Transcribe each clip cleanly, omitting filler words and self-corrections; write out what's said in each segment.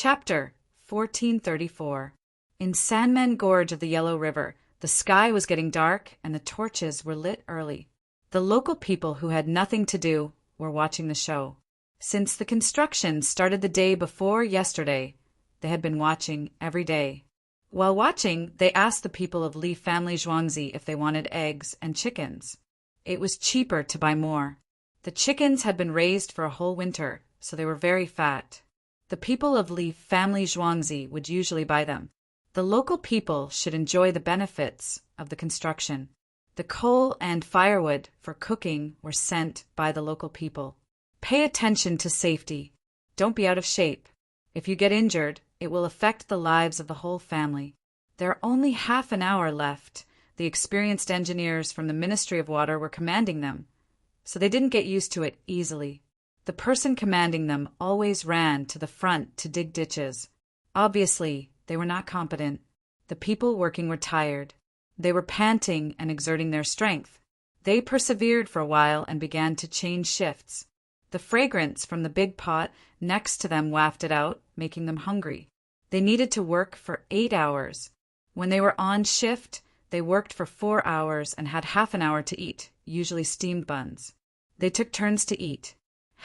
Chapter 1434. In Sandman Gorge of the Yellow River, the sky was getting dark and the torches were lit early. The local people who had nothing to do were watching the show. Since the construction started the day before yesterday, they had been watching every day. While watching, they asked the people of Li family Zhuangzi if they wanted eggs and chickens. It was cheaper to buy more. The chickens had been raised for a whole winter, so they were very fat. The people of Li family Zhuangzi would usually buy them. The local people should enjoy the benefits of the construction. The coal and firewood for cooking were sent by the local people. Pay attention to safety. Don't be out of shape. If you get injured, it will affect the lives of the whole family. There are only half an hour left. The experienced engineers from the Ministry of Water were commanding them, so they didn't get used to it easily. The person commanding them always ran to the front to dig ditches. Obviously, they were not competent. The people working were tired. They were panting and exerting their strength. They persevered for a while and began to change shifts. The fragrance from the big pot next to them wafted out, making them hungry. They needed to work for 8 hours. When they were on shift, they worked for 4 hours and had half an hour to eat, usually steamed buns. They took turns to eat.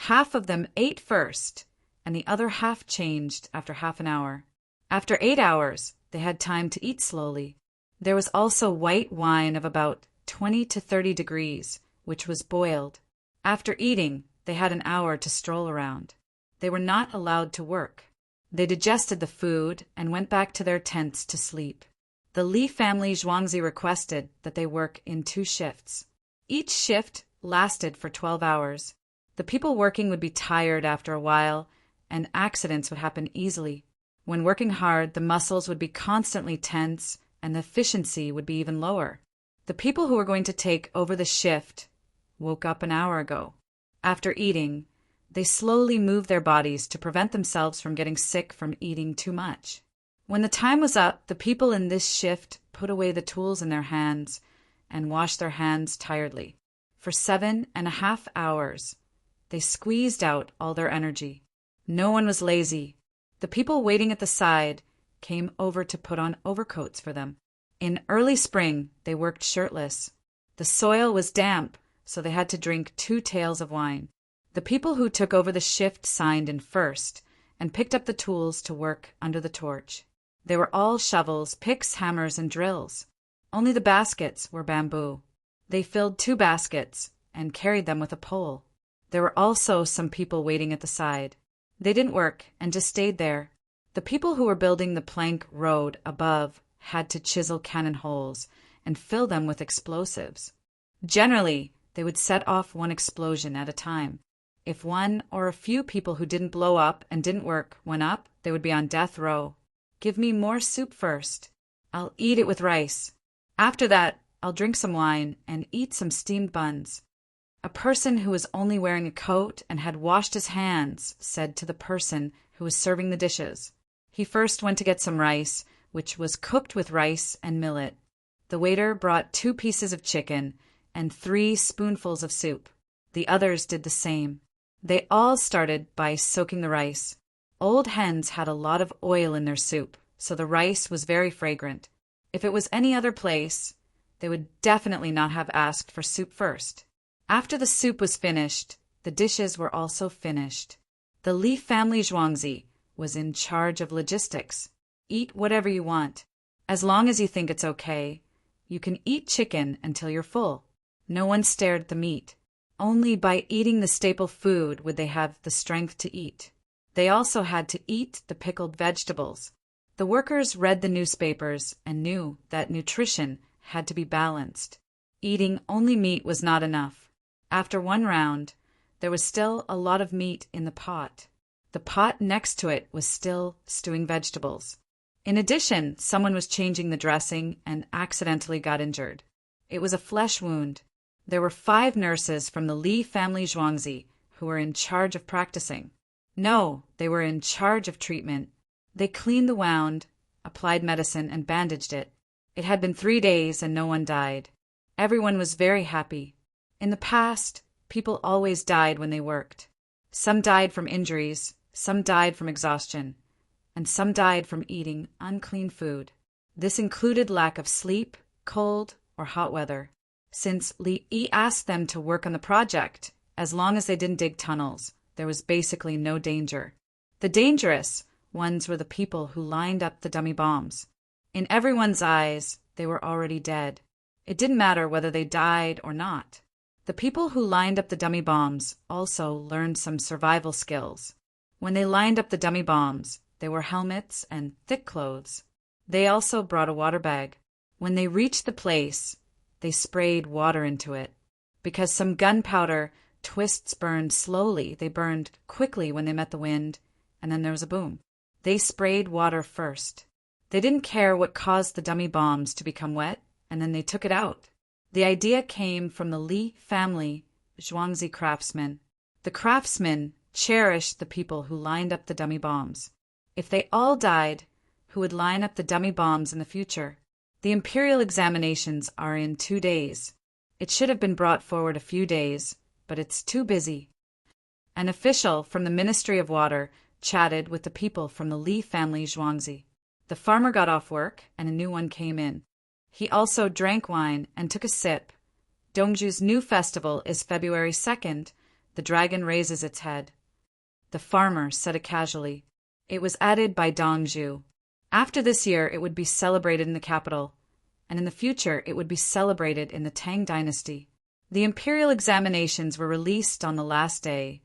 Half of them ate first, and the other half changed after half an hour. After 8 hours, they had time to eat slowly. There was also white wine of about 20 to 30 degrees, which was boiled. After eating, they had an hour to stroll around. They were not allowed to work. They digested the food and went back to their tents to sleep. The Li family Zhuangzi requested that they work in 2 shifts. Each shift lasted for 12 hours. The people working would be tired after a while, and accidents would happen easily. When working hard, the muscles would be constantly tense, and the efficiency would be even lower. The people who were going to take over the shift woke up an hour ago. After eating, they slowly moved their bodies to prevent themselves from getting sick from eating too much. When the time was up, the people in this shift put away the tools in their hands and washed their hands tiredly. For 7.5 hours, they squeezed out all their energy. No one was lazy. The people waiting at the side came over to put on overcoats for them. In early spring, they worked shirtless. The soil was damp, so they had to drink 2 taels of wine. The people who took over the shift signed in first and picked up the tools to work under the torch. They were all shovels, picks, hammers, and drills. Only the baskets were bamboo. They filled 2 baskets and carried them with a pole. There were also some people waiting at the side. They didn't work and just stayed there. The people who were building the plank road above had to chisel cannon holes and fill them with explosives. Generally, they would set off 1 explosion at a time. If one or a few people who didn't blow up and didn't work went up, they would be on death row. Give me more soup first. I'll eat it with rice. After that, I'll drink some wine and eat some steamed buns. A person who was only wearing a coat and had washed his hands said to the person who was serving the dishes. He first went to get some rice, which was cooked with rice and millet. The waiter brought 2 pieces of chicken and 3 spoonfuls of soup. The others did the same. They all started by soaking the rice. Old hens had a lot of oil in their soup, so the rice was very fragrant. If it was any other place, they would definitely not have asked for soup first. After the soup was finished, the dishes were also finished. The Li family Zhuangzi was in charge of logistics. Eat whatever you want. As long as you think it's okay, you can eat chicken until you're full. No one stared at the meat. Only by eating the staple food would they have the strength to eat. They also had to eat the pickled vegetables. The workers read the newspapers and knew that nutrition had to be balanced. Eating only meat was not enough. After 1 round, there was still a lot of meat in the pot. The pot next to it was still stewing vegetables. In addition, someone was changing the dressing and accidentally got injured. It was a flesh wound. There were 5 nurses from the Li family Zhuangzi who were in charge of practicing. No, they were in charge of treatment. They cleaned the wound, applied medicine, and bandaged it. It had been 3 days and no one died. Everyone was very happy. In the past, people always died when they worked. Some died from injuries, some died from exhaustion, and some died from eating unclean food. This included lack of sleep, cold, or hot weather. Since Li Yi asked them to work on the project, as long as they didn't dig tunnels, there was basically no danger. The dangerous ones were the people who lined up the dummy bombs. In everyone's eyes, they were already dead. It didn't matter whether they died or not. The people who lined up the dummy bombs also learned some survival skills. When they lined up the dummy bombs, they wore helmets and thick clothes. They also brought a water bag. When they reached the place, they sprayed water into it. Because some gunpowder twists burned slowly, they burned quickly when they met the wind, and then there was a boom. They sprayed water first. They didn't care what caused the dummy bombs to become wet, and then they took it out. The idea came from the Li family Zhuangzi craftsmen. The craftsmen cherished the people who lined up the dummy bombs. If they all died, who would line up the dummy bombs in the future? The imperial examinations are in 2 days. It should have been brought forward a few days, but it's too busy. An official from the Ministry of Water chatted with the people from the Li family Zhuangzi. The farmer got off work, and a new one came in. He also drank wine and took a sip. Dongzhu's new festival is February 2nd. The dragon raises its head. The farmer said it casually. It was added by Dongzhu. After this year, it would be celebrated in the capital, and in the future, it would be celebrated in the Tang dynasty. The imperial examinations were released on the last day,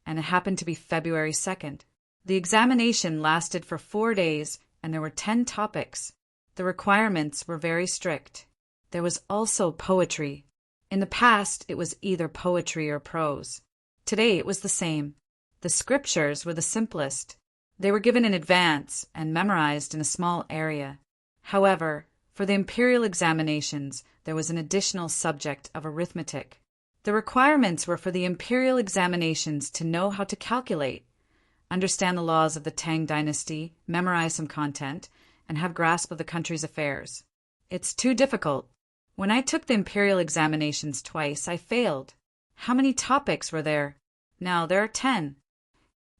and it happened to be February 2nd. The examination lasted for 4 days, and there were 10 topics. The requirements were very strict. There was also poetry. In the past, it was either poetry or prose. Today, it was the same. The scriptures were the simplest. They were given in advance and memorized in a small area. However, for the imperial examinations, there was an additional subject of arithmetic. The requirements were for the imperial examinations to know how to calculate, understand the laws of the Tang dynasty, memorize some content, and have grasp of the country's affairs. It's too difficult. When I took the imperial examinations twice, I failed. How many topics were there? Now there are 10.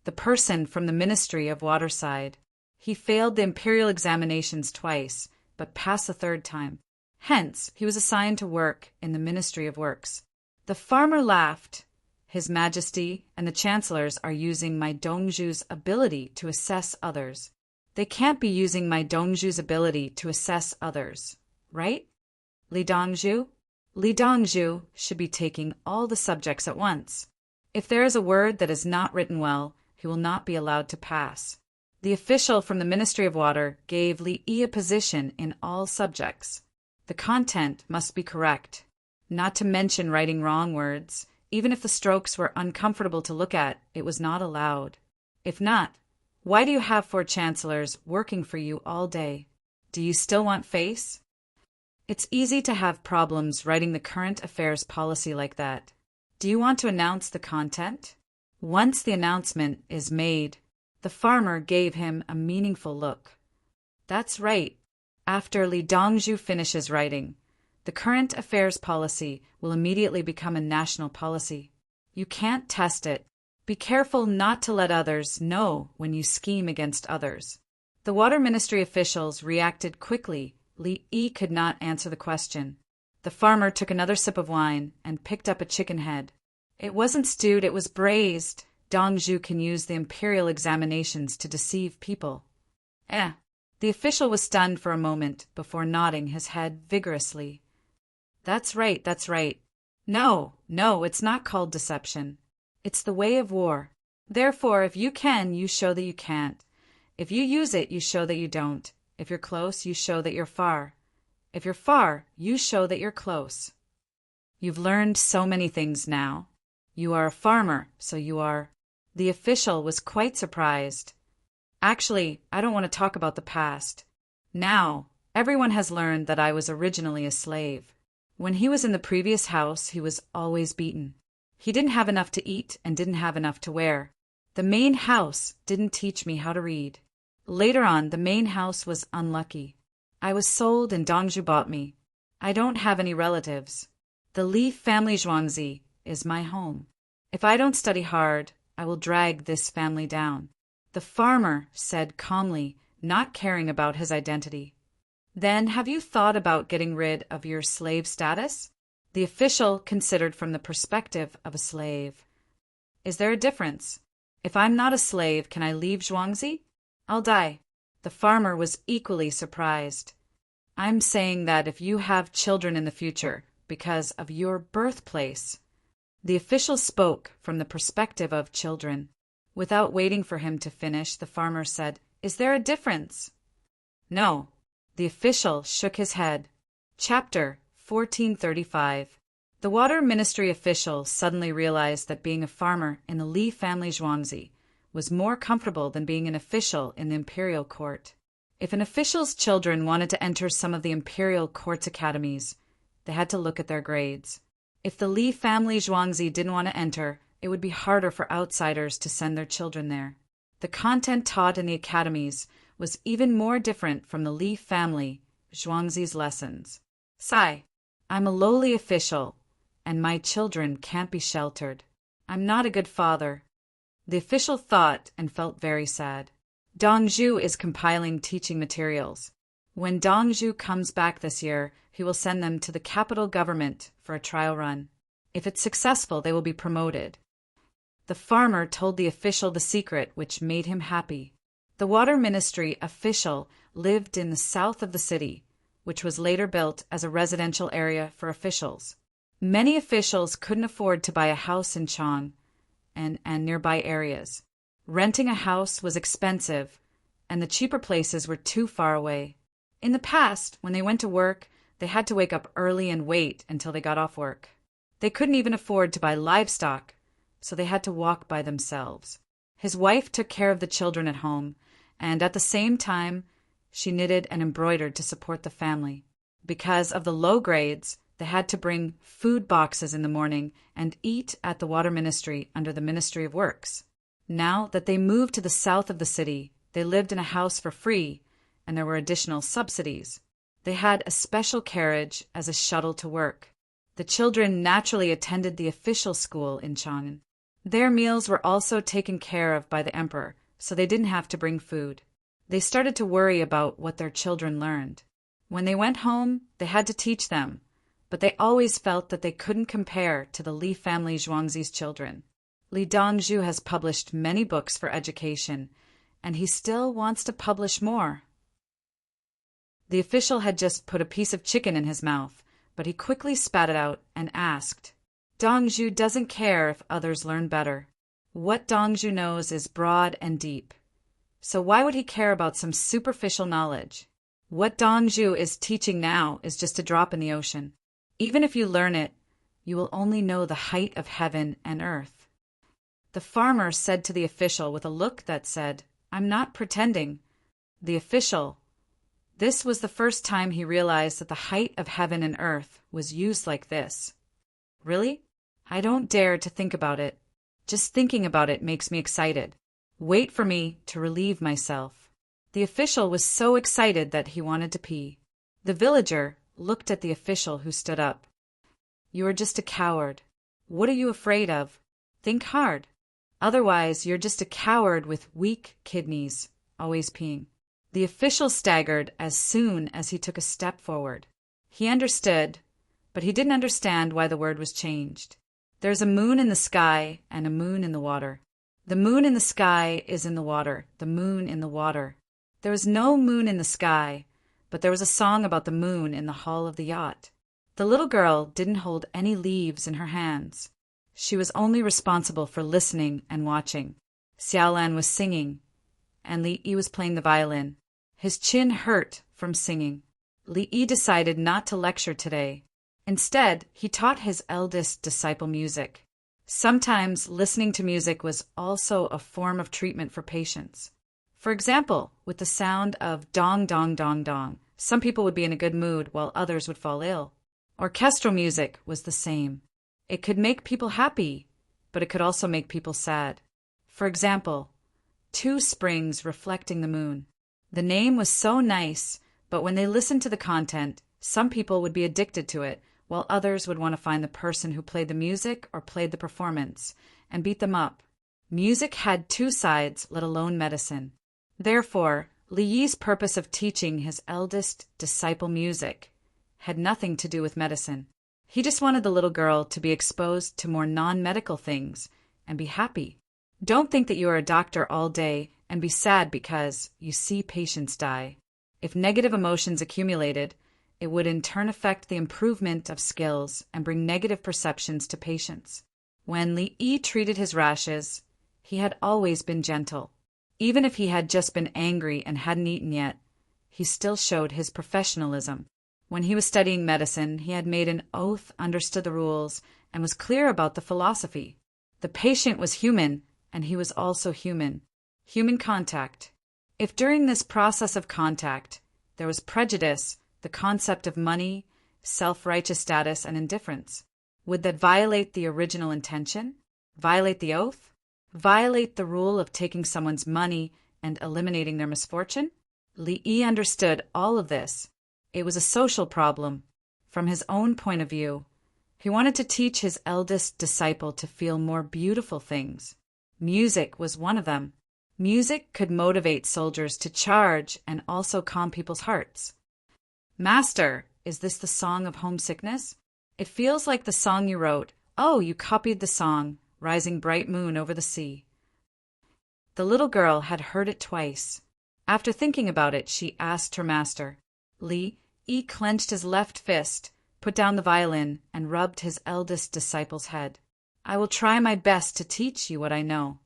The person from the Ministry of Water sighed. He failed the imperial examinations twice, but passed the 3rd time. Hence, he was assigned to work in the Ministry of Works. The farmer laughed. His Majesty and the chancellors are using my Dongzhu's ability to assess others. They can't be using my Dongzhu's ability to assess others, right? Li Dongzhu? Li Dongzhu should be taking all the subjects at once. If there is a word that is not written well, he will not be allowed to pass. The official from the Ministry of Water gave Li Yi a position in all subjects. The content must be correct, not to mention writing wrong words. Even if the strokes were uncomfortable to look at, it was not allowed. If not, why do you have 4 chancellors working for you all day? Do you still want face? It's easy to have problems writing the current affairs policy like that. Do you want to announce the content? Once the announcement is made, the farmer gave him a meaningful look. That's right. After Li Dongzhu finishes writing, the current affairs policy will immediately become a national policy. You can't test it. Be careful not to let others know when you scheme against others. The Water Ministry officials reacted quickly. Li Yi could not answer the question. The farmer took another sip of wine and picked up a chicken head. It wasn't stewed, it was braised. Dongzhu can use the imperial examinations to deceive people. The official was stunned for a moment before nodding his head vigorously. That's right, that's right. No, it's not called deception. It's the way of war. Therefore, if you can, you show that you can't. If you use it, you show that you don't. If you're close, you show that you're far. If you're far, you show that you're close. You've learned so many things now. You are a farmer, so you are. The official was quite surprised. Actually, I don't want to talk about the past. Now, everyone has learned that I was originally a slave. When he was in the previous house, he was always beaten. He didn't have enough to eat and didn't have enough to wear. The main house didn't teach me how to read. Later on, the main house was unlucky. I was sold and Dongzhu bought me. I don't have any relatives. The Li family Zhuangzi is my home. If I don't study hard, I will drag this family down. The farmer said calmly, not caring about his identity. Then have you thought about getting rid of your slave status? The official considered from the perspective of a slave. Is there a difference? If I'm not a slave, can I leave Zhuangzi? I'll die. The farmer was equally surprised. I'm saying that if you have children in the future because of your birthplace. The official spoke from the perspective of children. Without waiting for him to finish, the farmer said, Is there a difference? No. The official shook his head. Chapter 1435. The water ministry official suddenly realized that being a farmer in the Li family Zhuangzi was more comfortable than being an official in the imperial court. If an official's children wanted to enter some of the imperial court's academies, they had to look at their grades. If the Li family Zhuangzi didn't want to enter, it would be harder for outsiders to send their children there. The content taught in the academies was even more different from the Li family Zhuangzi's lessons. Sigh, I'm a lowly official, and my children can't be sheltered. I'm not a good father. The official thought and felt very sad. Dongzhu is compiling teaching materials. When Dongzhu comes back this year, he will send them to the capital government for a trial run. If it's successful, they will be promoted. The farmer told the official the secret, which made him happy. The water ministry official lived in the south of the city, which was later built as a residential area for officials. Many officials couldn't afford to buy a house in Chang and nearby areas. Renting a house was expensive, and the cheaper places were too far away. In the past, when they went to work, they had to wake up early and wait until they got off work. They couldn't even afford to buy livestock, so they had to walk by themselves. His wife took care of the children at home, and at the same time, she knitted and embroidered to support the family. Because of the low grades, they had to bring food boxes in the morning and eat at the water ministry under the Ministry of Works. Now that they moved to the south of the city, they lived in a house for free, and there were additional subsidies. They had a special carriage as a shuttle to work. The children naturally attended the official school in Chang'an. Their meals were also taken care of by the emperor, so they didn't have to bring food. They started to worry about what their children learned. When they went home, they had to teach them, but they always felt that they couldn't compare to the Li family Zhuangzi's children. Li Dongzhu has published many books for education, and he still wants to publish more. The official had just put a piece of chicken in his mouth, but he quickly spat it out and asked, Dongzhu doesn't care if others learn better. What Dongzhu knows is broad and deep. So why would he care about some superficial knowledge? What Dongzhu is teaching now is just a drop in the ocean. Even if you learn it, you will only know the height of heaven and earth. The farmer said to the official with a look that said, I'm not pretending. The official. This was the first time he realized that the height of heaven and earth was used like this. Really? I don't dare to think about it. Just thinking about it makes me excited. Wait for me to relieve myself. The official was so excited that he wanted to pee. The villager looked at the official who stood up. You are just a coward. What are you afraid of? Think hard. Otherwise, you're just a coward with weak kidneys, always peeing. The official staggered as soon as he took a step forward. He understood, but he didn't understand why the word was changed. There's a moon in the sky and a moon in the water. The moon in the sky is in the water, the moon in the water. There was no moon in the sky, but there was a song about the moon in the hull of the yacht. The little girl didn't hold any leaves in her hands. She was only responsible for listening and watching. Xiaolan was singing, and Li Yi was playing the violin. His chin hurt from singing. Li Yi decided not to lecture today. Instead, he taught his eldest disciple music. Sometimes listening to music was also a form of treatment for patients. For example, with the sound of dong dong dong dong, some people would be in a good mood while others would fall ill. Orchestral music was the same. It could make people happy, but it could also make people sad. For example, two springs reflecting the moon. The name was so nice, but when they listened to the content, some people would be addicted to it, while others would want to find the person who played the music or played the performance and beat them up. Music had two sides, let alone medicine. Therefore, Li Yi's purpose of teaching his eldest disciple music had nothing to do with medicine. He just wanted the little girl to be exposed to more non-medical things and be happy. Don't think that you are a doctor all day and be sad because you see patients die. If negative emotions accumulated, it would in turn affect the improvement of skills and bring negative perceptions to patients. When Li Yi treated his rashes, he had always been gentle. Even if he had just been angry and hadn't eaten yet, he still showed his professionalism. When he was studying medicine, he had made an oath, understood the rules, and was clear about the philosophy. The patient was human, and he was also human. Human contact. If during this process of contact there was prejudice, the concept of money, self-righteous status, and indifference, would that violate the original intention? Violate the oath? Violate the rule of taking someone's money and eliminating their misfortune? Li Yi understood all of this. It was a social problem. From his own point of view, he wanted to teach his eldest disciple to feel more beautiful things. Music was one of them. Music could motivate soldiers to charge and also calm people's hearts. Master, is this the song of homesickness? It feels like the song you wrote. Oh, you copied the song, Rising Bright Moon Over the Sea. The little girl had heard it twice. After thinking about it, she asked her master. Li Yi clenched his left fist, put down the violin, and rubbed his eldest disciple's head. I will try my best to teach you what I know.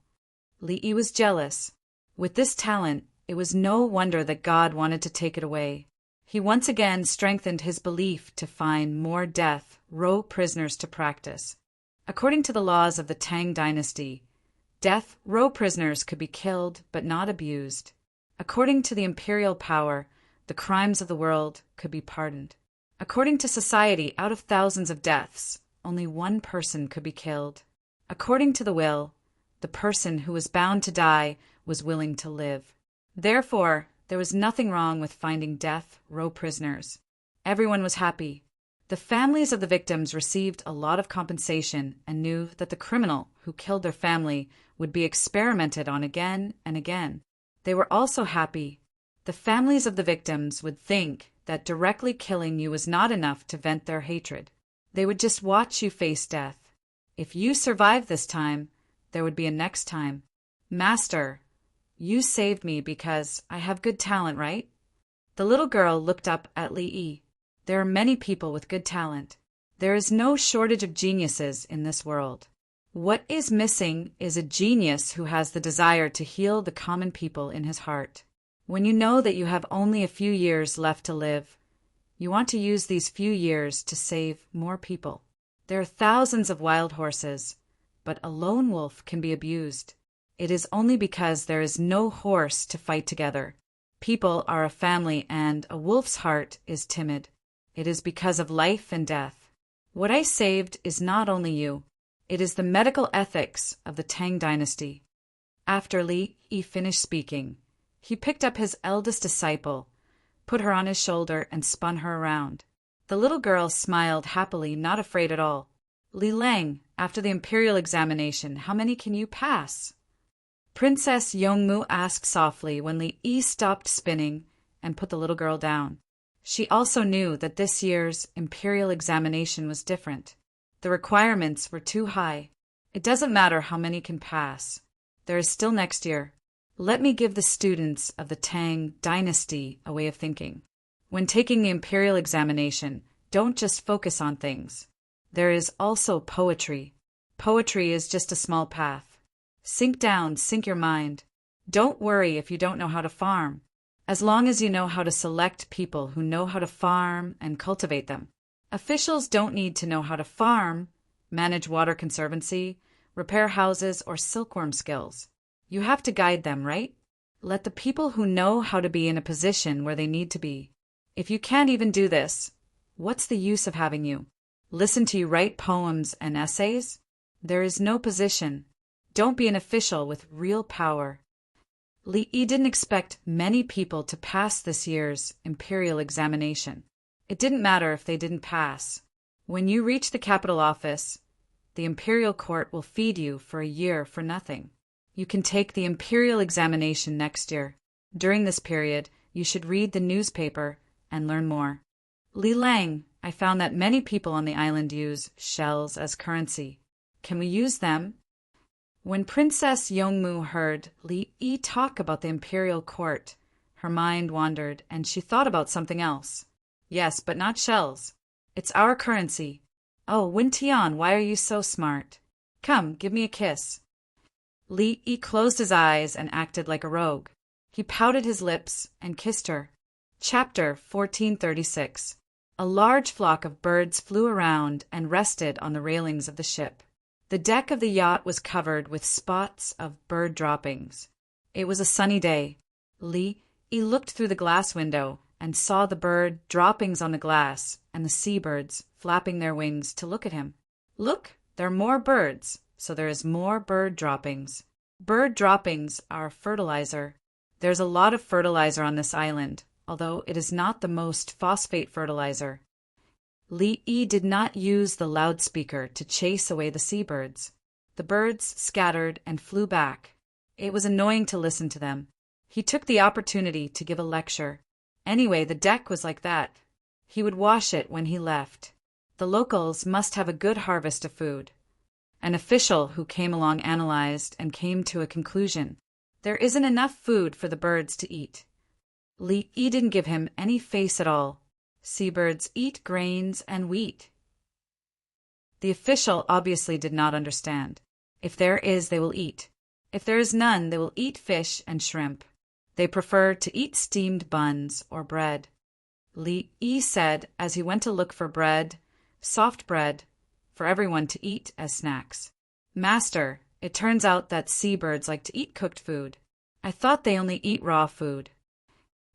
Li Yi was jealous. With this talent, it was no wonder that God wanted to take it away. He once again strengthened his belief to find more death row prisoners to practice. According to the laws of the Tang dynasty, death row prisoners could be killed but not abused. According to the imperial power, the crimes of the world could be pardoned. According to society, out of thousands of deaths, only one person could be killed. According to the will, the person who was bound to die was willing to live. Therefore, there was nothing wrong with finding death row prisoners. Everyone was happy. The families of the victims received a lot of compensation and knew that the criminal who killed their family would be experimented on again and again. They were also happy. The families of the victims would think that directly killing you was not enough to vent their hatred. They would just watch you face death. If you survived this time, there would be a next time. Master, you saved me because I have good talent, right? The little girl looked up at Li Yi. There are many people with good talent. There is no shortage of geniuses in this world. What is missing is a genius who has the desire to heal the common people in his heart. When you know that you have only a few years left to live, you want to use these few years to save more people. There are thousands of wild horses, but a lone wolf can be abused. It is only because there is no horse to fight together. People are a family and a wolf's heart is timid. It is because of life and death. What I saved is not only you. It is the medical ethics of the Tang dynasty. After Li Yi finished speaking, he picked up his eldest disciple, put her on his shoulder, and spun her around. The little girl smiled happily, not afraid at all. Li Lang, after the imperial examination, how many can you pass? Princess Yongmu asked softly when Li Yi stopped spinning and put the little girl down. She also knew that this year's imperial examination was different. The requirements were too high. It doesn't matter how many can pass. There is still next year. Let me give the students of the Tang dynasty a way of thinking. When taking the imperial examination, don't just focus on things. There is also poetry. Poetry is just a small path. Sink down, sink your mind. Don't worry if you don't know how to farm, as long as you know how to select people who know how to farm and cultivate them. Officials don't need to know how to farm, manage water conservancy, repair houses, or silkworm skills. You have to guide them, right? Let the people who know how to be in a position where they need to be. If you can't even do this, what's the use of having you? Listen to you write poems and essays? There is no position. Don't be an official with real power. Li Yi didn't expect many people to pass this year's imperial examination. It didn't matter if they didn't pass. When you reach the capital office, the imperial court will feed you for a year for nothing. You can take the imperial examination next year. During this period, you should read the newspaper and learn more. Li Lang, I found that many people on the island use shells as currency. Can we use them? When Princess Yongmu heard Li Yi talk about the imperial court, her mind wandered and she thought about something else. Yes, but not shells. It's our currency. Oh, Wen Tian, why are you so smart? Come, give me a kiss. Li Yi closed his eyes and acted like a rogue. He pouted his lips and kissed her. Chapter 1436. A large flock of birds flew around and rested on the railings of the ship. The deck of the yacht was covered with spots of bird droppings. It was a sunny day. Li Yi looked through the glass window and saw the bird droppings on the glass and the seabirds flapping their wings to look at him. Look, there are more birds, so there is more bird droppings. Bird droppings are fertilizer. There's a lot of fertilizer on this island, although it is not the most phosphate fertilizer. Li Yi did not use the loudspeaker to chase away the seabirds. The birds scattered and flew back. It was annoying to listen to them. He took the opportunity to give a lecture. Anyway, the deck was like that. He would wash it when he left. The locals must have a good harvest of food. An official who came along analyzed and came to a conclusion. There isn't enough food for the birds to eat. Li Yi didn't give him any face at all. Seabirds eat grains and wheat. The official obviously did not understand. If there is, they will eat. If there is none, they will eat fish and shrimp. They prefer to eat steamed buns or bread. Li Yi said as he went to look for bread, soft bread, for everyone to eat as snacks. Master, it turns out that seabirds like to eat cooked food. I thought they only eat raw food.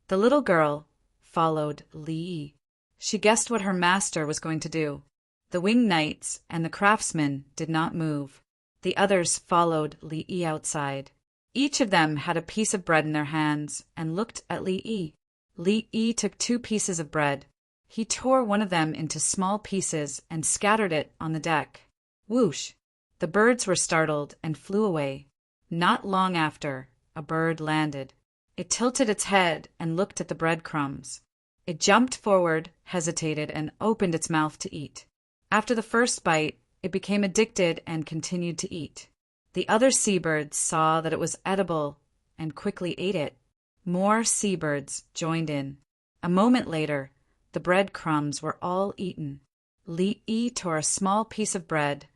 The little girl followed Li Yi. She guessed what her master was going to do. The winged knights and the craftsmen did not move. The others followed Li Yi outside. Each of them had a piece of bread in their hands and looked at Li Yi. Li Yi took 2 pieces of bread. He tore one of them into small pieces and scattered it on the deck. Whoosh! The birds were startled and flew away. Not long after, a bird landed. It tilted its head and looked at the breadcrumbs. It jumped forward, hesitated, and opened its mouth to eat. After the first bite, it became addicted and continued to eat. The other seabirds saw that it was edible and quickly ate it. More seabirds joined in. A moment later, the breadcrumbs were all eaten. Li Yi tore a small piece of bread,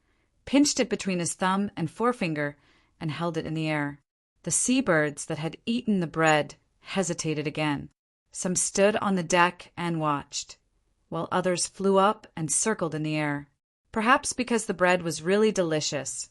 pinched it between his thumb and forefinger, and held it in the air. The seabirds that had eaten the bread hesitated again. Some stood on the deck and watched, while others flew up and circled in the air. Perhaps because the bread was really delicious,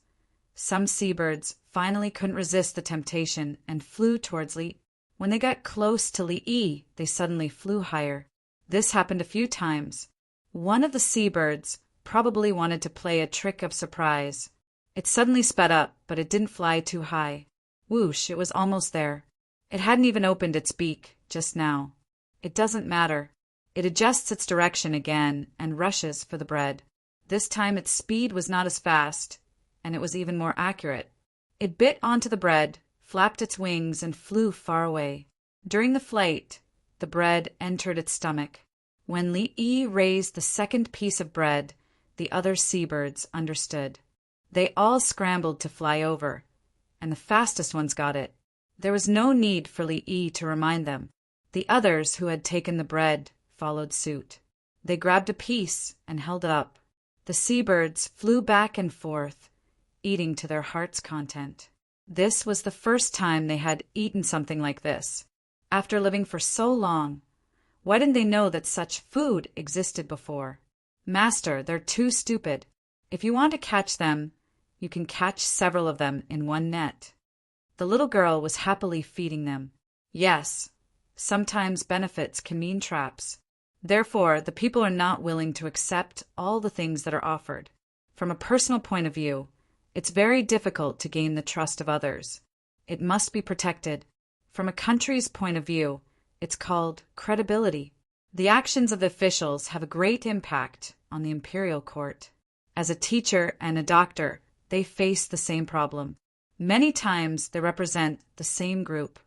some seabirds finally couldn't resist the temptation and flew towards Li. When they got close to Li Yi, they suddenly flew higher. This happened a few times. One of the seabirds probably wanted to play a trick of surprise. It suddenly sped up, but it didn't fly too high. Whoosh, it was almost there. It hadn't even opened its beak just now. It doesn't matter. It adjusts its direction again and rushes for the bread. This time its speed was not as fast, and it was even more accurate. It bit onto the bread, flapped its wings, and flew far away. During the flight, the bread entered its stomach. When Li Yi raised the second piece of bread, the other seabirds understood. They all scrambled to fly over, and the fastest ones got it. There was no need for Li Yi to remind them. The others who had taken the bread followed suit. They grabbed a piece and held it up. The seabirds flew back and forth, eating to their heart's content. This was the first time they had eaten something like this. After living for so long, why didn't they know that such food existed before? Master, they're too stupid. If you want to catch them, you can catch several of them in one net. The little girl was happily feeding them. Yes, sometimes benefits can mean traps. Therefore, the people are not willing to accept all the things that are offered. From a personal point of view, it's very difficult to gain the trust of others. It must be protected. From a country's point of view, it's called credibility. The actions of the officials have a great impact on the imperial court. As a teacher and a doctor, they face the same problem. Many times they represent the same group.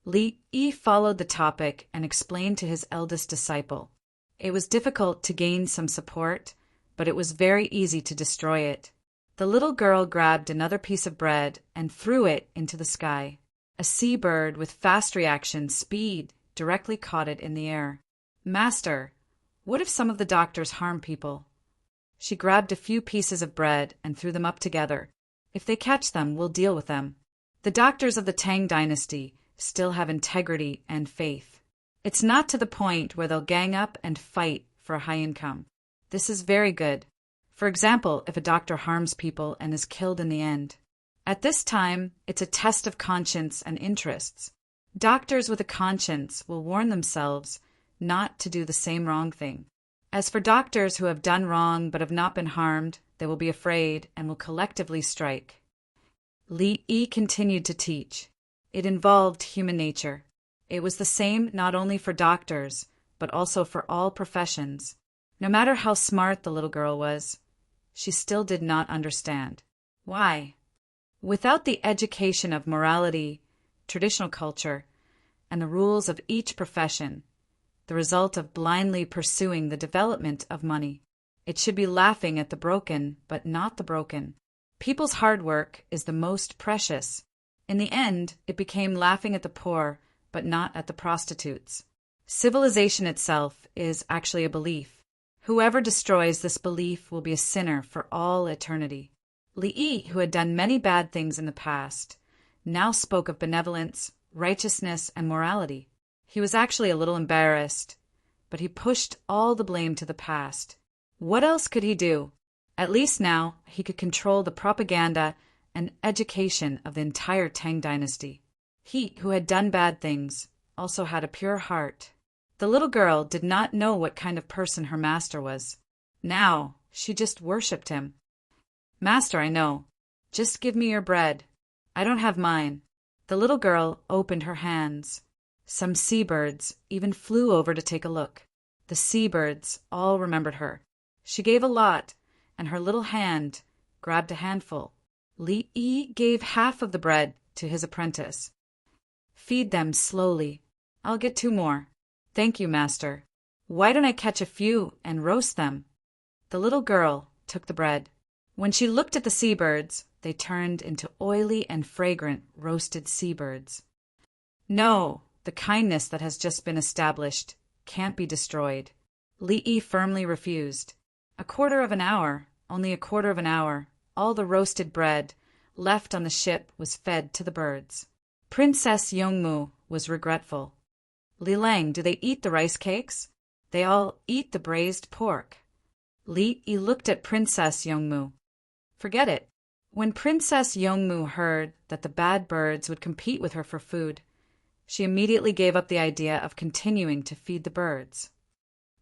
Li Yi followed the topic and explained to his eldest disciple. It was difficult to gain some support, but it was very easy to destroy it. The little girl grabbed another piece of bread and threw it into the sky. A seabird with fast reaction speed directly caught it in the air. Master, what if some of the doctors harm people? She grabbed a few pieces of bread and threw them up together. If they catch them, we'll deal with them. The doctors of the Tang dynasty still have integrity and faith. It's not to the point where they'll gang up and fight for a high income. This is very good. For example, if a doctor harms people and is killed in the end. At this time, it's a test of conscience and interests. Doctors with a conscience will warn themselves not to do the same wrong thing. As for doctors who have done wrong but have not been harmed, they will be afraid and will collectively strike. Li Yi continued to teach. It involved human nature. It was the same not only for doctors, but also for all professions. No matter how smart the little girl was, she still did not understand. Why? Without the education of morality, traditional culture, and the rules of each profession, the result of blindly pursuing the development of money, it should be laughing at the broken, but not the broken. People's hard work is the most precious. In the end, it became laughing at the poor, but not at the prostitutes. Civilization itself is actually a belief. Whoever destroys this belief will be a sinner for all eternity. Li Yi, who had done many bad things in the past, now spoke of benevolence, righteousness, and morality. He was actually a little embarrassed, but he pushed all the blame to the past. What else could he do? At least now he could control the propaganda and education of the entire Tang dynasty. He, who had done bad things, also had a pure heart. The little girl did not know what kind of person her master was. Now, she just worshipped him. Master, I know. Just give me your bread. I don't have mine. The little girl opened her hands. Some seabirds even flew over to take a look. The seabirds all remembered her. She gave a lot, and her little hand grabbed a handful. Li Yi gave half of the bread to his apprentice. Feed them slowly. I'll get 2 more. Thank you, master. Why don't I catch a few and roast them? The little girl took the bread. When she looked at the seabirds, they turned into oily and fragrant roasted seabirds. No, the kindness that has just been established can't be destroyed. Li Yi firmly refused. A quarter of an hour, only a quarter of an hour, all the roasted bread left on the ship was fed to the birds. Princess Yongmu was regretful. Li Lang, do they eat the rice cakes? They all eat the braised pork. Li Yi looked at Princess Yongmu. Forget it. When Princess Yongmu heard that the bad birds would compete with her for food, she immediately gave up the idea of continuing to feed the birds.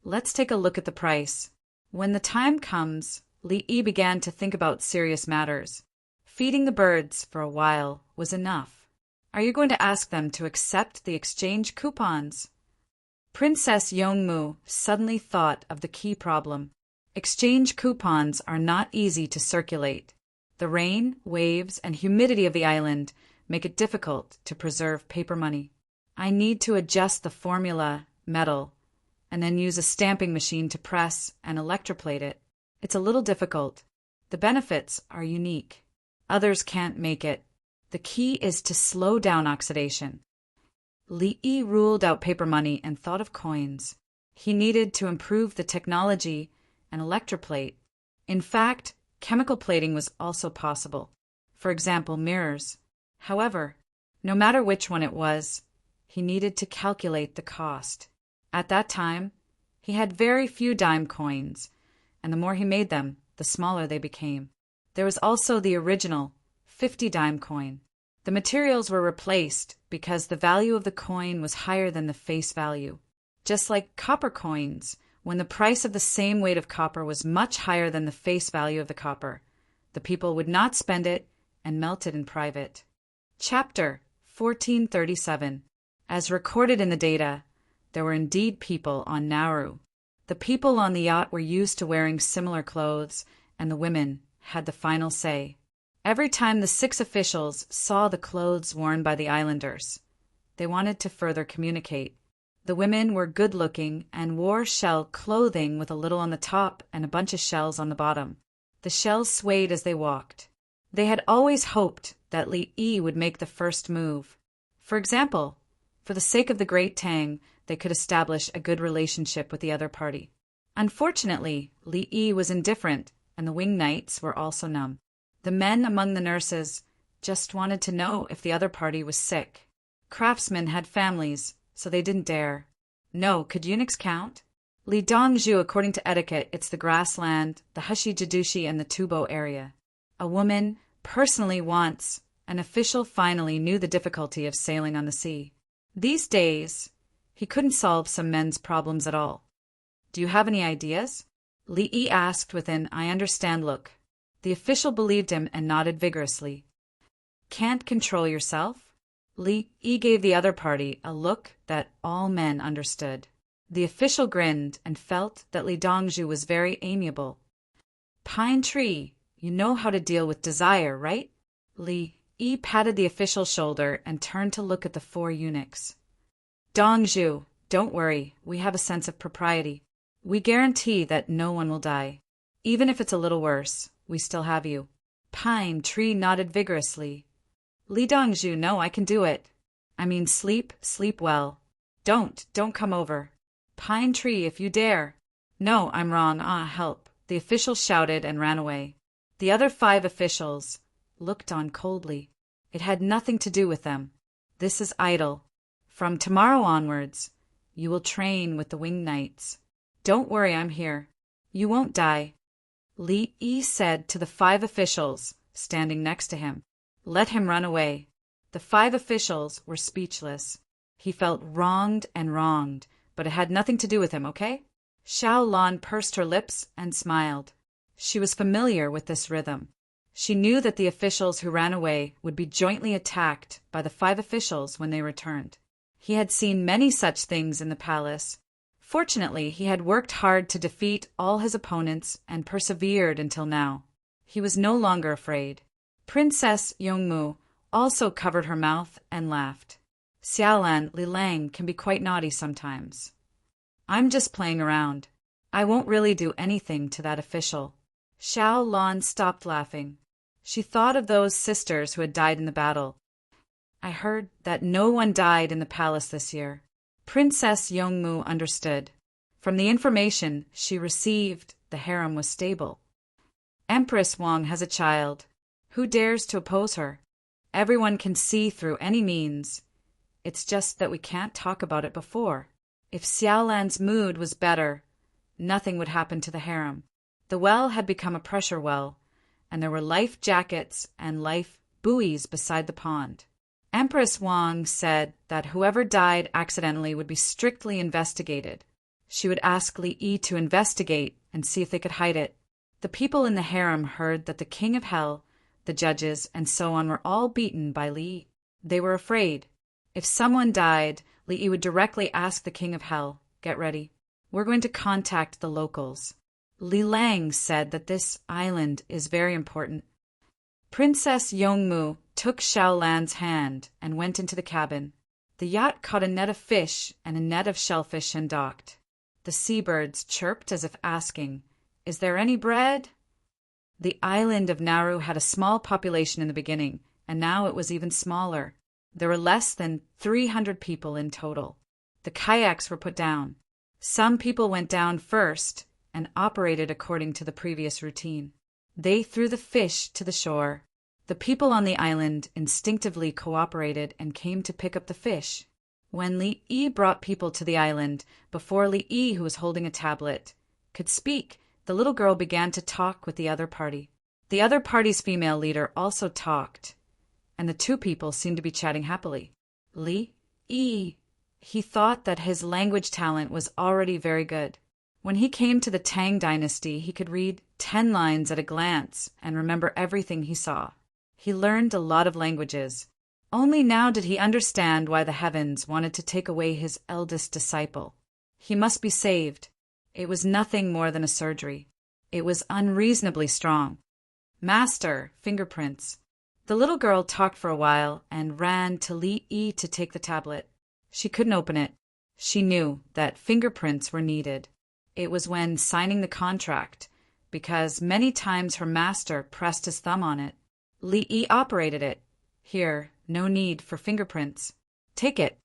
Let's take a look at the price. When the time comes, Li Yi began to think about serious matters. Feeding the birds for a while was enough. Are you going to ask them to accept the exchange coupons? Princess Yongmu suddenly thought of the key problem. Exchange coupons are not easy to circulate. The rain, waves, and humidity of the island make it difficult to preserve paper money. I need to adjust the formula, metal, and then use a stamping machine to press and electroplate it. It's a little difficult. The benefits are unique. Others can't make it. The key is to slow down oxidation. Li Yi ruled out paper money and thought of coins. He needed to improve the technology and electroplate. In fact, chemical plating was also possible. For example, mirrors. However, no matter which one it was, he needed to calculate the cost. At that time, he had very few dime coins, and the more he made them, the smaller they became. There was also the original 50 dime coin. The materials were replaced because the value of the coin was higher than the face value. Just like copper coins, when the price of the same weight of copper was much higher than the face value of the copper, the people would not spend it and melt it in private. Chapter 1437. As recorded in the data, there were indeed people on Nauru. The people on the yacht were used to wearing similar clothes, and the women had the final say. Every time the 6 officials saw the clothes worn by the islanders, they wanted to further communicate. The women were good-looking and wore shell clothing with a little on the top and a bunch of shells on the bottom. The shells swayed as they walked. They had always hoped that Li Yi would make the first move. For example, for the sake of the great Tang, they could establish a good relationship with the other party. Unfortunately, Li Yi was indifferent, and the wing knights were also numb. The men among the nurses just wanted to know if the other party was sick. Craftsmen had families, so they didn't dare. No, could eunuchs count? Li Dongzhu, according to etiquette, it's the grassland, the Hushi-Jadushi, and the Tubo area. A woman, personally once, an official finally knew the difficulty of sailing on the sea. These days, he couldn't solve some men's problems at all. Do you have any ideas? Li Yi asked with an I understand look. The official believed him and nodded vigorously. Can't control yourself? Li Yi gave the other party a look that all men understood. The official grinned and felt that Li Dongzhu was very amiable. Pine tree, you know how to deal with desire, right? Li Yi patted the official's shoulder and turned to look at the 4 eunuchs. Dongzhu, don't worry, we have a sense of propriety. We guarantee that no one will die. Even if it's a little worse, we still have you. Pine tree nodded vigorously. Li Dongzhu, no, I can do it. I mean, sleep well. Don't come over. Pine tree, if you dare. No, I'm wrong, help. The official shouted and ran away. The other 5 officials looked on coldly. It had nothing to do with them. This is idle. From tomorrow onwards, you will train with the winged knights. Don't worry, I'm here. You won't die. Li Yi said to the 5 officials standing next to him. Let him run away. The 5 officials were speechless. He felt wronged, but it had nothing to do with him, okay? Xiao Lan pursed her lips and smiled. She was familiar with this rhythm. She knew that the officials who ran away would be jointly attacked by the 5 officials when they returned. He had seen many such things in the palace. Fortunately, he had worked hard to defeat all his opponents and persevered until now. He was no longer afraid. Princess Yongmu also covered her mouth and laughed. Xiaolan Li Lang can be quite naughty sometimes. I'm just playing around. I won't really do anything to that official. Xiao Lan stopped laughing. She thought of those sisters who had died in the battle. I heard that no one died in the palace this year. Princess Yongmu understood. From the information she received, the harem was stable. Empress Wang has a child. Who dares to oppose her? Everyone can see through any means. It's just that we can't talk about it before. If Xiaolan's mood was better, nothing would happen to the harem. The well had become a pressure well, and there were life jackets and life buoys beside the pond. Empress Wang said that whoever died accidentally would be strictly investigated. She would ask Li Yi to investigate and see if they could hide it. The people in the harem heard that the king of hell, the judges, and so on were all beaten by Li Yi. They were afraid. If someone died, Li Yi would directly ask the king of hell, get ready. We're going to contact the locals. Li Lang said that this island is very important. Princess Yongmu took Xiaolan's hand and went into the cabin. The yacht caught a net of fish and a net of shellfish and docked. The seabirds chirped as if asking, Is there any bread? The island of Nauru had a small population in the beginning, and now it was even smaller. There were less than 300 people in total. The kayaks were put down. Some people went down first and operated according to the previous routine. They threw the fish to the shore. The people on the island instinctively cooperated and came to pick up the fish. When Li Yi brought people to the island, before Li Yi, who was holding a tablet, could speak, the little girl began to talk with the other party. The other party's female leader also talked, and the 2 people seemed to be chatting happily. Li Yi, he thought that his language talent was already very good. When he came to the Tang dynasty, he could read 10 lines at a glance and remember everything he saw. He learned a lot of languages. Only now did he understand why the heavens wanted to take away his eldest disciple. He must be saved. It was nothing more than a surgery. It was unreasonably strong. Master, fingerprints. The little girl talked for a while and ran to Li Yi to take the tablet. She couldn't open it. She knew that fingerprints were needed. It was when signing the contract, because many times her master pressed his thumb on it. Li Yi operated it. Here, no need for fingerprints. Take it.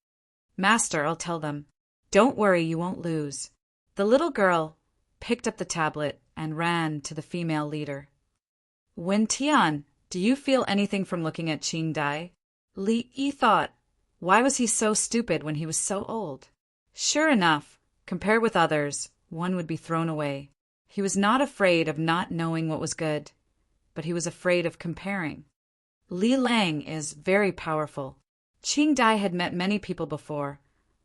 Master, I'll tell them. Don't worry, you won't lose. The little girl picked up the tablet and ran to the female leader. Wen Tian, do you feel anything from looking at Qing Dai? Li Yi thought, why was he so stupid when he was so old? Sure enough, compared with others, one would be thrown away. He was not afraid of not knowing what was good, but he was afraid of comparing. Li Lang is very powerful. Qing Dai had met many people before.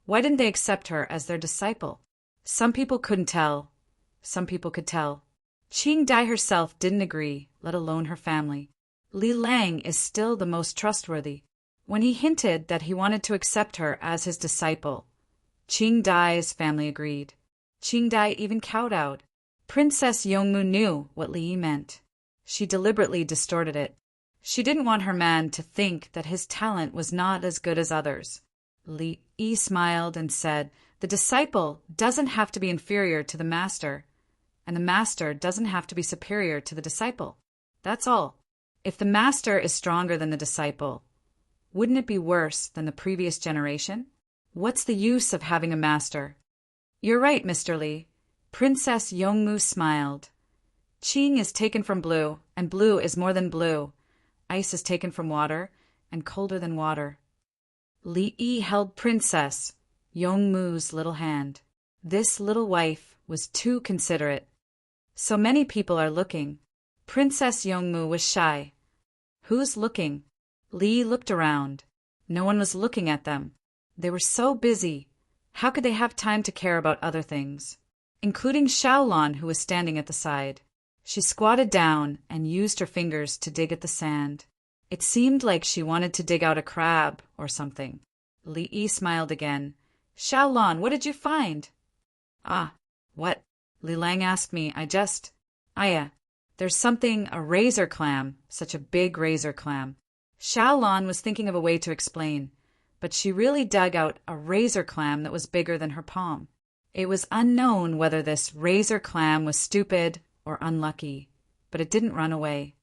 Why didn't they accept her as their disciple? Some people couldn't tell. Some people could tell. Qing Dai herself didn't agree, let alone her family. Li Lang is still the most trustworthy. When he hinted that he wanted to accept her as his disciple, Qing Dai's family agreed. Qing Dai even kowtowed. Princess Yongmu knew what Li Yi meant. She deliberately distorted it. She didn't want her man to think that his talent was not as good as others. Li Yi smiled and said, the disciple doesn't have to be inferior to the master, and the master doesn't have to be superior to the disciple. That's all. If the master is stronger than the disciple, wouldn't it be worse than the previous generation? What's the use of having a master? You're right, Mr. Li. Princess Yongmu smiled. Qing is taken from blue, and blue is more than blue. Ice is taken from water, and colder than water. Li Yi held Princess Yongmu's little hand. This little wife was too considerate. So many people are looking. Princess Yongmu was shy. Who's looking? Li looked around. No one was looking at them. They were so busy. How could they have time to care about other things? Including Xiaolon, who was standing at the side. She squatted down and used her fingers to dig at the sand. It seemed like she wanted to dig out a crab or something. Li Yi smiled again. Xiaolon, what did you find? Ah, what? Li Lang asked me. There's something, a razor clam, such a big razor clam. Xiaolon was thinking of a way to explain, but she really dug out a razor clam that was bigger than her palm. It was unknown whether this razor clam was stupid or unlucky, but it didn't run away.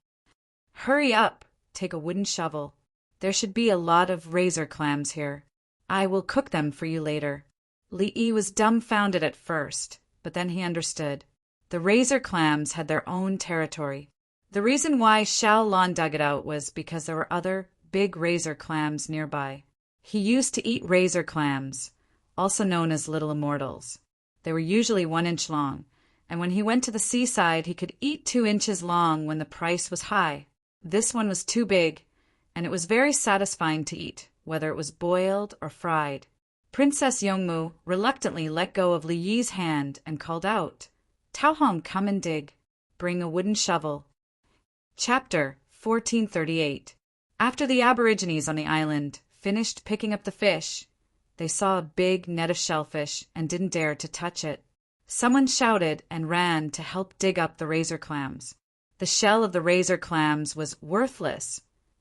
Hurry up, take a wooden shovel. There should be a lot of razor clams here. I will cook them for you later. Li Yi was dumbfounded at first, but then he understood. The razor clams had their own territory. The reason why Xiaolon dug it out was because there were other big razor clams nearby. He used to eat razor clams, also known as little immortals. They were usually 1 inch long, and when he went to the seaside he could eat 2 inches long when the price was high. This one was too big, and it was very satisfying to eat, whether it was boiled or fried. Princess Yongmu reluctantly let go of Li Yi's hand and called out, Tao Hong, come and dig. Bring a wooden shovel. Chapter 1438. After the Aborigines on the island finished picking up the fish, they saw a big net of shellfish and didn't dare to touch it. Someone shouted and ran to help dig up the razor clams. The shell of the razor clams was worthless,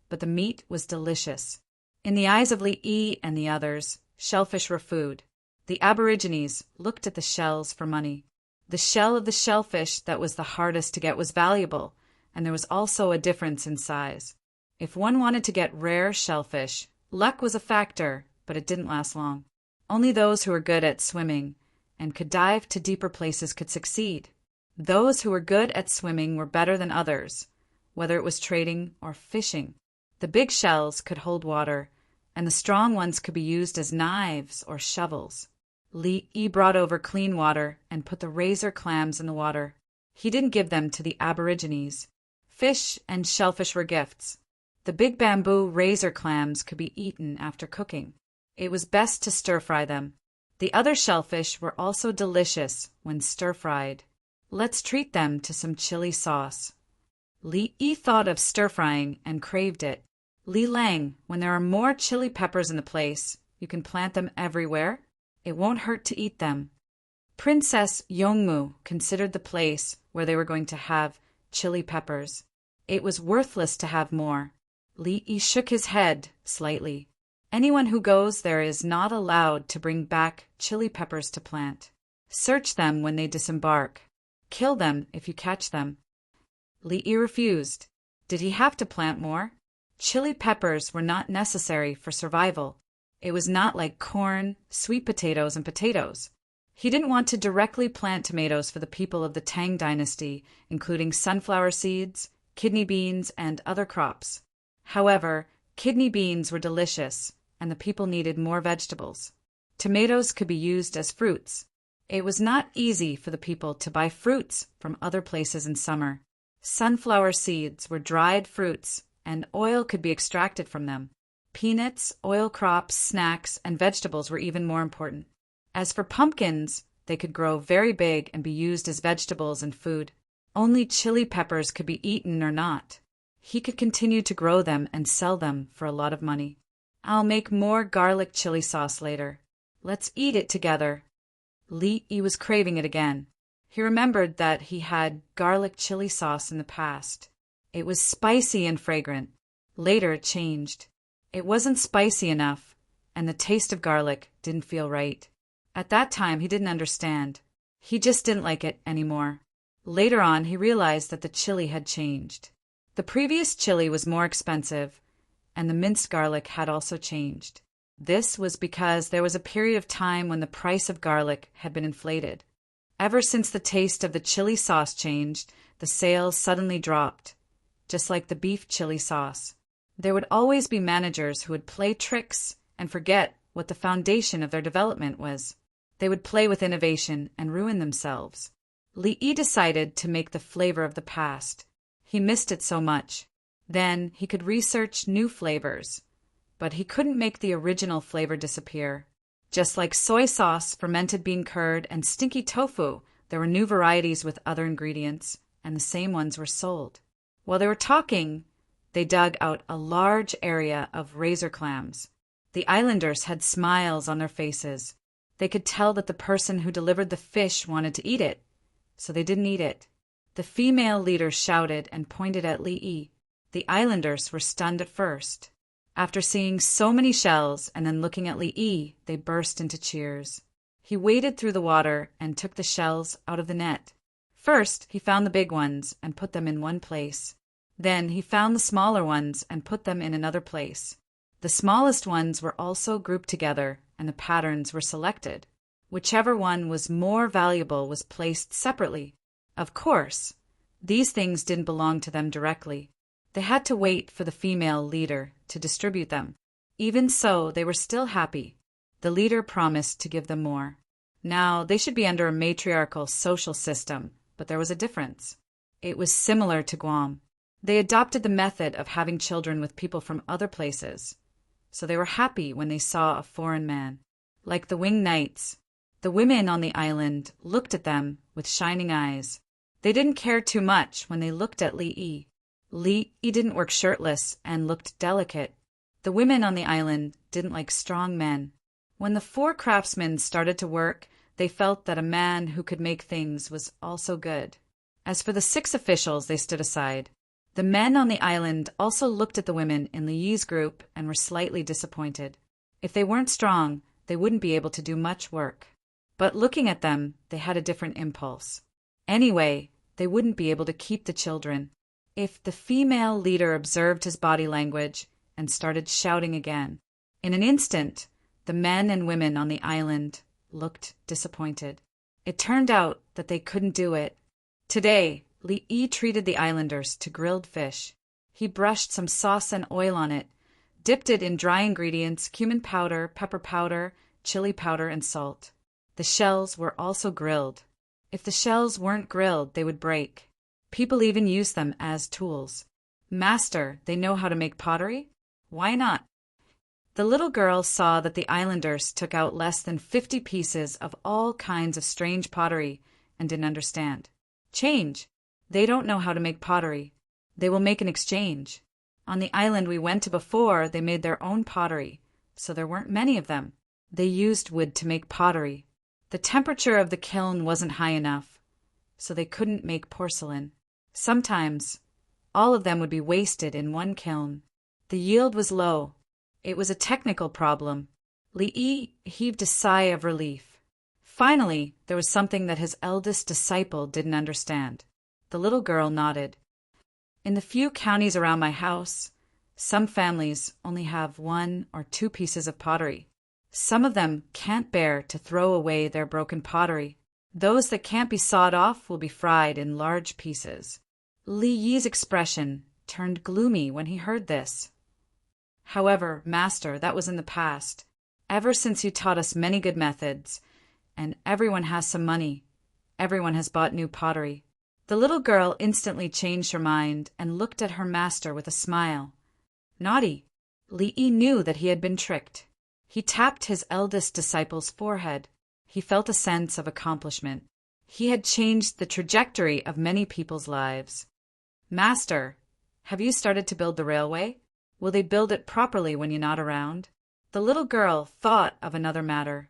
but the meat was delicious. In the eyes of Li Yi and the others, shellfish were food. The Aborigines looked at the shells for money. The shell of the shellfish that was the hardest to get was valuable, and there was also a difference in size. If one wanted to get rare shellfish, luck was a factor, but it didn't last long. Only those who were good at swimming and could dive to deeper places could succeed. Those who were good at swimming were better than others, whether it was trading or fishing. The big shells could hold water, and the strong ones could be used as knives or shovels. Li Yi brought over clean water and put the razor clams in the water. He didn't give them to the Aborigines. Fish and shellfish were gifts. The big bamboo razor clams could be eaten after cooking. It was best to stir-fry them. The other shellfish were also delicious when stir-fried. Let's treat them to some chili sauce. Li Yi thought of stir-frying and craved it. Li Lang, when there are more chili peppers in the place, you can plant them everywhere. It won't hurt to eat them. Princess Yongmu considered the place where they were going to have chili peppers. It was worthless to have more. Li shook his head slightly. Anyone who goes there is not allowed to bring back chili peppers to plant. Search them when they disembark. Kill them if you catch them. Li refused. Did he have to plant more? Chili peppers were not necessary for survival. It was not like corn, sweet potatoes, and potatoes. He didn't want to directly plant tomatoes for the people of the Tang dynasty, including sunflower seeds, kidney beans, and other crops. However, kidney beans were delicious, and the people needed more vegetables. Tomatoes could be used as fruits. It was not easy for the people to buy fruits from other places in summer. Sunflower seeds were dried fruits, and oil could be extracted from them. Peanuts, oil crops, snacks, and vegetables were even more important. As for pumpkins, they could grow very big and be used as vegetables and food. Only chili peppers could be eaten or not. He could continue to grow them and sell them for a lot of money. I'll make more garlic chili sauce later. Let's eat it together. Li was craving it again. He remembered that he had garlic chili sauce in the past. It was spicy and fragrant. Later it changed. It wasn't spicy enough, and the taste of garlic didn't feel right. At that time, he didn't understand. He just didn't like it anymore. Later on, he realized that the chili had changed. The previous chili was more expensive, and the minced garlic had also changed. This was because there was a period of time when the price of garlic had been inflated. Ever since the taste of the chili sauce changed, the sales suddenly dropped, just like the beef chili sauce. There would always be managers who would play tricks and forget what the foundation of their development was. They would play with innovation and ruin themselves. Li decided to make the flavor of the past. He missed it so much. Then he could research new flavors, but he couldn't make the original flavor disappear. Just like soy sauce, fermented bean curd, and stinky tofu, there were new varieties with other ingredients, and the same ones were sold. While they were talking, they dug out a large area of razor clams. The islanders had smiles on their faces. They could tell that the person who delivered the fish wanted to eat it, so they didn't eat it. The female leader shouted and pointed at Li. The islanders were stunned at first. After seeing so many shells and then looking at Li, they burst into cheers. He waded through the water and took the shells out of the net. First, he found the big ones and put them in one place. Then he found the smaller ones and put them in another place. The smallest ones were also grouped together, and the patterns were selected. Whichever one was more valuable was placed separately. Of course, these things didn't belong to them directly. They had to wait for the female leader to distribute them. Even so, they were still happy. The leader promised to give them more. Now, they should be under a matriarchal social system, but there was a difference. It was similar to Guam. They adopted the method of having children with people from other places. So they were happy when they saw a foreign man. Like the winged knights, the women on the island looked at them with shining eyes. They didn't care too much when they looked at Li. Li didn't work shirtless and looked delicate. The women on the island didn't like strong men. When the 4 craftsmen started to work, they felt that a man who could make things was also good. As for the 6 officials, they stood aside. The men on the island also looked at the women in Li's group and were slightly disappointed. If they weren't strong, they wouldn't be able to do much work. But looking at them, they had a different impulse. Anyway, they wouldn't be able to keep the children. If the female leader observed his body language and started shouting again. In an instant, the men and women on the island looked disappointed. It turned out that they couldn't do it. Today, Li treated the islanders to grilled fish. He brushed some sauce and oil on it, dipped it in dry ingredients, cumin powder, pepper powder, chili powder, and salt. The shells were also grilled. If the shells weren't grilled, they would break. People even used them as tools. Master, they know how to make pottery? Why not? The little girl saw that the islanders took out less than 50 pieces of all kinds of strange pottery and didn't understand. Change. They don't know how to make pottery. They will make an exchange. On the island we went to before, they made their own pottery, so there weren't many of them. They used wood to make pottery. The temperature of the kiln wasn't high enough, so they couldn't make porcelain. Sometimes All of them would be wasted in one kiln. The yield was low. It was a technical problem. Li Yi heaved a sigh of relief. Finally, there was something that his eldest disciple didn't understand. The little girl nodded. In the few counties around my house, some families only have 1 or 2 pieces of pottery. Some of them can't bear to throw away their broken pottery. Those that can't be sawed off will be fried in large pieces. Li Yi's expression turned gloomy when he heard this. However, Master, that was in the past. Ever since you taught us many good methods, and everyone has some money, everyone has bought new pottery. The little girl instantly changed her mind and looked at her master with a smile. Naughty! Li Yi knew that he had been tricked. He tapped his eldest disciple's forehead. He felt a sense of accomplishment. He had changed the trajectory of many people's lives. Master, have you started to build the railway? Will they build it properly when you're not around? The little girl thought of another matter.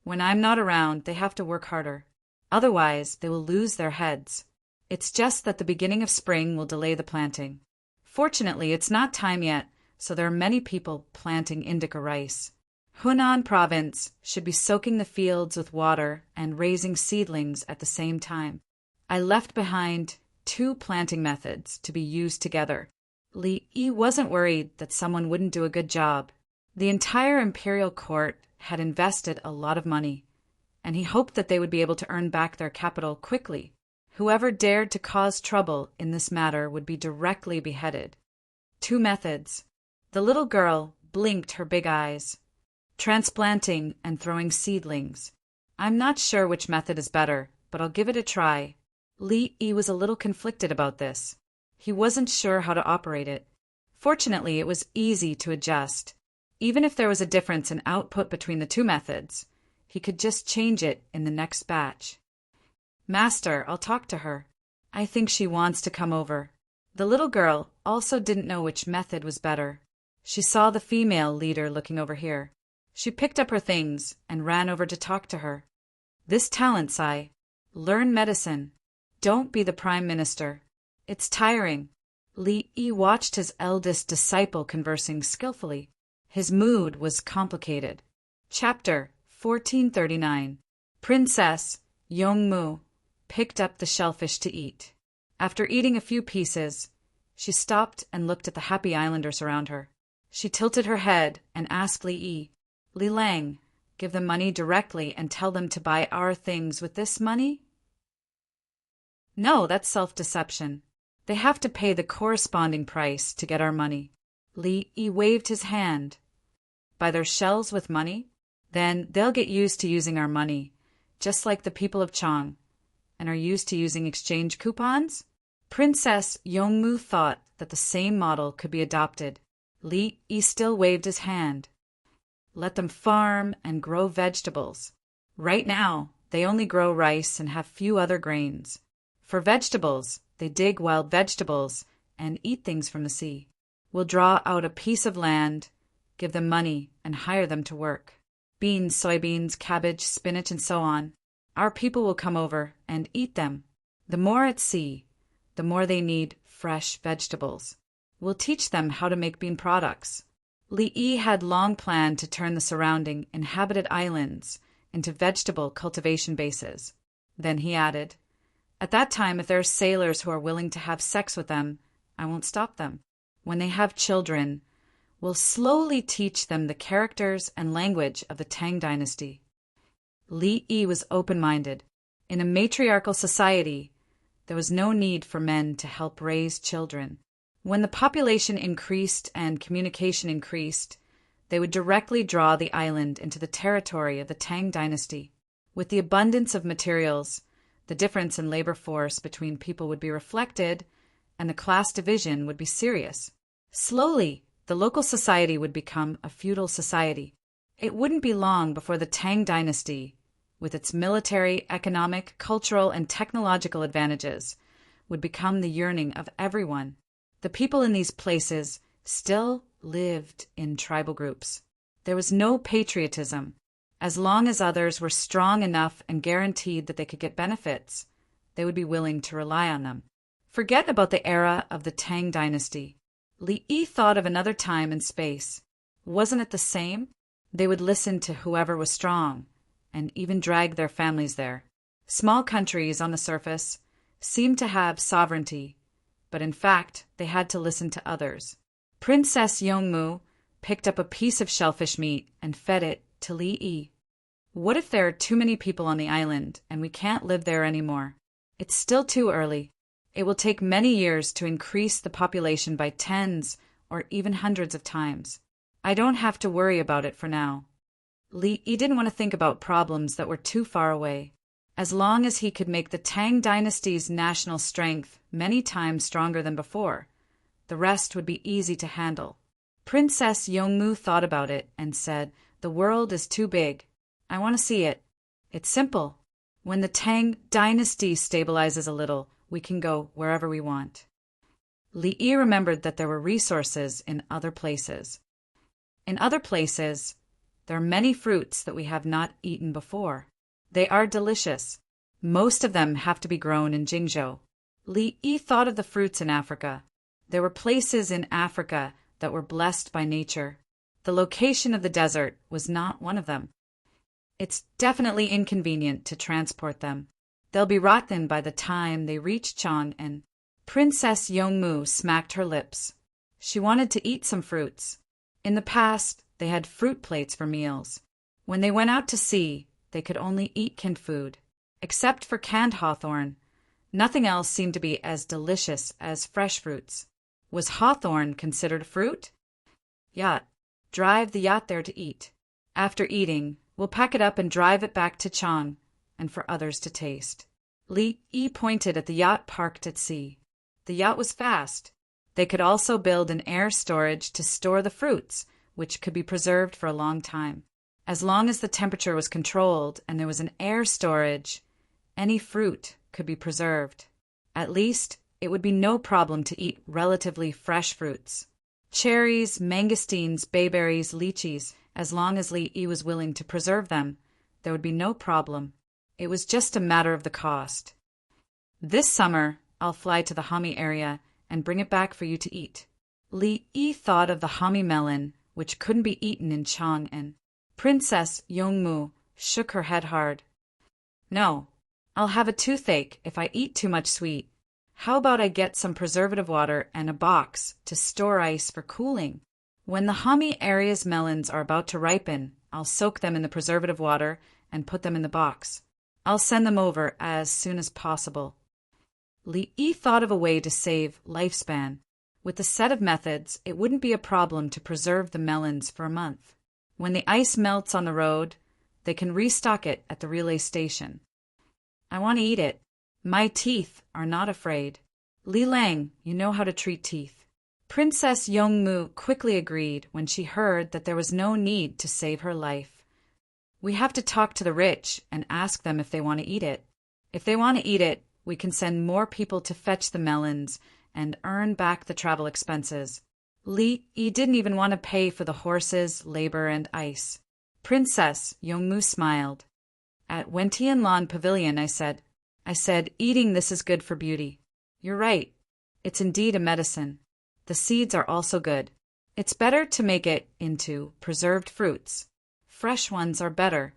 When I'm not around, they have to work harder. Otherwise, they will lose their heads. It's just that the beginning of spring will delay the planting. Fortunately, it's not time yet, so there are many people planting indica rice. Hunan province should be soaking the fields with water and raising seedlings at the same time. I left behind 2 planting methods to be used together. Li Yi wasn't worried that someone wouldn't do a good job. The entire imperial court had invested a lot of money, and he hoped that they would be able to earn back their capital quickly. Whoever dared to cause trouble in this matter would be directly beheaded. 2 methods. The little girl blinked her big eyes. Transplanting and throwing seedlings. I'm not sure which method is better, but I'll give it a try. Li Yi was a little conflicted about this. He wasn't sure how to operate it. Fortunately, it was easy to adjust. Even if there was a difference in output between the 2 methods, he could just change it in the next batch. Master, I'll talk to her. I think she wants to come over. The little girl also didn't know which method was better. She saw the female leader looking over here. She picked up her things and ran over to talk to her. This talent, Sai. Learn medicine. Don't be the prime minister. It's tiring. Li Yi watched his eldest disciple conversing skillfully. His mood was complicated. Chapter 1439. Princess Yongmu picked up the shellfish to eat. After eating a few pieces, she stopped and looked at the happy islanders around her. She tilted her head and asked Li Yi, Li Lang, give them money directly and tell them to buy our things with this money? No, that's self-deception. They have to pay the corresponding price to get our money. Li Yi waved his hand. Buy their shells with money? Then they'll get used to using our money, just like the people of Chang, and are used to using exchange coupons? Princess Yongmu thought that the same model could be adopted. Li Yi still waved his hand. Let them farm and grow vegetables. Right now, they only grow rice and have few other grains. For vegetables, they dig wild vegetables and eat things from the sea. We'll draw out a piece of land, give them money, and hire them to work. Beans, soybeans, cabbage, spinach, and so on. Our people will come over and eat them. The more at sea, the more they need fresh vegetables. We'll teach them how to make bean products. Li Yi had long planned to turn the surrounding inhabited islands into vegetable cultivation bases. Then he added, at that time, if there are sailors who are willing to have sex with them, I won't stop them. When they have children, we'll slowly teach them the characters and language of the Tang dynasty. Li Yi was open-minded. In a matriarchal society, there was no need for men to help raise children. When the population increased and communication increased, they would directly draw the island into the territory of the Tang dynasty. With the abundance of materials, the difference in labor force between people would be reflected, and the class division would be serious. Slowly, the local society would become a feudal society. It wouldn't be long before the Tang dynasty, with its military, economic, cultural, and technological advantages, would become the yearning of everyone. The people in these places still lived in tribal groups. There was no patriotism. As long as others were strong enough and guaranteed that they could get benefits, they would be willing to rely on them. Forget about the era of the Tang dynasty. Li Yi thought of another time and space. Wasn't it the same? They would listen to whoever was strong, and even drag their families there. Small countries, on the surface, seemed to have sovereignty, but in fact they had to listen to others. Princess Yongmu picked up a piece of shellfish meat and fed it to Li Yi. What if there are too many people on the island and we can't live there anymore? It's still too early. It will take many years to increase the population by tens or even hundreds of times. I don't have to worry about it for now. Li Yi didn't want to think about problems that were too far away. As long as he could make the Tang dynasty's national strength many times stronger than before, the rest would be easy to handle. Princess Yongmu thought about it and said, "The world is too big. I want to see it. It's simple. When the Tang dynasty stabilizes a little, we can go wherever we want." Li Yi remembered that there were resources in other places. In other places, there are many fruits that we have not eaten before. They are delicious. Most of them have to be grown in Jingzhou. Li Yi thought of the fruits in Africa. There were places in Africa that were blessed by nature. The location of the desert was not one of them. It's definitely inconvenient to transport them. They'll be rotten by the time they reach Chang, and Princess Yongmu smacked her lips. She wanted to eat some fruits. In the past, they had fruit plates for meals. When they went out to sea, they could only eat canned food. Except for canned hawthorn, nothing else seemed to be as delicious as fresh fruits. Was hawthorn considered a fruit? Yacht. Drive the yacht there to eat. After eating, we'll pack it up and drive it back to Chang, and for others to taste. Li Yi pointed at the yacht parked at sea. The yacht was fast. They could also build an air storage to store the fruits, which could be preserved for a long time. As long as the temperature was controlled and there was an air storage, any fruit could be preserved. At least, it would be no problem to eat relatively fresh fruits. Cherries, mangosteens, bayberries, lychees, as long as Li Yi was willing to preserve them, there would be no problem. It was just a matter of the cost. This summer, I'll fly to the Hami area and bring it back for you to eat. Li Yi thought of the Hami melon, which couldn't be eaten in Chang, and Princess Yongmu shook her head hard. "No, I'll have a toothache if I eat too much sweet. How about I get some preservative water and a box to store ice for cooling? When the Hami area's melons are about to ripen, I'll soak them in the preservative water and put them in the box. I'll send them over as soon as possible." Li Yi thought of a way to save lifespan. With a set of methods, it wouldn't be a problem to preserve the melons for a month. When the ice melts on the road, they can restock it at the relay station. "I want to eat it. My teeth are not afraid." "Li Lang, you know how to treat teeth." Princess Yongmu quickly agreed when she heard that there was no need to save her life. "We have to talk to the rich and ask them if they want to eat it. If they want to eat it, we can send more people to fetch the melons and earn back the travel expenses." Li Yi didn't even want to pay for the horses, labor, and ice. Princess Yongmu smiled. "At Wentianlan Pavilion, I said, eating this is good for beauty." "You're right. It's indeed a medicine. The seeds are also good. It's better to make it into preserved fruits. Fresh ones are better."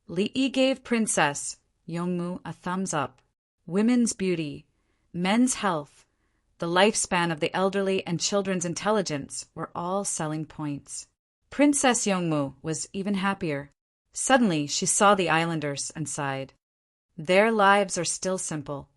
Li Yi gave Princess Yongmu a thumbs up. Women's beauty, men's health, the lifespan of the elderly, and children's intelligence were all selling points. Princess Yongmu was even happier. Suddenly she saw the islanders and sighed. Their lives are still simple.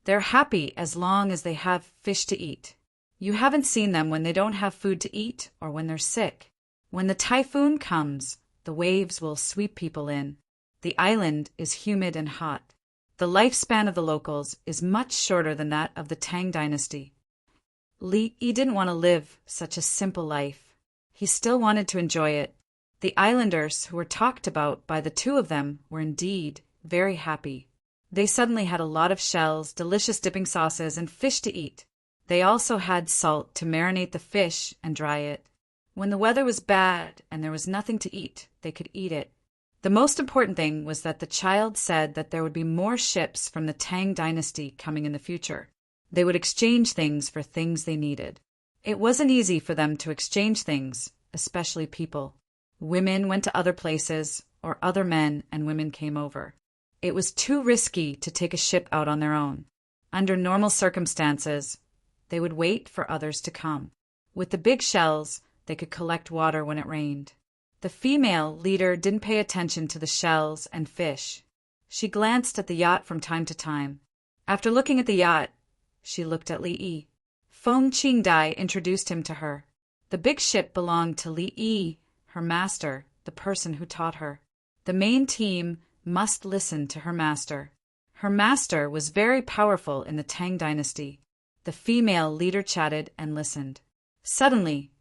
They're happy as long as they have fish to eat. You haven't seen them when they don't have food to eat or when they're sick. When the typhoon comes, the waves will sweep people in. The island is humid and hot. The lifespan of the locals is much shorter than that of the Tang dynasty. Li Yi didn't want to live such a simple life. He still wanted to enjoy it. The islanders who were talked about by the two of them were indeed very happy. They suddenly had a lot of shells, delicious dipping sauces, and fish to eat. They also had salt to marinate the fish and dry it. When the weather was bad and there was nothing to eat, they could eat it. The most important thing was that the child said that there would be more ships from the Tang dynasty coming in the future. They would exchange things for things they needed. It wasn't easy for them to exchange things, especially people. Women went to other places, or other men and women came over. It was too risky to take a ship out on their own. Under normal circumstances, they would wait for others to come. With the big shells, they could collect water when it rained. The female leader didn't pay attention to the shells and fish. She glanced at the yacht from time to time. After looking at the yacht, she looked at Li Yi. Feng Qingdai introduced him to her. The big ship belonged to Li Yi, her master, the person who taught her. The main team must listen to her master. Her master was very powerful in the Tang dynasty. The female leader chatted and listened. Suddenly,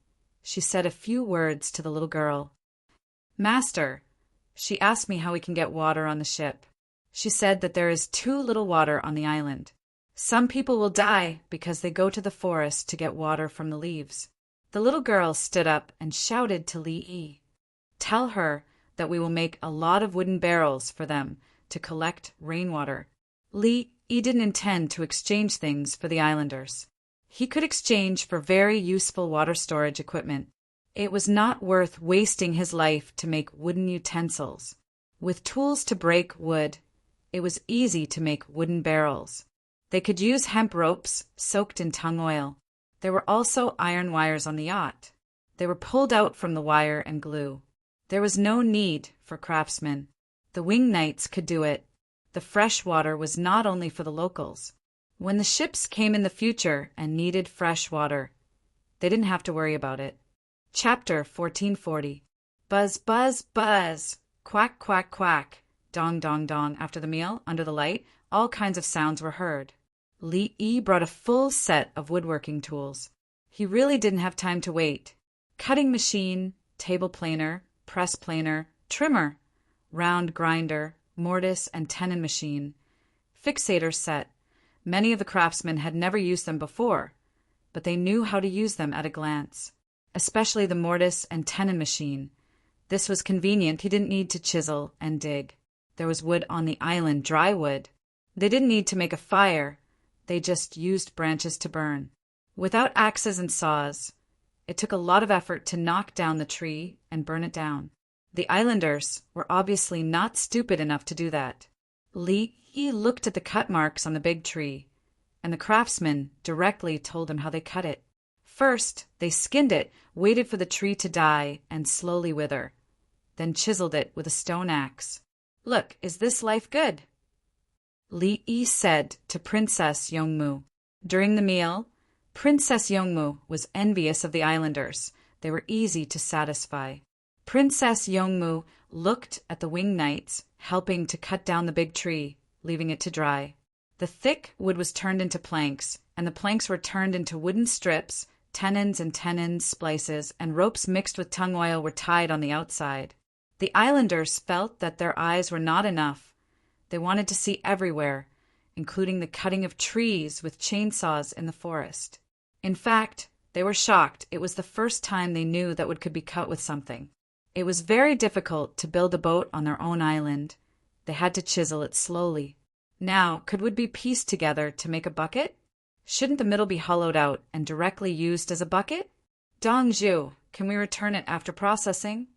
she said a few words to the little girl. Master, she asked me how we can get water on the ship. She said that there is too little water on the island. Some people will die because they go to the forest to get water from the leaves. The little girl stood up and shouted to Li Yi. Tell her that we will make a lot of wooden barrels for them to collect rainwater. Li Yi didn't intend to exchange things for the islanders. He could exchange for very useful water storage equipment. It was not worth wasting his life to make wooden utensils. With tools to break wood, it was easy to make wooden barrels. They could use hemp ropes soaked in tung oil. There were also iron wires on the yacht. They were pulled out from the wire and glue. There was no need for craftsmen. The wing knights could do it. The fresh water was not only for the locals. When the ships came in the future and needed fresh water, they didn't have to worry about it. Chapter 1440. Buzz, buzz, buzz. Quack, quack, quack. Dong, dong, dong. After the meal, under the light, all kinds of sounds were heard. Li Yi brought a full set of woodworking tools. He really didn't have time to wait. Cutting machine, table planer, press planer, trimmer, round grinder, mortise and tenon machine, fixator set. Many of the craftsmen had never used them before, but they knew how to use them at a glance, especially the mortise and tenon machine. This was convenient. He didn't need to chisel and dig. There was wood on the island, dry wood. They didn't need to make a fire. They just used branches to burn. Without axes and saws, it took a lot of effort to knock down the tree and burn it down. The islanders were obviously not stupid enough to do that. Li Yi looked at the cut marks on the big tree, and the craftsmen directly told him how they cut it. First, they skinned it, waited for the tree to die and slowly wither, then chiseled it with a stone axe. Look, is this life good? Li Yi said to Princess Yongmu. During the meal, Princess Yongmu was envious of the islanders. They were easy to satisfy. Princess Yongmu looked at the wing knights, helping to cut down the big tree, leaving it to dry. The thick wood was turned into planks, and the planks were turned into wooden strips. Tenons and tenons, splices, and ropes mixed with tung oil were tied on the outside. The islanders felt that their eyes were not enough. They wanted to see everywhere, including the cutting of trees with chainsaws in the forest. In fact, they were shocked. It was the first time they knew that wood could be cut with something. It was very difficult to build a boat on their own island. They had to chisel it slowly. Now, could wood be pieced together to make a bucket? Shouldn't the middle be hollowed out and directly used as a bucket? Dong Zhu, can we return it after processing?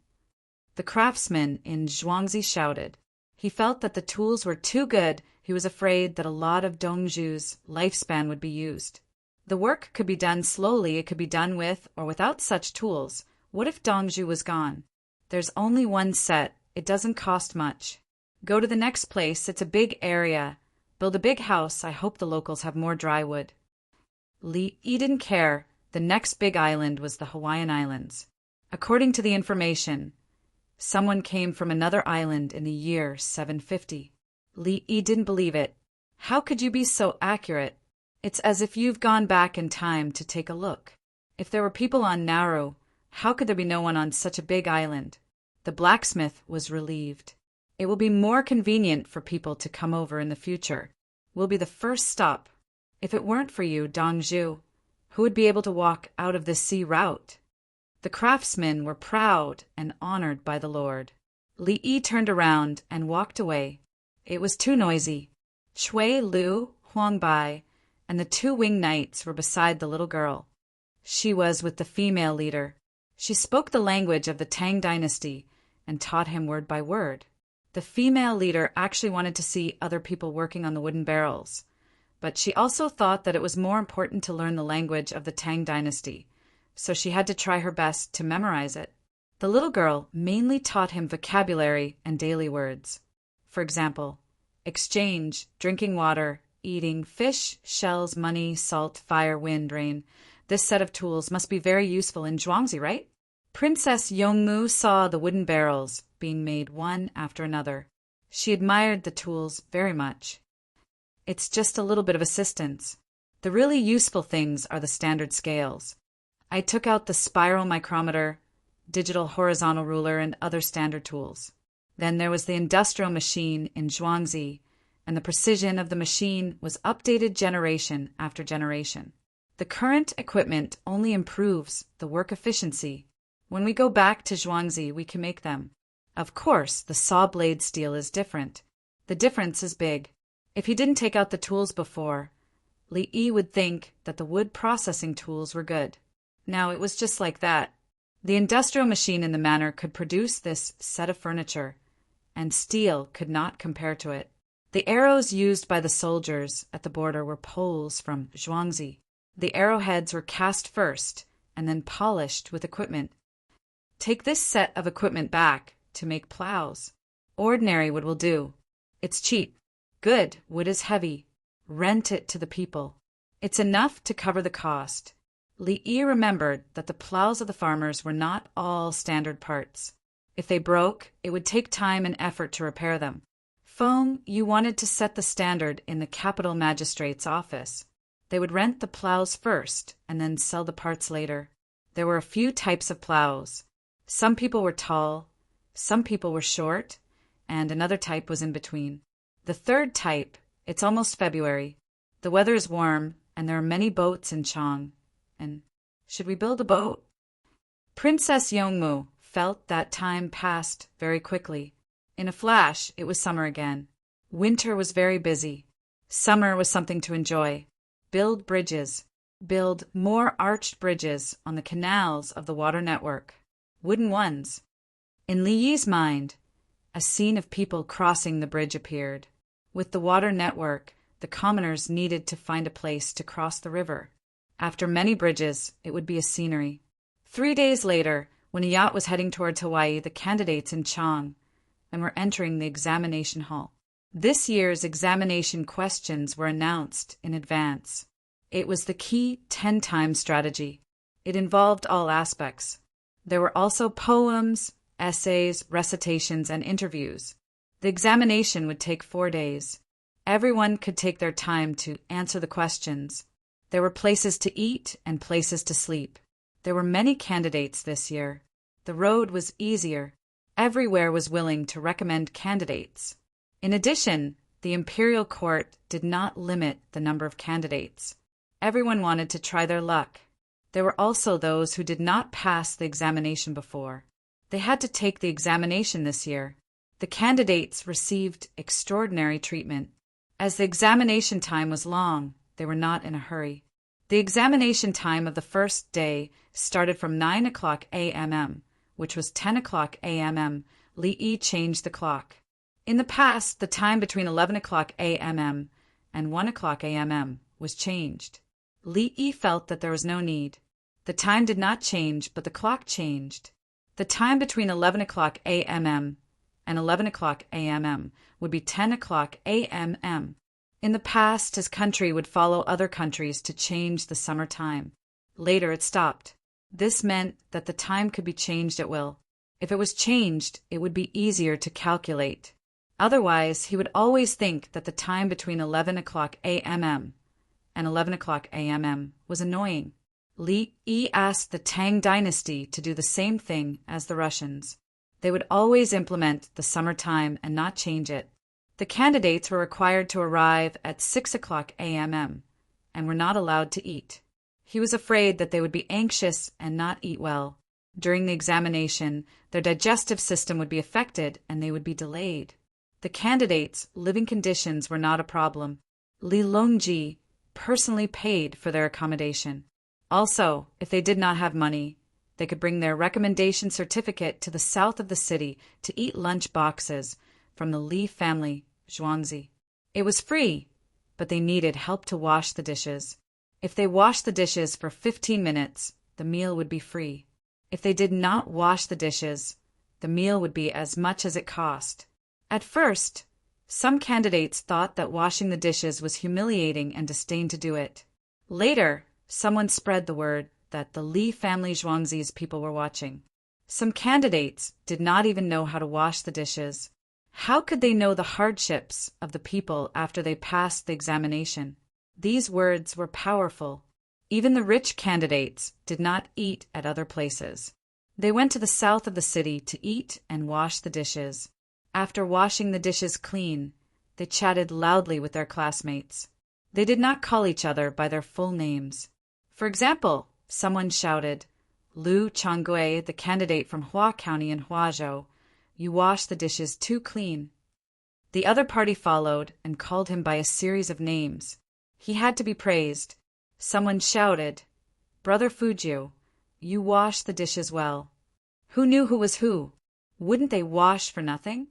The craftsman in Zhuangzi shouted. He felt that the tools were too good. He was afraid that a lot of Dong Zhu's lifespan would be used. The work could be done slowly. It could be done with or without such tools. What if Dong Zhu was gone? There's only one set. It doesn't cost much. Go to the next place. It's a big area. Build a big house. I hope the locals have more dry wood. Li Yi didn't care. The next big island was the Hawaiian Islands. According to the information, someone came from another island in the year 750. Li Yi didn't believe it. How could you be so accurate? It's as if you've gone back in time to take a look. If there were people on Nauru, how could there be no one on such a big island? The blacksmith was relieved. It will be more convenient for people to come over in the future. We'll be the first stop. If it weren't for you, Dong Zhu, who would be able to walk out of this sea route? The craftsmen were proud and honored by the Lord. Li Yi turned around and walked away. It was too noisy. Chui Lu Huangbai and the two winged knights were beside the little girl. She was with the female leader. She spoke the language of the Tang dynasty and taught him word by word. The female leader actually wanted to see other people working on the wooden barrels, but she also thought that it was more important to learn the language of the Tang dynasty, so she had to try her best to memorize it. The little girl mainly taught him vocabulary and daily words. For example, exchange, drinking water, eating, fish, shells, money, salt, fire, wind, rain. This set of tools must be very useful in Zhuangzi, right? Princess Yongmu saw the wooden barrels being made one after another. She admired the tools very much. It's just a little bit of assistance. The really useful things are the standard scales. I took out the spiral micrometer, digital horizontal ruler, and other standard tools. Then there was the industrial machine in Zhuangzi, and the precision of the machine was updated generation after generation. The current equipment only improves the work efficiency. When we go back to Zhuangzi, we can make them. Of course, the saw blade steel is different. The difference is big. If he didn't take out the tools before, Li Yi would think that the wood processing tools were good. Now it was just like that. The industrial machine in the manor could produce this set of furniture, and steel could not compare to it. The arrows used by the soldiers at the border were poles from Zhuangzi. The arrowheads were cast first and then polished with equipment. Take this set of equipment back to make plows. Ordinary wood will do. It's cheap. Good wood is heavy. Rent it to the people. It's enough to cover the cost. Li Yi remembered that the plows of the farmers were not all standard parts. If they broke, it would take time and effort to repair them. Feng Yu wanted to set the standard in the capital magistrate's office. They would rent the plows first and then sell the parts later. There were a few types of plows. Some people were tall, some people were short, and another type was in between. The third type, it's almost February. The weather is warm, and there are many boats in Chang. And should we build a boat? Princess Yongmu felt that time passed very quickly. In a flash, it was summer again. Winter was very busy. Summer was something to enjoy. Build bridges. Build more arched bridges on the canals of the water network. Wooden ones. In Li Yi's mind, a scene of people crossing the bridge appeared. With the water network, the commoners needed to find a place to cross the river. After many bridges, it would be a scenery. 3 days later, when a yacht was heading towards Hawaii, the candidates in Chang and were entering the examination hall. This year's examination questions were announced in advance. It was the key 10-time strategy. It involved all aspects. There were also poems, essays, recitations, and interviews. The examination would take 4 days. Everyone could take their time to answer the questions. There were places to eat and places to sleep. There were many candidates this year. The road was easier. Everywhere was willing to recommend candidates. In addition, the imperial court did not limit the number of candidates. Everyone wanted to try their luck. There were also those who did not pass the examination before. They had to take the examination this year. The candidates received extraordinary treatment. As the examination time was long, they were not in a hurry. The examination time of the first day started from 9 o'clock a.m., which was 10 o'clock a.m. Li Yi changed the clock. In the past, the time between 11 o'clock a.m. and 1 o'clock a.m. was changed. Li Yi felt that there was no need. The time did not change, but the clock changed. The time between 11 o'clock a.m. and 11 o'clock a.m. would be 10 o'clock a.m. In the past, his country would follow other countries to change the summer time. Later, it stopped. This meant that the time could be changed at will. If it was changed, it would be easier to calculate. Otherwise, he would always think that the time between 11 o'clock a.m. and 11 o'clock a.m. was annoying. Li Yi asked the Tang dynasty to do the same thing as the Russians. They would always implement the summer time and not change it. The candidates were required to arrive at 6 o'clock a.m. and were not allowed to eat. He was afraid that they would be anxious and not eat well. During the examination, their digestive system would be affected and they would be delayed. The candidates' living conditions were not a problem. Li Longji personally paid for their accommodation. Also, if they did not have money, they could bring their recommendation certificate to the south of the city to eat lunch boxes from the Li family Zhuangzi. It was free, but they needed help to wash the dishes. If they washed the dishes for 15 minutes, the meal would be free. If they did not wash the dishes, the meal would be as much as it cost. At first, some candidates thought that washing the dishes was humiliating and disdained to do it. Later, someone spread the word that the Li family Zhuangzi's people were watching. Some candidates did not even know how to wash the dishes. How could they know the hardships of the people after they passed the examination? These words were powerful. Even the rich candidates did not eat at other places. They went to the south of the city to eat and wash the dishes. After washing the dishes clean, they chatted loudly with their classmates. They did not call each other by their full names. For example, someone shouted, "Lu Changgui, the candidate from Hua County in Huazhou, you wash the dishes too clean." The other party followed and called him by a series of names. He had to be praised. Someone shouted, "Brother Fujiu, you wash the dishes well." Who knew who was who? Wouldn't they wash for nothing?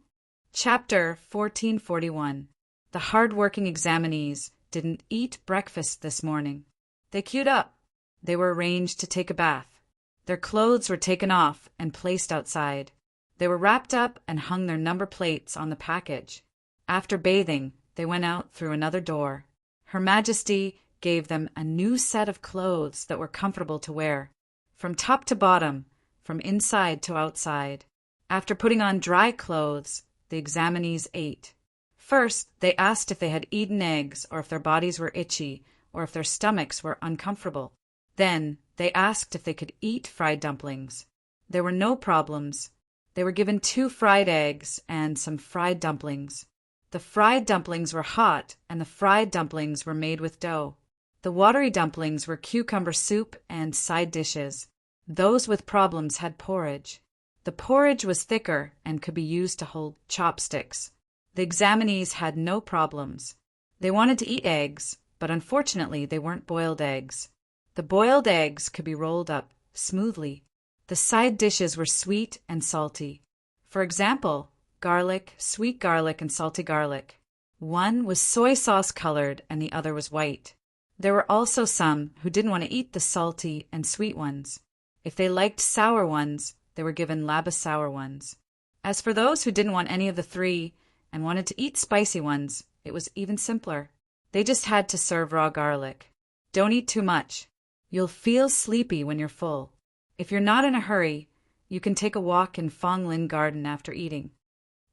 Chapter 1441. The hard-working examinees didn't eat breakfast this morning. They queued up. They were arranged to take a bath. Their clothes were taken off and placed outside. They were wrapped up and hung their number plates on the package. After bathing, they went out through another door. Her Majesty gave them a new set of clothes that were comfortable to wear, from top to bottom, from inside to outside. After putting on dry clothes, the examinees ate. First, they asked if they had eaten eggs or if their bodies were itchy or if their stomachs were uncomfortable. Then, they asked if they could eat fried dumplings. There were no problems. They were given 2 fried eggs and some fried dumplings. The fried dumplings were hot and the fried dumplings were made with dough. The watery dumplings were cucumber soup and side dishes. Those with problems had porridge. The porridge was thicker and could be used to hold chopsticks. The examinees had no problems. They wanted to eat eggs, but unfortunately they weren't boiled eggs. The boiled eggs could be rolled up smoothly. The side dishes were sweet and salty. For example, garlic, sweet garlic, and salty garlic. One was soy sauce colored and the other was white. There were also some who didn't want to eat the salty and sweet ones. If they liked sour ones, they were given laba sour ones. As for those who didn't want any of the 3 and wanted to eat spicy ones, it was even simpler. They just had to serve raw garlic. Don't eat too much. You'll feel sleepy when you're full. If you're not in a hurry, you can take a walk in Fonglin Garden after eating.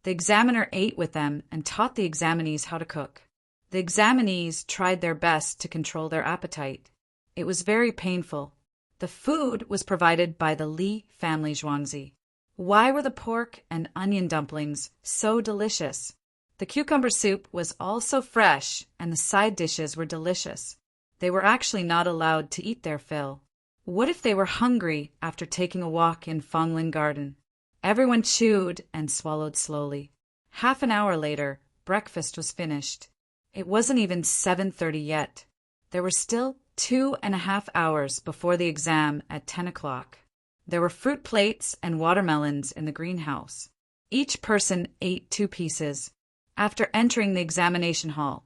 The examiner ate with them and taught the examinees how to cook. The examinees tried their best to control their appetite. It was very painful. The food was provided by the Li family Zhuangzi. Why were the pork and onion dumplings so delicious? The cucumber soup was also fresh and the side dishes were delicious. They were actually not allowed to eat their fill. What if they were hungry after taking a walk in Fonglin Garden? Everyone chewed and swallowed slowly. Half an hour later, breakfast was finished. It wasn't even 7:30 yet. There were still 2.5 hours before the exam at 10 o'clock. There were fruit plates and watermelons in the greenhouse. Each person ate 2 pieces. After entering the examination hall,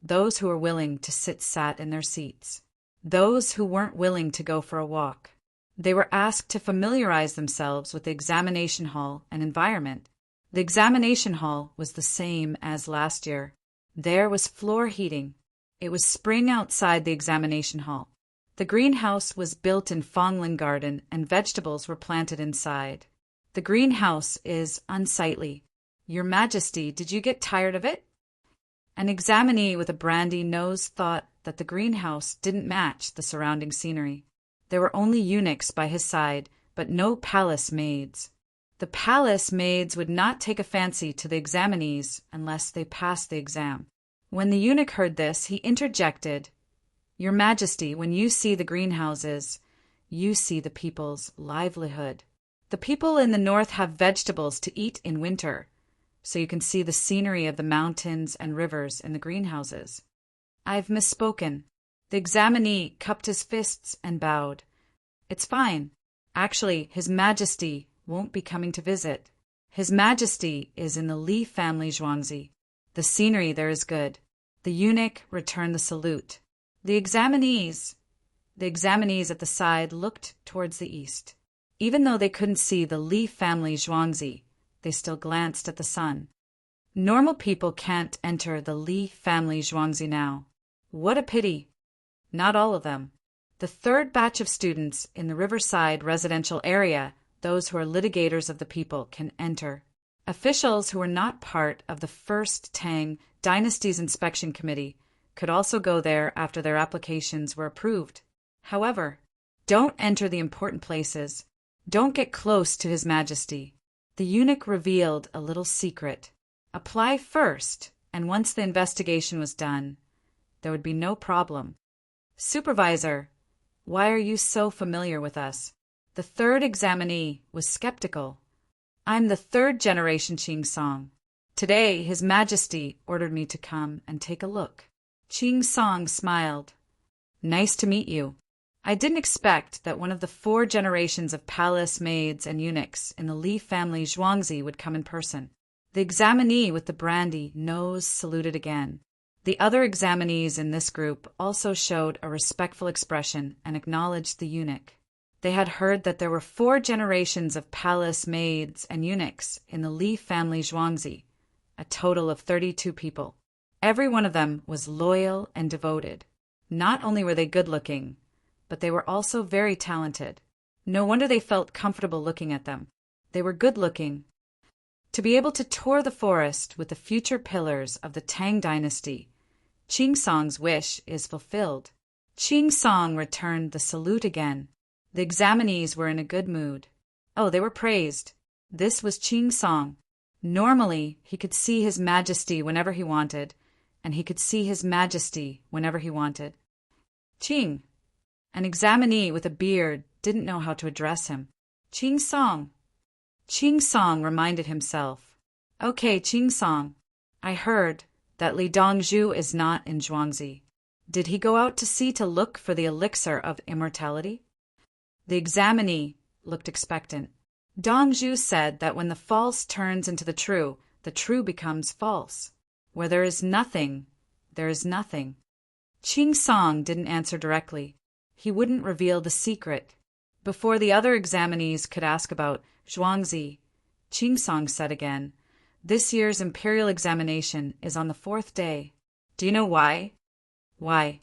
those who were willing to sit sat in their seats. Those who weren't willing to go for a walk. They were asked to familiarize themselves with the examination hall and environment. The examination hall was the same as last year. There was floor heating. It was spring outside the examination hall. The greenhouse was built in Fonglin Garden and vegetables were planted inside. The greenhouse is unsightly. Your Majesty, did you get tired of it? An examinee with a brandy nose thought that the greenhouse didn't match the surrounding scenery. There were only eunuchs by his side, but no palace maids. The palace maids would not take a fancy to the examinees unless they passed the exam. When the eunuch heard this, he interjected, "Your Majesty, when you see the greenhouses, you see the people's livelihood. The people in the north have vegetables to eat in winter, so you can see the scenery of the mountains and rivers in the greenhouses." "I've misspoken. The examinee cupped his fists and bowed. It's fine. Actually, His Majesty won't be coming to visit. His Majesty is in the Li family Zhuangzi. The scenery there is good. The eunuch returned the salute. The examinees at the side looked towards the east. Even though they couldn't see the Li family Zhuangzi, they still glanced at the sun. Normal people can't enter the Li family Zhuangzi now. What a pity. Not all of them. The third batch of students in the Riverside residential area, those who are litigators of the people, can enter. Officials who were not part of the first Tang dynasty's inspection committee could also go there after their applications were approved. However, don't enter the important places. Don't get close to His Majesty. The eunuch revealed a little secret. Apply first, and once the investigation was done, there would be no problem. Supervisor, why are you so familiar with us? The third examinee was skeptical. I'm the third generation Ching Song. Today, His Majesty ordered me to come and take a look. Ching Song smiled. Nice to meet you. I didn't expect that one of the 4 generations of palace maids and eunuchs in the Li family Zhuangzi would come in person. The examinee with the brandy nose saluted again. The other examinees in this group also showed a respectful expression and acknowledged the eunuch. They had heard that there were 4 generations of palace maids and eunuchs in the Li family Zhuangzi, a total of 32 people. Every one of them was loyal and devoted. Not only were they good-looking, but they were also very talented. No wonder they felt comfortable looking at them. They were good-looking. To be able to tour the forest with the future pillars of the Tang dynasty, Ching Song's wish is fulfilled. Ching Song returned the salute again. The examinees were in a good mood. Oh, they were praised. This was Ching Song. Normally, he could see His Majesty whenever he wanted, and he could see His Majesty whenever he wanted. Ching. An examinee with a beard didn't know how to address him. Ching Song. Ching Song reminded himself. Okay, Ching Song. I heard that Li Dongzhu is not in Zhuangzi. Did he go out to sea to look for the elixir of immortality? The examinee looked expectant. Dongzhu said that when the false turns into the true becomes false. Where there is nothing, there is nothing. Ching Song didn't answer directly. He wouldn't reveal the secret. Before the other examinees could ask about Zhuangzi, Ching Song said again, this year's imperial examination is on the 4th day. Do you know why? Why?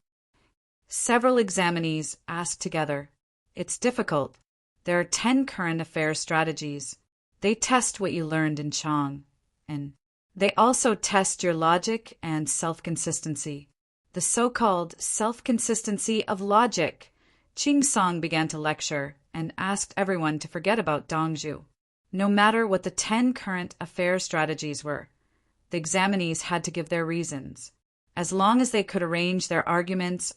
Several examinees asked together. It's difficult. There are 10 current affairs strategies. They test what you learned in Chang, and they also test your logic and self-consistency. The so-called self-consistency of logic. Ching Song began to lecture and asked everyone to forget about Dongzhu. No matter what the 10 current affairs strategies were, the examinees had to give their reasons. As long as they could arrange their arguments,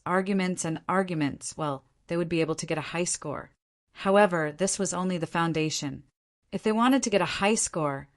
well, they would be able to get a high score. However, this was only the foundation. If they wanted to get a high score,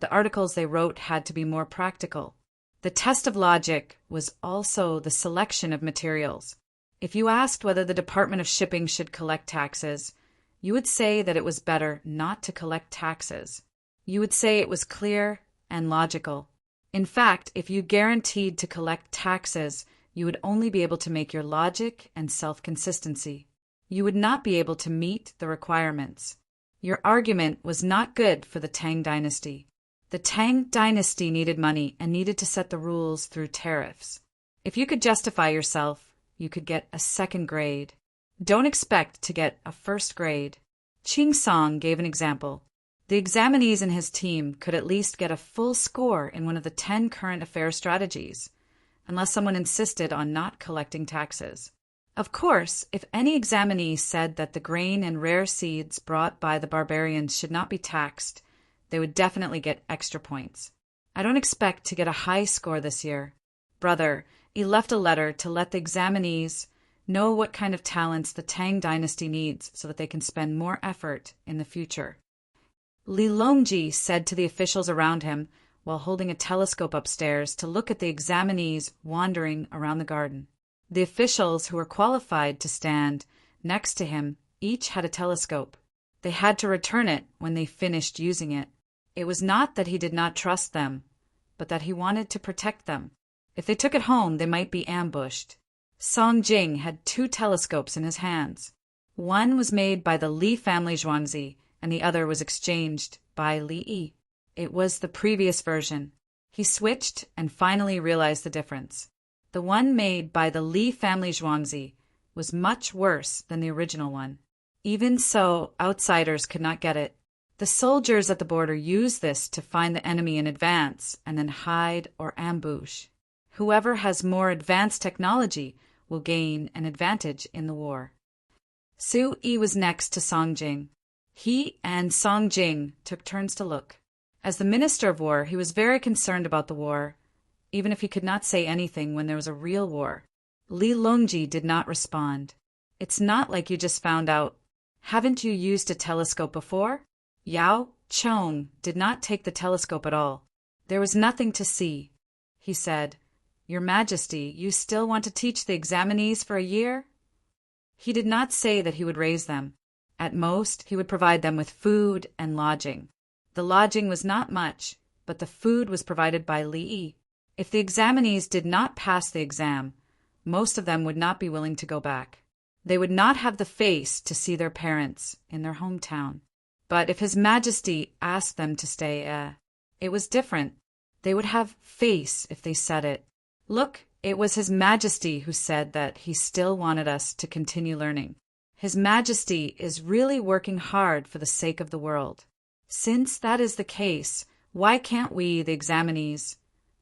the articles they wrote had to be more practical. The test of logic was also the selection of materials. If you asked whether the Department of Shipping should collect taxes, you would say that it was better not to collect taxes. You would say it was clear and logical. In fact, if you guaranteed to collect taxes, you would only be able to make your logic and self-consistency. You would not be able to meet the requirements. Your argument was not good for the Tang dynasty. The Tang dynasty needed money and needed to set the rules through tariffs. If you could justify yourself, you could get a 2nd grade. Don't expect to get a 1st grade. Ching Song gave an example. The examinees in his team could at least get a full score in one of the 10 current affairs strategies, unless someone insisted on not collecting taxes. Of course, if any examinee said that the grain and rare seeds brought by the barbarians should not be taxed, they would definitely get extra points. I don't expect to get a high score this year. Brother, he left a letter to let the examinees know what kind of talents the Tang dynasty needs so that they can spend more effort in the future. Li Longji said to the officials around him while holding a telescope upstairs to look at the examinees wandering around the garden. The officials who were qualified to stand next to him each had a telescope. They had to return it when they finished using it. It was not that he did not trust them, but that he wanted to protect them. If they took it home, they might be ambushed. Song Jing had 2 telescopes in his hands. One was made by the Li family Zhuangzi, and the other was exchanged by Li Yi. It was the previous version. He switched and finally realized the difference. The one made by the Li family Zhuangzi was much worse than the original one. Even so, outsiders could not get it. The soldiers at the border used this to find the enemy in advance and then hide or ambush. Whoever has more advanced technology will gain an advantage in the war. Su Yi was next to Song Jing. He and Song Jing took turns to look. As the Minister of War, he was very concerned about the war, even if he could not say anything when there was a real war. Li Longji did not respond. It's not like you just found out. Haven't you used a telescope before? Yao Chong did not take the telescope at all. There was nothing to see. He said, Your Majesty, you still want to teach the examinees for a year? He did not say that he would raise them. At most, he would provide them with food and lodging. The lodging was not much, but the food was provided by Li Yi. If the examinees did not pass the exam, most of them would not be willing to go back. They would not have the face to see their parents in their hometown. But if His Majesty asked them to stay, it was different. They would have face if they said it. Look, it was His Majesty who said that he still wanted us to continue learning. His Majesty is really working hard for the sake of the world. Since that is the case, why can't we, the examinees,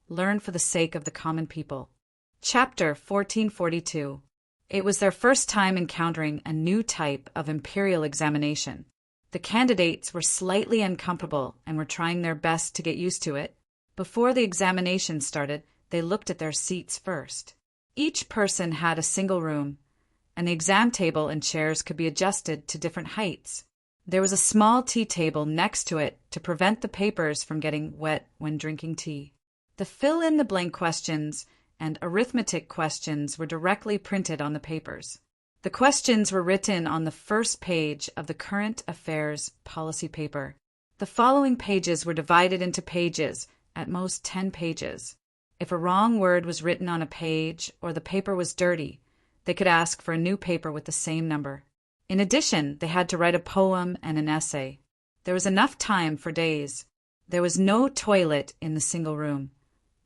learn for the sake of the common people? Chapter 1442. It was their first time encountering a new type of imperial examination. The candidates were slightly uncomfortable and were trying their best to get used to it. Before the examination started, they looked at their seats first. Each person had a single room, and the exam table and chairs could be adjusted to different heights. There was a small tea table next to it to prevent the papers from getting wet when drinking tea. The fill-in-the-blank questions and arithmetic questions were directly printed on the papers. The questions were written on the first page of the current affairs policy paper. The following pages were divided into pages, at most 10 pages. If a wrong word was written on a page or the paper was dirty, they could ask for a new paper with the same number. In addition, they had to write a poem and an essay. There was enough time for days. There was no toilet in the single room,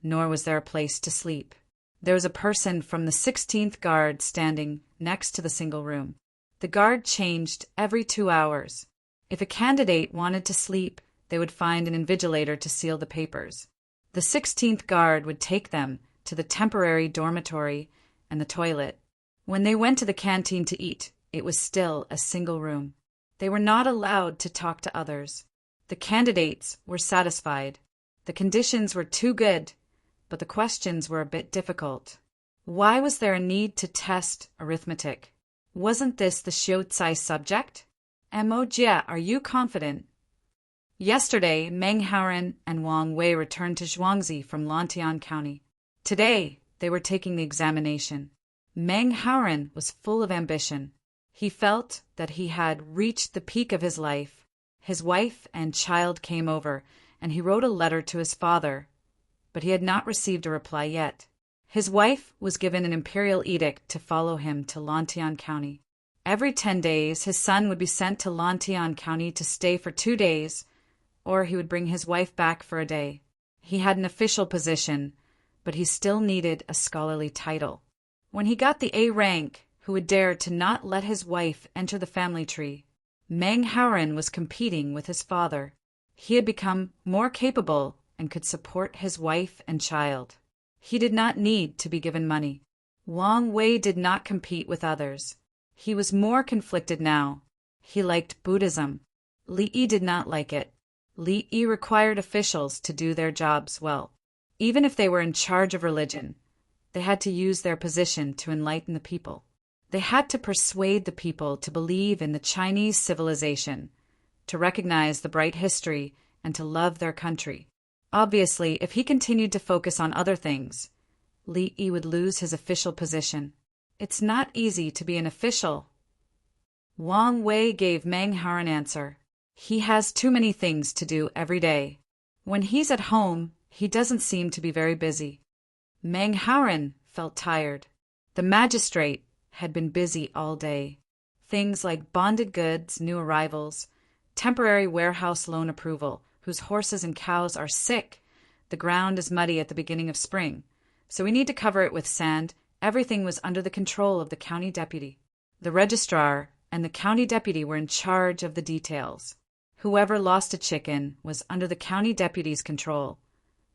nor was there a place to sleep. There was a person from the 16th Guard standing next to the single room. The guard changed every 2 hours. If a candidate wanted to sleep, they would find an invigilator to seal the papers. The 16th Guard would take them to the temporary dormitory and the toilet. When they went to the canteen to eat, it was still a single room. They were not allowed to talk to others. The candidates were satisfied. The conditions were too good, but the questions were a bit difficult. Why was there a need to test arithmetic? Wasn't this the Xiucai subject? Mo Jia, are you confident? Yesterday, Meng Haoren and Wang Wei returned to Zhuangzi from Lantian County. Today, they were taking the examination. Meng Haoren was full of ambition. He felt that he had reached the peak of his life. His wife and child came over, and he wrote a letter to his father, but he had not received a reply yet. His wife was given an imperial edict to follow him to Lantian County. Every 10 days, his son would be sent to Lantian County to stay for 2 days, or he would bring his wife back for a day. He had an official position, but he still needed a scholarly title. When he got the A rank, who would dare to not let his wife enter the family tree? Meng Haoren was competing with his father. He had become more capable and could support his wife and child. He did not need to be given money. Wang Wei did not compete with others. He was more conflicted now. He liked Buddhism. Li Yi did not like it. Li Yi required officials to do their jobs well. Even if they were in charge of religion, they had to use their position to enlighten the people. They had to persuade the people to believe in the Chinese civilization, to recognize the bright history, and to love their country. Obviously, if he continued to focus on other things, Li Yi would lose his official position. It's not easy to be an official. Wang Wei gave Meng Hao an answer. He has too many things to do every day. When he's at home, he doesn't seem to be very busy. Meng Hao felt tired. The magistrate had been busy all day. Things like bonded goods, new arrivals, temporary warehouse loan approval, whose horses and cows are sick. The ground is muddy at the beginning of spring, so we need to cover it with sand. Everything was under the control of the county deputy. The registrar and the county deputy were in charge of the details. Whoever lost a chicken was under the county deputy's control,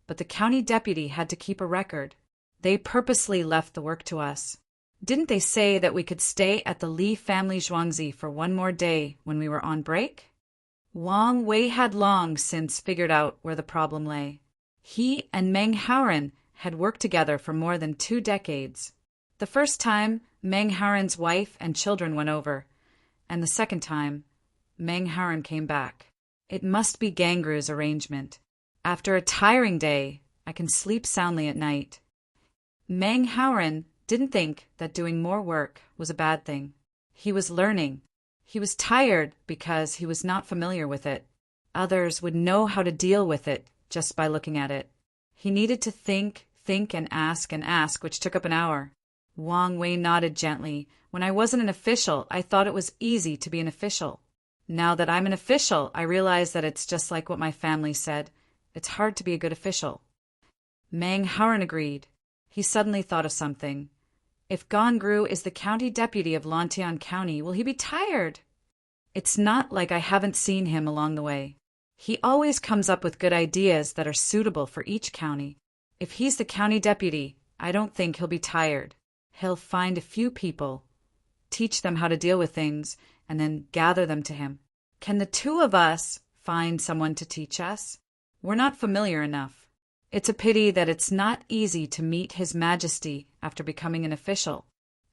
but the county deputy had to keep a record. They purposely left the work to us. Didn't they say that we could stay at the Li family Zhuangzi for one more day when we were on break? Wang Wei had long since figured out where the problem lay. He and Meng Hao had worked together for more than 2 decades. The first time, Meng Hao's wife and children went over, and the second time, Meng Hao came back. It must be Gangru's arrangement. After a tiring day, I can sleep soundly at night. Meng Hao didn't think that doing more work was a bad thing. He was learning. He was tired because he was not familiar with it. Others would know how to deal with it just by looking at it. He needed to think and ask, which took up an hour. Wang Wei nodded gently. When I wasn't an official, I thought it was easy to be an official. Now that I'm an official, I realize that it's just like what my family said. It's hard to be a good official. Meng Hao agreed. He suddenly thought of something. If Gangru is the county deputy of Lantian County, will he be tired? It's not like I haven't seen him along the way. He always comes up with good ideas that are suitable for each county. If he's the county deputy, I don't think he'll be tired. He'll find a few people, teach them how to deal with things, and then gather them to him. Can the 2 of us find someone to teach us? We're not familiar enough. It's a pity that it's not easy to meet His Majesty after becoming an official.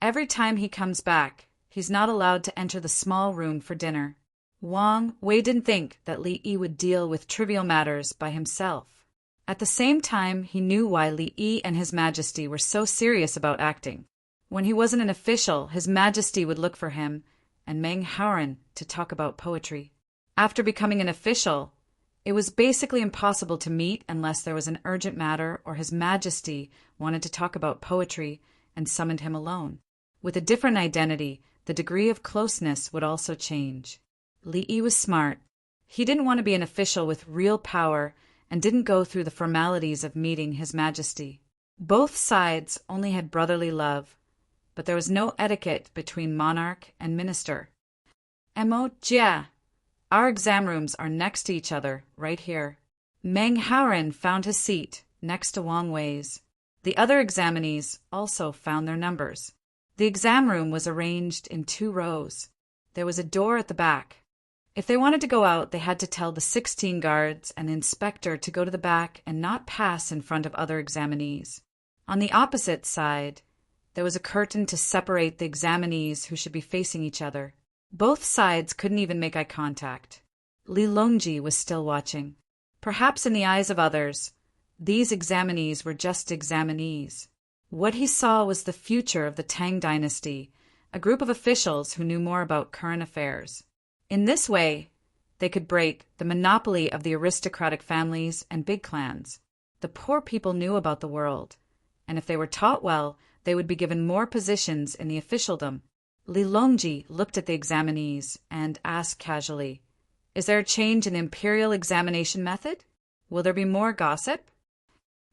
Every time he comes back, he's not allowed to enter the small room for dinner. Wang Wei didn't think that Li Yi would deal with trivial matters by himself. At the same time, he knew why Li Yi and His Majesty were so serious about acting. When he wasn't an official, His Majesty would look for him and Meng Hao to talk about poetry. After becoming an official, it was basically impossible to meet unless there was an urgent matter or His Majesty wanted to talk about poetry and summoned him alone. With a different identity, the degree of closeness would also change. Li Yi was smart. He didn't want to be an official with real power and didn't go through the formalities of meeting His Majesty. Both sides only had brotherly love, but there was no etiquette between monarch and minister. Mo Jia. Our exam rooms are next to each other, right here. Meng Hao found his seat next to Wang Wei's. The other examinees also found their numbers. The exam room was arranged in 2 rows. There was a door at the back. If they wanted to go out, they had to tell the 16 guards and the inspector to go to the back and not pass in front of other examinees. On the opposite side, there was a curtain to separate the examinees who should be facing each other. Both sides couldn't even make eye contact. Li Longji was still watching. Perhaps in the eyes of others, these examinees were just examinees. What he saw was the future of the Tang dynasty, a group of officials who knew more about current affairs. In this way, they could break the monopoly of the aristocratic families and big clans. The poor people knew about the world, and if they were taught well, they would be given more positions in the officialdom. Li Longji looked at the examinees and asked casually, "Is there a change in the imperial examination method? Will there be more gossip?"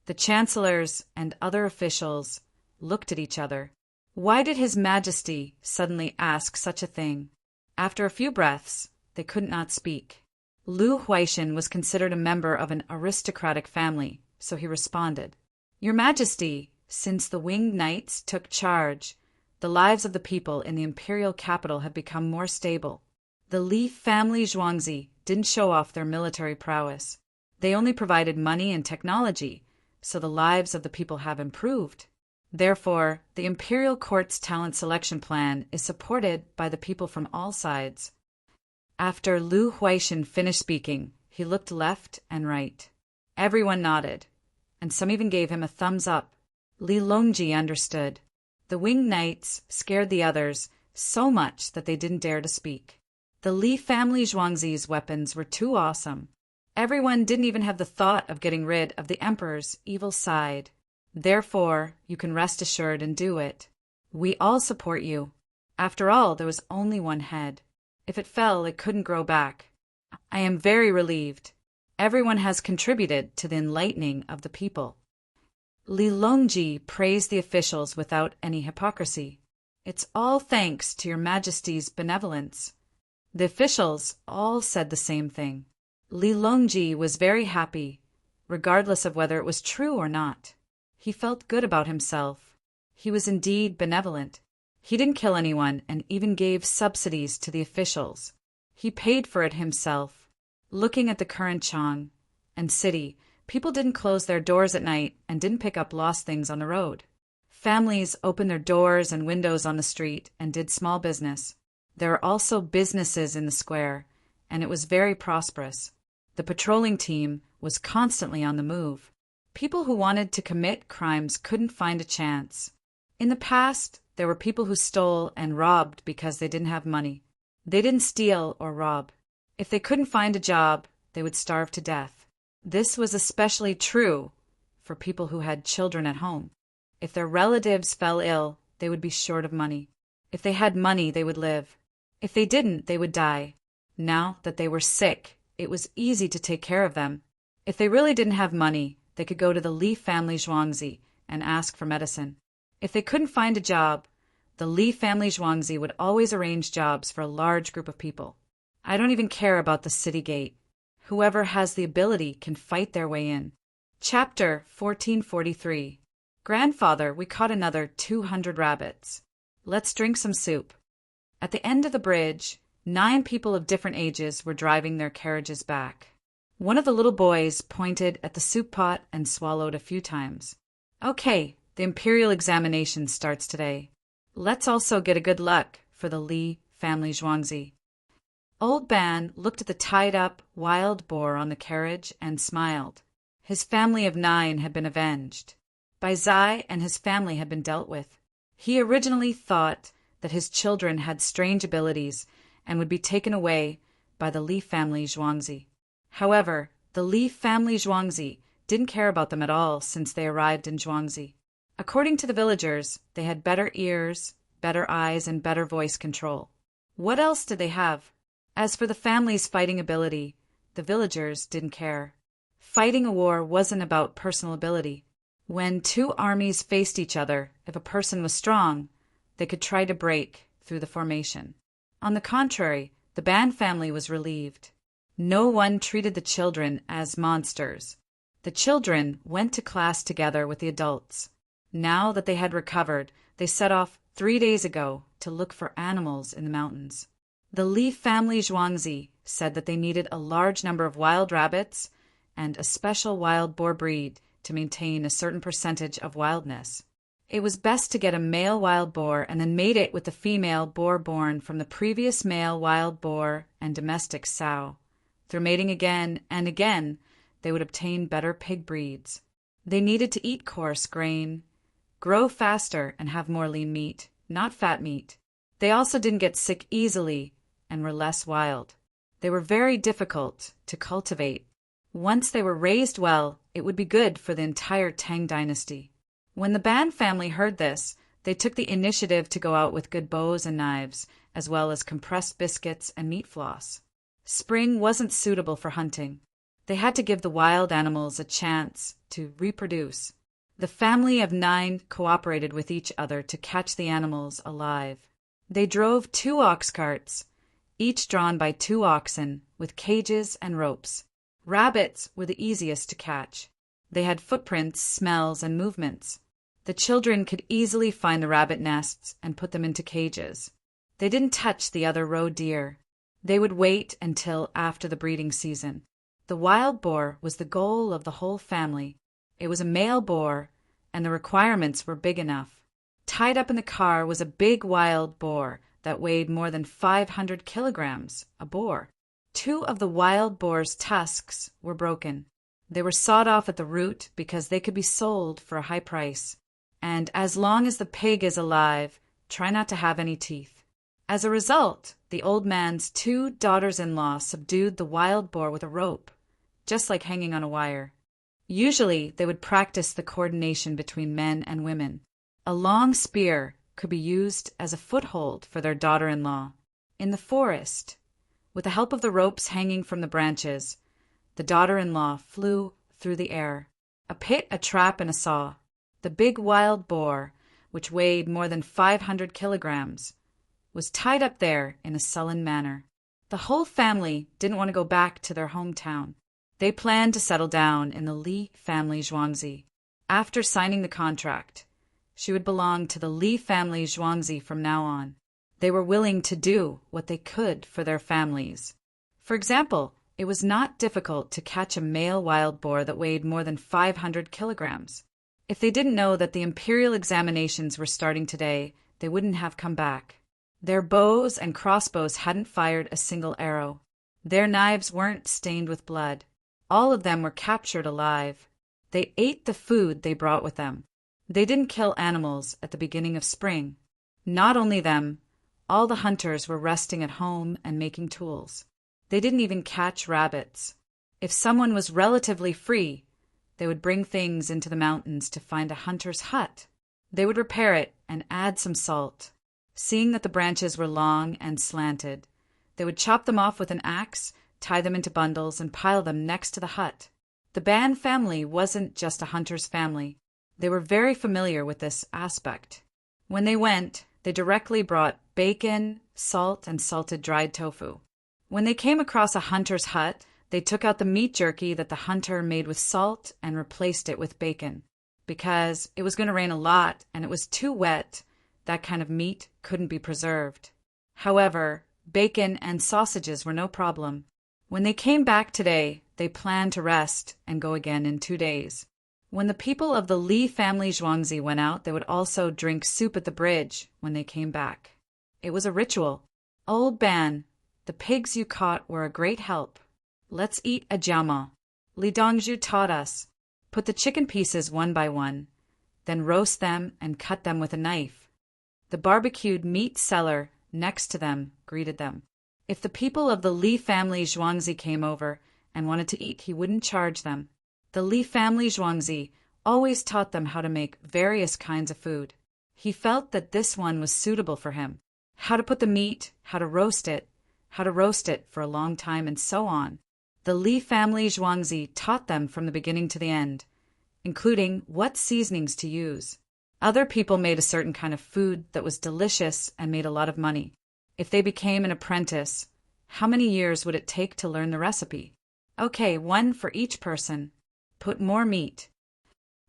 The chancellors and other officials looked at each other. Why did His Majesty suddenly ask such a thing? After a few breaths, they could not speak. Lu Huaishan was considered a member of an aristocratic family, so he responded, "Your Majesty, since the winged knights took charge, the lives of the people in the imperial capital have become more stable. The Li family Zhuangzi didn't show off their military prowess. They only provided money and technology, so the lives of the people have improved. Therefore, the imperial court's talent selection plan is supported by the people from all sides." After Lu Huaishan finished speaking, he looked left and right. Everyone nodded, and some even gave him a thumbs up. Li Longji understood. The winged knights scared the others so much that they didn't dare to speak. The Li family Zhuangzi's weapons were too awesome. Everyone didn't even have the thought of getting rid of the emperor's evil side. Therefore, you can rest assured and do it. We all support you. After all, there was only one head. If it fell, it couldn't grow back. I am very relieved. Everyone has contributed to the enlightening of the people. Li Longji praised the officials without any hypocrisy. It's all thanks to your majesty's benevolence. The officials all said the same thing. Li Longji was very happy, regardless of whether it was true or not. He felt good about himself. He was indeed benevolent. He didn't kill anyone and even gave subsidies to the officials. He paid for it himself. Looking at the current Chang and city, people didn't close their doors at night and didn't pick up lost things on the road. Families opened their doors and windows on the street and did small business. There were also businesses in the square, and it was very prosperous. The patrolling team was constantly on the move. People who wanted to commit crimes couldn't find a chance. In the past, there were people who stole and robbed because they didn't have money. They didn't steal or rob. If they couldn't find a job, they would starve to death. This was especially true for people who had children at home. If their relatives fell ill, they would be short of money. If they had money, they would live. If they didn't, they would die. Now that they were sick, it was easy to take care of them. If they really didn't have money, they could go to the Li family Zhuangzi and ask for medicine. If they couldn't find a job, the Li family Zhuangzi would always arrange jobs for a large group of people. I don't even care about the city gate. Whoever has the ability can fight their way in. Chapter 1443. Grandfather, we caught another 200 rabbits. Let's drink some soup. At the end of the bridge, 9 people of different ages were driving their carriages back. One of the little boys pointed at the soup pot and swallowed a few times. Okay, the imperial examination starts today. Let's also get a good luck for the Li family Zhuangzi. Old Ban looked at the tied-up wild boar on the carriage and smiled. His family of 9 had been avenged. Bai Zai and his family had been dealt with. He originally thought that his children had strange abilities and would be taken away by the Li family Zhuangzi. However, the Li family Zhuangzi didn't care about them at all since they arrived in Zhuangzi. According to the villagers, they had better ears, better eyes, and better voice control. What else did they have? As for the family's fighting ability, the villagers didn't care. Fighting a war wasn't about personal ability. When 2 armies faced each other, if a person was strong, they could try to break through the formation. On the contrary, the Ban family was relieved. No one treated the children as monsters. The children went to class together with the adults. Now that they had recovered, they set off 3 days ago to look for animals in the mountains. The Li family Zhuangzi said that they needed a large number of wild rabbits and a special wild boar breed to maintain a certain percentage of wildness. It was best to get a male wild boar and then mate it with the female boar born from the previous male wild boar and domestic sow. Through mating again and again, they would obtain better pig breeds. They needed to eat coarse grain, grow faster, and have more lean meat, not fat meat. They also didn't get sick easily and were less wild. They were very difficult to cultivate. Once they were raised well, it would be good for the entire Tang dynasty. When the Ban family heard this, they took the initiative to go out with good bows and knives, as well as compressed biscuits and meat floss. Spring wasn't suitable for hunting. They had to give the wild animals a chance to reproduce. The family of 9 cooperated with each other to catch the animals alive. They drove 2 ox carts, each drawn by 2 oxen, with cages and ropes. Rabbits were the easiest to catch. They had footprints, smells, and movements. The children could easily find the rabbit nests and put them into cages. They didn't touch the other roe deer. They would wait until after the breeding season. The wild boar was the goal of the whole family. It was a male boar, and the requirements were big enough. Tied up in the car was a big wild boar that weighed more than 500 kilograms, a boar. 2 of the wild boar's tusks were broken. They were sawed off at the root because they could be sold for a high price. And as long as the pig is alive, try not to have any teeth. As a result, the old man's 2 daughters-in-law subdued the wild boar with a rope, just like hanging on a wire. Usually, they would practice the coordination between men and women. A long spear could be used as a foothold for their daughter-in-law. In the forest, with the help of the ropes hanging from the branches, the daughter-in-law flew through the air. A pit, a trap, and a saw. The big wild boar, which weighed more than 500 kilograms, was tied up there in a sullen manner. The whole family didn't want to go back to their hometown. They planned to settle down in the Li family Zhuangzi. After signing the contract, she would belong to the Li family Zhuangzi from now on. They were willing to do what they could for their families. For example, it was not difficult to catch a male wild boar that weighed more than 500 kilograms. If they didn't know that the imperial examinations were starting today, they wouldn't have come back. Their bows and crossbows hadn't fired a single arrow. Their knives weren't stained with blood. All of them were captured alive. They ate the food they brought with them. They didn't kill animals at the beginning of spring. Not only them, all the hunters were resting at home and making tools. They didn't even catch rabbits. If someone was relatively free, they would bring things into the mountains to find a hunter's hut. They would repair it and add some salt. Seeing that the branches were long and slanted, they would chop them off with an axe, tie them into bundles, and pile them next to the hut. The Ban family wasn't just a hunter's family. They were very familiar with this aspect. When they went, they directly brought bacon, salt, and salted dried tofu. When they came across a hunter's hut, they took out the meat jerky that the hunter made with salt and replaced it with bacon. Because it was going to rain a lot and it was too wet, that kind of meat couldn't be preserved. However, bacon and sausages were no problem. When they came back today, they planned to rest and go again in 2 days. When the people of the Li family Zhuangzi went out, they would also drink soup at the bridge when they came back. It was a ritual. Old Ban, the pigs you caught were a great help. Let's eat a jiama. Li Dongzhu taught us. Put the chicken pieces one by one, then roast them and cut them with a knife. The barbecued meat seller next to them greeted them. If the people of the Li family Zhuangzi came over and wanted to eat, he wouldn't charge them. The Li family Zhuangzi always taught them how to make various kinds of food. He felt that this one was suitable for him. How to put the meat, how to roast it for a long time, and so on. The Li family Zhuangzi taught them from the beginning to the end, including what seasonings to use. Other people made a certain kind of food that was delicious and made a lot of money. If they became an apprentice, how many years would it take to learn the recipe? Okay, 1 for each person. Put more meat.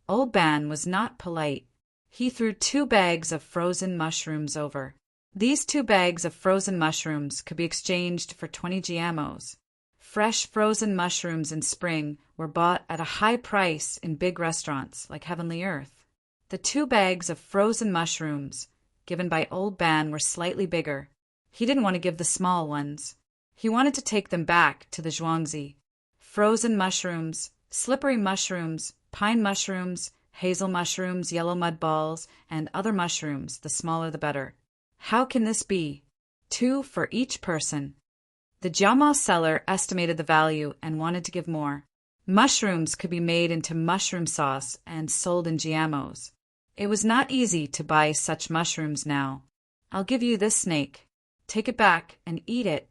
Old Ban was not polite. He threw 2 bags of frozen mushrooms over. These 2 bags of frozen mushrooms could be exchanged for 20 GMOs. Fresh frozen mushrooms in spring were bought at a high price in big restaurants like Heavenly Earth. The 2 bags of frozen mushrooms given by Old Ban were slightly bigger. He didn't want to give the small ones. He wanted to take them back to the Zhuangzi. Frozen mushrooms, slippery mushrooms, pine mushrooms, hazel mushrooms, yellow mud balls, and other mushrooms, the smaller the better. How can this be? 2 for each person. The jiama seller estimated the value and wanted to give more. Mushrooms could be made into mushroom sauce and sold in GMOs. It was not easy to buy such mushrooms now. I'll give you this snake. Take it back and eat it.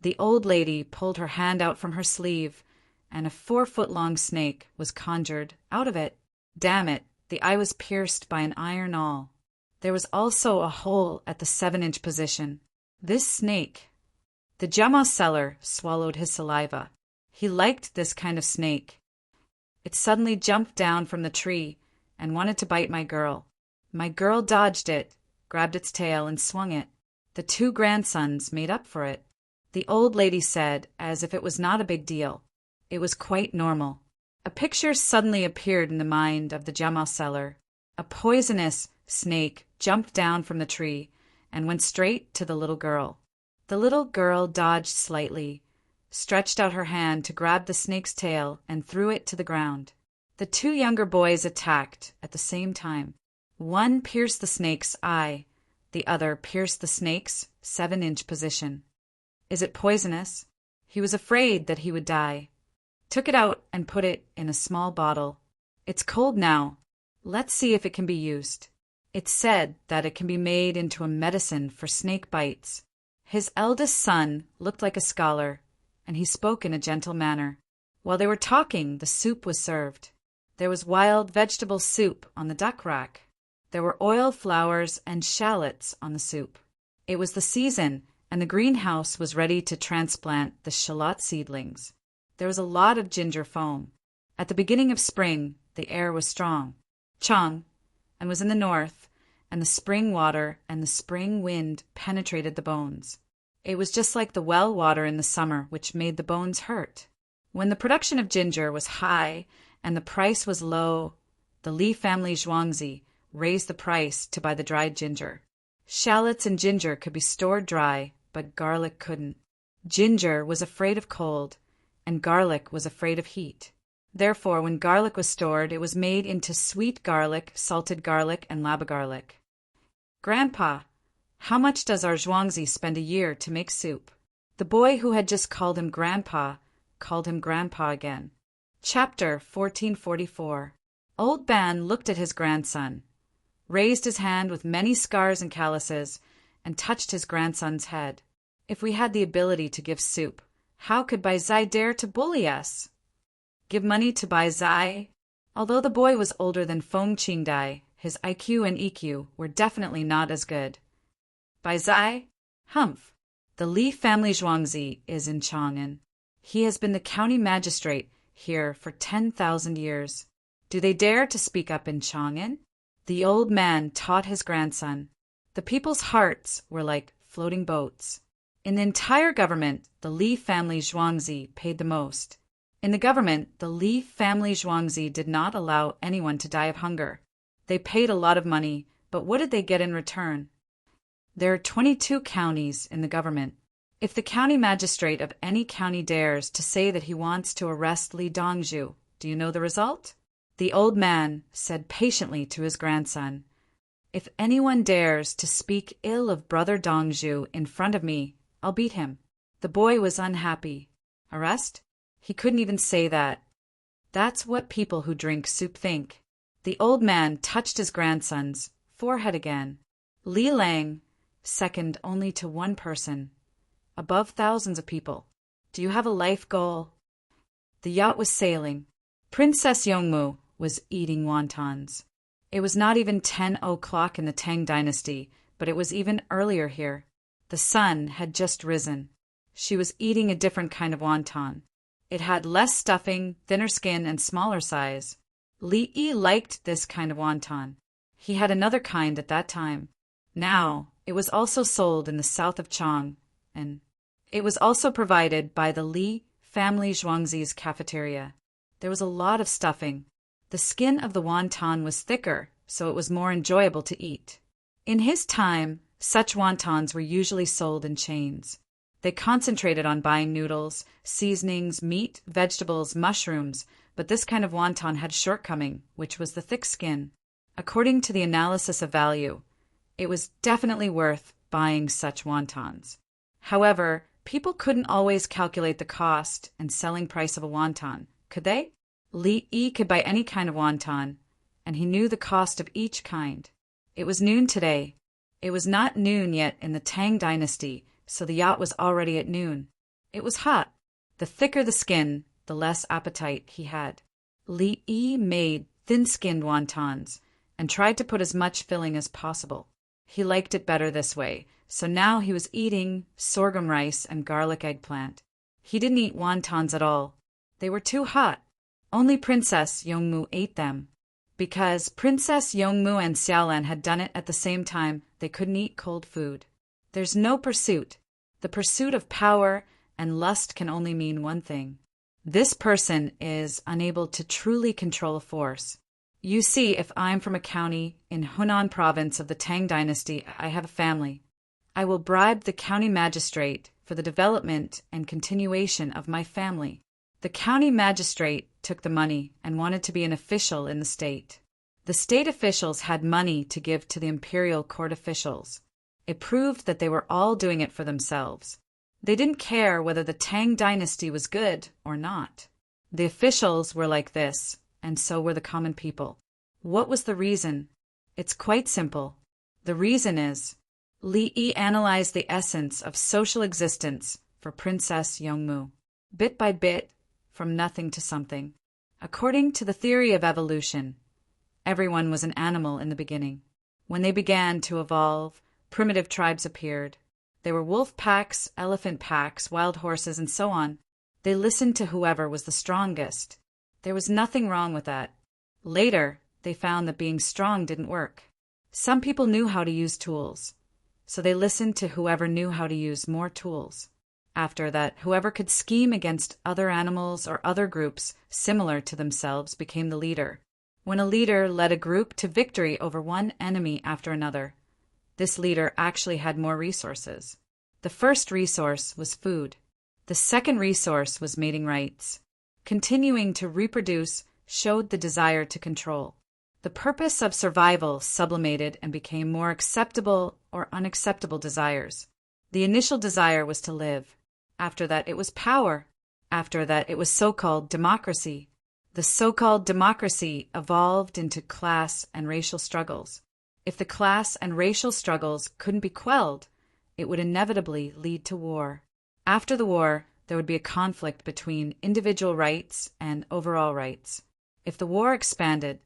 The old lady pulled her hand out from her sleeve, and a 4-foot-long snake was conjured out of it. Damn it, the eye was pierced by an iron awl. There was also a hole at the 7-inch position. This snake. The jiama seller swallowed his saliva. He liked this kind of snake. It suddenly jumped down from the tree and wanted to bite my girl. My girl dodged it, grabbed its tail, and swung it. The 2 grandsons made up for it. The old lady said, as if it was not a big deal. It was quite normal. A picture suddenly appeared in the mind of the jiama seller. A poisonous snake jumped down from the tree and went straight to the little girl. The little girl dodged slightly, stretched out her hand to grab the snake's tail, and threw it to the ground. The 2 younger boys attacked at the same time. One pierced the snake's eye, the other pierced the snake's 7-inch position. Is it poisonous? He was afraid that he would die. Took it out and put it in a small bottle. It's cold now. Let's see if it can be used. It's said that it can be made into a medicine for snake bites. His eldest son looked like a scholar, and he spoke in a gentle manner. While they were talking, the soup was served. There was wild vegetable soup on the duck rack. There were oil flowers and shallots on the soup. It was the season, and the greenhouse was ready to transplant the shallot seedlings. There was a lot of ginger foam. At the beginning of spring, the air was strong. Chang, and was in the north, and the spring water and the spring wind penetrated the bones. It was just like the well water in the summer, which made the bones hurt. When the production of ginger was high and the price was low, the Li family Zhuangzi raised the price to buy the dried ginger. Shallots and ginger could be stored dry, but garlic couldn't. Ginger was afraid of cold, and garlic was afraid of heat. Therefore, when garlic was stored, it was made into sweet garlic, salted garlic, and laba garlic. Grandpa, how much does our Zhuangzi spend a year to make soup? The boy who had just called him Grandpa called him Grandpa again. Chapter 1444. Old Ban looked at his grandson, raised his hand with many scars and calluses, and touched his grandson's head. If we had the ability to give soup, how could Bai Zai dare to bully us? Give money to Bai Zai? Although the boy was older than Feng Qingdai, his IQ and EQ were definitely not as good. Bai Zai? Humph. The Li family Zhuangzi is in Chang'an. He has been the county magistrate here for 10,000 years. Do they dare to speak up in Chang'an? The old man taught his grandson. The people's hearts were like floating boats. In the entire government, the Li family Zhuangzi paid the most. In the government, the Li family Zhuangzi did not allow anyone to die of hunger. They paid a lot of money, but what did they get in return? There are 22 counties in the government. If the county magistrate of any county dares to say that he wants to arrest Li Dongzhu, do you know the result? The old man said patiently to his grandson, "If anyone dares to speak ill of brother Dongzhu in front of me, I'll beat him." The boy was unhappy. Arrest? He couldn't even say that. That's what people who drink soup think. The old man touched his grandson's forehead again. Li Lang, second only to one person, above thousands of people. Do you have a life goal? The yacht was sailing. Princess Yongmu was eating wontons. It was not even 10 o'clock in the Tang dynasty, but it was even earlier here. The sun had just risen. She was eating a different kind of wonton. It had less stuffing, thinner skin, and smaller size. Li Yi liked this kind of wonton. He had another kind at that time. Now, it was also sold in the south of Chang, and it was also provided by the Li family Zhuangzi's cafeteria. There was a lot of stuffing. The skin of the wonton was thicker, so it was more enjoyable to eat. In his time, such wontons were usually sold in chains. They concentrated on buying noodles, seasonings, meat, vegetables, mushrooms, but this kind of wonton had a shortcoming, which was the thick skin. According to the analysis of value, it was definitely worth buying such wontons. However, people couldn't always calculate the cost and selling price of a wonton, could they? Li Yi could buy any kind of wonton, and he knew the cost of each kind. It was noon today. It was not noon yet in the Tang dynasty, so the yacht was already at noon. It was hot. The thicker the skin, the less appetite he had. Li Yi made thin-skinned wontons and tried to put as much filling as possible. He liked it better this way, so now he was eating sorghum rice and garlic eggplant. He didn't eat wontons at all. They were too hot. Only Princess Yongmu ate them. Because Princess Yongmu and Xiaolan had done it at the same time, they couldn't eat cold food. There's no pursuit. The pursuit of power and lust can only mean one thing. This person is unable to truly control a force. You see, if I'm from a county in Hunan province of the Tang dynasty, I have a family. I will bribe the county magistrate for the development and continuation of my family. The county magistrate took the money and wanted to be an official in the state. The state officials had money to give to the imperial court officials. It proved that they were all doing it for themselves. They didn't care whether the Tang dynasty was good or not. The officials were like this, and so were the common people. What was the reason? It's quite simple. The reason is, Li Yi analyzed the essence of social existence for Princess Yongmu, bit by bit, from nothing to something. According to the theory of evolution, everyone was an animal in the beginning. When they began to evolve, primitive tribes appeared. They were wolf packs, elephant packs, wild horses, and so on. They listened to whoever was the strongest. There was nothing wrong with that. Later, they found that being strong didn't work. Some people knew how to use tools, so they listened to whoever knew how to use more tools. After that, whoever could scheme against other animals or other groups similar to themselves became the leader. When a leader led a group to victory over one enemy after another, this leader actually had more resources. The first resource was food. The second resource was mating rights. Continuing to reproduce showed the desire to control. The purpose of survival sublimated and became more acceptable or unacceptable desires. The initial desire was to live. After that, it was power. After that, it was so-called democracy. The so-called democracy evolved into class and racial struggles. If the class and racial struggles couldn't be quelled, it would inevitably lead to war. After the war, there would be a conflict between individual rights and overall rights. If the war expanded,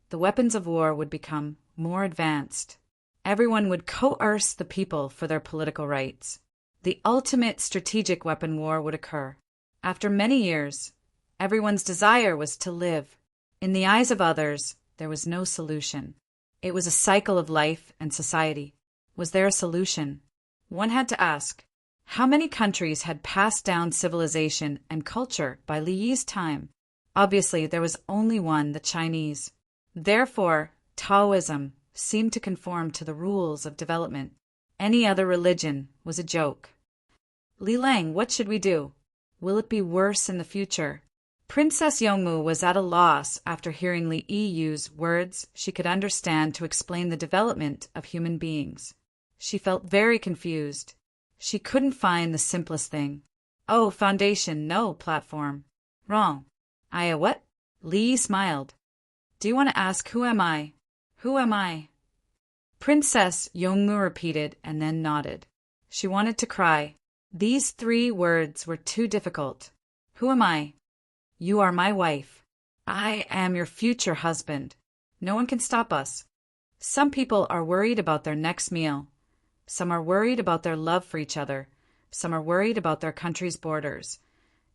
the weapons of war would become more advanced. Everyone would coerce the people for their political rights. The ultimate strategic weapon war would occur. After many years, everyone's desire was to live. In the eyes of others, there was no solution. It was a cycle of life and society. Was there a solution? One had to ask, how many countries had passed down civilization and culture by Li Yi's time? Obviously, there was only one, the Chinese. Therefore, Taoism seemed to conform to the rules of development. Any other religion was a joke. Li Lang, what should we do? Will it be worse in the future? Princess Yongmu was at a loss after hearing Li Yi use words she could understand to explain the development of human beings. She felt very confused. She couldn't find the simplest thing. Oh, foundation, no platform. Wrong. What? Li Yi smiled. Do you want to ask, who am I? Who am I? Princess Yongmu repeated and then nodded. She wanted to cry. These 3 words were too difficult. Who am I? You are my wife. I am your future husband. No one can stop us. Some people are worried about their next meal. Some are worried about their love for each other. Some are worried about their country's borders.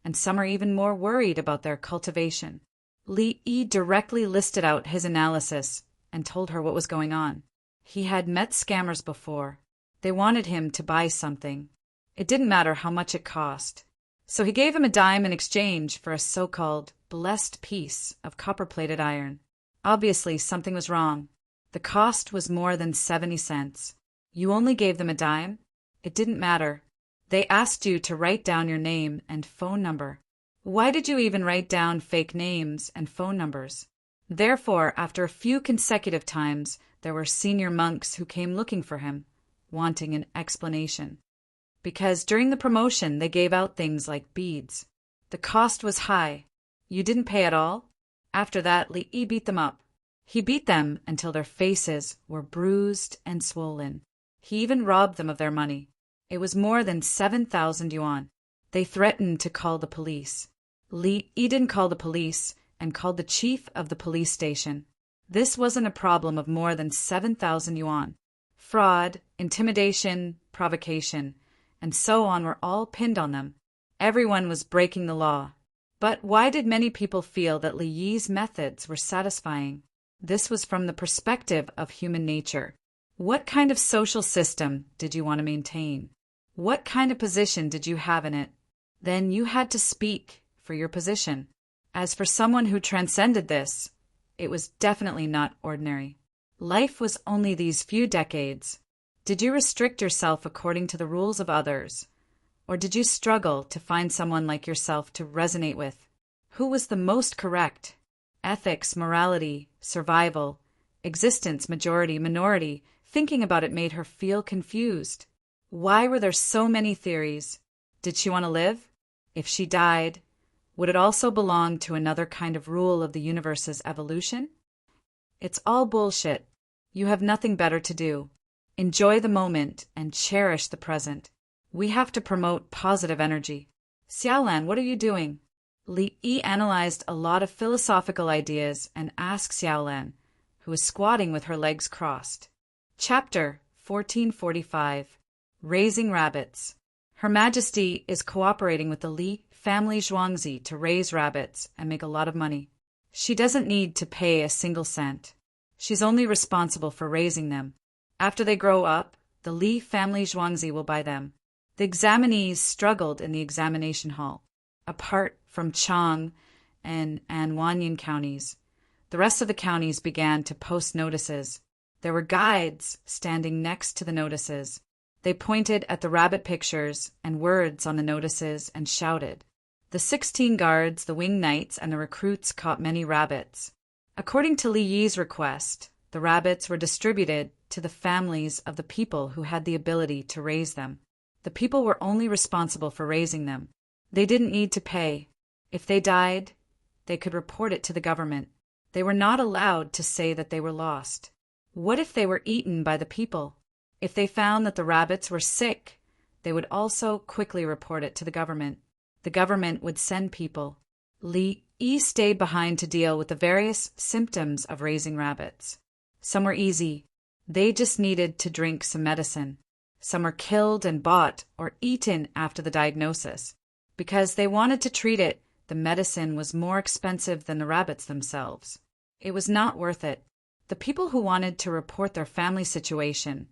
And some are even more worried about their cultivation. Li Yi directly listed out his analysis and told her what was going on. He had met scammers before. They wanted him to buy something. It didn't matter how much it cost. So he gave him a dime in exchange for a so-called blessed piece of copper-plated iron. Obviously, something was wrong. The cost was more than 70 cents. You only gave them a dime? It didn't matter. They asked you to write down your name and phone number. Why did you even write down fake names and phone numbers? Therefore, after a few consecutive times, there were senior monks who came looking for him, wanting an explanation. Because during the promotion they gave out things like beads. The cost was high. You didn't pay at all? After that, Li Yi beat them up. He beat them until their faces were bruised and swollen. He even robbed them of their money. It was more than 7,000 yuan. They threatened to call the police. Li Yi didn't call the police and called the chief of the police station. This wasn't a problem of more than 7,000 yuan. Fraud, intimidation, provocation, and so on were all pinned on them. Everyone was breaking the law. But why did many people feel that Li Yi's methods were satisfying? This was from the perspective of human nature. What kind of social system did you want to maintain? What kind of position did you have in it? Then you had to speak for your position. As for someone who transcended this, it was definitely not ordinary. Life was only these few decades. Did you restrict yourself according to the rules of others? Or did you struggle to find someone like yourself to resonate with? Who was the most correct? Ethics, morality, survival, existence, majority, minority. Thinking about it made her feel confused. Why were there so many theories? Did she want to live? If she died, would it also belong to another kind of rule of the universe's evolution? It's all bullshit. You have nothing better to do. Enjoy the moment and cherish the present. We have to promote positive energy. Xiaolan, what are you doing? Li Yi analyzed a lot of philosophical ideas and asked Xiaolan, who was squatting with her legs crossed. Chapter 1445. Raising Rabbits. Her Majesty is cooperating with the Li family Zhuangzi to raise rabbits and make a lot of money. She doesn't need to pay a single cent. She's only responsible for raising them. After they grow up, the Li family Zhuangzi will buy them. The examinees struggled in the examination hall. Apart from Chang and Anwanyan counties, the rest of the counties began to post notices. There were guides standing next to the notices. They pointed at the rabbit pictures and words on the notices and shouted. The 16 guards, the wing knights, and the recruits caught many rabbits. According to Li Yi's request, the rabbits were distributed to the families of the people who had the ability to raise them. The people were only responsible for raising them. They didn't need to pay. If they died, they could report it to the government. They were not allowed to say that they were lost. What if they were eaten by the people? If they found that the rabbits were sick, they would also quickly report it to the government. The government would send people. Li Yi stayed behind to deal with the various symptoms of raising rabbits. Some were easy. They just needed to drink some medicine. Some were killed and bought or eaten after the diagnosis. Because they wanted to treat it, the medicine was more expensive than the rabbits themselves. It was not worth it. The people who wanted to report their family situation,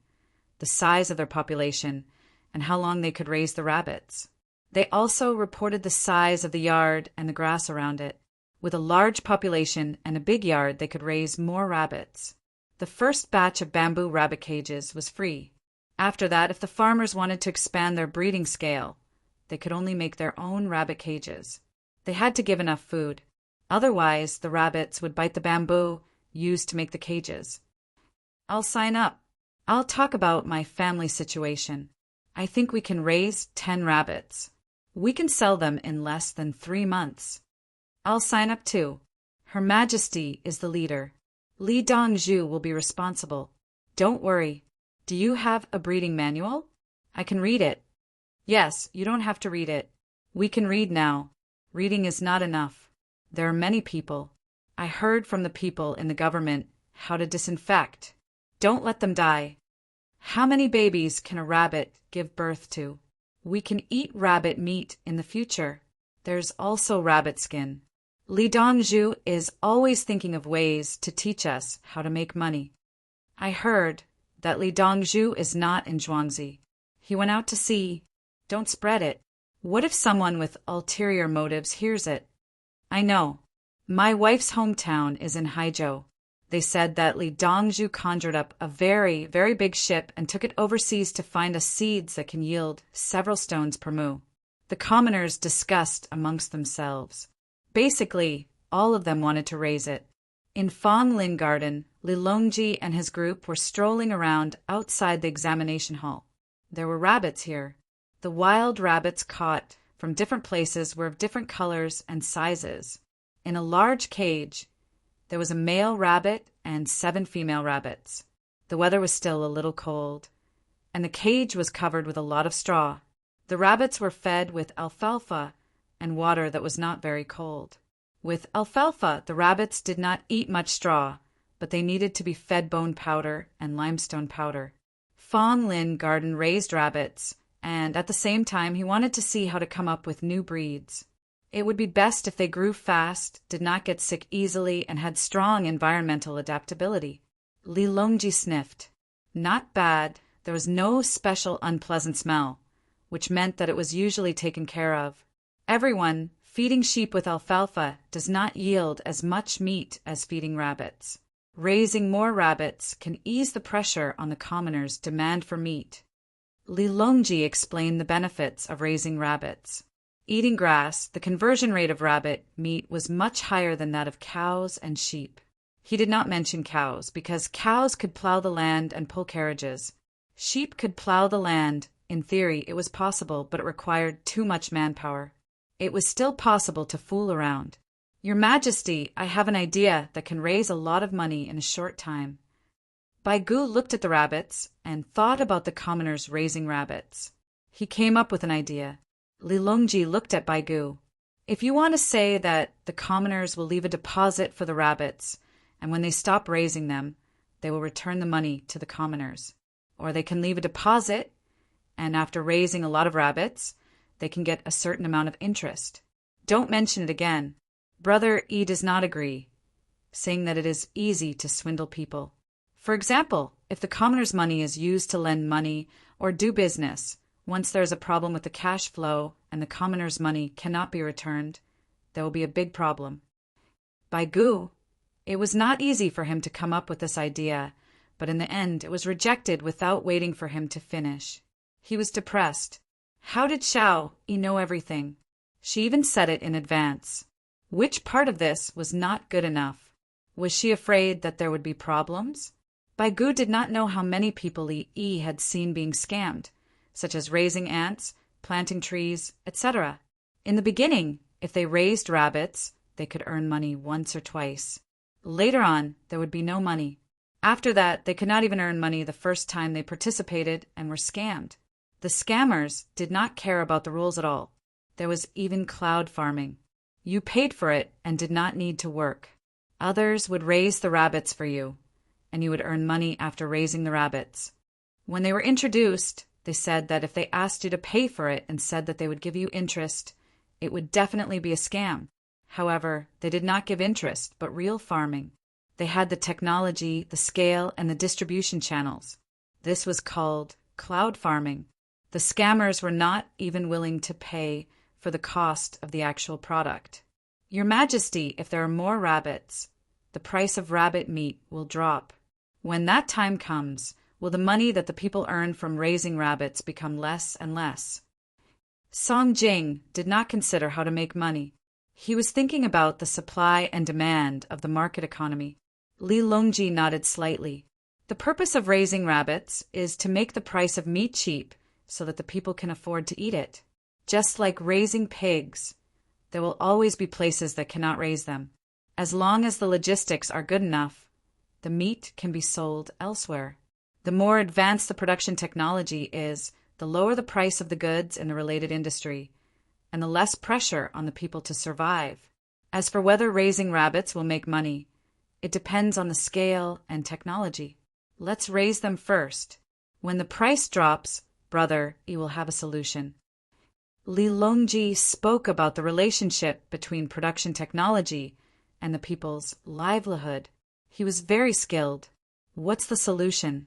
the size of their population, and how long they could raise the rabbits. They also reported the size of the yard and the grass around it. With a large population and a big yard, they could raise more rabbits. The first batch of bamboo rabbit cages was free. After that, if the farmers wanted to expand their breeding scale, they could only make their own rabbit cages. They had to give enough food. Otherwise, the rabbits would bite the bamboo used to make the cages. I'll sign up. I'll talk about my family situation. I think we can raise 10 rabbits. We can sell them in less than 3 months. I'll sign up too. Her Majesty is the leader. Li Dongzhu will be responsible. Don't worry. Do you have a breeding manual? I can read it. Yes, you don't have to read it. We can read now. Reading is not enough. There are many people. I heard from the people in the government how to disinfect. Don't let them die. How many babies can a rabbit give birth to? We can eat rabbit meat in the future. There's also rabbit skin. Li Dongzhu is always thinking of ways to teach us how to make money. I heard that Li Dongzhu is not in Zhuangzi. He went out to sea. Don't spread it. What if someone with ulterior motives hears it? I know. My wife's hometown is in Haizhou. They said that Li Dongzhu conjured up a very, very big ship and took it overseas to find us seeds that can yield several stones per mu. The commoners discussed amongst themselves. Basically, all of them wanted to raise it. In Fanglin Garden, Li Longji and his group were strolling around outside the examination hall. There were rabbits here. The wild rabbits caught from different places were of different colors and sizes. In a large cage, there was a male rabbit and 7 female rabbits. The weather was still a little cold, and the cage was covered with a lot of straw. The rabbits were fed with alfalfa and water that was not very cold. With alfalfa, the rabbits did not eat much straw, but they needed to be fed bone powder and limestone powder. Fanglin Garden raised rabbits, and at the same time he wanted to see how to come up with new breeds. It would be best if they grew fast, did not get sick easily, and had strong environmental adaptability. Li Longji sniffed. Not bad. There was no special unpleasant smell, which meant that it was usually taken care of. Everyone, feeding sheep with alfalfa does not yield as much meat as feeding rabbits. Raising more rabbits can ease the pressure on the commoners' demand for meat. Li Longji explained the benefits of raising rabbits. Eating grass, the conversion rate of rabbit meat was much higher than that of cows and sheep. He did not mention cows, because cows could plow the land and pull carriages. Sheep could plow the land. In theory, it was possible, but it required too much manpower. It was still possible to fool around. Your Majesty, I have an idea that can raise a lot of money in a short time. Baigu looked at the rabbits and thought about the commoners raising rabbits. He came up with an idea. Lilongji looked at Baigu. If you want to say that the commoners will leave a deposit for the rabbits, and when they stop raising them, they will return the money to the commoners. Or they can leave a deposit, and after raising a lot of rabbits, they can get a certain amount of interest. Don't mention it again. Brother E does not agree, saying that it is easy to swindle people. For example, if the commoners' money is used to lend money or do business, once there is a problem with the cash flow and the commoners' money cannot be returned, there will be a big problem. Baigu, it was not easy for him to come up with this idea, but in the end it was rejected without waiting for him to finish. He was depressed. How did Xiao Yi know everything? She even said it in advance. Which part of this was not good enough? Was she afraid that there would be problems? Baigu did not know how many people Yi had seen being scammed, such as raising ants, planting trees, etc. In the beginning, if they raised rabbits, they could earn money once or twice. Later on, there would be no money. After that, they could not even earn money the first time they participated and were scammed. The scammers did not care about the rules at all. There was even cloud farming. You paid for it and did not need to work. Others would raise the rabbits for you, and you would earn money after raising the rabbits. When they were introduced, they said that if they asked you to pay for it and said that they would give you interest, it would definitely be a scam. However, they did not give interest, but real farming. They had the technology, the scale, and the distribution channels. This was called cloud farming. The scammers were not even willing to pay for the cost of the actual product. Your Majesty, if there are more rabbits, the price of rabbit meat will drop. When that time comes, will the money that the people earn from raising rabbits become less and less? Song Jing did not consider how to make money. He was thinking about the supply and demand of the market economy. Li Longji nodded slightly. The purpose of raising rabbits is to make the price of meat cheap so that the people can afford to eat it. Just like raising pigs, there will always be places that cannot raise them. As long as the logistics are good enough, the meat can be sold elsewhere. The more advanced the production technology is, the lower the price of the goods in the related industry, and the less pressure on the people to survive. As for whether raising rabbits will make money, it depends on the scale and technology. Let's raise them first. When the price drops, brother, you will have a solution. Li Longji spoke about the relationship between production technology and the people's livelihood. He was very skilled. What's the solution?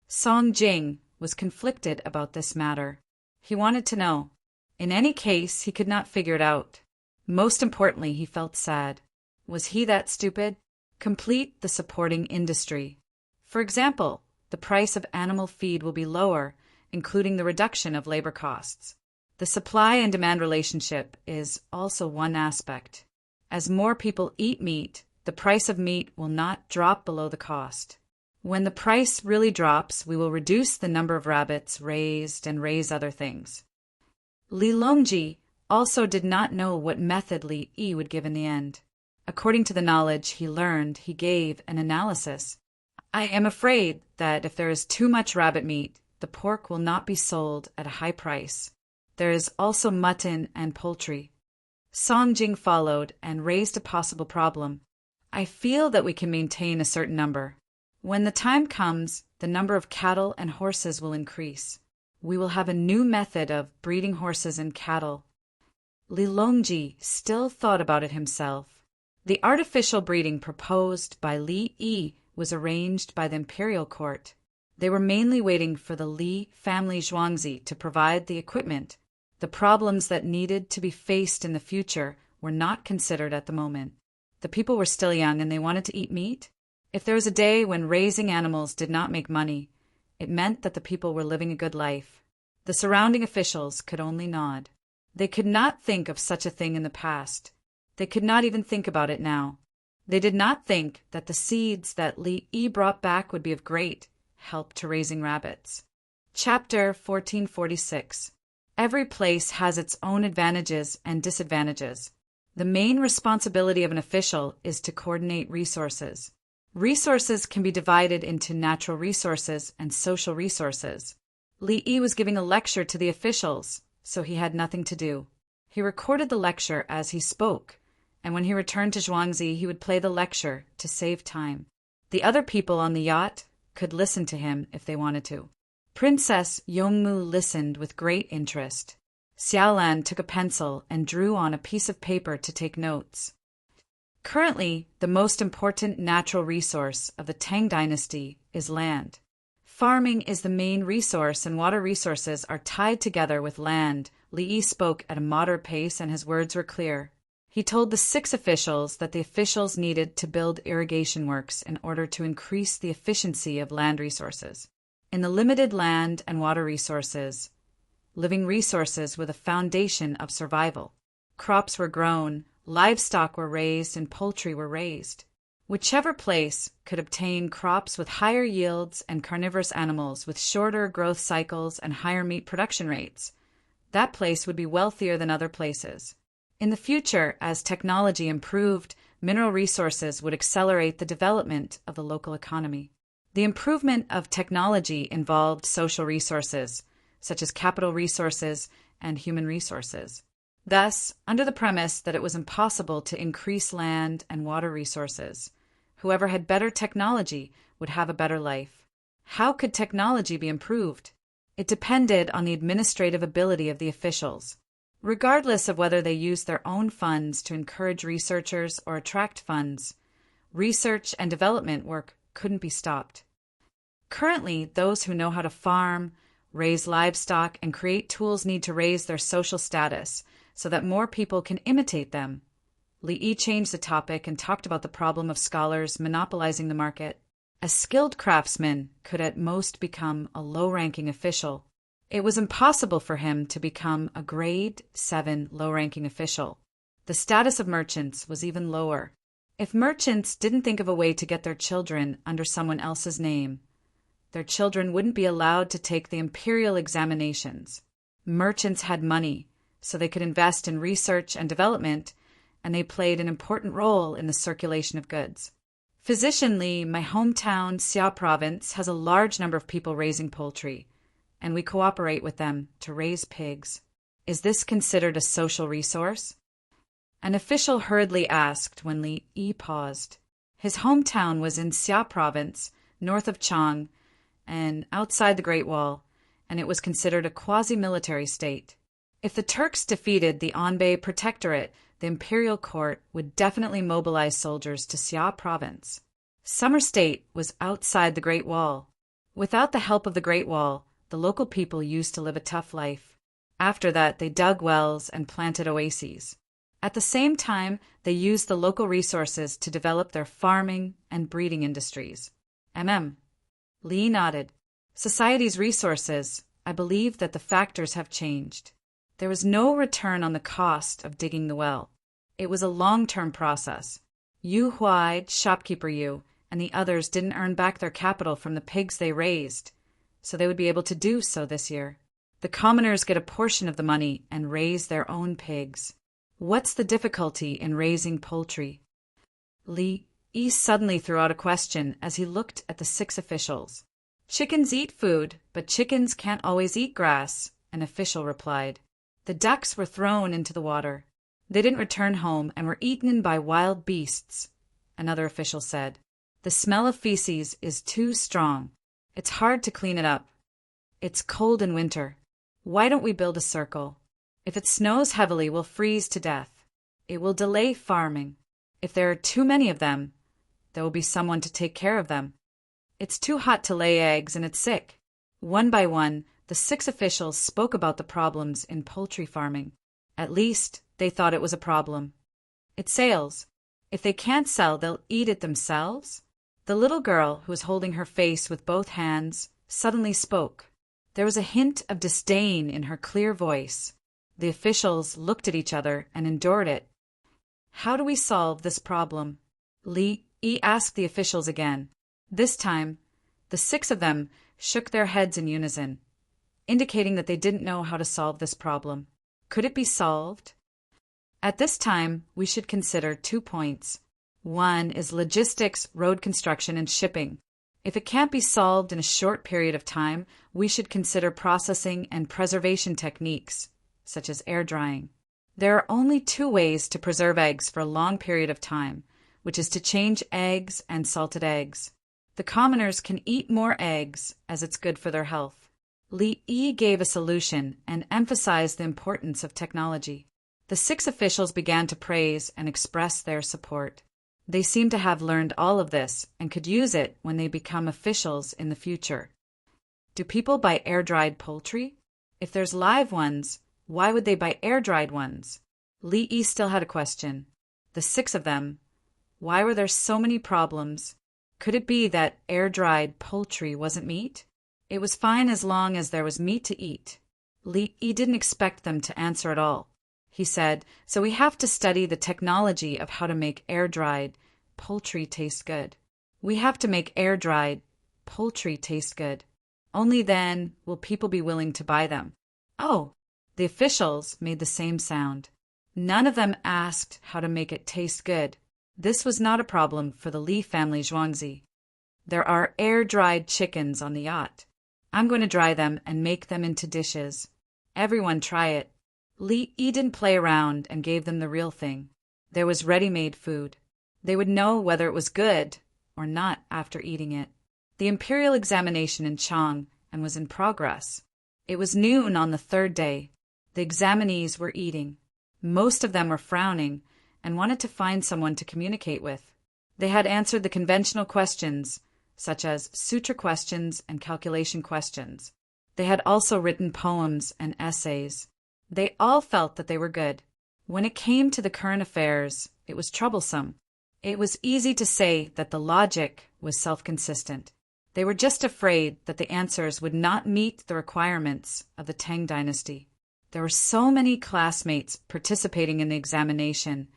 Song Jing was conflicted about this matter. He wanted to know. In any case, he could not figure it out. Most importantly, he felt sad. Was he that stupid? Complete the supporting industry. For example, the price of animal feed will be lower, including the reduction of labor costs. The supply and demand relationship is also one aspect. As more people eat meat, the price of meat will not drop below the cost. When the price really drops, we will reduce the number of rabbits raised and raise other things. Li Longji also did not know what method Li Yi would give in the end. According to the knowledge he learned, he gave an analysis. I am afraid that if there is too much rabbit meat, the pork will not be sold at a high price. There is also mutton and poultry. Song Jing followed and raised a possible problem. I feel that we can maintain a certain number. When the time comes, the number of cattle and horses will increase. We will have a new method of breeding horses and cattle. Li Longji still thought about it himself. The artificial breeding proposed by Li Yi was arranged by the imperial court. They were mainly waiting for the Li family Zhuangzi to provide the equipment. The problems that needed to be faced in the future were not considered at the moment. The people were still young and they wanted to eat meat. If there was a day when raising animals did not make money, it meant that the people were living a good life. The surrounding officials could only nod. They could not think of such a thing in the past. They could not even think about it now. They did not think that the seeds that Li Yi brought back would be of great help to raising rabbits. Chapter 1446. Every place has its own advantages and disadvantages. The main responsibility of an official is to coordinate resources. Resources can be divided into natural resources and social resources. Li Yi was giving a lecture to the officials, so he had nothing to do. He recorded the lecture as he spoke, and when he returned to Zhuangzi, he would play the lecture to save time. The other people on the yacht could listen to him if they wanted to. Princess Yongmu listened with great interest. Xiaolan took a pencil and drew on a piece of paper to take notes. Currently, the most important natural resource of the Tang dynasty is land. Farming is the main resource, and water resources are tied together with land. Li Yi spoke at a moderate pace, and his words were clear. He told the 6 officials that the officials needed to build irrigation works in order to increase the efficiency of land resources. In the limited land and water resources, living resources were the foundation of survival. Crops were grown, livestock were raised, and poultry were raised. Whichever place could obtain crops with higher yields and carnivorous animals with shorter growth cycles and higher meat production rates, that place would be wealthier than other places. In the future, as technology improved, mineral resources would accelerate the development of the local economy. The improvement of technology involved social resources, such as capital resources and human resources. Thus, under the premise that it was impossible to increase land and water resources, whoever had better technology would have a better life. How could technology be improved? It depended on the administrative ability of the officials. Regardless of whether they used their own funds to encourage researchers or attract funds, research and development work couldn't be stopped. Currently, those who know how to farm, raise livestock, and create tools need to raise their social status so that more people can imitate them. Li Yi changed the topic and talked about the problem of scholars monopolizing the market. A skilled craftsman could at most become a low-ranking official. It was impossible for him to become a grade 7 low-ranking official. The status of merchants was even lower. If merchants didn't think of a way to get their children under someone else's name, their children wouldn't be allowed to take the imperial examinations. Merchants had money, so they could invest in research and development, and they played an important role in the circulation of goods. Physician Li, my hometown, Xia province, has a large number of people raising poultry, and we cooperate with them to raise pigs. Is this considered a social resource? An official hurriedly asked when Li Yi paused. His hometown was in Xia province, north of Chang, and outside the Great Wall, and it was considered a quasi-military state. If the Turks defeated the Anbei Protectorate, the imperial court would definitely mobilize soldiers to Xia province. Summer State was outside the Great Wall. Without the help of the Great Wall, the local people used to live a tough life. After that, they dug wells and planted oases. At the same time, they used the local resources to develop their farming and breeding industries. Li nodded. Society's resources, I believe that the factors have changed. There was no return on the cost of digging the well. It was a long-term process. Yu Huai, shopkeeper Yu, and the others didn't earn back their capital from the pigs they raised, so they would be able to do so this year. The commoners get a portion of the money and raise their own pigs. What's the difficulty in raising poultry? Li Yi suddenly threw out a question as he looked at the 6 officials. Chickens eat food, but chickens can't always eat grass, an official replied. The ducks were thrown into the water. They didn't return home and were eaten by wild beasts, another official said. The smell of feces is too strong. It's hard to clean it up. It's cold in winter. Why don't we build a circle? If it snows heavily, we'll freeze to death. It will delay farming. If there are too many of them, there will be someone to take care of them. It's too hot to lay eggs and it's sick. One by one, the 6 officials spoke about the problems in poultry farming. At least, they thought it was a problem. It sells. If they can't sell, they'll eat it themselves? The little girl, who was holding her face with both hands, suddenly spoke. There was a hint of disdain in her clear voice. The officials looked at each other and endured it. How do we solve this problem? Li Yi asked the officials again. This time, the 6 of them shook their heads in unison, indicating that they didn't know how to solve this problem. Could it be solved? At this time, we should consider 2 points. One is logistics, road construction, and shipping. If it can't be solved in a short period of time, we should consider processing and preservation techniques, such as air drying. There are only 2 ways to preserve eggs for a long period of time, which is to change eggs and salted eggs. The commoners can eat more eggs as it's good for their health. Li Yi gave a solution and emphasized the importance of technology. The 6 officials began to praise and express their support. They seemed to have learned all of this and could use it when they become officials in the future. Do people buy air-dried poultry? If there's live ones, why would they buy air-dried ones? Li Yi still had a question. The 6 of them. Why were there so many problems? Could it be that air-dried poultry wasn't meat? It was fine as long as there was meat to eat. Li Yi didn't expect them to answer at all. He said, so we have to study the technology of how to make air-dried poultry taste good. We have to make air-dried poultry taste good. Only then will people be willing to buy them. Oh, the officials made the same sound. None of them asked how to make it taste good. This was not a problem for the Li family Zhuangzi. There are air-dried chickens on the yacht. I'm going to dry them and make them into dishes. Everyone try it. Li Yi didn't play around and gave them the real thing. There was ready-made food. They would know whether it was good or not after eating it. The imperial examination in Chang and was in progress. It was noon on the 3rd day. The examinees were eating. Most of them were frowning and wanted to find someone to communicate with. They had answered the conventional questions, such as sutra questions and calculation questions. They had also written poems and essays. They all felt that they were good. When it came to the current affairs, it was troublesome. It was easy to say that the logic was self-consistent. They were just afraid that the answers would not meet the requirements of the Tang dynasty. There were so many classmates participating in the examination,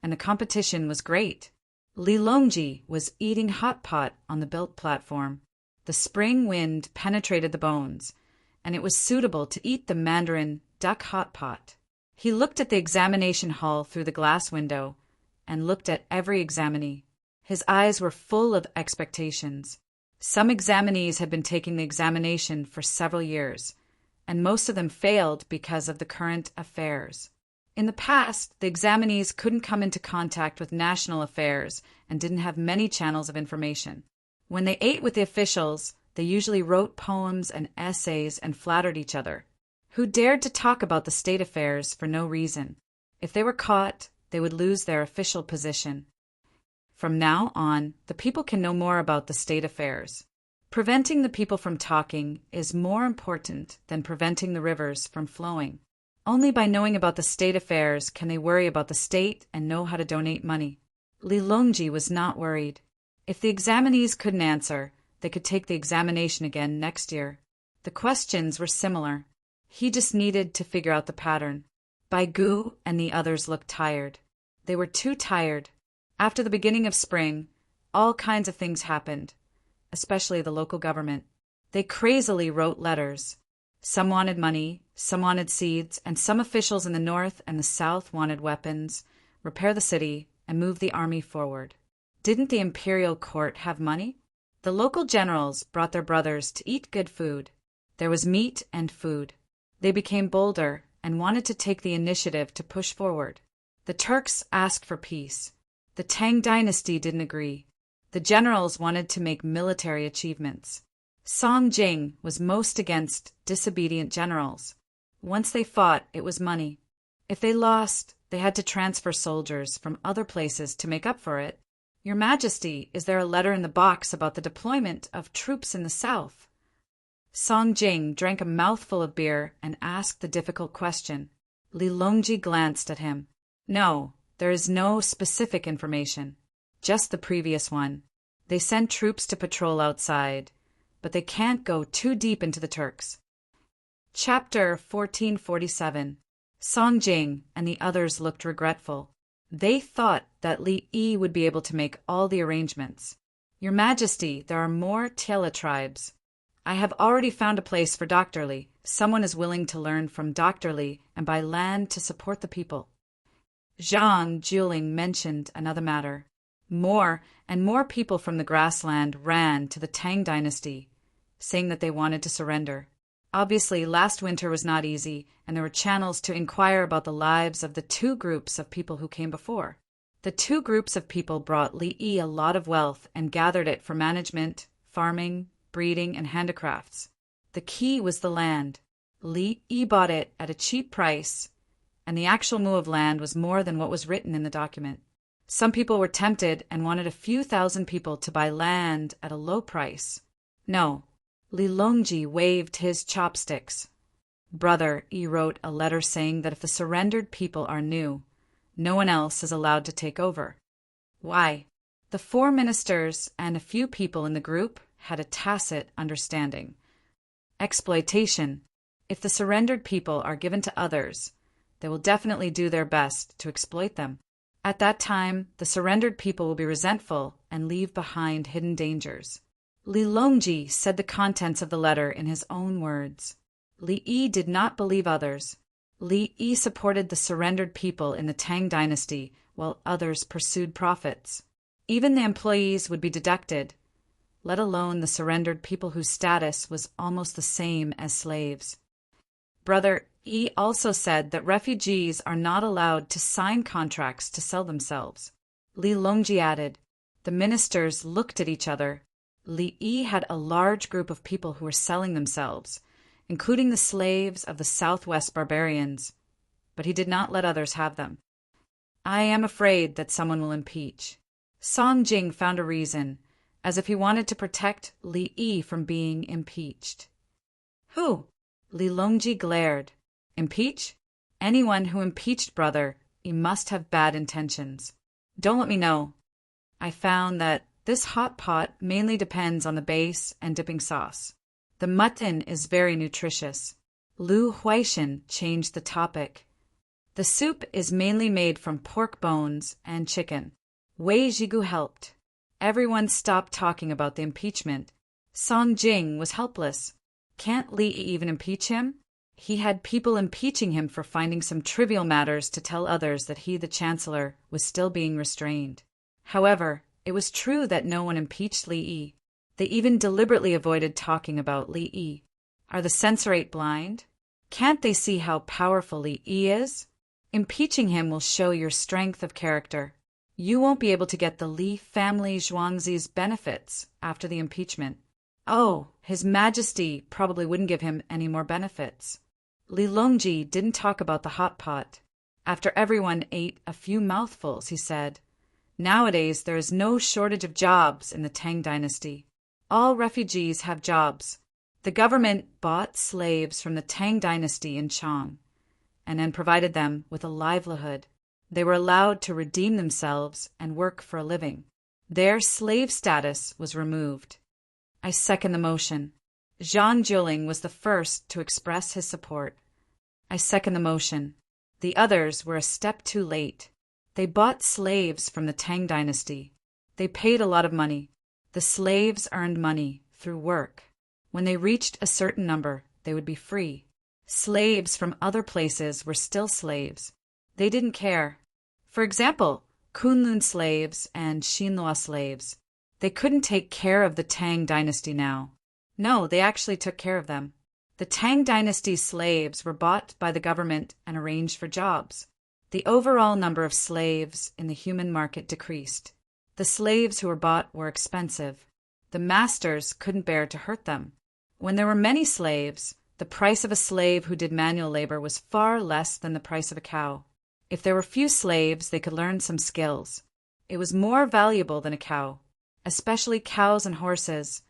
and the competition was great. Li Longji was eating hot pot on the built platform. The spring wind penetrated the bones, and it was suitable to eat the Mandarin duck hot pot. He looked at the examination hall through the glass window and looked at every examinee. His eyes were full of expectations. Some examinees had been taking the examination for several years, and most of them failed because of the current affairs. In the past, the examinees couldn't come into contact with national affairs and didn't have many channels of information. When they ate with the officials, they usually wrote poems and essays and flattered each other. Who dared to talk about the state affairs for no reason? If they were caught, they would lose their official position. From now on, the people can know more about the state affairs. Preventing the people from talking is more important than preventing the rivers from flowing. Only by knowing about the state affairs can they worry about the state and know how to donate money. Li Longji was not worried. If the examinees couldn't answer, they could take the examination again next year. The questions were similar. He just needed to figure out the pattern. Bai Gu and the others looked tired. They were too tired. After the beginning of spring, all kinds of things happened, especially the local government. They crazily wrote letters. Some wanted money, some wanted seeds, and some officials in the north and the south wanted weapons, repair the city, and move the army forward. Didn't the imperial court have money? The local generals brought their brothers to eat good food. There was meat and food. They became bolder and wanted to take the initiative to push forward. The Turks asked for peace. The Tang dynasty didn't agree. The generals wanted to make military achievements. Song Jing was most against disobedient generals. Once they fought, it was money. If they lost, they had to transfer soldiers from other places to make up for it. Your Majesty, is there a letter in the box about the deployment of troops in the south? Song Jing drank a mouthful of beer and asked the difficult question. Li Longji glanced at him. No, there is no specific information. Just the previous one. They sent troops to patrol outside, but they can't go too deep into the Turks. Chapter 1447. Song Jing and the others looked regretful. They thought that Li Yi would be able to make all the arrangements. Your Majesty, there are more Tiela tribes. I have already found a place for Dr. Li. Someone is willing to learn from Dr. Li and buy land to support the people. Zhang Juling mentioned another matter. More and more people from the grassland ran to the Tang dynasty, saying that they wanted to surrender. Obviously, last winter was not easy, and there were channels to inquire about the lives of the two groups of people who came before. The two groups of people brought Li Yi a lot of wealth and gathered it for management, farming, breeding, and handicrafts. The key was the land. Li Yi bought it at a cheap price, and the actual mu of land was more than what was written in the document. Some people were tempted and wanted a few thousand people to buy land at a low price. No, Li Longji waved his chopsticks. Brother Yi wrote a letter saying that if the surrendered people are new, no one else is allowed to take over. Why? The 4 ministers and a few people in the group had a tacit understanding. Exploitation. If the surrendered people are given to others, they will definitely do their best to exploit them. At that time, the surrendered people will be resentful and leave behind hidden dangers. Li Longji said the contents of the letter in his own words. Li Yi did not believe others. Li Yi supported the surrendered people in the Tang dynasty, while others pursued profits. Even the employees would be deducted, let alone the surrendered people whose status was almost the same as slaves. Brother Yi also said that refugees are not allowed to sign contracts to sell themselves. Li Longji added, the ministers looked at each other. Li Yi had a large group of people who were selling themselves, including the slaves of the Southwest barbarians, but he did not let others have them. I am afraid that someone will impeach. Song Jing found a reason, as if he wanted to protect Li Yi from being impeached. Who? Li Longji glared. Impeach? Anyone who impeached Brother Yi must have bad intentions. Don't let me know. I found that this hot pot mainly depends on the base and dipping sauce. The mutton is very nutritious. Lu Huaishan changed the topic. The soup is mainly made from pork bones and chicken. Wei Jigu helped. Everyone stopped talking about the impeachment. Song Jing was helpless. Can't Li even impeach him? He had people impeaching him for finding some trivial matters to tell others that he, the chancellor, was still being restrained. However, it was true that no one impeached Li Yi. They even deliberately avoided talking about Li Yi. Are the censorate blind? Can't they see how powerful Li Yi is? Impeaching him will show your strength of character. You won't be able to get the Li family Zhuangzi's benefits after the impeachment. Oh, His Majesty probably wouldn't give him any more benefits. Li Longji didn't talk about the hot pot. After everyone ate a few mouthfuls, he said, nowadays there is no shortage of jobs in the Tang dynasty. All refugees have jobs. The government bought slaves from the Tang dynasty in Chang, and then provided them with a livelihood. They were allowed to redeem themselves and work for a living. Their slave status was removed. I second the motion. Zhang Juling was the first to express his support. I second the motion. The others were a step too late. They bought slaves from the Tang dynasty. They paid a lot of money. The slaves earned money through work. When they reached a certain number, they would be free. Slaves from other places were still slaves. They didn't care. For example, Kunlun slaves and Xinhua slaves. They couldn't take care of the Tang dynasty now. No, they actually took care of them. The Tang dynasty's slaves were bought by the government and arranged for jobs. The overall number of slaves in the human market decreased. The slaves who were bought were expensive. The masters couldn't bear to hurt them. When there were many slaves, the price of a slave who did manual labor was far less than the price of a cow. If there were few slaves, they could learn some skills. It was more valuable than a cow. Especially cows and horses.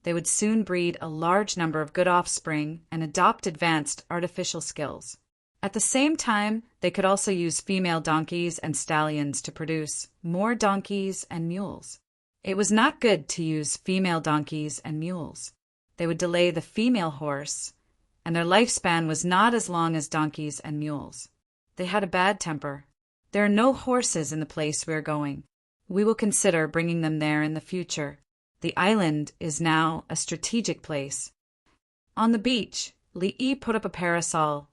They would soon breed a large number of good offspring and adopt advanced artificial skills. At the same time, they could also use female donkeys and stallions to produce more donkeys and mules. It was not good to use female donkeys and mules. They would delay the female horse, and their lifespan was not as long as donkeys and mules. They had a bad temper. There are no horses in the place we are going. We will consider bringing them there in the future. The island is now a strategic place. On the beach, Li put up a parasol,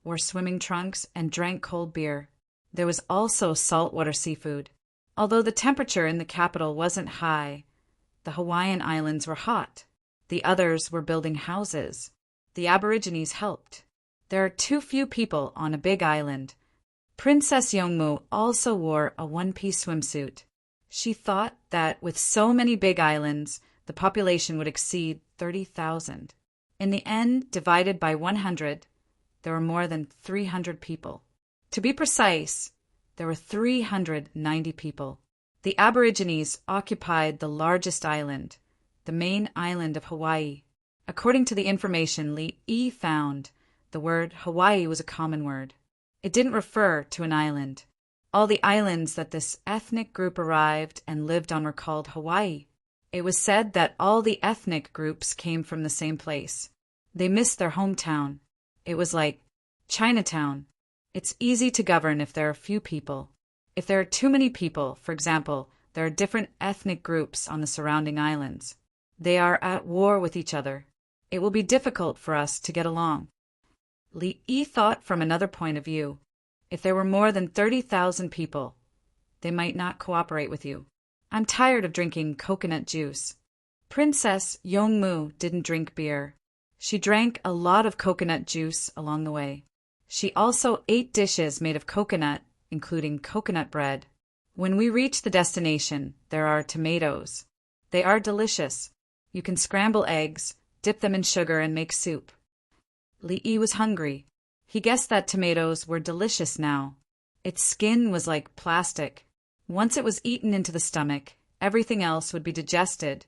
wore swimming trunks, and drank cold beer. There was also saltwater seafood. Although the temperature in the capital wasn't high, the Hawaiian Islands were hot. The others were building houses. The Aborigines helped. There are too few people on a big island. Princess Yongmu also wore a one-piece swimsuit. She thought that with so many big islands, the population would exceed 30,000. In the end, divided by 100, there were more than 300 people. To be precise, there were 390 people. The Aborigines occupied the largest island, the main island of Hawaii. According to the information Li found, the word Hawaii was a common word. It didn't refer to an island. All the islands that this ethnic group arrived and lived on were called Hawaii. It was said that all the ethnic groups came from the same place. They missed their hometown. It was like Chinatown. It's easy to govern if there are few people. If there are too many people, for example, there are different ethnic groups on the surrounding islands. They are at war with each other. It will be difficult for us to get along. Li thought from another point of view. If there were more than 30,000 people, they might not cooperate with you. I'm tired of drinking coconut juice. Princess Yongmu didn't drink beer. She drank a lot of coconut juice along the way. She also ate dishes made of coconut, including coconut bread. When we reach the destination, there are tomatoes. They are delicious. You can scramble eggs, dip them in sugar, and make soup. Li was hungry. He guessed that tomatoes were delicious now. Its skin was like plastic. Once it was eaten into the stomach, everything else would be digested,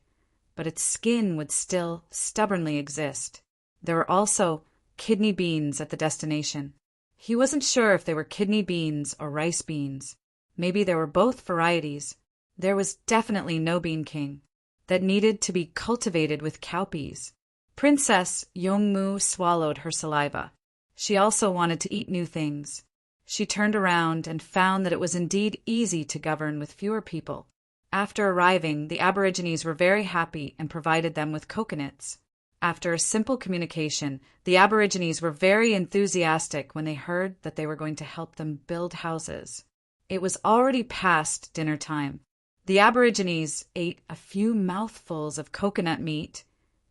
but its skin would still stubbornly exist. There were also kidney beans at the destination. He wasn't sure if they were kidney beans or rice beans. Maybe there were both varieties. There was definitely no bean king that needed to be cultivated with cowpeas. Princess Yongmu swallowed her saliva. She also wanted to eat new things. She turned around and found that it was indeed easy to govern with fewer people. After arriving, the Aborigines were very happy and provided them with coconuts. After a simple communication, the Aborigines were very enthusiastic when they heard that they were going to help them build houses. It was already past dinner time. The Aborigines ate a few mouthfuls of coconut meat,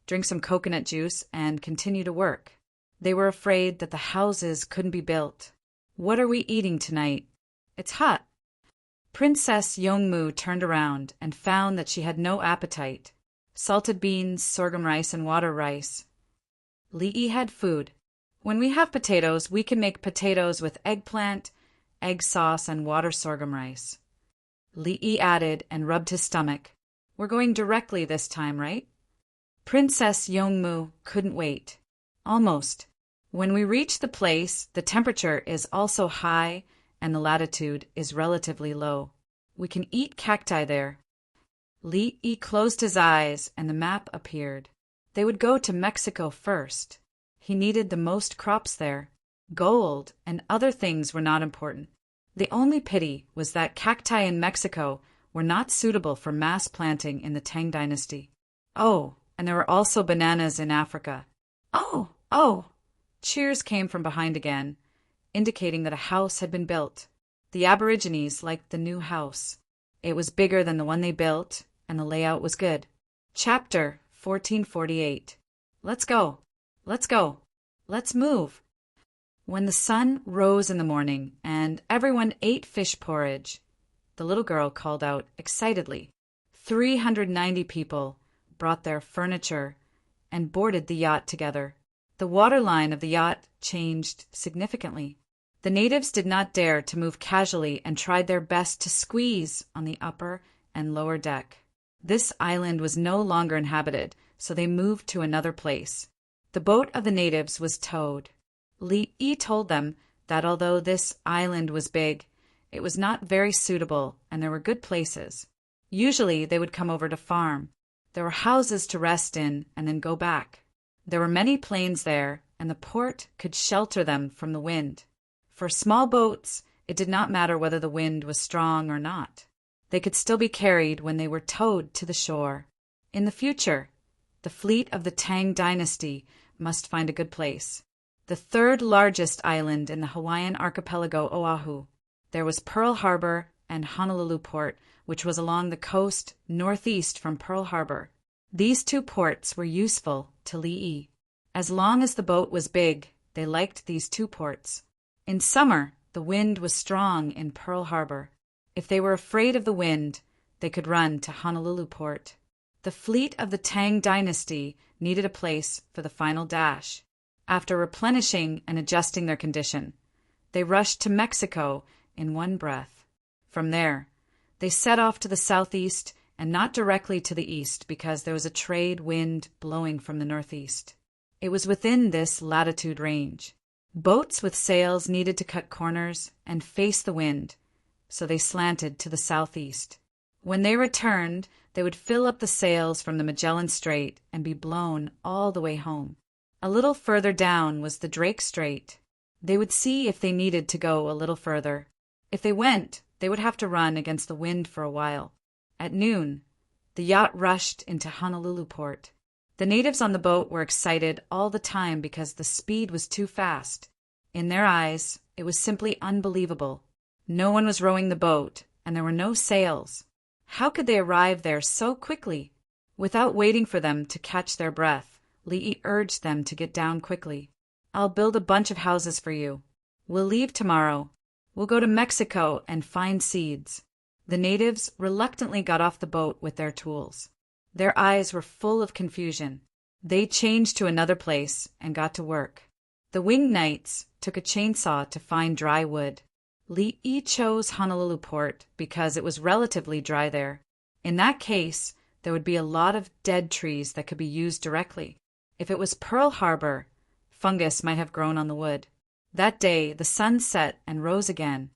drank some coconut juice, and continued to work. They were afraid that the houses couldn't be built. What are we eating tonight? It's hot. Princess Yongmu turned around and found that she had no appetite. Salted beans, sorghum rice, and water rice. Li had food. When we have potatoes, we can make potatoes with eggplant, egg sauce, and water sorghum rice. Li added and rubbed his stomach. We're going directly this time, right? Princess Yongmu couldn't wait. Almost. When we reach the place, the temperature is also high and the latitude is relatively low. We can eat cacti there. Li closed his eyes and the map appeared. They would go to Mexico first. He needed the most crops there. Gold and other things were not important. The only pity was that cacti in Mexico were not suitable for mass planting in the Tang dynasty. Oh, and there were also bananas in Africa. Oh! Cheers came from behind again, indicating that a house had been built. The Aborigines liked the new house. It was bigger than the one they built, and the layout was good. Chapter 1448. Let's go. Let's move. When the sun rose in the morning and everyone ate fish porridge, the little girl called out excitedly. 390 people brought their furniture and boarded the yacht together. The waterline of the yacht changed significantly. The natives did not dare to move casually and tried their best to squeeze on the upper and lower deck. This island was no longer inhabited, so they moved to another place. The boat of the natives was towed. Li told them that although this island was big, it was not very suitable and there were good places. Usually they would come over to farm. There were houses to rest in and then go back. There were many plains there, and the port could shelter them from the wind. For small boats, It did not matter whether the wind was strong or not. They could still be carried when they were towed to the shore. In the future, the fleet of the Tang dynasty must find a good place. The third largest island in the Hawaiian archipelago, Oahu. There was Pearl Harbor and Honolulu Port, which was along the coast northeast from Pearl Harbor. These two ports were useful to Li'i. As long as the boat was big, they liked these two ports. In summer, the wind was strong in Pearl Harbor. If they were afraid of the wind, they could run to Honolulu Port. The fleet of the Tang dynasty needed a place for the final dash. After replenishing and adjusting their condition, they rushed to Mexico in one breath. From there, they set off to the southeast and not directly to the east because there was a trade wind blowing from the northeast. It was within this latitude range. Boats with sails needed to cut corners and face the wind, so they slanted to the southeast. When they returned, they would fill up the sails from the Magellan Strait and be blown all the way home. A little further down was the Drake Strait. They would see if they needed to go a little further. If they went, they would have to run against the wind for a while. At noon, the yacht rushed into Honolulu Port. The natives on the boat were excited all the time because the speed was too fast. In their eyes, it was simply unbelievable. No one was rowing the boat, and there were no sails. How could they arrive there so quickly? Without waiting for them to catch their breath, Li'i urged them to get down quickly. "I'll build a bunch of houses for you. We'll leave tomorrow. We'll go to Mexico and find seeds." The natives reluctantly got off the boat with their tools. Their eyes were full of confusion. They changed to another place and got to work. The winged knights took a chainsaw to find dry wood. Li'i chose Honolulu Port because it was relatively dry there. In that case, there would be a lot of dead trees that could be used directly. If it was Pearl Harbor, fungus might have grown on the wood. That day, the sun set and rose again.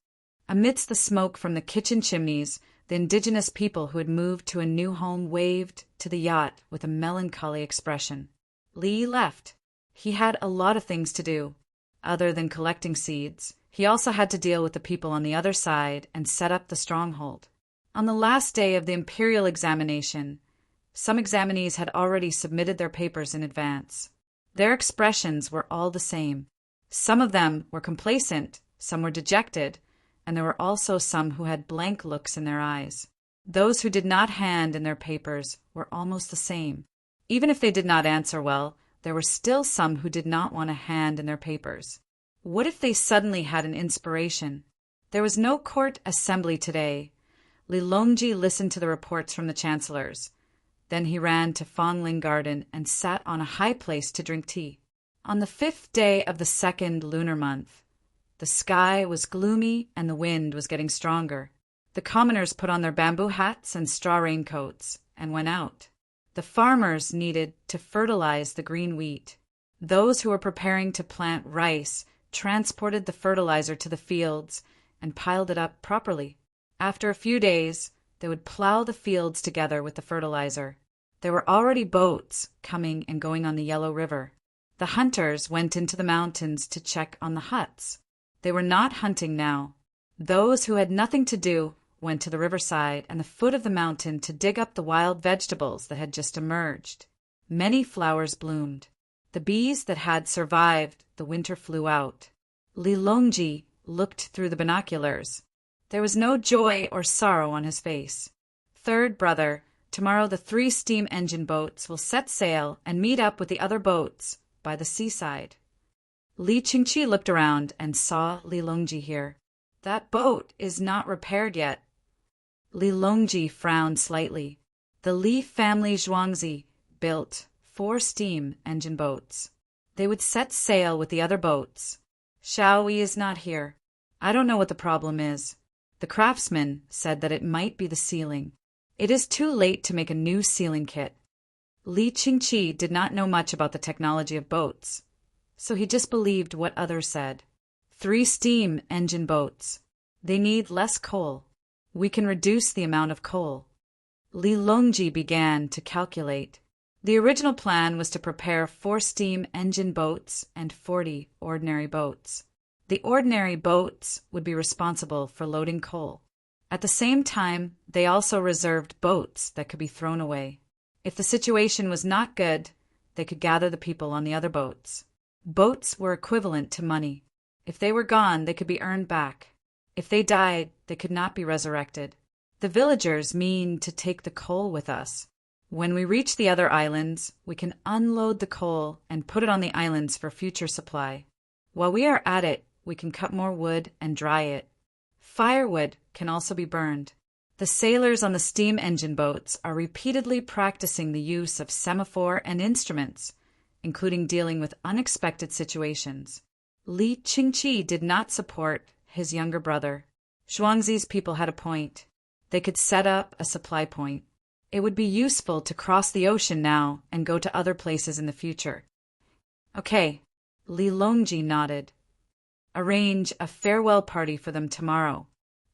Amidst the smoke from the kitchen chimneys, the indigenous people who had moved to a new home waved to the yacht with a melancholy expression. Li'i left. He had a lot of things to do. Other than collecting seeds, he also had to deal with the people on the other side and set up the stronghold. On the last day of the imperial examination, some examinees had already submitted their papers in advance. Their expressions were all the same. Some of them were complacent, some were dejected, and there were also some who had blank looks in their eyes. Those who did not hand in their papers were almost the same. Even if they did not answer well, there were still some who did not want a hand in their papers. What if they suddenly had an inspiration? There was no court assembly today. Lilongji listened to the reports from the chancellors. Then he ran to Fongling Garden and sat on a high place to drink tea. On the 5th day of the 2nd lunar month, the sky was gloomy and the wind was getting stronger. The commoners put on their bamboo hats and straw raincoats and went out. The farmers needed to fertilize the green wheat. Those who were preparing to plant rice transported the fertilizer to the fields and piled it up properly. After a few days, they would plow the fields together with the fertilizer. There were already boats coming and going on the Yellow River. The hunters went into the mountains to check on the huts. They were not hunting now. Those who had nothing to do went to the riverside and the foot of the mountain to dig up the wild vegetables that had just emerged. Many flowers bloomed. The bees that had survived the winter flew out. Lilongji looked through the binoculars. There was no joy or sorrow on his face. "Third brother, tomorrow the 3 steam engine boats will set sail and meet up with the other boats by the seaside." Li Qingqi looked around and saw Lilongji here. "That boat is not repaired yet." Lilongji frowned slightly. The Li family Zhuangzi built 4 steam engine boats. They would set sail with the other boats. "Xiaoyi is not here. I don't know what the problem is. The craftsman said that it might be the ceiling. It is too late to make a new ceiling kit." Li Qingqi did not know much about the technology of boats, so he just believed what others said. 3 steam engine boats. They need less coal. We can reduce the amount of coal. Lilongji began to calculate. The original plan was to prepare 4 steam engine boats and 40 ordinary boats. The ordinary boats would be responsible for loading coal. At the same time, they also reserved boats that could be thrown away. If the situation was not good, they could gather the people on the other boats. Boats were equivalent to money. If they were gone, they could be earned back. If they died, they could not be resurrected. The villagers mean to take the coal with us. When we reach the other islands, we can unload the coal and put it on the islands for future supply. While we are at it, we can cut more wood and dry it. Firewood can also be burned. The sailors on the steam engine boats are repeatedly practicing the use of semaphore and instruments, including dealing with unexpected situations. Li Qingqi did not support his younger brother. Zhuangzi's people had a point. They could set up a supply point. It would be useful to cross the ocean now and go to other places in the future. Okay, Li Longji nodded. Arrange a farewell party for them tomorrow.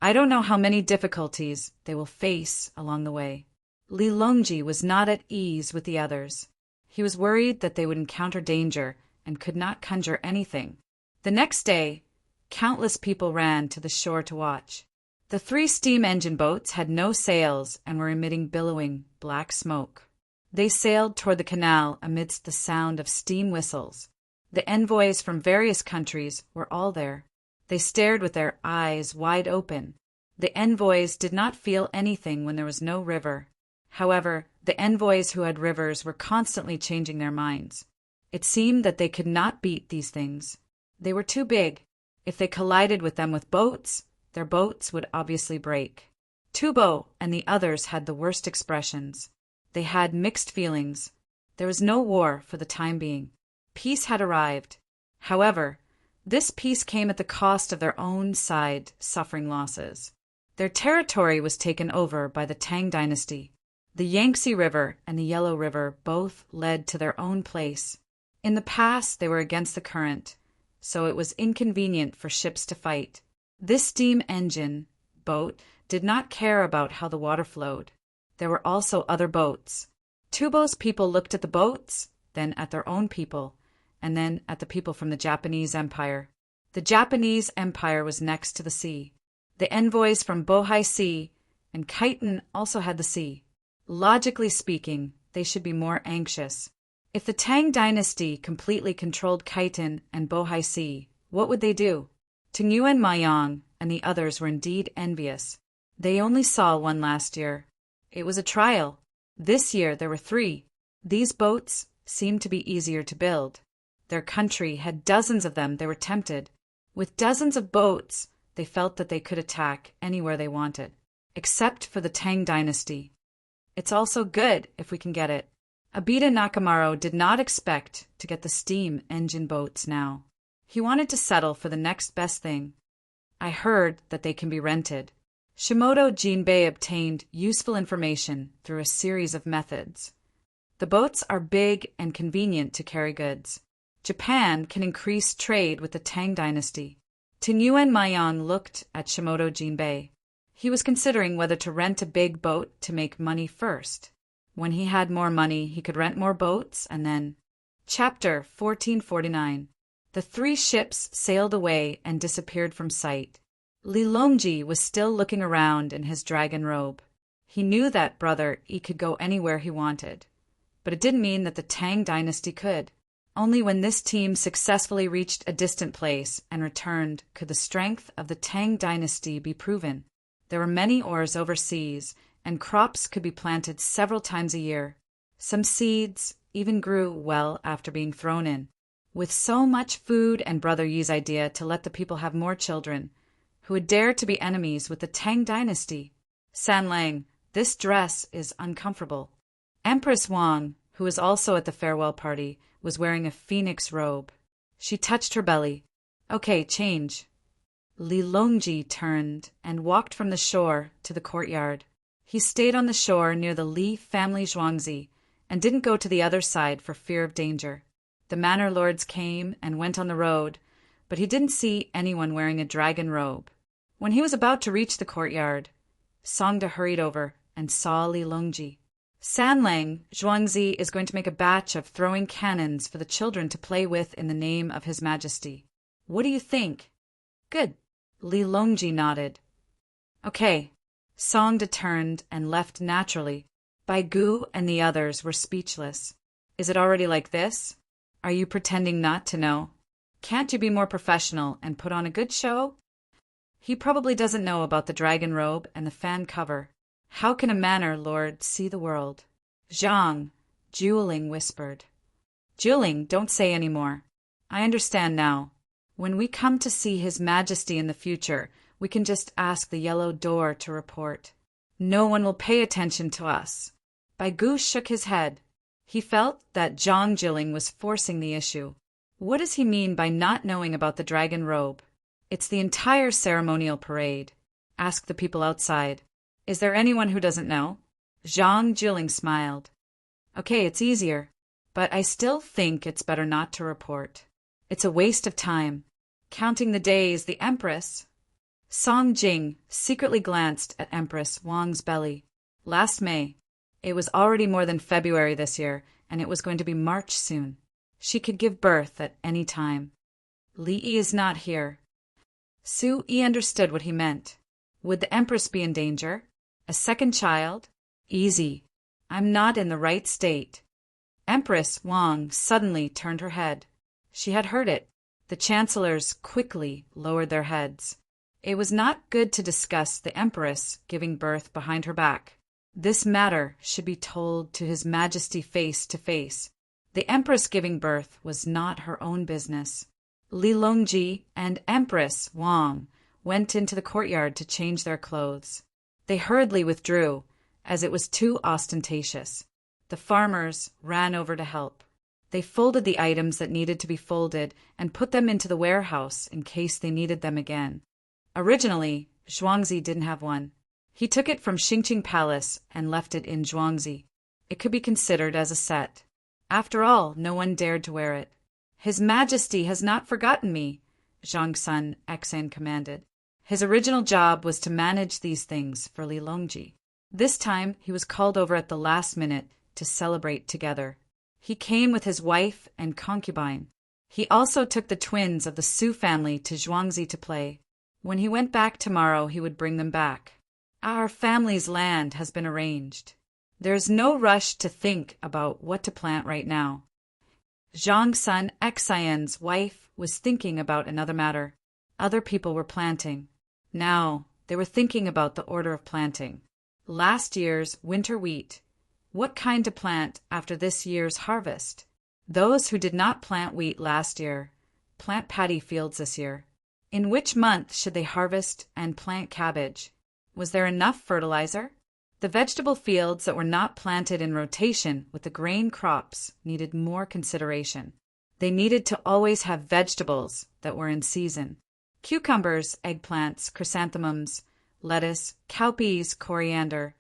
I don't know how many difficulties they will face along the way. Li Longji was not at ease with the others. He was worried that they would encounter danger and could not conjure anything. The next day, countless people ran to the shore to watch. The 3 steam engine boats had no sails and were emitting billowing black smoke. They sailed toward the canal amidst the sound of steam whistles. The envoys from various countries were all there. They stared with their eyes wide open. The envoys did not feel anything when there was no river. However, the envoys who had rivers were constantly changing their minds. It seemed that they could not beat these things. They were too big. If they collided with them with boats, their boats would obviously break. Tubo and the others had the worst expressions. They had mixed feelings. There was no war for the time being. Peace had arrived. However, this peace came at the cost of their own side suffering losses. Their territory was taken over by the Tang dynasty. The Yangtze River and the Yellow River both led to their own place. In the past, they were against the current, so it was inconvenient for ships to fight. This steam engine boat did not care about how the water flowed. There were also other boats. Tubo's people looked at the boats, then at their own people, and then at the people from the Japanese Empire. The Japanese Empire was next to the sea. The envoys from Bohai Sea and Khitan also had the sea. Logically speaking, they should be more anxious. If the Tang dynasty completely controlled Khitan and Bohai Sea, what would they do? Tingyuan Mayang and the others were indeed envious. They only saw one last year. It was a trial. This year there were 3. These boats seemed to be easier to build. Their country had dozens of them. They were tempted. With dozens of boats, they felt that they could attack anywhere they wanted, except for the Tang dynasty. It's also good if we can get it. Abita Nakamaro did not expect to get the steam engine boats now. He wanted to settle for the next best thing. I heard that they can be rented. Shimoto Jinbei obtained useful information through a series of methods. The boats are big and convenient to carry goods. Japan can increase trade with the Tang dynasty. Tingyuan Mayang looked at Shimoto Jinbei. He was considering whether to rent a big boat to make money first. When he had more money, he could rent more boats and then... Chapter 1449. The 3 ships sailed away and disappeared from sight. Li Longji was still looking around in his dragon robe. He knew that brother he could go anywhere he wanted. But it didn't mean that the Tang dynasty could. Only when this team successfully reached a distant place and returned could the strength of the Tang dynasty be proven. There were many ores overseas, and crops could be planted several times a year. Some seeds even grew well after being thrown in. With so much food and Brother Yi's idea to let the people have more children, who would dare to be enemies with the Tang dynasty? San Lang, this dress is uncomfortable. Empress Wang, who was also at the farewell party, was wearing a phoenix robe. She touched her belly. Okay, change. Li Longji turned and walked from the shore to the courtyard. He stayed on the shore near the Li family Zhuangzi and didn't go to the other side for fear of danger. The manor lords came and went on the road, but he didn't see anyone wearing a dragon robe. When he was about to reach the courtyard, Songda hurried over and saw Li Longji. Sanlang, Zhuangzi is going to make a batch of throwing cannons for the children to play with in the name of His Majesty. What do you think? Good. Li Longji nodded. Okay. Songda turned and left naturally. Bai Gu and the others were speechless. Is it already like this? Are you pretending not to know? Can't you be more professional and put on a good show? He probably doesn't know about the dragon robe and the fan cover. How can a manor lord see the world? Zhang, Juling whispered. Juling, don't say any more. I understand now. When we come to see His Majesty in the future, we can just ask the yellow door to report. No one will pay attention to us. Bai Gu shook his head. He felt that Zhang Jiling was forcing the issue. What does he mean by not knowing about the dragon robe? It's the entire ceremonial parade. Ask the people outside. Is there anyone who doesn't know? Zhang Jiling smiled. Okay, it's easier. But I still think it's better not to report. It's a waste of time. Counting the days, the Empress. Song Jing secretly glanced at Empress Wang's belly. Last May. It was already more than February this year, and it was going to be March soon. She could give birth at any time. Li Yi is not here. Su Yi understood what he meant. Would the Empress be in danger? A second child? Easy. I'm not in the right state. Empress Wang suddenly turned her head. She had heard it. The chancellors quickly lowered their heads. It was not good to discuss the Empress giving birth behind her back. This matter should be told to His Majesty face to face. The Empress giving birth was not her own business. Li Longji and Empress Wang went into the courtyard to change their clothes. They hurriedly withdrew, as it was too ostentatious. The farmers ran over to help. They folded the items that needed to be folded and put them into the warehouse in case they needed them again. Originally, Zhuangzi didn't have one. He took it from Xingqing Palace and left it in Zhuangzi. It could be considered as a set. After all, no one dared to wear it. His Majesty has not forgotten me, Zhang Sun Exan commanded. His original job was to manage these things for Li Longji. This time, he was called over at the last minute to celebrate together. He came with his wife and concubine. He also took the twins of the Su family to Zhuangzi to play. When he went back tomorrow, he would bring them back. Our family's land has been arranged. There's no rush to think about what to plant right now. Zhang Sun Xian's wife was thinking about another matter. Other people were planting. Now, they were thinking about the order of planting. Last year's winter wheat. What kind to plant after this year's harvest? Those who did not plant wheat last year, plant paddy fields this year. In which month should they harvest and plant cabbage? Was there enough fertilizer? The vegetable fields that were not planted in rotation with the grain crops needed more consideration. They needed to always have vegetables that were in season. Cucumbers, eggplants, chrysanthemums, lettuce, cowpeas, coriander,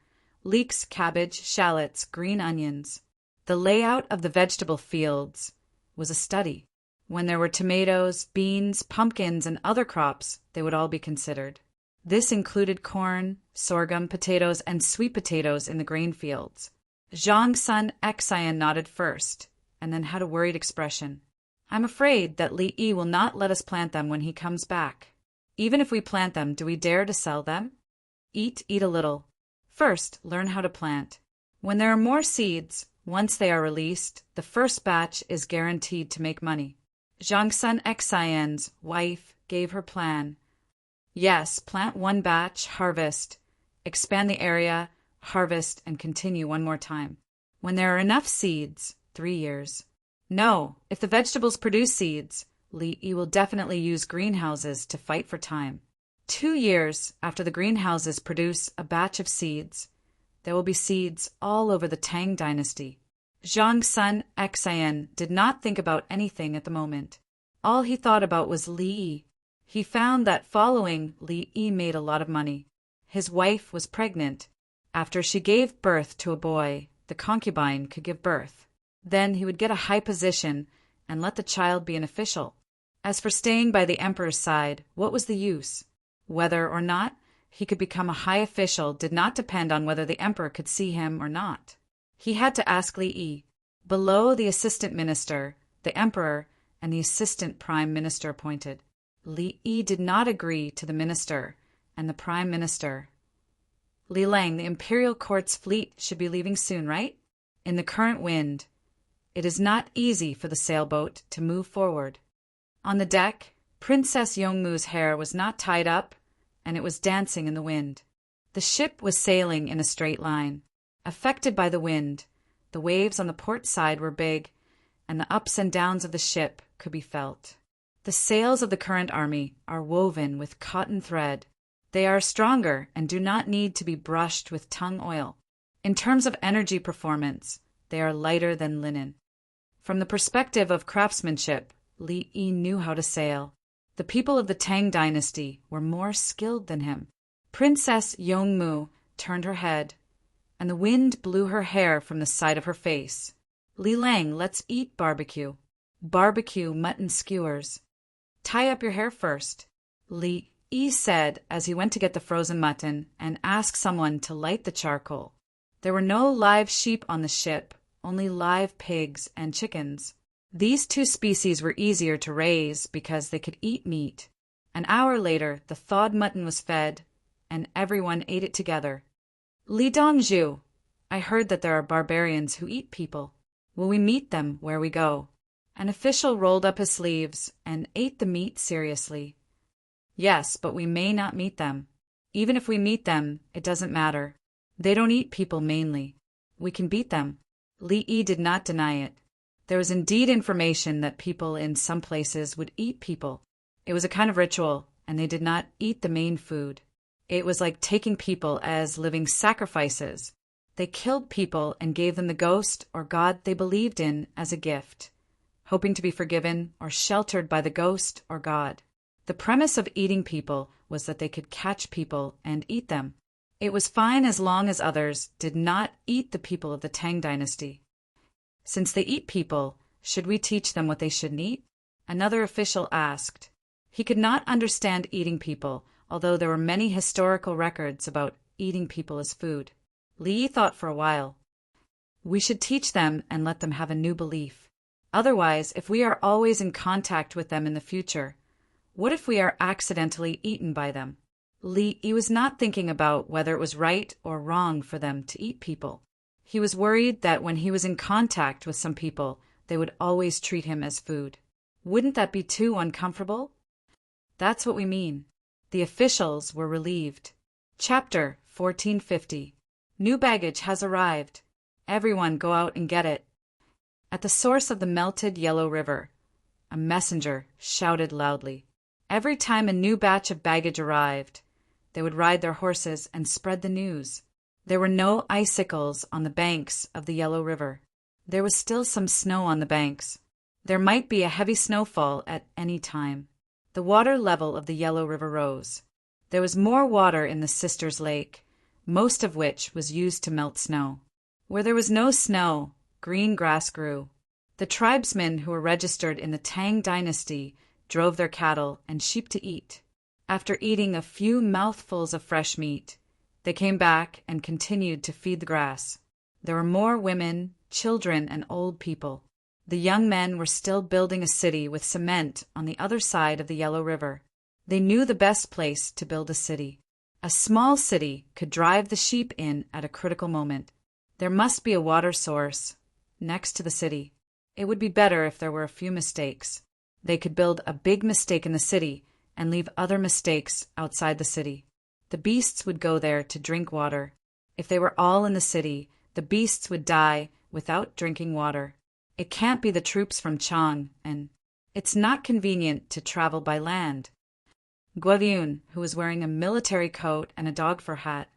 leeks, cabbage, shallots, green onions. The layout of the vegetable fields was a study. When there were tomatoes, beans, pumpkins, and other crops, they would all be considered. This included corn, sorghum, potatoes, and sweet potatoes in the grain fields. Zhang Sun Xian nodded first, and then had a worried expression. I'm afraid that Li Yi will not let us plant them when he comes back. Even if we plant them, do we dare to sell them? Eat a little. First, learn how to plant. When there are more seeds, once they are released, the first batch is guaranteed to make money. Zhang Sun Xian's wife gave her plan. Yes, plant one batch, harvest, expand the area, harvest, and continue one more time. When there are enough seeds, 3 years. No, if the vegetables produce seeds, Li Yi will definitely use greenhouses to fight for time. 2 years after the greenhouses produce a batch of seeds, there will be seeds all over the Tang dynasty. Zhang Sun Xian did not think about anything at the moment. All he thought about was Li Yi. He found that following Li Yi made a lot of money. His wife was pregnant. After she gave birth to a boy, the concubine could give birth. Then he would get a high position and let the child be an official. As for staying by the emperor's side, what was the use? Whether or not he could become a high official did not depend on whether the emperor could see him or not. He had to ask Li Yi. Below the assistant minister, the emperor, and the assistant prime minister appointed. Li Yi did not agree to the minister and the prime minister. Li Lang, the imperial court's fleet should be leaving soon, right? In the current wind, it is not easy for the sailboat to move forward. On the deck, Princess Yongmu's hair was not tied up, and it was dancing in the wind. The ship was sailing in a straight line. Affected by the wind, the waves on the port side were big, and the ups and downs of the ship could be felt. The sails of the current army are woven with cotton thread. They are stronger and do not need to be brushed with Tang oil. In terms of energy performance, they are lighter than linen. From the perspective of craftsmanship, Li Yi knew how to sail. The people of the Tang dynasty were more skilled than him. Princess Yongmu turned her head, and the wind blew her hair from the side of her face. Li Lang, let's eat barbecue. Barbecue mutton skewers. Tie up your hair first, Li Yi said as he went to get the frozen mutton and asked someone to light the charcoal. There were no live sheep on the ship, only live pigs and chickens. These two species were easier to raise because they could eat meat. An hour later, the thawed mutton was fed, and everyone ate it together. Li Dongzhu, I heard that there are barbarians who eat people. Will we meet them where we go? An official rolled up his sleeves and ate the meat seriously. Yes, but we may not meet them. Even if we meet them, it doesn't matter. They don't eat people mainly. We can beat them. Li Yi did not deny it. There was indeed information that people in some places would eat people. It was a kind of ritual, and they did not eat the main food. It was like taking people as living sacrifices. They killed people and gave them the ghost or god they believed in as a gift, hoping to be forgiven or sheltered by the ghost or god. The premise of eating people was that they could catch people and eat them. It was fine as long as others did not eat the people of the Tang dynasty. Since they eat people, should we teach them what they shouldn't eat? Another official asked. He could not understand eating people, although there were many historical records about eating people as food. Li Yi thought for a while. We should teach them and let them have a new belief. Otherwise, if we are always in contact with them in the future, what if we are accidentally eaten by them? Li Yi was not thinking about whether it was right or wrong for them to eat people. He was worried that when he was in contact with some people, they would always treat him as food. Wouldn't that be too uncomfortable? That's what we mean. The officials were relieved. Chapter 1450. New baggage has arrived. Everyone go out and get it. At the source of the melted yellow river, a messenger shouted loudly. Every time a new batch of baggage arrived, they would ride their horses and spread the news. There were no icicles on the banks of the Yellow River. There was still some snow on the banks. There might be a heavy snowfall at any time. The water level of the Yellow River rose. There was more water in the Sisters' Lake, most of which was used to melt snow. Where there was no snow, green grass grew. The tribesmen who were registered in the Tang dynasty drove their cattle and sheep to eat. After eating a few mouthfuls of fresh meat, they came back and continued to feed the grass. There were more women, children, and old people. The young men were still building a city with cement on the other side of the Yellow River. They knew the best place to build a city. A small city could drive the sheep in at a critical moment. There must be a water source next to the city. It would be better if there were a few mistakes. They could build a big mistake in the city and leave other mistakes outside the city. The beasts would go there to drink water. If they were all in the city, the beasts would die without drinking water. It can't be the troops from Chang, and it's not convenient to travel by land. Guoyun, who was wearing a military coat and a dog fur hat,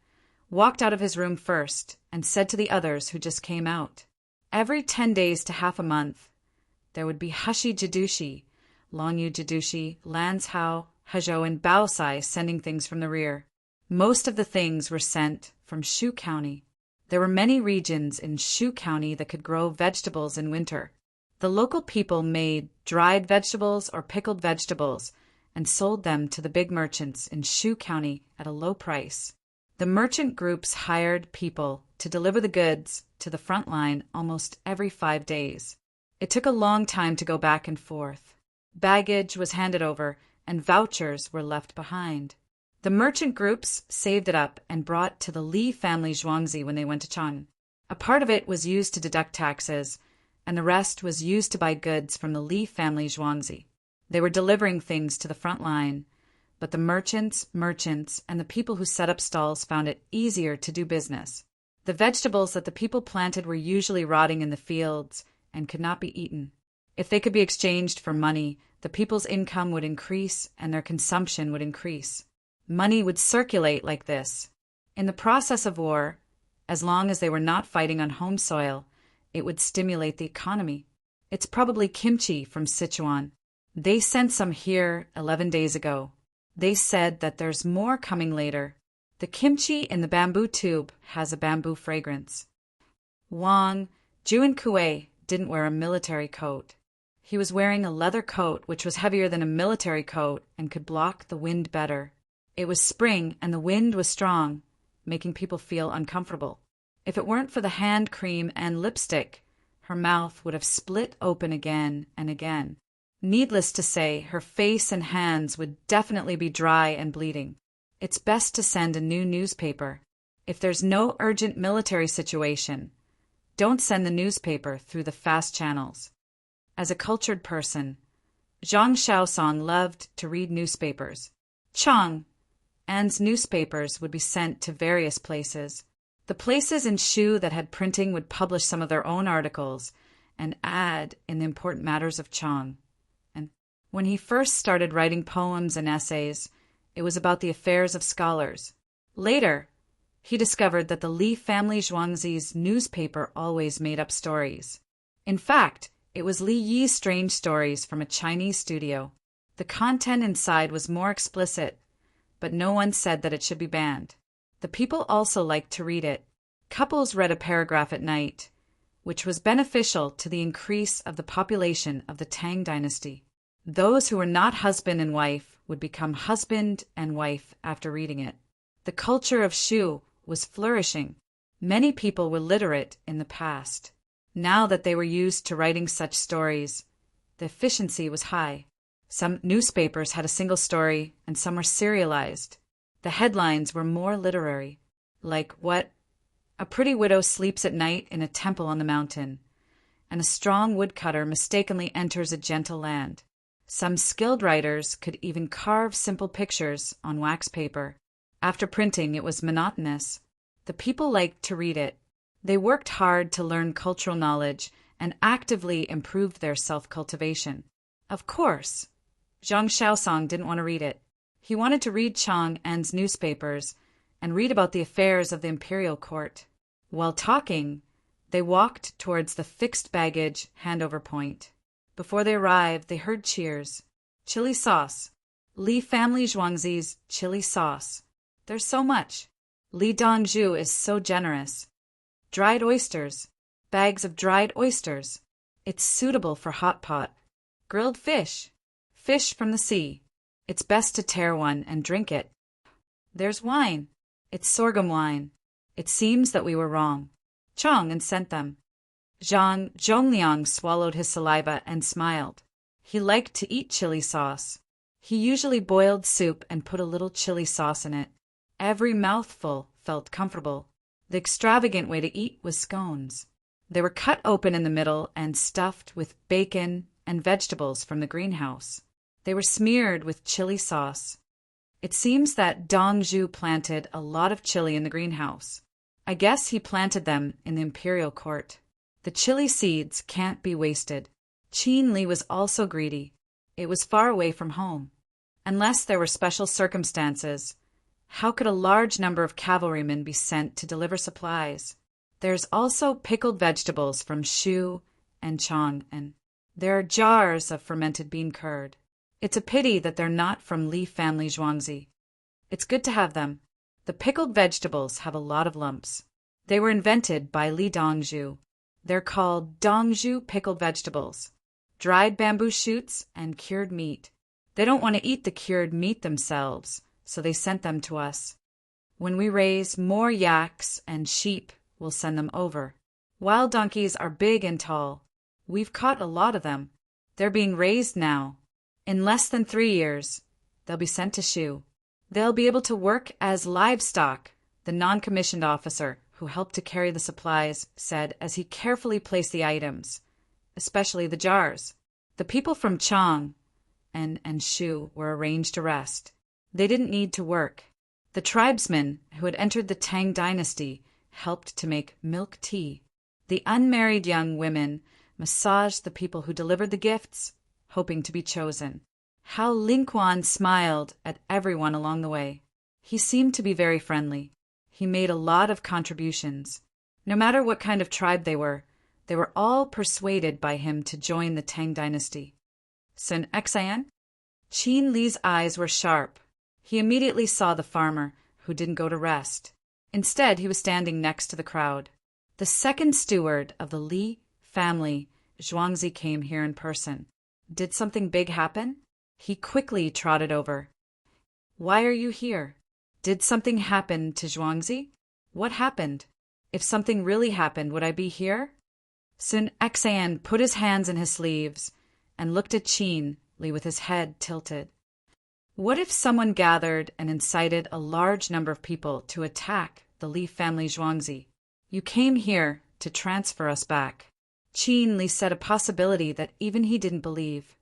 walked out of his room first and said to the others who just came out, every 10 days to half a month, there would be Hashi Jidushi, Longyu Jidushi, Lans Hao, Hezhou, and Baosai sending things from the rear. Most of the things were sent from Shu County. There were many regions in Shu County that could grow vegetables in winter. The local people made dried vegetables or pickled vegetables and sold them to the big merchants in Shu County at a low price. The merchant groups hired people to deliver the goods to the front line almost every 5 days. It took a long time to go back and forth. Baggage was handed over, and vouchers were left behind. The merchant groups saved it up and brought to the Li family zhuangzi when they went to Chang. A part of it was used to deduct taxes, and the rest was used to buy goods from the Li family zhuangzi. They were delivering things to the front line, but the merchants, and the people who set up stalls found it easier to do business. The vegetables that the people planted were usually rotting in the fields and could not be eaten. If they could be exchanged for money, the people's income would increase and their consumption would increase. Money would circulate like this. In the process of war, as long as they were not fighting on home soil, it would stimulate the economy. It's probably kimchi from Sichuan. They sent some here 11 days ago. They said that there's more coming later. The kimchi in the bamboo tube has a bamboo fragrance. Wang, Juan Kuei, didn't wear a military coat. He was wearing a leather coat which was heavier than a military coat and could block the wind better. It was spring and the wind was strong, making people feel uncomfortable. If it weren't for the hand cream and lipstick, her mouth would have split open again and again. Needless to say, her face and hands would definitely be dry and bleeding. It's best to send a new newspaper. If there's no urgent military situation, don't send the newspaper through the fast channels. As a cultured person, Zhang Shaosong loved to read newspapers. Chang An's newspapers would be sent to various places. The places in Shu that had printing would publish some of their own articles and add in the important matters of Chang. And when he first started writing poems and essays, it was about the affairs of scholars. Later, he discovered that the Li family zhuangzi's newspaper always made up stories. In fact, it was Li Yi's strange stories from a Chinese studio. The content inside was more explicit, but no one said that it should be banned. The people also liked to read it. Couples read a paragraph at night, which was beneficial to the increase of the population of the Tang dynasty. Those who were not husband and wife would become husband and wife after reading it. The culture of Shu was flourishing. Many people were literate in the past. Now that they were used to writing such stories, the efficiency was high. Some newspapers had a single story, and some were serialized. The headlines were more literary, like what? A pretty widow sleeps at night in a temple on the mountain, and a strong woodcutter mistakenly enters a gentle land. Some skilled writers could even carve simple pictures on wax paper. After printing, it was monotonous. The people liked to read it. They worked hard to learn cultural knowledge and actively improved their self-cultivation. Of course, Zhang Shaosong didn't want to read it. He wanted to read Chang An's newspapers and read about the affairs of the imperial court. While talking, they walked towards the fixed baggage handover point. Before they arrived, they heard cheers. Chili sauce. Li family zhuangzi's chili sauce. There's so much. Li Dongzhu is so generous. Dried oysters. Bags of dried oysters. It's suitable for hot pot. Grilled fish. Fish from the sea. It's best to tear one and drink it. There's wine. It's sorghum wine. It seems that we were wrong. Chang and sent them. Zhang Zhongliang swallowed his saliva and smiled. He liked to eat chili sauce. He usually boiled soup and put a little chili sauce in it. Every mouthful felt comfortable. The extravagant way to eat was scones. They were cut open in the middle and stuffed with bacon and vegetables from the greenhouse. They were smeared with chili sauce. It seems that Dongzhu planted a lot of chili in the greenhouse. I guess he planted them in the imperial court. The chili seeds can't be wasted. Qin Li was also greedy. It was far away from home. Unless there were special circumstances, how could a large number of cavalrymen be sent to deliver supplies? There's also pickled vegetables from Shu and Chang, and there are jars of fermented bean curd. It's a pity that they're not from Li family zhuangzi. It's good to have them. The pickled vegetables have a lot of lumps. They were invented by Li Dongzhu. They're called Dongzhu pickled vegetables. Dried bamboo shoots and cured meat. They don't want to eat the cured meat themselves, so they sent them to us. When we raise more yaks and sheep, we'll send them over. Wild donkeys are big and tall. We've caught a lot of them. They're being raised now. In less than 3 years, they'll be sent to Shu. They'll be able to work as livestock, the non-commissioned officer who helped to carry the supplies said as he carefully placed the items, especially the jars. The people from Tang and Shu were arranged to rest. They didn't need to work. The tribesmen who had entered the Tang dynasty helped to make milk tea. The unmarried young women massaged the people who delivered the gifts, hoping to be chosen. How Linquan smiled at everyone along the way. He seemed to be very friendly. He made a lot of contributions. No matter what kind of tribe they were all persuaded by him to join the Tang dynasty. Sun Xan? Qin Li's eyes were sharp. He immediately saw the farmer, who didn't go to rest. Instead, he was standing next to the crowd. The second steward of the Li family, Zhuangzi, came here in person. Did something big happen? He quickly trotted over. Why are you here? Did something happen to Zhuangzi? What happened? If something really happened, would I be here? Sun Xan put his hands in his sleeves and looked at Qin Li with his head tilted. What if someone gathered and incited a large number of people to attack the Li family Zhuangzi? You came here to transfer us back. Qin Li said a possibility that even he didn't believe.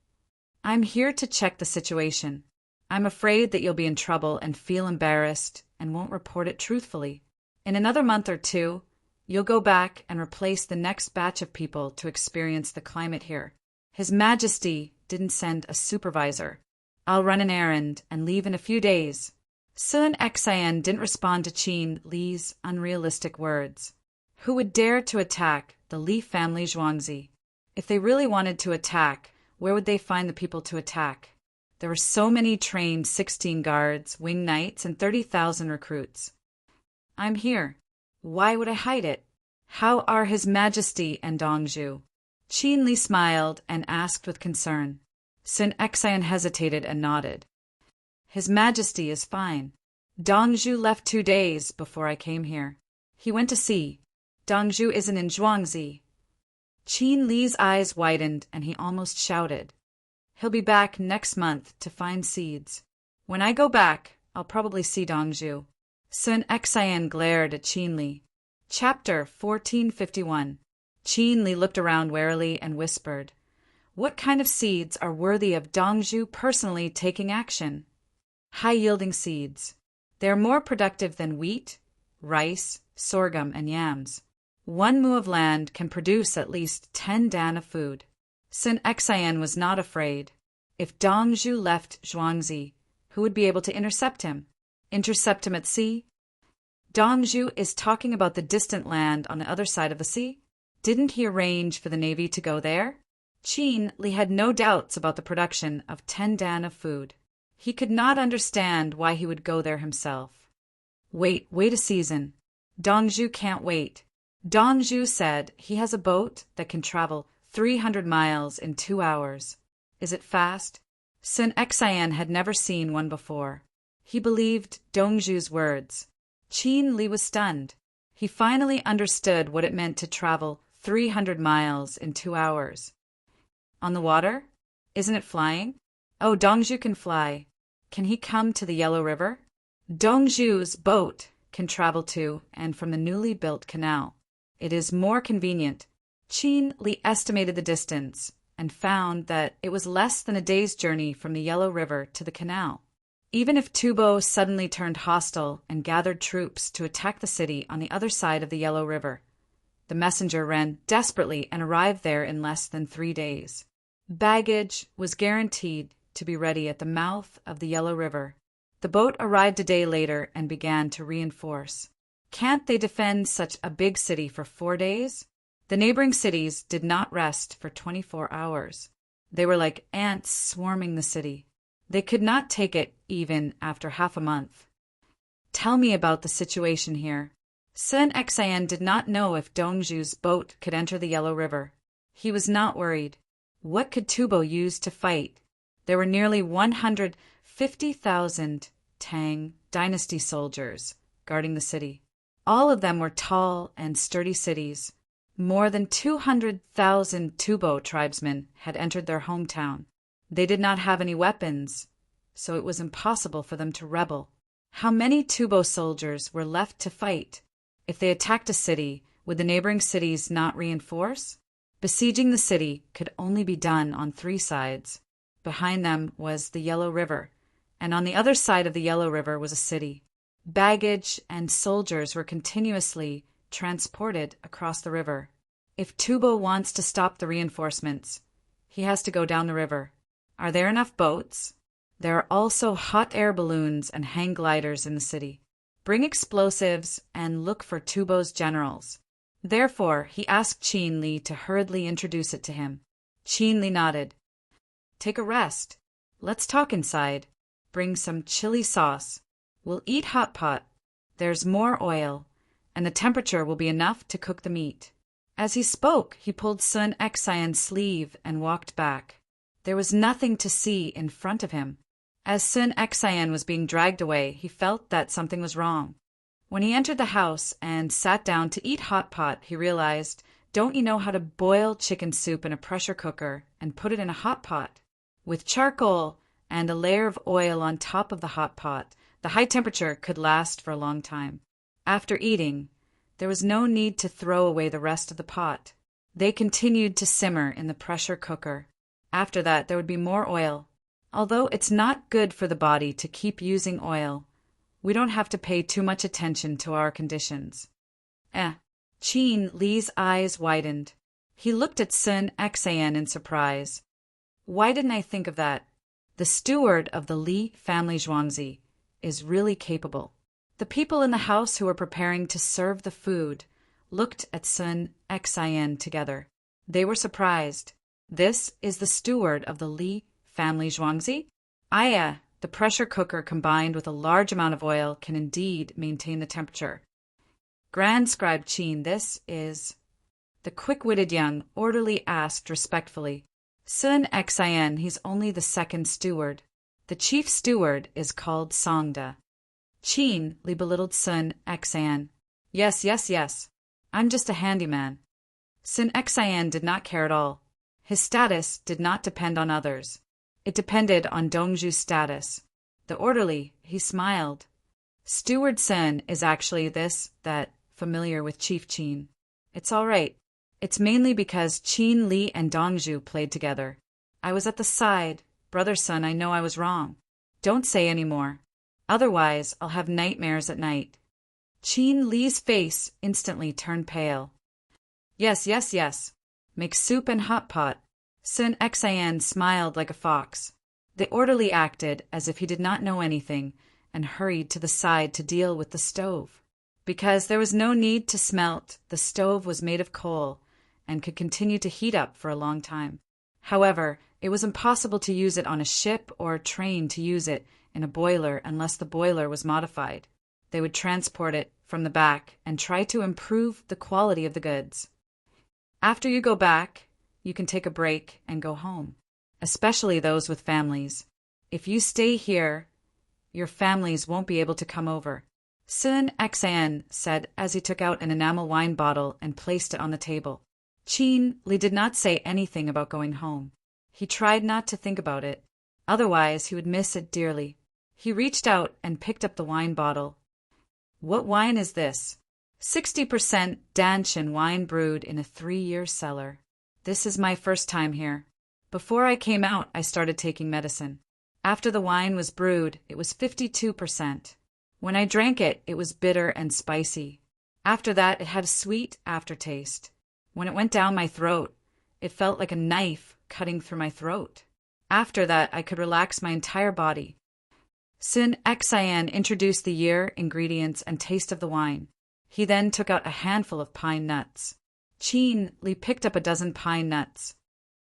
I'm here to check the situation. I'm afraid that you'll be in trouble and feel embarrassed and won't report it truthfully. In another month or two, you'll go back and replace the next batch of people to experience the climate here. His Majesty didn't send a supervisor. I'll run an errand and leave in a few days. Sun Xan didn't respond to Qin Li's unrealistic words. Who would dare to attack the Li family Zhuangzi? If they really wanted to attack, where would they find the people to attack? There were so many trained 16 guards, wing knights, and 30,000 recruits. I'm here. Why would I hide it? How are His Majesty and Dongzhu? Qin Li smiled and asked with concern. Sun Xan hesitated and nodded. His Majesty is fine. Dongzhu left 2 days before I came here. He went to sea. Dongzhu isn't in Zhuangzi. Qin Li's eyes widened and he almost shouted. He'll be back next month to find seeds. When I go back, I'll probably see Dongzhu. Sun Xan glared at Qin Li. Chapter 1451. Qin Li looked around warily and whispered, What kind of seeds are worthy of Dongzhu personally taking action? High-yielding seeds. They are more productive than wheat, rice, sorghum, and yams. 1 mu of land can produce at least 10 dan of food. Sun Xan was not afraid. If Dongzhu left Zhuangzi, who would be able to intercept him? Intercept him at sea? Dongzhu is talking about the distant land on the other side of the sea. Didn't he arrange for the Navy to go there? Qin Li had no doubts about the production of 10 dan of food. He could not understand why he would go there himself. Wait a season. Dongzhu can't wait. Dongzhu said he has a boat that can travel 300 miles in 2 hours. Is it fast? Sun Xan had never seen one before. He believed Dongzhu's words. Qin Li was stunned. He finally understood what it meant to travel 300 miles in 2 hours. On the water? Isn't it flying? Oh, Dongzhu can fly. Can he come to the Yellow River? Dongzhu's boat can travel to and from the newly built canal. It is more convenient. Qin Li estimated the distance and found that it was less than a day's journey from the Yellow River to the canal. Even if Tubo suddenly turned hostile and gathered troops to attack the city on the other side of the Yellow River, the messenger ran desperately and arrived there in less than 3 days. Baggage was guaranteed to be ready at the mouth of the Yellow River. The boat arrived a day later and began to reinforce. Can't they defend such a big city for 4 days? The neighboring cities did not rest for 24 hours. They were like ants swarming the city. They could not take it even after half a month. Tell me about the situation here. Sun Xan did not know if Dongzhu's boat could enter the Yellow River. He was not worried. What could Tubo use to fight? There were nearly 150,000 Tang dynasty soldiers guarding the city. All of them were tall and sturdy cities. More than 200,000 Tubo tribesmen had entered their hometown. They did not have any weapons, so it was impossible for them to rebel. How many Tubo soldiers were left to fight? If they attacked a city, would the neighboring cities not reinforce? Besieging the city could only be done on 3 sides. Behind them was the Yellow River, and on the other side of the Yellow River was a city. Baggage and soldiers were continuously transported across the river. If Tubo wants to stop the reinforcements, he has to go down the river. Are there enough boats? There are also hot air balloons and hang gliders in the city. Bring explosives and look for Tubo's generals. Therefore, he asked Qin Li to hurriedly introduce it to him. Qin Li nodded. Take a rest. Let's talk inside. Bring some chili sauce. We'll eat hot pot. There's more oil, and the temperature will be enough to cook the meat. As he spoke, he pulled Sun Xian's sleeve and walked back. There was nothing to see in front of him. As Sun Xian was being dragged away, he felt that something was wrong. When he entered the house and sat down to eat hot pot, he realized, don't you know how to boil chicken soup in a pressure cooker and put it in a hot pot? With charcoal and a layer of oil on top of the hot pot, the high temperature could last for a long time. After eating, there was no need to throw away the rest of the pot. They continued to simmer in the pressure cooker. After that, there would be more oil. Although it's not good for the body to keep using oil, we don't have to pay too much attention to our conditions. Qin Li's eyes widened. He looked at Sun Xian in surprise. Why didn't I think of that? The steward of the Li family Zhuangzi is really capable. The people in the house who were preparing to serve the food looked at Sun Xian together. They were surprised. This is the steward of the Li family Zhuangzi? The pressure cooker combined with a large amount of oil can indeed maintain the temperature. Grand Scribe Qin, this is... The quick-witted young orderly asked respectfully. Sun Xian, he's only the second steward. The chief steward is called Songda. Qin Li belittled Sun Xian. Yes. I'm just a handyman. Sun Xian did not care at all. His status did not depend on others. It depended on Dongzhu's status. The orderly, he smiled. Steward Sun is actually that familiar with Chief Qin. It's all right. It's mainly because Qin Li and Dongzhu played together. I was at the side. Brother Sun, I know I was wrong. Don't say any more. Otherwise, I'll have nightmares at night. Qin Li's face instantly turned pale. Yes. Make soup and hot pot. Sun Xian smiled like a fox. The orderly acted as if he did not know anything and hurried to the side to deal with the stove. Because there was no need to smelt, the stove was made of coal and could continue to heat up for a long time. However, it was impossible to use it on a ship or a train to use it in a boiler unless the boiler was modified. They would transport it from the back and try to improve the quality of the goods. After you go back, you can take a break and go home, especially those with families. If you stay here, your families won't be able to come over. Sun Xian said as he took out an enamel wine bottle and placed it on the table. Qin Li did not say anything about going home. He tried not to think about it. Otherwise, he would miss it dearly. He reached out and picked up the wine bottle. What wine is this? 60% Danshan wine brewed in a 3-year cellar. This is my first time here. Before I came out, I started taking medicine. After the wine was brewed, it was 52%. When I drank it, it was bitter and spicy. After that, it had a sweet aftertaste. When it went down my throat, it felt like a knife cutting through my throat. After that, I could relax my entire body. Sun Xian introduced the year, ingredients, and taste of the wine. He then took out a handful of pine nuts. Qin Li picked up a dozen pine nuts.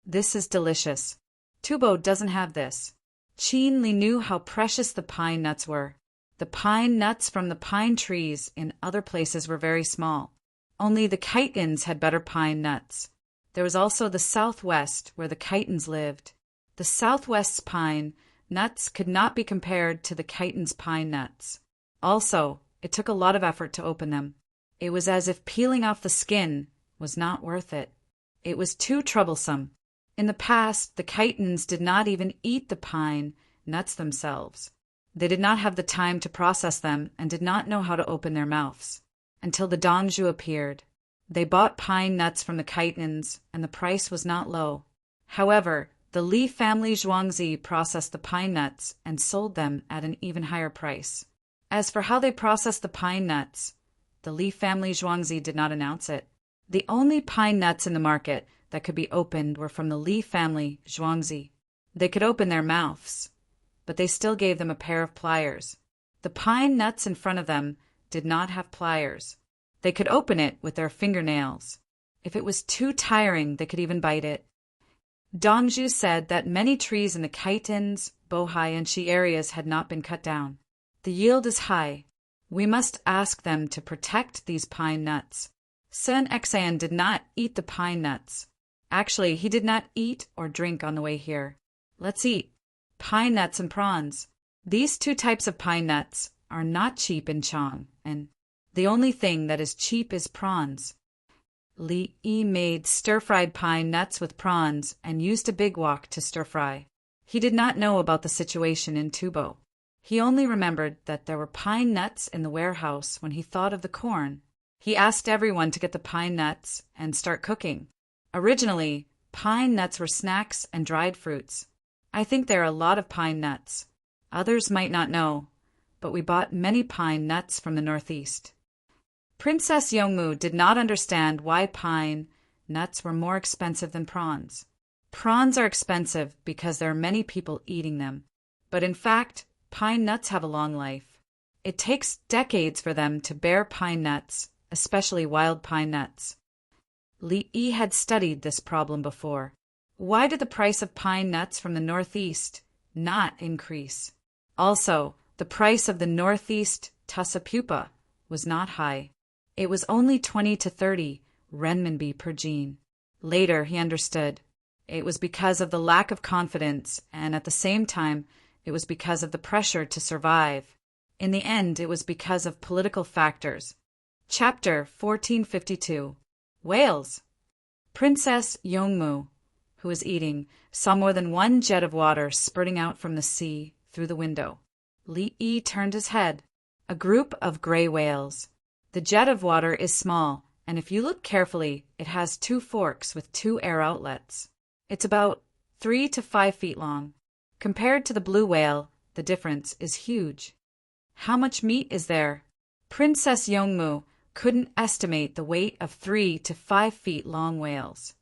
This is delicious. Tubo doesn't have this. Qin Li knew how precious the pine nuts were. The pine nuts from the pine trees in other places were very small. Only the Khitans had better pine nuts. There was also the southwest where the Khitans lived. The southwest's pine nuts could not be compared to the Khitans' pine nuts. Also, it took a lot of effort to open them. It was as if peeling off the skin was not worth it. It was too troublesome. In the past, the Khitans did not even eat the pine nuts themselves. They did not have the time to process them and did not know how to open their mouths. Until the Dongzhu appeared. They bought pine nuts from the Khitans, and the price was not low. However, the Li family Zhuangzi processed the pine nuts and sold them at an even higher price. As for how they processed the pine nuts, the Li family Zhuangzi did not announce it. The only pine nuts in the market that could be opened were from the Li family Zhuangzi. They could open their mouths, but they still gave them a pair of pliers. The pine nuts in front of them did not have pliers. They could open it with their fingernails. If it was too tiring, they could even bite it. Dongzhu said that many trees in the Khitans, Bohai, and Shi areas had not been cut down. The yield is high. We must ask them to protect these pine nuts. Sun Xan did not eat the pine nuts. Actually, he did not eat or drink on the way here. Let's eat. Pine nuts and prawns. These two types of pine nuts are not cheap in Chang, and the only thing that is cheap is prawns. Li Yi made stir-fried pine nuts with prawns and used a big wok to stir-fry. He did not know about the situation in Tubo. He only remembered that there were pine nuts in the warehouse when he thought of the corn. He asked everyone to get the pine nuts and start cooking. Originally, pine nuts were snacks and dried fruits. I think there are a lot of pine nuts. Others might not know, but we bought many pine nuts from the northeast. Princess Yongmu did not understand why pine nuts were more expensive than prawns. Prawns are expensive because there are many people eating them. But in fact, pine nuts have a long life. It takes decades for them to bear pine nuts, especially wild pine nuts. Li Yi had studied this problem before. Why did the price of pine nuts from the northeast not increase? Also, the price of the northeast tussa pupa was not high. It was only 20 to 30 renminbi per gene. Later, he understood. It was because of the lack of confidence, and at the same time, it was because of the pressure to survive. In the end, it was because of political factors. Chapter 1452. Whales. Princess Yongmu, who was eating, saw more than one jet of water spurting out from the sea through the window. Li Yi turned his head. A group of gray whales. The jet of water is small, and if you look carefully, it has two forks with two air outlets. It's about 3 to 5 feet long. Compared to the blue whale, the difference is huge. How much meat is there? Princess Yongmu couldn't estimate the weight of 3 to 5 feet long whales.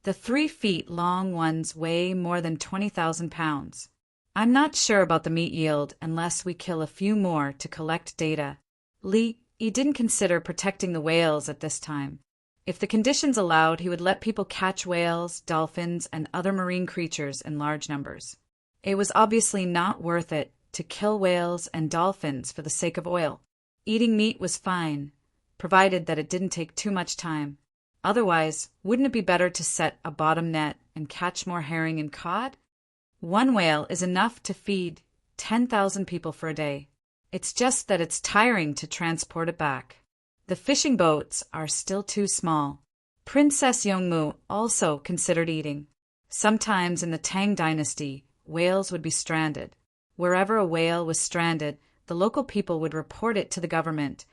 The 3 feet long ones weigh more than 20,000 pounds. I'm not sure about the meat yield unless we kill a few more to collect data. Li Yi didn't consider protecting the whales at this time. If the conditions allowed, he would let people catch whales, dolphins, and other marine creatures in large numbers. It was obviously not worth it to kill whales and dolphins for the sake of oil. Eating meat was fine, provided that it didn't take too much time. Otherwise, wouldn't it be better to set a bottom net and catch more herring and cod? One whale is enough to feed 10,000 people for a day. It's just that it's tiring to transport it back. The fishing boats are still too small. Princess Yongmu also considered eating. Sometimes in the Tang dynasty, whales would be stranded. Wherever a whale was stranded, the local people would report it to the government,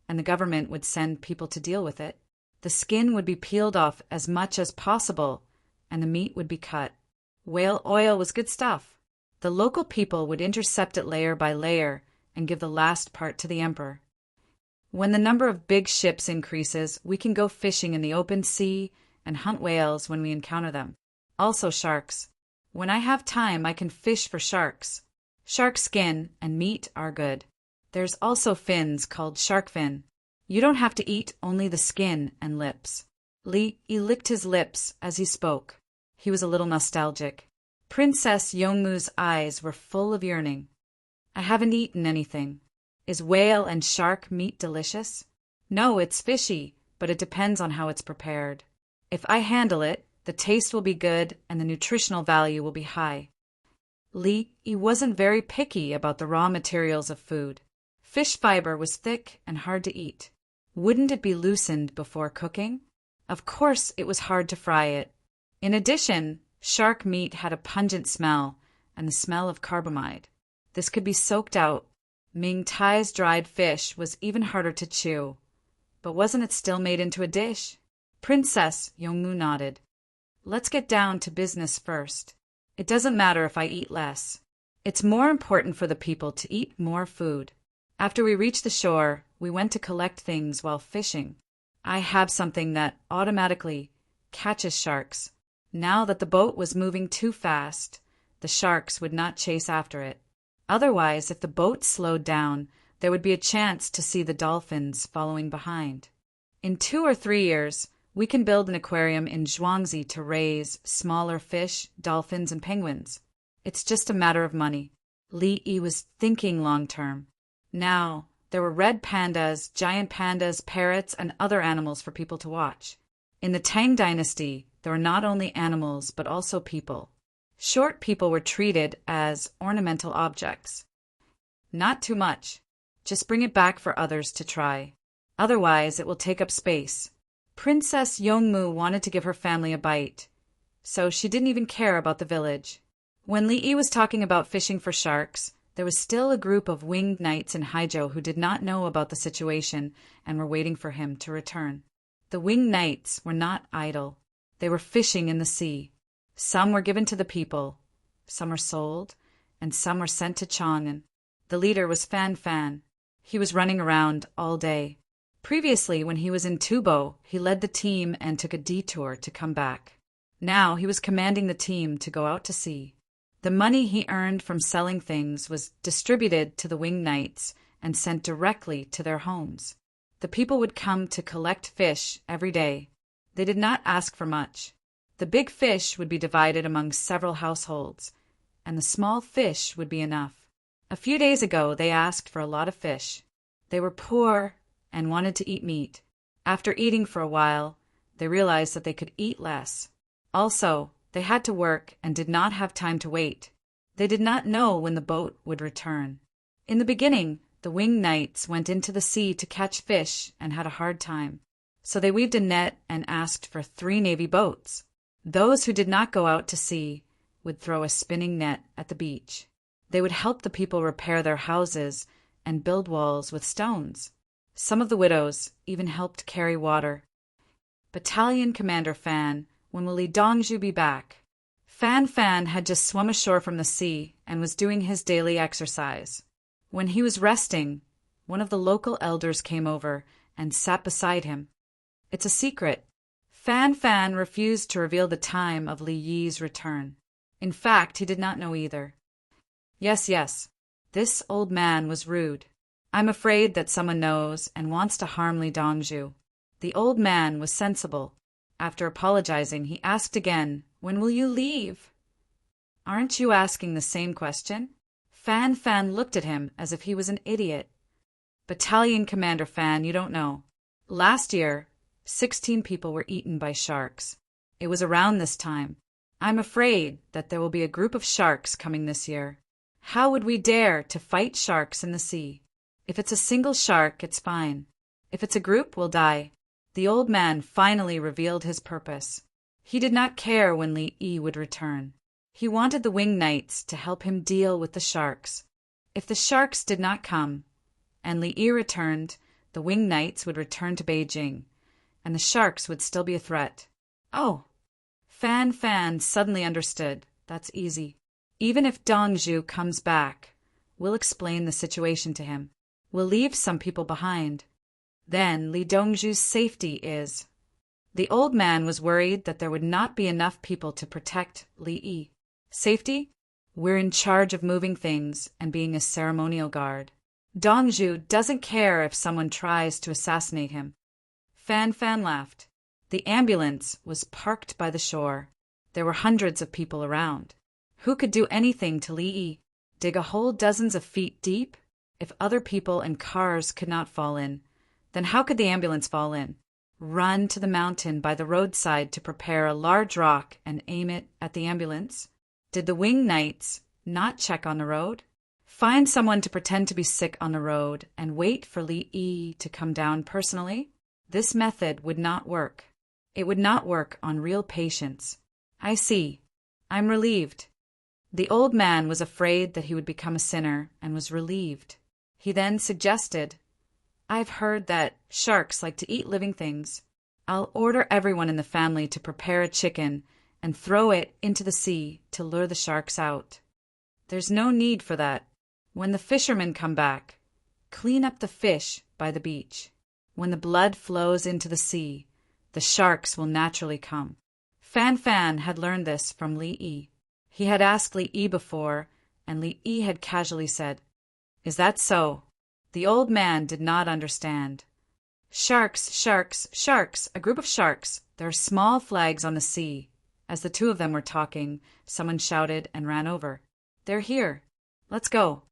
and the government would send people to deal with it. The skin would be peeled off as much as possible, and the meat would be cut. Whale oil was good stuff. The local people would intercept it layer by layer and give the last part to the emperor. When the number of big ships increases, we can go fishing in the open sea and hunt whales when we encounter them. Also sharks. When I have time, I can fish for sharks. Shark skin and meat are good. There's also fins called shark fin. You don't have to eat only the skin and lips. Li Yi licked his lips as he spoke. He was a little nostalgic. Princess Yongmu's eyes were full of yearning. I haven't eaten anything. Is whale and shark meat delicious? No, it's fishy, but it depends on how it's prepared. If I handle it, the taste will be good and the nutritional value will be high. Li Yi wasn't very picky about the raw materials of food. Fish fiber was thick and hard to eat. Wouldn't it be loosened before cooking? Of course, it was hard to fry it. In addition, shark meat had a pungent smell, and the smell of carbamide. This could be soaked out. Ming Tai's dried fish was even harder to chew. But wasn't it still made into a dish? Princess Yongmu nodded. Let's get down to business first. It doesn't matter if I eat less. It's more important for the people to eat more food. After we reached the shore, we went to collect things while fishing. I have something that automatically catches sharks. Now that the boat was moving too fast, the sharks would not chase after it. Otherwise, if the boat slowed down, there would be a chance to see the dolphins following behind. In 2 or 3 years, we can build an aquarium in Zhuangzi to raise smaller fish, dolphins, and penguins. It's just a matter of money. Li Yi was thinking long-term. Now, there were red pandas, giant pandas, parrots, and other animals for people to watch. In the Tang dynasty, there were not only animals but also people. Short people were treated as ornamental objects. Not too much. Just bring it back for others to try. Otherwise, it will take up space. Princess Yongmu wanted to give her family a bite, so she didn't even care about the village. When Li Yi was talking about fishing for sharks, there was still a group of winged knights in Haizhou who did not know about the situation and were waiting for him to return. The winged knights were not idle. They were fishing in the sea. Some were given to the people, some were sold, and some were sent to Chang'an. The leader was Fan Fan. He was running around all day. Previously, when he was in Tubo, he led the team and took a detour to come back. Now he was commanding the team to go out to sea. The money he earned from selling things was distributed to the winged knights and sent directly to their homes. The people would come to collect fish every day. They did not ask for much. The big fish would be divided among several households, and the small fish would be enough. A few days ago, they asked for a lot of fish. They were poor and wanted to eat meat. After eating for a while, they realized that they could eat less. Also, they had to work and did not have time to wait. They did not know when the boat would return. In the beginning, the winged knights went into the sea to catch fish and had a hard time. So they weaved a net and asked for 3 navy boats. Those who did not go out to sea would throw a spinning net at the beach. They would help the people repair their houses and build walls with stones. Some of the widows even helped carry water. Battalion Commander Fan, when will Li Dongzhu be back? Fan Fan had just swum ashore from the sea and was doing his daily exercise. When he was resting, one of the local elders came over and sat beside him. It's a secret. Fan Fan refused to reveal the time of Li Yi's return. In fact, he did not know either. Yes, this old man was rude. I'm afraid that someone knows and wants to harm Li Dongzhu. The old man was sensible. After apologizing, he asked again, "When will you leave?" Aren't you asking the same question? Fan Fan looked at him as if he was an idiot. Battalion Commander Fan, you don't know. Last year, 16 people were eaten by sharks. It was around this time. I'm afraid that there will be a group of sharks coming this year. How would we dare to fight sharks in the sea? If it's a single shark, it's fine. If it's a group, we'll die. The old man finally revealed his purpose. He did not care when Li Yi would return. He wanted the winged knights to help him deal with the sharks. If the sharks did not come, and Li Yi returned, the winged knights would return to Beijing, and the sharks would still be a threat. Oh! Fan Fan suddenly understood. That's easy. Even if Dongzhu comes back, we'll explain the situation to him. We'll leave some people behind. Then Li Dongzhu's safety is. The old man was worried that there would not be enough people to protect Li Yi. Safety? We're in charge of moving things and being a ceremonial guard. Dongzhu doesn't care if someone tries to assassinate him. Fan Fan laughed. The ambulance was parked by the shore. There were hundreds of people around. Who could do anything to Li Yi? Dig a hole dozens of feet deep? If other people and cars could not fall in, then how could the ambulance fall in? Run to the mountain by the roadside to prepare a large rock and aim it at the ambulance? Did the winged knights not check on the road? Find someone to pretend to be sick on the road and wait for Li Yi to come down personally? This method would not work. It would not work on real patients. I see. I'm relieved. The old man was afraid that he would become a sinner and was relieved. He then suggested, "I've heard that sharks like to eat living things. I'll order everyone in the family to prepare a chicken and throw it into the sea to lure the sharks out." "There's no need for that. When the fishermen come back, clean up the fish by the beach. When the blood flows into the sea, the sharks will naturally come." Fan Fan had learned this from Li Yi. He had asked Li Yi before, and Li Yi had casually said, "Is that so?" The old man did not understand. "Sharks, sharks, sharks, a group of sharks. There are small flags on the sea." As the two of them were talking, someone shouted and ran over. "They're here. Let's go."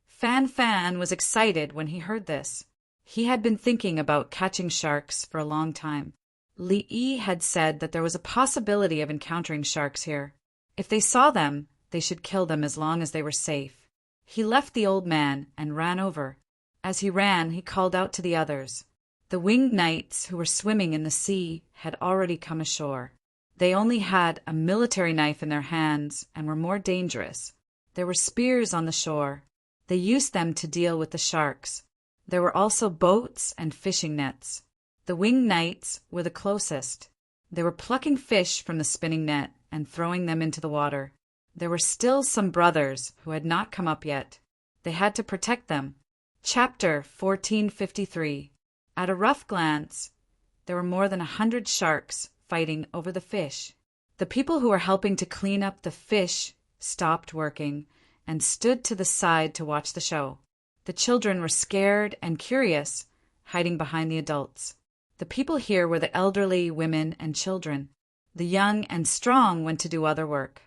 Fan Fan was excited when he heard this. He had been thinking about catching sharks for a long time. Li Yi had said that there was a possibility of encountering sharks here. If they saw them, they should kill them as long as they were safe. He left the old man and ran over. As he ran, he called out to the others. The winged knights who were swimming in the sea had already come ashore. They only had a military knife in their hands and were more dangerous. There were spears on the shore. They used them to deal with the sharks. There were also boats and fishing nets. The winged knights were the closest. They were plucking fish from the spinning net and throwing them into the water. There were still some brothers who had not come up yet. They had to protect them. Chapter 1453. At a rough glance, there were more than 100 sharks fighting over the fish. The people who were helping to clean up the fish stopped working and stood to the side to watch the show. The children were scared and curious, hiding behind the adults. The people here were the elderly, women, and children. The young and strong went to do other work.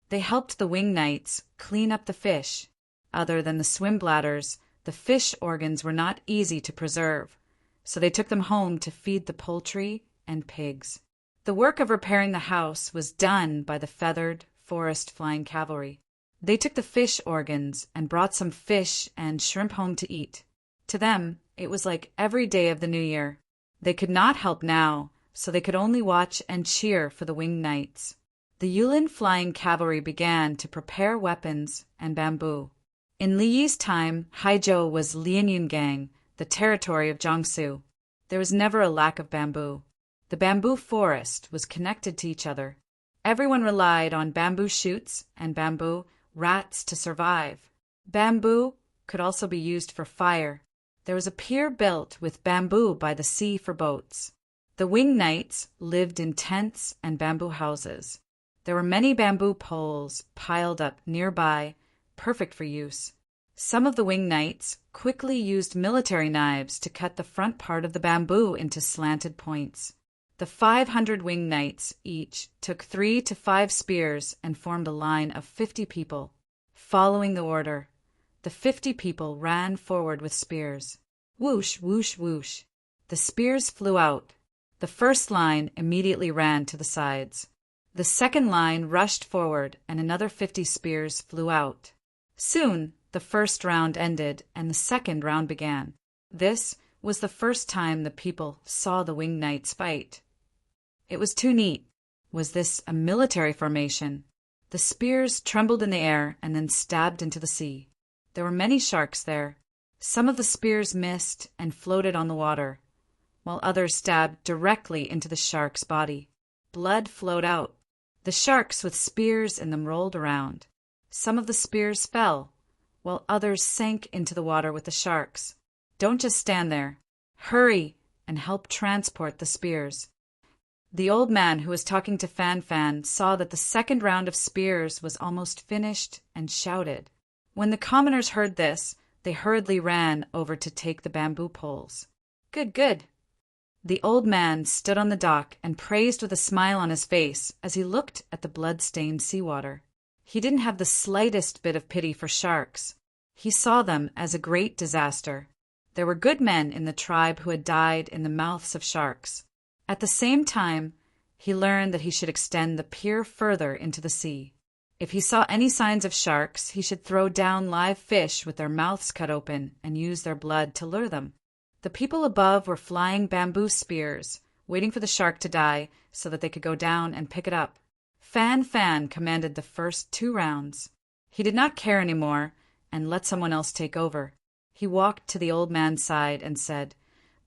They helped the winged knights clean up the fish. Other than the swim bladders, the fish organs were not easy to preserve, so they took them home to feed the poultry and pigs. The work of repairing the house was done by the feathered forest flying cavalry. They took the fish organs and brought some fish and shrimp home to eat. To them, it was like every day of the new year. They could not help now, so they could only watch and cheer for the winged knights. The Yulin flying cavalry began to prepare weapons and bamboo. In Li Yi's time, Haizhou was Lianyungang, the territory of Jiangsu. There was never a lack of bamboo. The bamboo forest was connected to each other. Everyone relied on bamboo shoots and bamboo rats to survive. Bamboo could also be used for fire. There was a pier built with bamboo by the sea for boats. The winged knights lived in tents and bamboo houses. There were many bamboo poles piled up nearby, perfect for use. Some of the winged knights quickly used military knives to cut the front part of the bamboo into slanted points. The 500 winged knights each took 3 to 5 spears and formed a line of 50 people. Following the order, the 50 people ran forward with spears. Whoosh, whoosh, whoosh. The spears flew out. The first line immediately ran to the sides. The second line rushed forward and another 50 spears flew out. Soon, the first round ended and the second round began. This was the first time the people saw the winged knights fight. It was too neat. Was this a military formation? The spears trembled in the air and then stabbed into the sea. There were many sharks there. Some of the spears missed and floated on the water, while others stabbed directly into the shark's body. Blood flowed out. The sharks with spears in them rolled around. Some of the spears fell, while others sank into the water with the sharks. Don't just stand there. Hurry and help transport the spears. The old man who was talking to Fan Fan saw that the second round of spears was almost finished and shouted. When the commoners heard this, they hurriedly ran over to take the bamboo poles. Good, good. The old man stood on the dock and praised with a smile on his face as he looked at the blood-stained seawater. He didn't have the slightest bit of pity for sharks. He saw them as a great disaster. There were good men in the tribe who had died in the mouths of sharks. At the same time, he learned that he should extend the pier further into the sea. If he saw any signs of sharks, he should throw down live fish with their mouths cut open and use their blood to lure them. The people above were flying bamboo spears, waiting for the shark to die so that they could go down and pick it up. Fan Fan commanded the first 2 rounds. He did not care anymore and let someone else take over. He walked to the old man's side and said,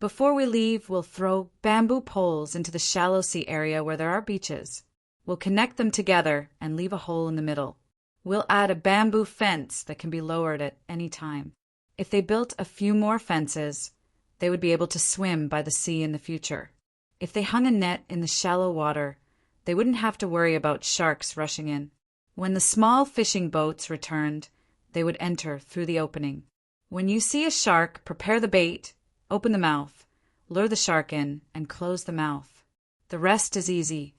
"Before we leave, we'll throw bamboo poles into the shallow sea area where there are beaches. We'll connect them together and leave a hole in the middle. We'll add a bamboo fence that can be lowered at any time. If they built a few more fences, they would be able to swim by the sea in the future. If they hung a net in the shallow water, they wouldn't have to worry about sharks rushing in. When the small fishing boats returned, they would enter through the opening. When you see a shark, prepare the bait, open the mouth, lure the shark in, and close the mouth. The rest is easy."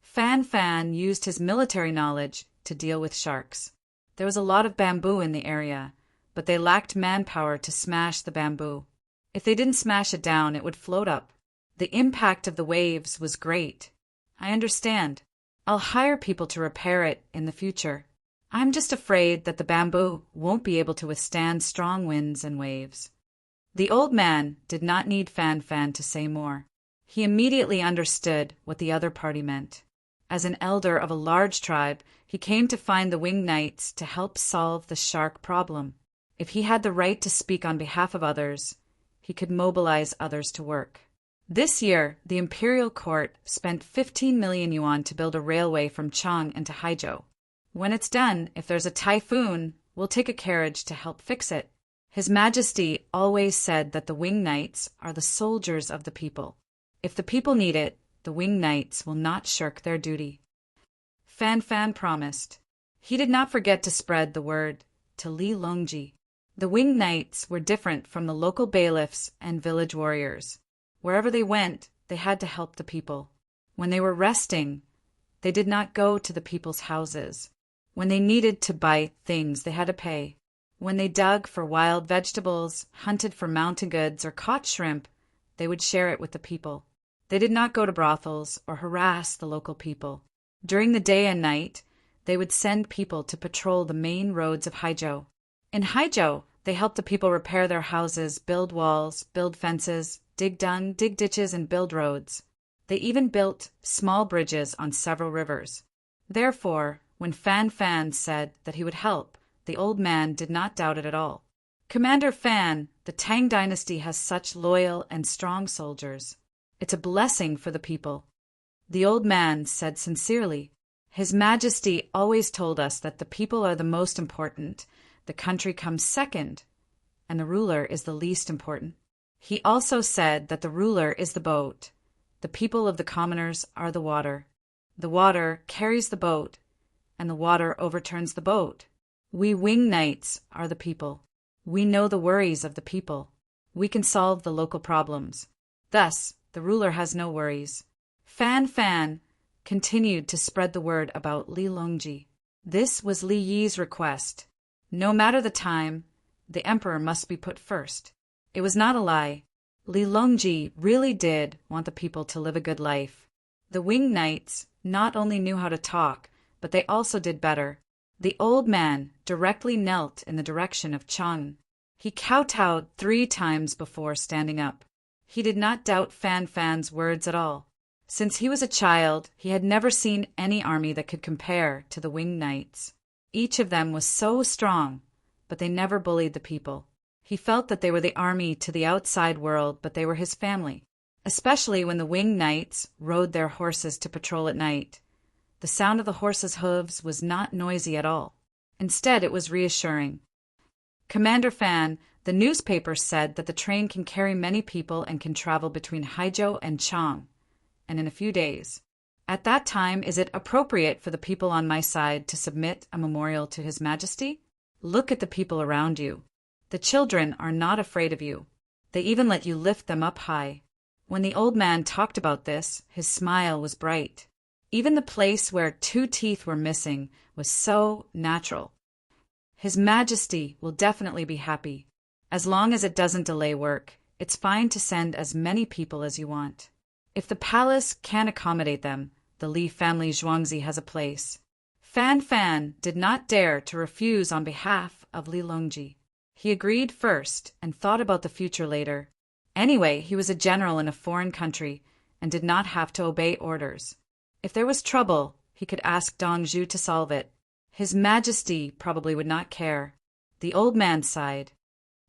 Fan Fan used his military knowledge to deal with sharks. There was a lot of bamboo in the area, but they lacked manpower to smash the bamboo. If they didn't smash it down, it would float up. The impact of the waves was great. "I understand. I'll hire people to repair it in the future. I'm just afraid that the bamboo won't be able to withstand strong winds and waves." The old man did not need Fan Fan to say more. He immediately understood what the other party meant. As an elder of a large tribe, he came to find the winged knights to help solve the shark problem. If he had the right to speak on behalf of others, he could mobilize others to work. This year, the imperial court spent 15 million yuan to build a railway from Tang into Haizhou. When it's done, if there's a typhoon, we'll take a carriage to help fix it. His Majesty always said that the winged knights are the soldiers of the people. If the people need it, the winged knights will not shirk their duty. Fan Fan promised. He did not forget to spread the word to Li Longji. The winged knights were different from the local bailiffs and village warriors. Wherever they went, they had to help the people. When they were resting, they did not go to the people's houses. When they needed to buy things, they had to pay. When they dug for wild vegetables, hunted for mountain goods, or caught shrimp, they would share it with the people. They did not go to brothels or harass the local people. During the day and night, they would send people to patrol the main roads of Haizhou. In Haizhou, they helped the people repair their houses, build walls, build fences, dig dung, dig ditches, and build roads. They even built small bridges on several rivers. Therefore, when Fan Fan said that he would help, the old man did not doubt it at all. "Commander Fan, the Tang dynasty has such loyal and strong soldiers. It's a blessing for the people." The old man said sincerely, "His Majesty always told us that the people are the most important, the country comes second, and the ruler is the least important. He also said that the ruler is the boat, the people of the commoners are the water. The water carries the boat, and the water overturns the boat. We winged knights are the people. We know the worries of the people. We can solve the local problems. Thus, the ruler has no worries." Fan Fan continued to spread the word about Li Longji. This was Li Yi's request. No matter the time, the emperor must be put first. It was not a lie. Li Longji really did want the people to live a good life. The winged knights not only knew how to talk, but they also did better. The old man directly knelt in the direction of Chang. He kowtowed 3 times before standing up. He did not doubt Fan Fan's words at all. Since he was a child, he had never seen any army that could compare to the winged knights. Each of them was so strong, but they never bullied the people. He felt that they were the army to the outside world, but they were his family, especially when the winged knights rode their horses to patrol at night. The sound of the horses' hooves was not noisy at all. Instead, it was reassuring. "Commander Fan, the newspaper said that the train can carry many people and can travel between Haizhou and Chang, and in a few days. At that time, is it appropriate for the people on my side to submit a memorial to His Majesty? Look at the people around you. The children are not afraid of you. They even let you lift them up high." When the old man talked about this, his smile was bright. Even the place where 2 teeth were missing was so natural. "His Majesty will definitely be happy. As long as it doesn't delay work, it's fine to send as many people as you want. If the palace can accommodate them, the Li family Zhuangzi has a place." Fan Fan did not dare to refuse on behalf of Li Longji. He agreed first and thought about the future later. Anyway, he was a general in a foreign country and did not have to obey orders. If there was trouble, he could ask Dong Zhu to solve it. His Majesty probably would not care. The old man sighed.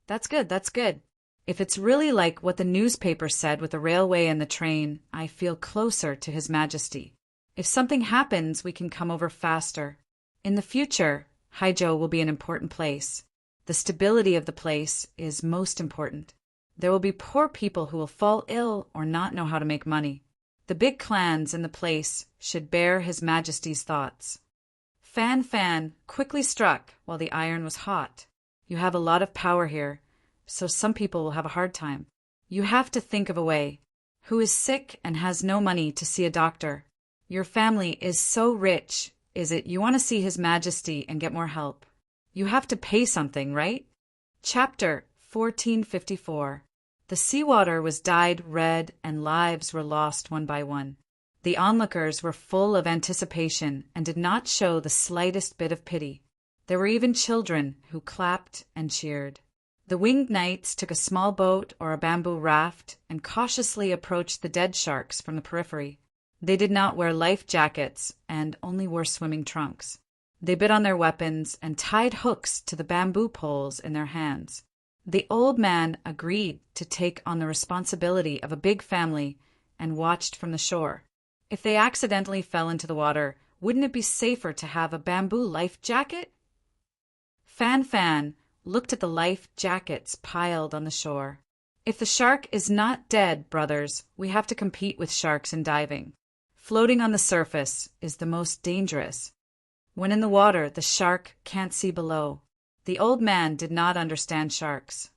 That's good, that's good. If it's really like what the newspaper said with the railway and the train, I feel closer to His Majesty. If something happens, we can come over faster. In the future, Haizhou will be an important place. The stability of the place is most important. There will be poor people who will fall ill or not know how to make money. The big clans in the place should bear His Majesty's thoughts. Fan Fan quickly struck while the iron was hot. You have a lot of power here, so some people will have a hard time. You have to think of a way. Who is sick and has no money to see a doctor? Your family is so rich, is it you want to see His Majesty and get more help? You have to pay something, right? Chapter 1454. The seawater was dyed red and lives were lost one by one. The onlookers were full of anticipation and did not show the slightest bit of pity. There were even children who clapped and cheered. The winged knights took a small boat or a bamboo raft and cautiously approached the dead sharks from the periphery. They did not wear life jackets and only wore swimming trunks. They bit on their weapons and tied hooks to the bamboo poles in their hands. The old man agreed to take on the responsibility of a big family and watched from the shore. If they accidentally fell into the water, wouldn't it be safer to have a bamboo life jacket? Fan Fan looked at the life jackets piled on the shore. If the shark is not dead, brothers, we have to compete with sharks in diving. Floating on the surface is the most dangerous. When in the water, the shark can't see below. The old man did not understand sharks.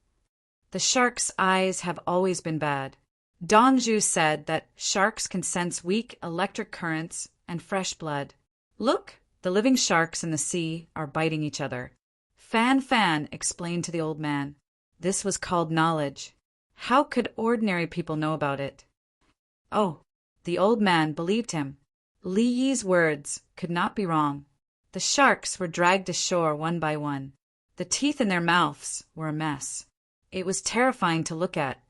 The shark's eyes have always been bad. Dong Zhu said that sharks can sense weak electric currents and fresh blood. Look, the living sharks in the sea are biting each other. Fan Fan explained to the old man. This was called knowledge. How could ordinary people know about it? Oh, the old man believed him. Li Yi's words could not be wrong. The sharks were dragged ashore one by one. The teeth in their mouths were a mess. It was terrifying to look at.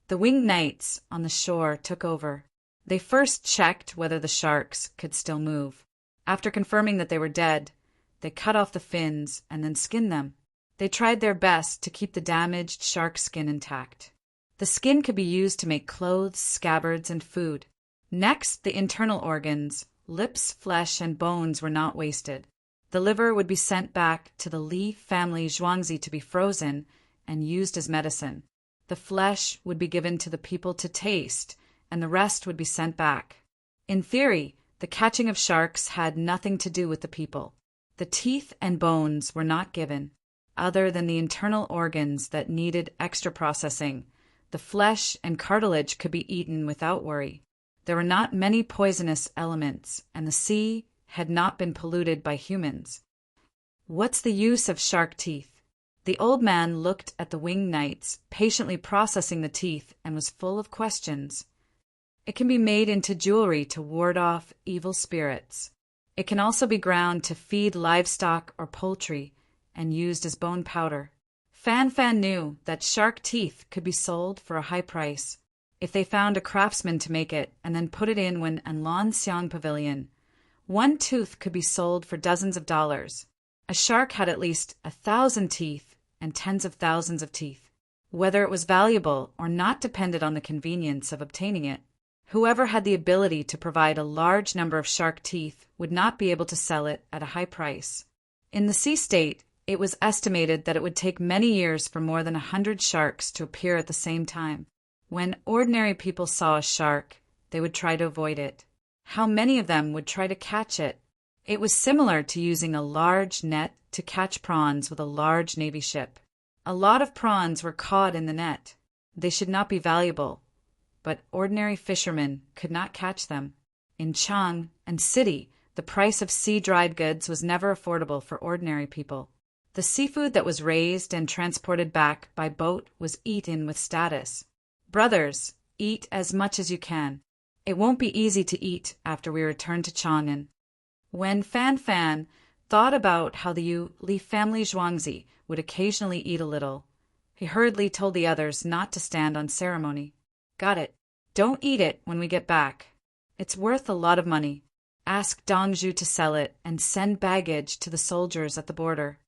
The winged knights on the shore took over. They first checked whether the sharks could still move. After confirming that they were dead, they cut off the fins and then skinned them. They tried their best to keep the damaged shark skin intact. The skin could be used to make clothes, scabbards, and food. Next, the internal organs, lips, flesh, and bones were not wasted. The liver would be sent back to the Li family Zhuangzi to be frozen and used as medicine. The flesh would be given to the people to taste, and the rest would be sent back. In theory, the catching of sharks had nothing to do with the people. The teeth and bones were not given. Other than the internal organs that needed extra processing, the flesh and cartilage could be eaten without worry. There were not many poisonous elements, and the sea had not been polluted by humans. What's the use of shark teeth? The old man looked at the winged knights, patiently processing the teeth, and was full of questions. It can be made into jewelry to ward off evil spirits. It can also be ground to feed livestock or poultry and used as bone powder. Fan Fan knew that shark teeth could be sold for a high price. If they found a craftsman to make it and then put it in an Lanxiang pavilion, one tooth could be sold for dozens of dollars. A shark had at least 1,000 teeth and tens of thousands of teeth. Whether it was valuable or not depended on the convenience of obtaining it. Whoever had the ability to provide a large number of shark teeth would not be able to sell it at a high price. In the sea state, it was estimated that it would take many years for more than 100 sharks to appear at the same time. When ordinary people saw a shark, they would try to avoid it. How many of them would try to catch it? It was similar to using a large net to catch prawns with a large navy ship. A lot of prawns were caught in the net. They should not be valuable, but ordinary fishermen could not catch them. In Chang and city, the price of sea-dried goods was never affordable for ordinary people. The seafood that was raised and transported back by boat was eaten with status. Brothers, eat as much as you can. It won't be easy to eat after we return to Chang'an. When Fan Fan thought about how the Li family Zhuangzi would occasionally eat a little, he hurriedly told the others not to stand on ceremony. Got it. Don't eat it when we get back. It's worth a lot of money. Ask Dongju to sell it and send baggage to the soldiers at the border.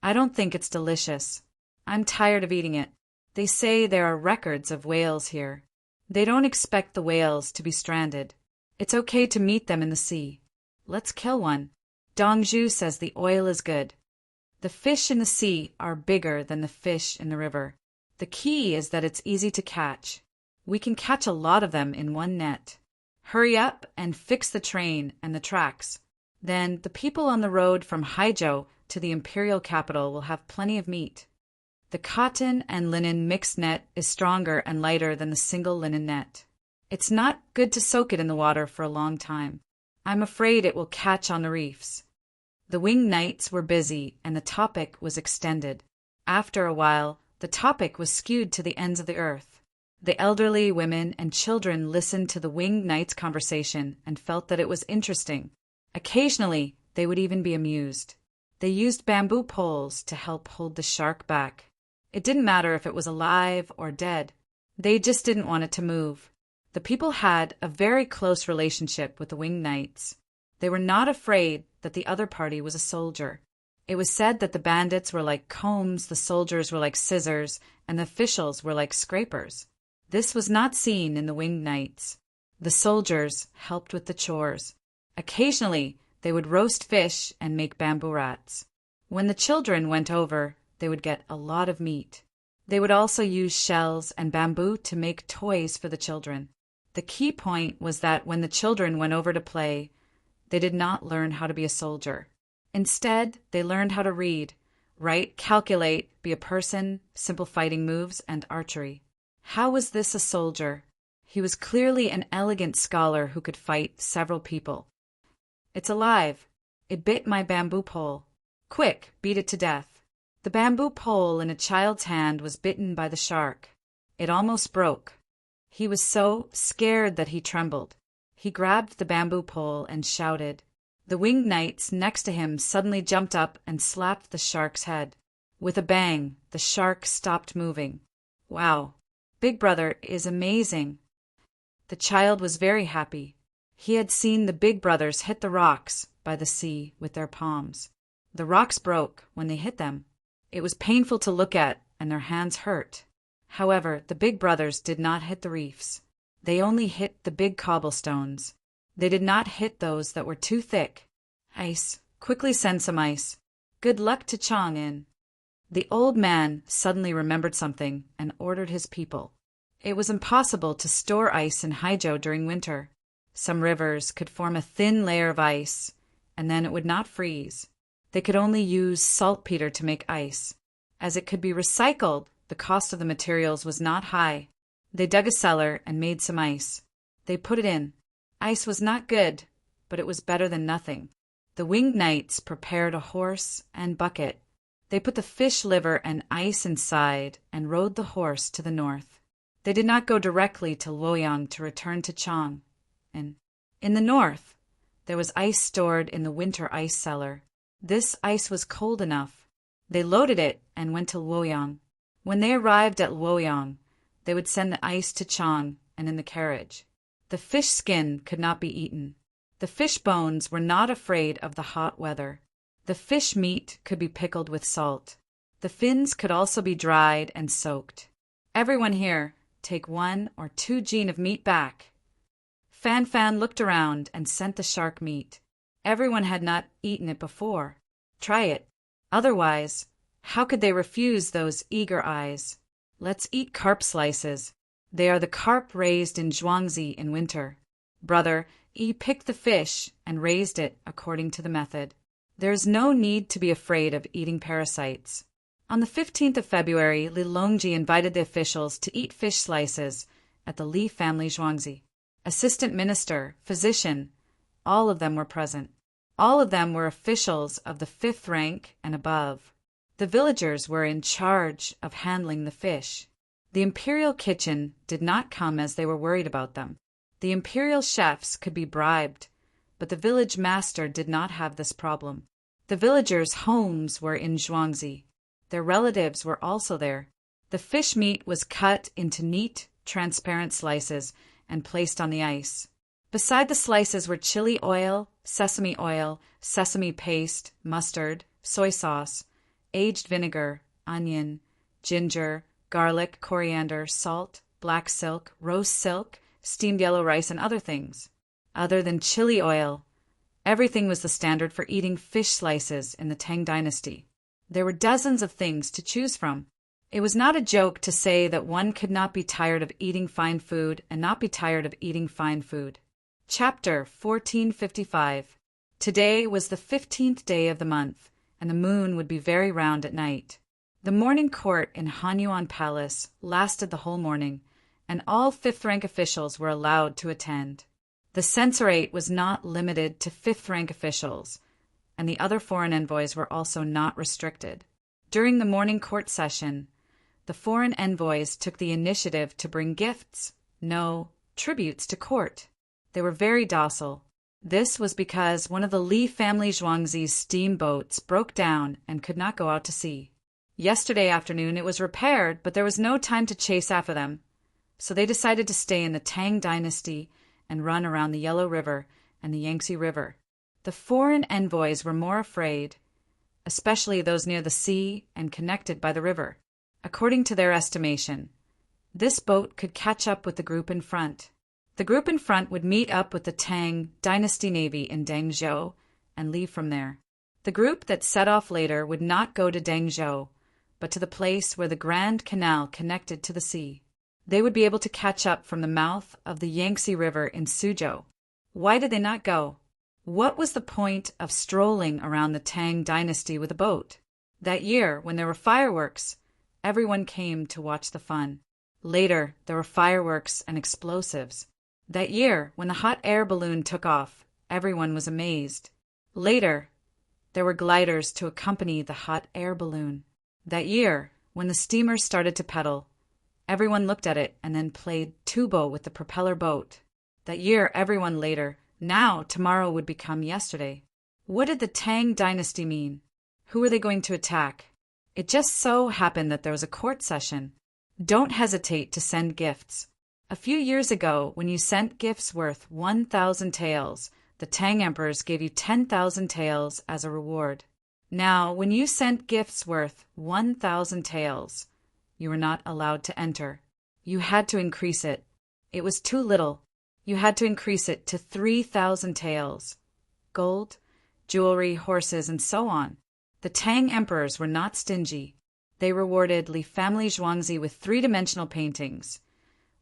I don't think it's delicious. I'm tired of eating it. They say there are records of whales here. They don't expect the whales to be stranded. It's okay to meet them in the sea. Let's kill one. Dongju says the oil is good. The fish in the sea are bigger than the fish in the river. The key is that it's easy to catch. We can catch a lot of them in one net. Hurry up and fix the train and the tracks. Then the people on the road from Haizhou to the imperial capital will have plenty of meat. The cotton and linen mixed net is stronger and lighter than the single linen net. It's not good to soak it in the water for a long time. I'm afraid it will catch on the reefs. The winged knights were busy and the topic was extended. After a while, the topic was skewed to the ends of the earth. The elderly, women, and children listened to the winged knight's conversation and felt that it was interesting. Occasionally, they would even be amused. They used bamboo poles to help hold the shark back. It didn't matter if it was alive or dead. They just didn't want it to move. The people had a very close relationship with the winged knights. They were not afraid that the other party was a soldier. It was said that the bandits were like combs, the soldiers were like scissors, and the officials were like scrapers. This was not seen in the winged knights. The soldiers helped with the chores. Occasionally, they would roast fish and make bamboo rats. When the children went over, they would get a lot of meat. They would also use shells and bamboo to make toys for the children. The key point was that when the children went over to play, they did not learn how to be a soldier. Instead, they learned how to read, write, calculate, be a person, simple fighting moves, and archery. How was this a soldier? He was clearly an elegant scholar who could fight several people. It's alive. It bit my bamboo pole. Quick, beat it to death. The bamboo pole in a child's hand was bitten by the shark. It almost broke. He was so scared that he trembled. He grabbed the bamboo pole and shouted. The winged knights next to him suddenly jumped up and slapped the shark's head. With a bang, the shark stopped moving. Wow, Big Brother is amazing. The child was very happy. He had seen the big brothers hit the rocks by the sea with their palms. The rocks broke when they hit them. It was painful to look at, and their hands hurt. However, the big brothers did not hit the reefs. They only hit the big cobblestones. They did not hit those that were too thick. Ice. Quickly send some ice. Good luck to Chang'an. The old man suddenly remembered something and ordered his people. It was impossible to store ice in Haizhou during winter. Some rivers could form a thin layer of ice, and then it would not freeze. They could only use saltpeter to make ice. As it could be recycled, the cost of the materials was not high. They dug a cellar and made some ice. They put it in. Ice was not good, but it was better than nothing. The winged knights prepared a horse and bucket. They put the fish liver and ice inside and rode the horse to the north. They did not go directly to Luoyang to return to Chang. In the north, there was ice stored in the winter ice cellar. This ice was cold enough. They loaded it and went to Luoyang. When they arrived at Luoyang, they would send the ice to Chang and in the carriage. The fish skin could not be eaten. The fish bones were not afraid of the hot weather. The fish meat could be pickled with salt. The fins could also be dried and soaked. Everyone here, take 1 or 2 jin of meat back. Fan Fan looked around and sent the shark meat. Everyone had not eaten it before. Try it. Otherwise, how could they refuse those eager eyes? Let's eat carp slices. They are the carp raised in Zhuangzi in winter. Brother, Yi picked the fish and raised it according to the method. There is no need to be afraid of eating parasites. On the 15th of February, Li Longji invited the officials to eat fish slices at the Li family Zhuangzi. Assistant minister, physician, all of them were present. All of them were officials of the 5th rank and above. The villagers were in charge of handling the fish. The imperial kitchen did not come as they were worried about them. The imperial chefs could be bribed, but the village master did not have this problem. The villagers' homes were in Zhuangzi. Their relatives were also there. The fish meat was cut into neat, transparent slices and placed on the ice. Beside the slices were chili oil, sesame paste, mustard, soy sauce, aged vinegar, onion, ginger, garlic, coriander, salt, black silk, roast silk, steamed yellow rice, and other things. Other than chili oil, everything was the standard for eating fish slices in the Tang dynasty. There were dozens of things to choose from. It was not a joke to say that one could not be tired of eating fine food and not be tired of eating fine food. Chapter 1455. Today was the 15th day of the month, and the moon would be very round at night. The morning court in Hanyuan Palace lasted the whole morning, and all fifth-rank officials were allowed to attend. The censorate was not limited to fifth-rank officials, and the other foreign envoys were also not restricted. During the morning court session, the foreign envoys took the initiative to bring gifts, no, tributes to court. They were very docile. This was because one of the Li family Zhuangzi's steamboats broke down and could not go out to sea. Yesterday afternoon it was repaired, but there was no time to chase after them, so they decided to stay in the Tang dynasty and run around the Yellow River and the Yangtze River. The foreign envoys were more afraid, especially those near the sea and connected by the river. According to their estimation, this boat could catch up with the group in front. The group in front would meet up with the Tang dynasty navy in Dangzhou and leave from there. The group that set off later would not go to Dangzhou, but to the place where the Grand Canal connected to the sea. They would be able to catch up from the mouth of the Yangtze River in Suzhou. Why did they not go? What was the point of strolling around the Tang dynasty with a boat? That year, when there were fireworks, everyone came to watch the fun. Later, there were fireworks and explosives. That year, when the hot air balloon took off, everyone was amazed. Later, there were gliders to accompany the hot air balloon. That year, when the steamer started to pedal, everyone looked at it and then played tubo with the propeller boat. That year, everyone later, now tomorrow would become yesterday. What did the Tang dynasty mean? Who were they going to attack? It just so happened that there was a court session. Don't hesitate to send gifts. A few years ago, when you sent gifts worth 1,000 taels, the Tang emperors gave you 10,000 taels as a reward. Now, when you sent gifts worth 1,000 taels, you were not allowed to enter. You had to increase it. It was too little. You had to increase it to 3,000 taels. Gold, jewelry, horses, and so on. The Tang emperors were not stingy. They rewarded Li family Zhuangzi with three-dimensional paintings,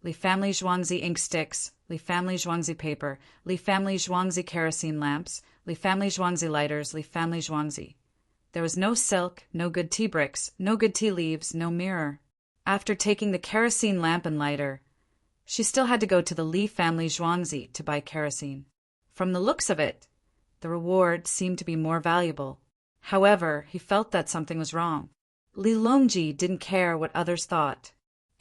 Li family Zhuangzi ink sticks, Li family Zhuangzi paper, Li family Zhuangzi kerosene lamps, Li family Zhuangzi lighters, Li family Zhuangzi. There was no silk, no good tea bricks, no good tea leaves, no mirror. After taking the kerosene lamp and lighter, she still had to go to the Li family Zhuangzi to buy kerosene. From the looks of it, the reward seemed to be more valuable. However, he felt that something was wrong. Li Longji didn't care what others thought.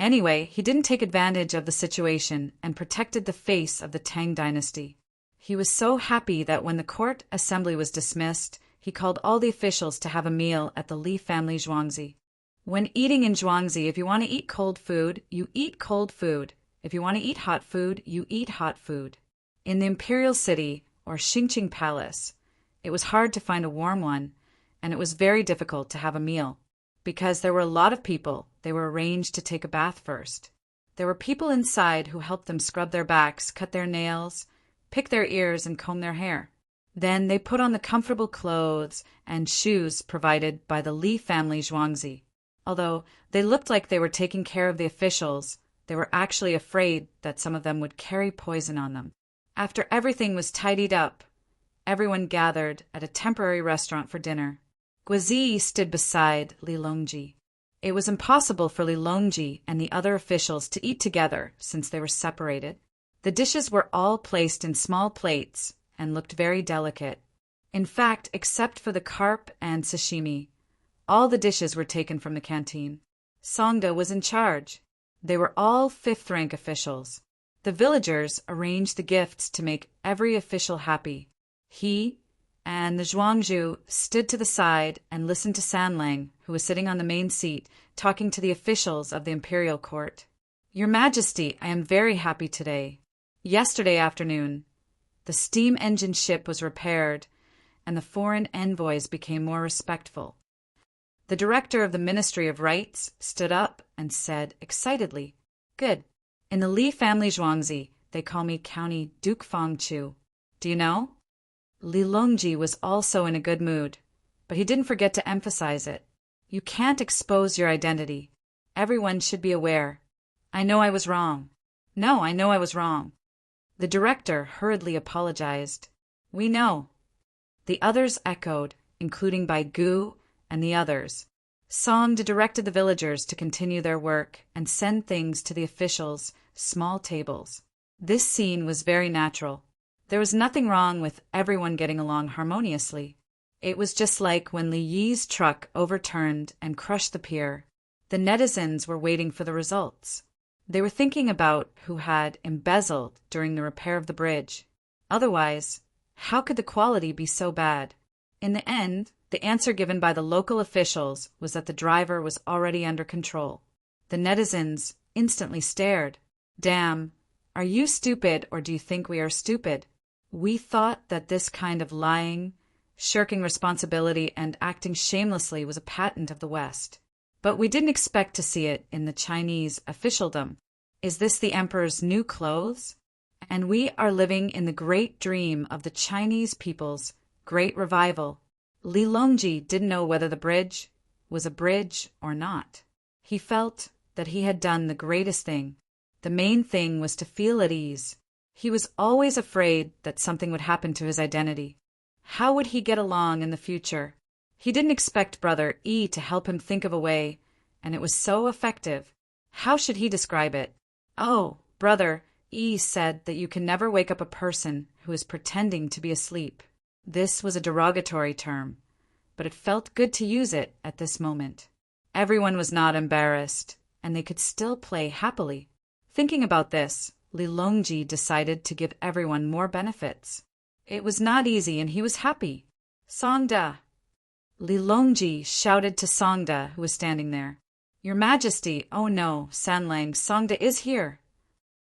Anyway, he didn't take advantage of the situation and protected the face of the Tang dynasty. He was so happy that when the court assembly was dismissed, he called all the officials to have a meal at the Li family Zhuangzi. When eating in Zhuangzi, if you want to eat cold food, you eat cold food. If you want to eat hot food, you eat hot food. In the imperial city, or Xingqing Palace, it was hard to find a warm one, and it was very difficult to have a meal. Because there were a lot of people, they were arranged to take a bath first. There were people inside who helped them scrub their backs, cut their nails, pick their ears, and comb their hair. Then they put on the comfortable clothes and shoes provided by the Li family Zhuangzi. Although they looked like they were taking care of the officials, they were actually afraid that some of them would carry poison on them. After everything was tidied up, everyone gathered at a temporary restaurant for dinner. Guizi stood beside Li Longji. It was impossible for Li Longji and the other officials to eat together since they were separated. The dishes were all placed in small plates and looked very delicate. In fact, except for the carp and sashimi, all the dishes were taken from the canteen. Songda was in charge. They were all fifth-rank officials. The villagers arranged the gifts to make every official happy. He and the Zhuangzhu stood to the side and listened to Sanlang, who was sitting on the main seat, talking to the officials of the imperial court. Your Majesty, I am very happy today. Yesterday afternoon, The steam engine ship was repaired, and the foreign envoys became more respectful. The director of the Ministry of Rights stood up and said excitedly, "Good. In the Li family Zhuangzi, they call me County Duke Fangchu. Do you know?" Li Longji was also in a good mood, but he didn't forget to emphasize it. "You can't expose your identity. Everyone should be aware. I know I was wrong. No, I know I was wrong." The director hurriedly apologized. "We know." The others echoed, including Bai Gu and the others. Song directed the villagers to continue their work and send things to the officials' small tables. This scene was very natural. There was nothing wrong with everyone getting along harmoniously. It was just like when Li Yi's truck overturned and crushed the pier. The netizens were waiting for the results. They were thinking about who had embezzled during the repair of the bridge. Otherwise, how could the quality be so bad? In the end, the answer given by the local officials was that the driver was already under control. The netizens instantly stared. "Damn, are you stupid or do you think we are stupid? We thought that this kind of lying, shirking responsibility, and acting shamelessly was a patent of the West. But we didn't expect to see it in the Chinese officialdom. Is this the emperor's new clothes? And we are living in the great dream of the Chinese people's great revival." Li Longji didn't know whether the bridge was a bridge or not. He felt that he had done the greatest thing. The main thing was to feel at ease. He was always afraid that something would happen to his identity. How would he get along in the future? He didn't expect Brother Yi to help him think of a way, and it was so effective. How should he describe it? "Oh, Brother Yi said that you can never wake up a person who is pretending to be asleep." This was a derogatory term, but it felt good to use it at this moment. Everyone was not embarrassed, and they could still play happily. Thinking about this, Li Longji decided to give everyone more benefits. It was not easy, and he was happy. "Songda!" Li Longji shouted to Songda, who was standing there. "Your Majesty, oh no, Sanlang, Songda is here."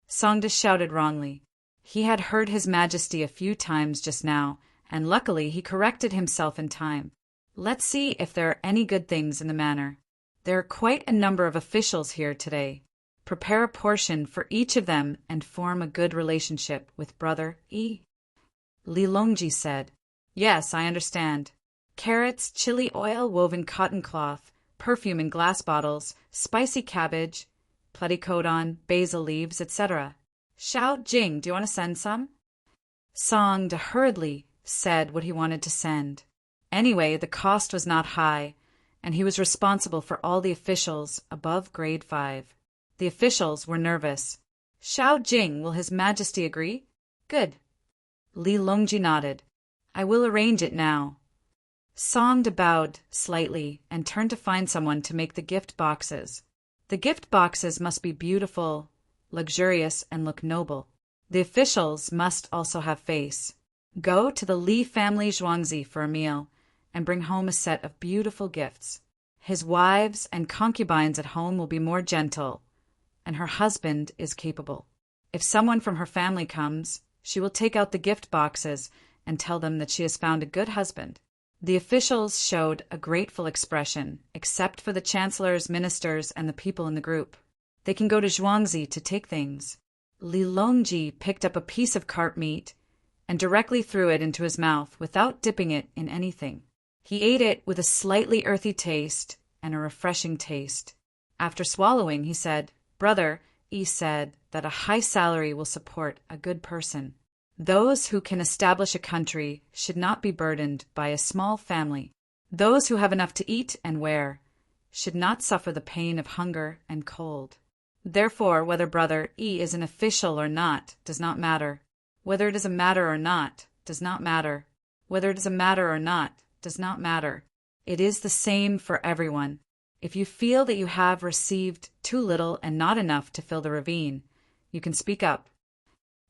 Songda shouted wrongly. He had heard His Majesty a few times just now, and luckily he corrected himself in time. "Let's see if there are any good things in the manor. There are quite a number of officials here today. Prepare a portion for each of them and form a good relationship with Brother Yi." Li Longji said, "Yes, I understand. Carrots, chili oil, woven cotton cloth, perfume in glass bottles, spicy cabbage, platycodon, basil leaves, etc. Xiao Jing, do you want to send some?" Song hurriedly said what he wanted to send. Anyway, the cost was not high, and he was responsible for all the officials above grade 5. The officials were nervous. "Xiao Jing, will His Majesty agree?" "Good." Li Longji nodded. "I will arrange it now." Song bowed slightly and turned to find someone to make the gift boxes. The gift boxes must be beautiful, luxurious, and look noble. The officials must also have face. Go to the Li family Zhuangzi for a meal and bring home a set of beautiful gifts. His wives and concubines at home will be more gentle, and her husband is capable. If someone from her family comes, she will take out the gift boxes and tell them that she has found a good husband. The officials showed a grateful expression, except for the chancellors, ministers, and the people in the group. They can go to Zhuangzi to take things. Li Longji picked up a piece of carp meat and directly threw it into his mouth without dipping it in anything. He ate it with a slightly earthy taste and a refreshing taste. After swallowing, he said, "Brother Yi said that a high salary will support a good person. Those who can establish a country should not be burdened by a small family. Those who have enough to eat and wear should not suffer the pain of hunger and cold. Therefore, whether Brother Yi is an official or not does not matter. Whether it is a matter or not does not matter. Whether it is a matter or not does not matter. It is the same for everyone. If you feel that you have received too little and not enough to fill the ravine, you can speak up."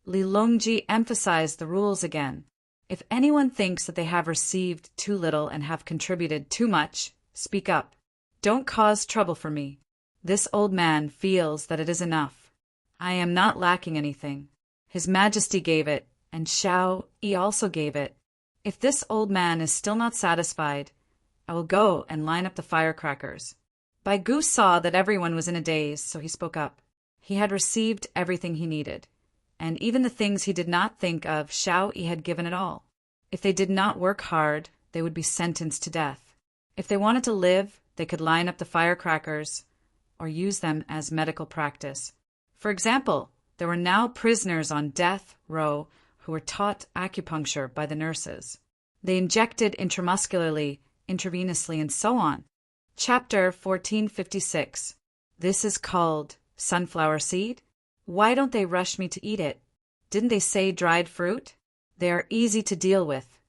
Li Longji emphasized the rules again. If anyone thinks that they have received too little and have contributed too much, speak up. Don't cause trouble for me. This old man feels that it is enough. I am not lacking anything. His Majesty gave it, and Xiao Yi also gave it. If this old man is still not satisfied, I will go and line up the firecrackers. Bai Gu saw that everyone was in a daze, so he spoke up. He had received everything he needed, and even the things he did not think of, Xiao Yi had given it all. If they did not work hard, they would be sentenced to death. If they wanted to live, they could line up the firecrackers or use them as medical practice. For example, there were now prisoners on death row who were taught acupuncture by the nurses. They injected intramuscularly, intravenously, and so on. Chapter 1456. This is called sunflower seed? Why don't they rush me to eat it? Didn't they say dried fruit? They are easy to deal with.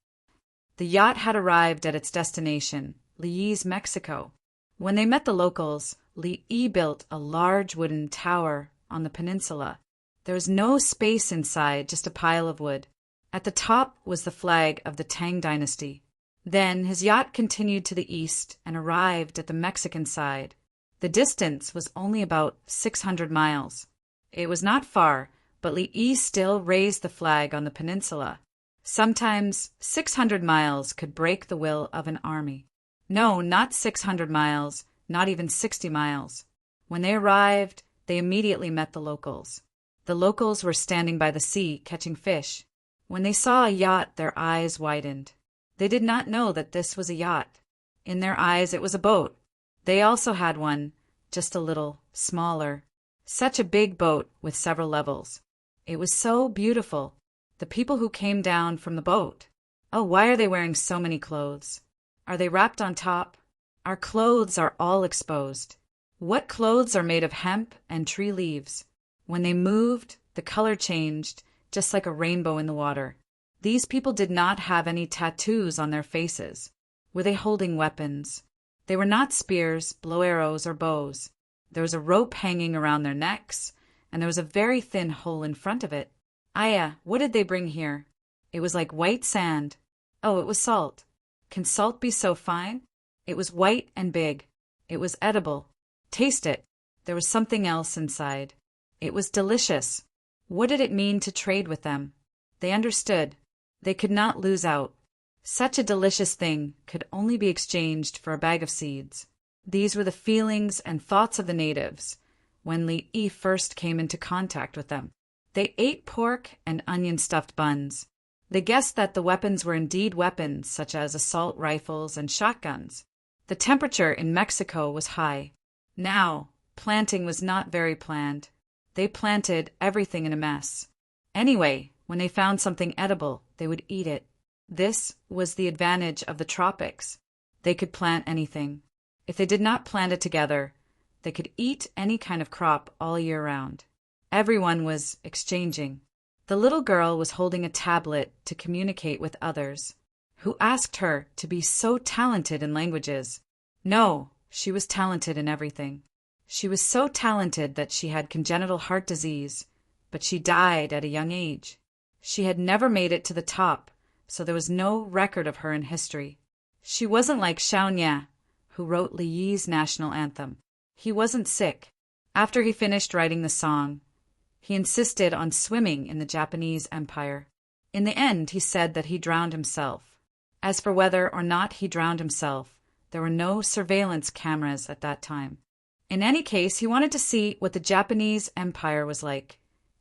The yacht had arrived at its destination, Li's, Mexico. When they met the locals, Li built a large wooden tower on the peninsula. There was no space inside, just a pile of wood. At the top was the flag of the Tang dynasty. Then his yacht continued to the east and arrived at the Mexican side. The distance was only about 600 miles. It was not far, but Li still raised the flag on the peninsula. Sometimes 600 miles could break the will of an army. No, not 600 miles, not even 60 miles. When they arrived, they immediately met the locals. The locals were standing by the sea, catching fish. When they saw a yacht, their eyes widened. They did not know that this was a yacht. In their eyes, it was a boat. They also had one, just a little smaller. Such a big boat with several levels. It was so beautiful. The people who came down from the boat. Oh, why are they wearing so many clothes? Are they wrapped on top? Our clothes are all exposed. What clothes are made of hemp and tree leaves? When they moved, the color changed, just like a rainbow in the water. These people did not have any tattoos on their faces. Were they holding weapons? They were not spears, bow arrows, or bows. There was a rope hanging around their necks, and there was a very thin hole in front of it. Aya, what did they bring here? It was like white sand. Oh, it was salt. Can salt be so fine? It was white and big. It was edible. Taste it. There was something else inside. It was delicious. What did it mean to trade with them? They understood. They could not lose out. Such a delicious thing could only be exchanged for a bag of seeds. These were the feelings and thoughts of the natives when Li first came into contact with them. They ate pork and onion-stuffed buns. They guessed that the weapons were indeed weapons, such as assault rifles and shotguns. The temperature in Mexico was high. Now, planting was not very planned. They planted everything in a mess. Anyway, when they found something edible, they would eat it. This was the advantage of the tropics. They could plant anything. If they did not plant it together, they could eat any kind of crop all year round. Everyone was exchanging. The little girl was holding a tablet to communicate with others, who asked her to be so talented in languages. No, she was talented in everything. She was so talented that she had congenital heart disease, but she died at a young age. She had never made it to the top, so there was no record of her in history. She wasn't like Xiaonia, who wrote Li's national anthem. He wasn't sick. After he finished writing the song, he insisted on swimming in the Japanese Empire. In the end, he said that he drowned himself. As for whether or not he drowned himself, there were no surveillance cameras at that time. In any case, he wanted to see what the Japanese Empire was like.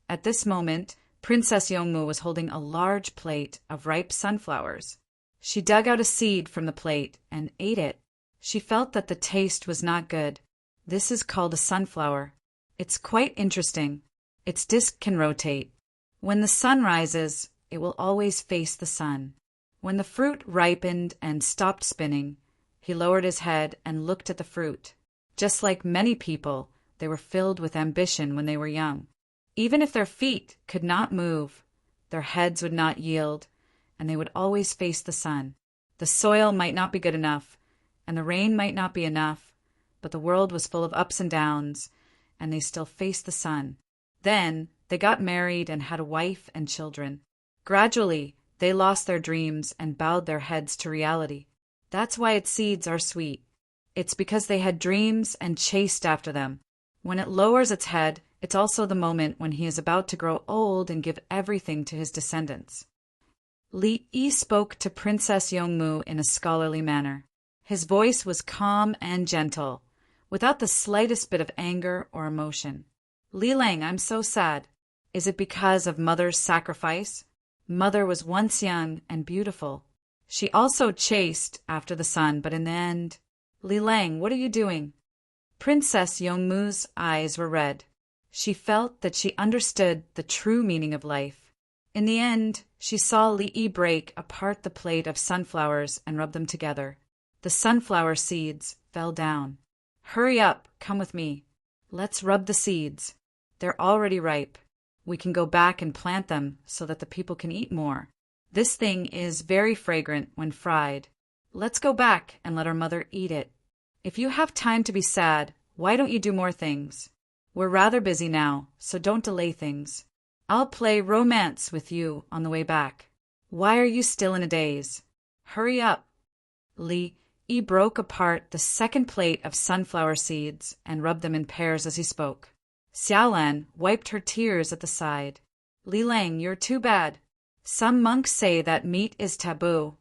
At this moment, Princess Yongmu was holding a large plate of ripe sunflowers. She dug out a seed from the plate and ate it. She felt that the taste was not good. This is called a sunflower. It's quite interesting. Its disc can rotate. When the sun rises, it will always face the sun. When the fruit ripened and stopped spinning, he lowered his head and looked at the fruit. Just like many people, they were filled with ambition when they were young. Even if their feet could not move, their heads would not yield, and they would always face the sun. The soil might not be good enough, and the rain might not be enough, but the world was full of ups and downs, and they still faced the sun. Then they got married and had a wife and children. Gradually, they lost their dreams and bowed their heads to reality. That's why its seeds are sweet. It's because they had dreams and chased after them. When it lowers its head, It's also the moment when he is about to grow old and give everything to his descendants. Li Yi spoke to Princess Yongmu in a scholarly manner. His voice was calm and gentle, without the slightest bit of anger or emotion. Li Lang, I'm so sad. Is it because of Mother's sacrifice? Mother was once young and beautiful. She also chased after the sun, but in the end… Li Lang, what are you doing? Princess Yongmu's eyes were red. She felt that she understood the true meaning of life. In the end, she saw Li Yi break apart the plate of sunflowers and rub them together. The sunflower seeds fell down. Hurry up, come with me. Let's rub the seeds. They're already ripe. We can go back and plant them so that the people can eat more. This thing is very fragrant when fried. Let's go back and let our mother eat it. If you have time to be sad, why don't you do more things? We're rather busy now, so don't delay things. I'll play romance with you on the way back. Why are you still in a daze? Hurry up. Li Yi broke apart the second plate of sunflower seeds and rubbed them in pairs as he spoke. Xiaolan wiped her tears at the side. Li Lang, you're too bad. Some monks say that meat is taboo,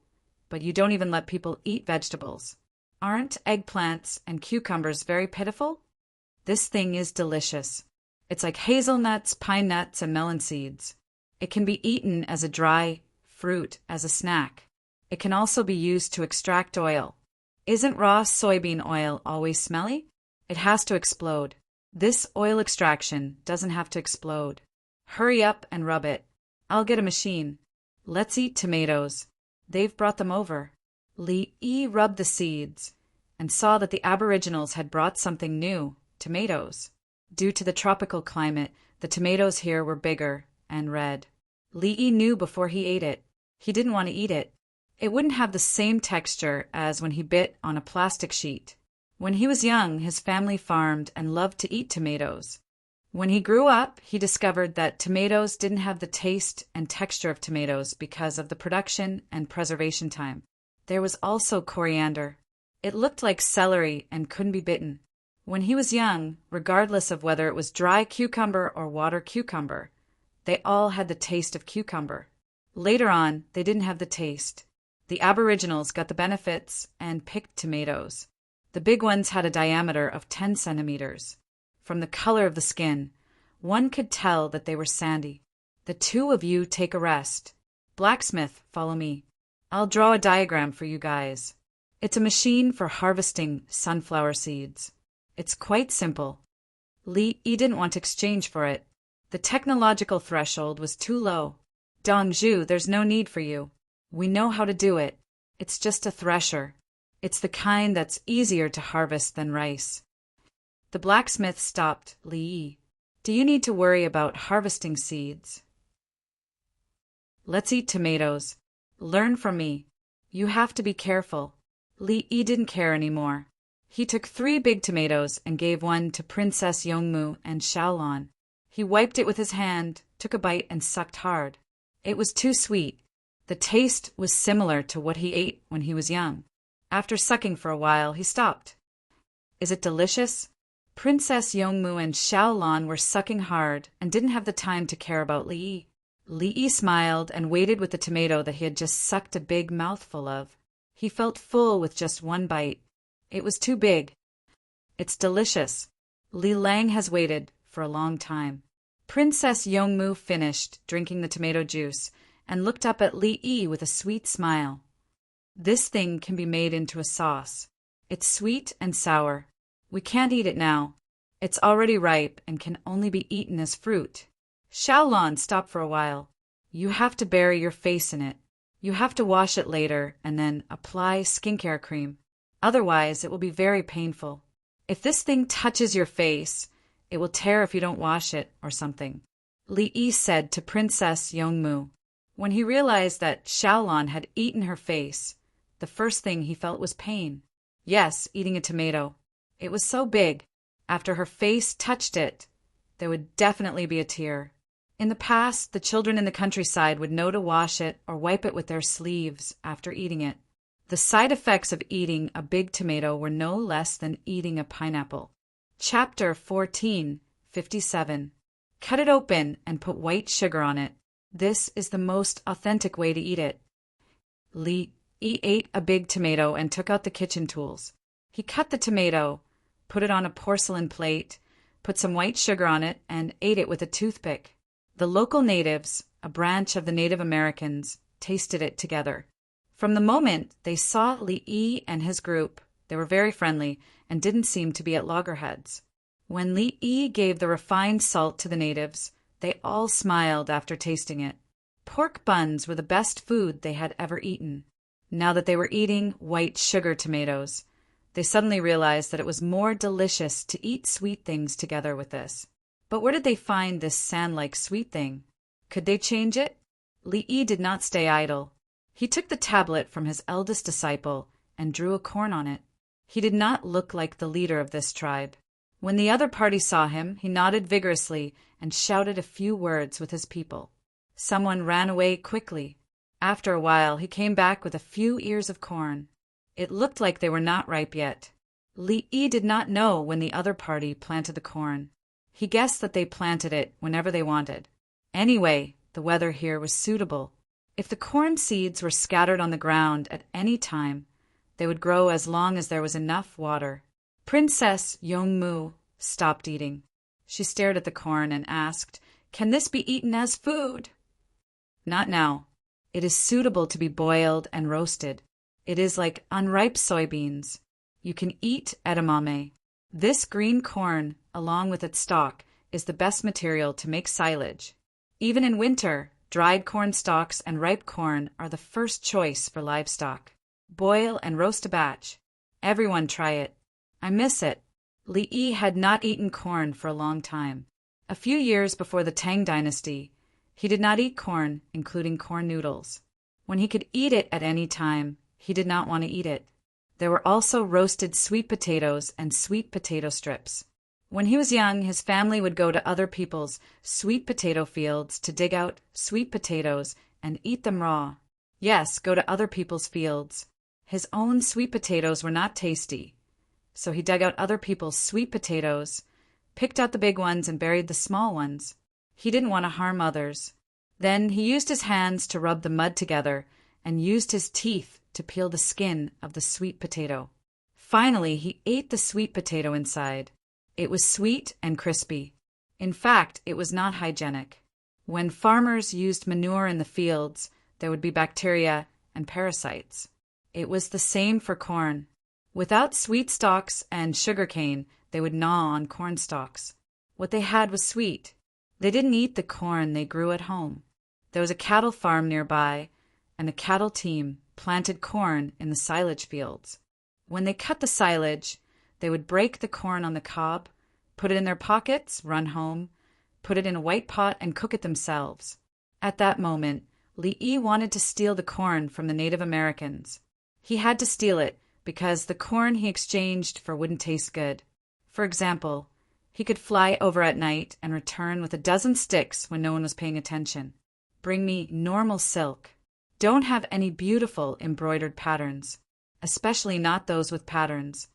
but you don't even let people eat vegetables. Aren't eggplants and cucumbers very pitiful? This thing is delicious. It's like hazelnuts, pine nuts, and melon seeds. It can be eaten as a dry fruit, as a snack. It can also be used to extract oil. Isn't raw soybean oil always smelly? It has to explode. This oil extraction doesn't have to explode. Hurry up and rub it. I'll get a machine. Let's eat tomatoes. They've brought them over. Li Yi rubbed the seeds and saw that the Aboriginals had brought something new, tomatoes. Due to the tropical climate, the tomatoes here were bigger and red. Li Yi knew before he ate it. He didn't want to eat it. It wouldn't have the same texture as when he bit on a plastic sheet. When he was young, his family farmed and loved to eat tomatoes. When he grew up, he discovered that tomatoes didn't have the taste and texture of tomatoes because of the production and preservation time. There was also coriander. It looked like celery and couldn't be bitten. When he was young, regardless of whether it was dry cucumber or water cucumber, they all had the taste of cucumber. Later on, they didn't have the taste. The Aboriginals got the benefits and picked tomatoes. The big ones had a diameter of 10 centimeters. From the color of the skin, one could tell that they were sandy. The two of you take a rest. Blacksmith, follow me. I'll draw a diagram for you guys. It's a machine for harvesting sunflower seeds. It's quite simple. Li Yi didn't want to exchange for it. The technological threshold was too low. Dong Zhu, there's no need for you. We know how to do it. It's just a thresher. It's the kind that's easier to harvest than rice. The blacksmith stopped Li Yi. Do you need to worry about harvesting seeds? Let's eat tomatoes. Learn from me. You have to be careful. Li Yi didn't care anymore. He took 3 big tomatoes and gave one to Princess Yongmu and Xiaolan. He wiped it with his hand, took a bite, and sucked hard. It was too sweet. The taste was similar to what he ate when he was young. After sucking for a while, he stopped. Is it delicious? Princess Yongmu and Xiaolan were sucking hard and didn't have the time to care about Li Yi. Li Yi smiled and waited with the tomato that he had just sucked a big mouthful of. He felt full with just one bite. It was too big. It's delicious. Li Lang has waited for a long time. Princess Yongmu finished drinking the tomato juice and looked up at Li Yi with a sweet smile. This thing can be made into a sauce. It's sweet and sour. We can't eat it now. It's already ripe and can only be eaten as fruit. Xiaolan, stop for a while. You have to bury your face in it. You have to wash it later and then apply skincare cream. Otherwise, it will be very painful. If this thing touches your face, it will tear if you don't wash it or something. Li Yi said to Princess Yongmu. When he realized that Xiaolan had eaten her face, the first thing he felt was pain. Yes, eating a tomato. It was so big. After her face touched it, there would definitely be a tear. In the past, the children in the countryside would know to wash it or wipe it with their sleeves after eating it. The side effects of eating a big tomato were no less than eating a pineapple. Chapter 14, 57. Cut it open and put white sugar on it. This is the most authentic way to eat it. Li Yi ate a big tomato and took out the kitchen tools. He cut the tomato, put it on a porcelain plate, put some white sugar on it, and ate it with a toothpick. The local natives, a branch of the Native Americans, tasted it together. From the moment they saw Li Yi and his group, they were very friendly and didn't seem to be at loggerheads. When Li Yi gave the refined salt to the natives, they all smiled after tasting it. Pork buns were the best food they had ever eaten. Now that they were eating white sugar tomatoes, they suddenly realized that it was more delicious to eat sweet things together with this. But where did they find this sand-like sweet thing? Could they change it? Li Yi did not stay idle. He took the tablet from his eldest disciple and drew a corn on it. He did not look like the leader of this tribe. When the other party saw him, he nodded vigorously and shouted a few words with his people. Someone ran away quickly. After a while, he came back with a few ears of corn. It looked like they were not ripe yet. Li Yi did not know when the other party planted the corn. He guessed that they planted it whenever they wanted. Anyway, the weather here was suitable. If the corn seeds were scattered on the ground at any time, they would grow as long as there was enough water. Princess Yongmu stopped eating. She stared at the corn and asked, "Can this be eaten as food?" "Not now. It is suitable to be boiled and roasted. It is like unripe soybeans. You can eat edamame. This green corn, along with its stalk, is the best material to make silage. Even in winter, dried corn stalks and ripe corn are the first choice for livestock. Boil and roast a batch. Everyone try it. I miss it." Li Yi had not eaten corn for a long time. A few years before the Tang dynasty, he did not eat corn, including corn noodles. When he could eat it at any time, he did not want to eat it. There were also roasted sweet potatoes and sweet potato strips. When he was young, his family would go to other people's sweet potato fields to dig out sweet potatoes and eat them raw. Yes, go to other people's fields. His own sweet potatoes were not tasty, so he dug out other people's sweet potatoes, picked out the big ones and buried the small ones. He didn't want to harm others. Then he used his hands to rub the mud together and used his teeth to peel the skin of the sweet potato. Finally, he ate the sweet potato inside. It was sweet and crispy. In fact, it was not hygienic. When farmers used manure in the fields, there would be bacteria and parasites. It was the same for corn. Without sweet stalks and sugarcane, they would gnaw on corn stalks. What they had was sweet. They didn't eat the corn they grew at home. There was a cattle farm nearby, and the cattle team planted corn in the silage fields. When they cut the silage, they would break the corn on the cob, put it in their pockets, run home, put it in a white pot, and cook it themselves. At that moment, Li Yi wanted to steal the corn from the Native Americans. He had to steal it because the corn he exchanged for wouldn't taste good. For example, he could fly over at night and return with a dozen sticks when no one was paying attention. "Bring me normal silk. Don't have any beautiful embroidered patterns, especially not those with patterns."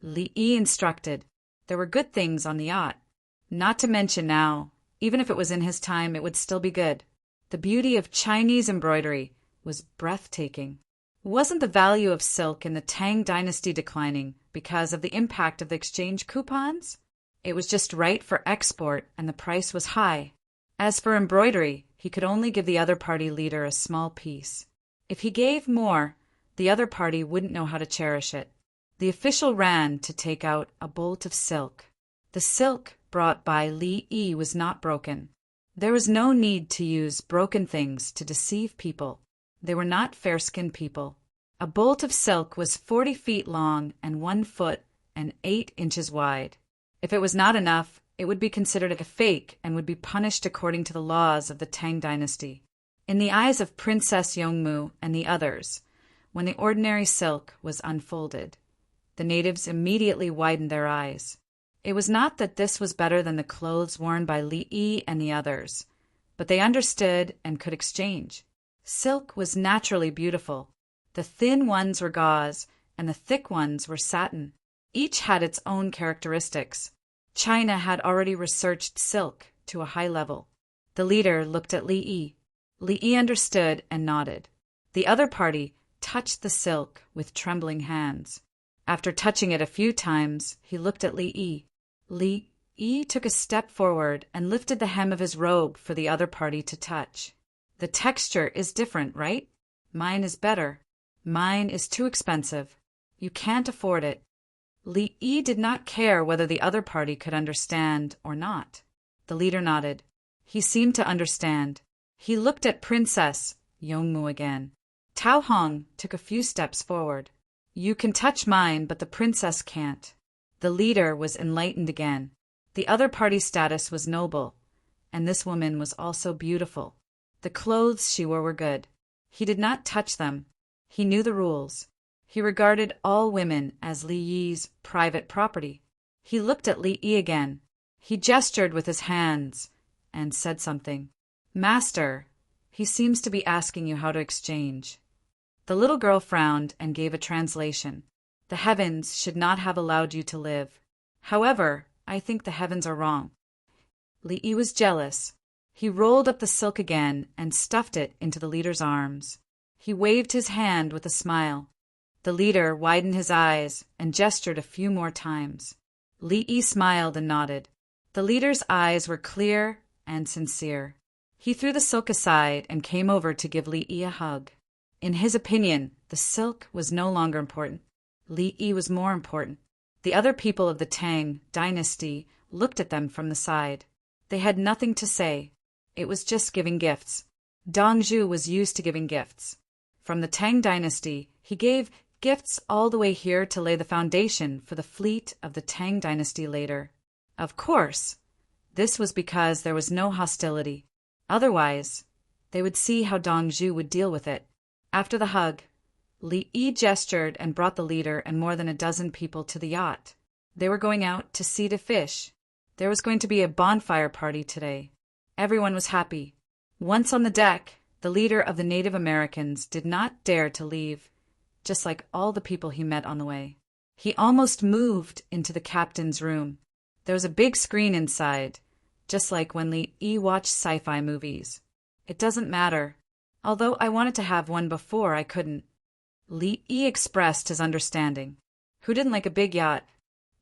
Li Yi instructed. There were good things on the yacht. Not to mention now, even if it was in his time, it would still be good. The beauty of Chinese embroidery was breathtaking. Wasn't the value of silk in the Tang dynasty declining because of the impact of the exchange coupons? It was just right for export, and the price was high. As for embroidery, he could only give the other party leader a small piece. If he gave more, the other party wouldn't know how to cherish it. The official ran to take out a bolt of silk. The silk brought by Li Yi was not broken. There was no need to use broken things to deceive people. They were not fair-skinned people. A bolt of silk was 40 feet long and 1 foot and 8 inches wide. If it was not enough, it would be considered a fake and would be punished according to the laws of the Tang dynasty. In the eyes of Princess Yongmu and the others, when the ordinary silk was unfolded, the natives immediately widened their eyes. It was not that this was better than the clothes worn by Li Yi and the others, but they understood and could exchange. Silk was naturally beautiful. The thin ones were gauze, and the thick ones were satin. Each had its own characteristics. China had already researched silk to a high level. The leader looked at Li Yi. Li Yi understood and nodded. The other party touched the silk with trembling hands. After touching it a few times, he looked at Li Yi. Li Yi took a step forward and lifted the hem of his robe for the other party to touch. The texture is different, right? Mine is better. Mine is too expensive. You can't afford it. Li Yi did not care whether the other party could understand or not. The leader nodded. He seemed to understand. He looked at Princess Yongmu again. Tao Hong took a few steps forward. You can touch mine, but the princess can't. The leader was enlightened again. The other party's status was noble, and this woman was also beautiful. The clothes she wore were good. He did not touch them. He knew the rules. He regarded all women as Li Yi's private property. He looked at Li Yi again. He gestured with his hands and said something. Master, he seems to be asking you how to exchange. The little girl frowned and gave a translation. The heavens should not have allowed you to live. However, I think the heavens are wrong. Li Yi was jealous. He rolled up the silk again and stuffed it into the leader's arms. He waved his hand with a smile. The leader widened his eyes and gestured a few more times. Li Yi smiled and nodded. The leader's eyes were clear and sincere. He threw the silk aside and came over to give Li Yi a hug. In his opinion, the silk was no longer important. Li Yi was more important. The other people of the Tang dynasty looked at them from the side. They had nothing to say. It was just giving gifts. Dong Zhu was used to giving gifts. From the Tang dynasty, he gave gifts all the way here to lay the foundation for the fleet of the Tang dynasty later. Of course, this was because there was no hostility. Otherwise, they would see how Dong Zhu would deal with it. After the hug, Li Yi gestured and brought the leader and more than a dozen people to the yacht. They were going out to sea to fish. There was going to be a bonfire party today. Everyone was happy. Once on the deck, the leader of the Native Americans did not dare to leave, just like all the people he met on the way. He almost moved into the captain's room. There was a big screen inside, just like when Li Yi watched sci-fi movies. It doesn't matter. Although I wanted to have one before, I couldn't. Li Yi expressed his understanding. Who didn't like a big yacht?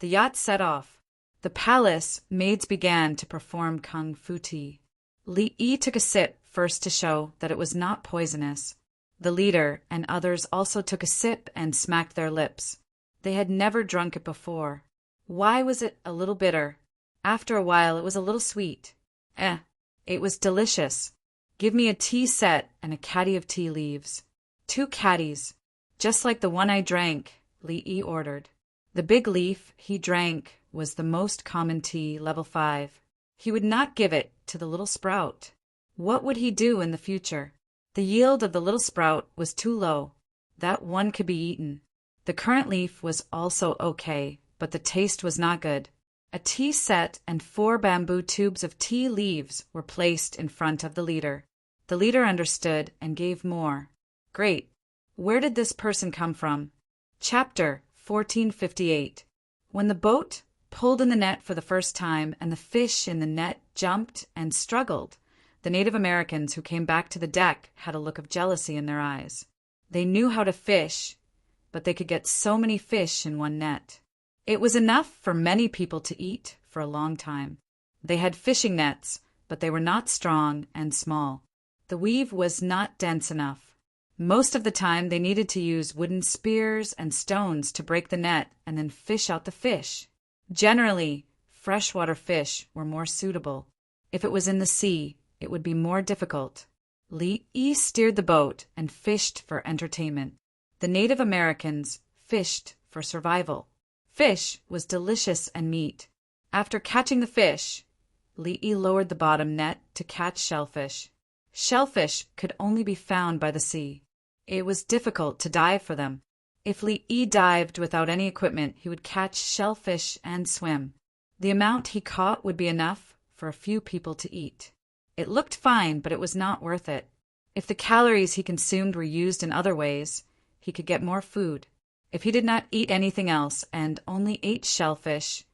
The yacht set off. The palace maids began to perform kung fu tea. Li Yi took a sip first to show that it was not poisonous. The leader and others also took a sip and smacked their lips. They had never drunk it before. Why was it a little bitter? After a while, it was a little sweet. It was delicious. Give me a tea set and a caddy of tea leaves. 2 caddies, just like the one I drank, Li Yi ordered. The big leaf he drank was the most common tea, level 5. He would not give it to the little sprout. What would he do in the future? The yield of the little sprout was too low. That one could be eaten. The currant leaf was also okay, but the taste was not good. A tea set and 4 bamboo tubes of tea leaves were placed in front of the leader. The leader understood and gave more. Great. Where did this person come from? Chapter 1458. When the boat pulled in the net for the first time and the fish in the net jumped and struggled, the Native Americans who came back to the deck had a look of jealousy in their eyes. They knew how to fish, but they could get so many fish in one net. It was enough for many people to eat for a long time. They had fishing nets, but they were not strong and small. The weave was not dense enough. Most of the time they needed to use wooden spears and stones to break the net and then fish out the fish. Generally, freshwater fish were more suitable. If it was in the sea, it would be more difficult. Li Yi steered the boat and fished for entertainment. The Native Americans fished for survival. Fish was delicious and meat. After catching the fish, Li Yi lowered the bottom net to catch shellfish. Shellfish could only be found by the sea. It was difficult to dive for them. If Li Yi dived without any equipment, he would catch shellfish and swim. The amount he caught would be enough for a few people to eat. It looked fine, but it was not worth it. If the calories he consumed were used in other ways, he could get more food. If he did not eat anything else and only ate shellfish,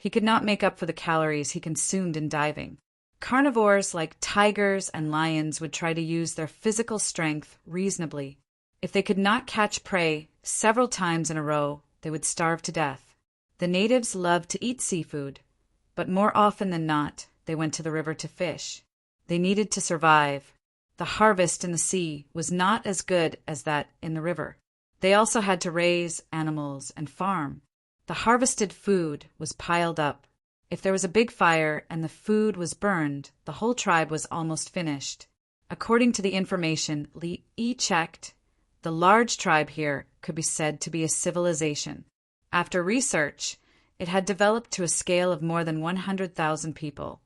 He could not make up for the calories he consumed in diving. Carnivores like tigers and lions would try to use their physical strength reasonably. If they could not catch prey several times in a row, they would starve to death. The natives loved to eat seafood, but more often than not, they went to the river to fish. They needed to survive. The harvest in the sea was not as good as that in the river. They also had to raise animals and farm. The harvested food was piled up. If there was a big fire and the food was burned, the whole tribe was almost finished. According to the information Li checked, the large tribe here could be said to be a civilization. After research, it had developed to a scale of more than 100,000 people,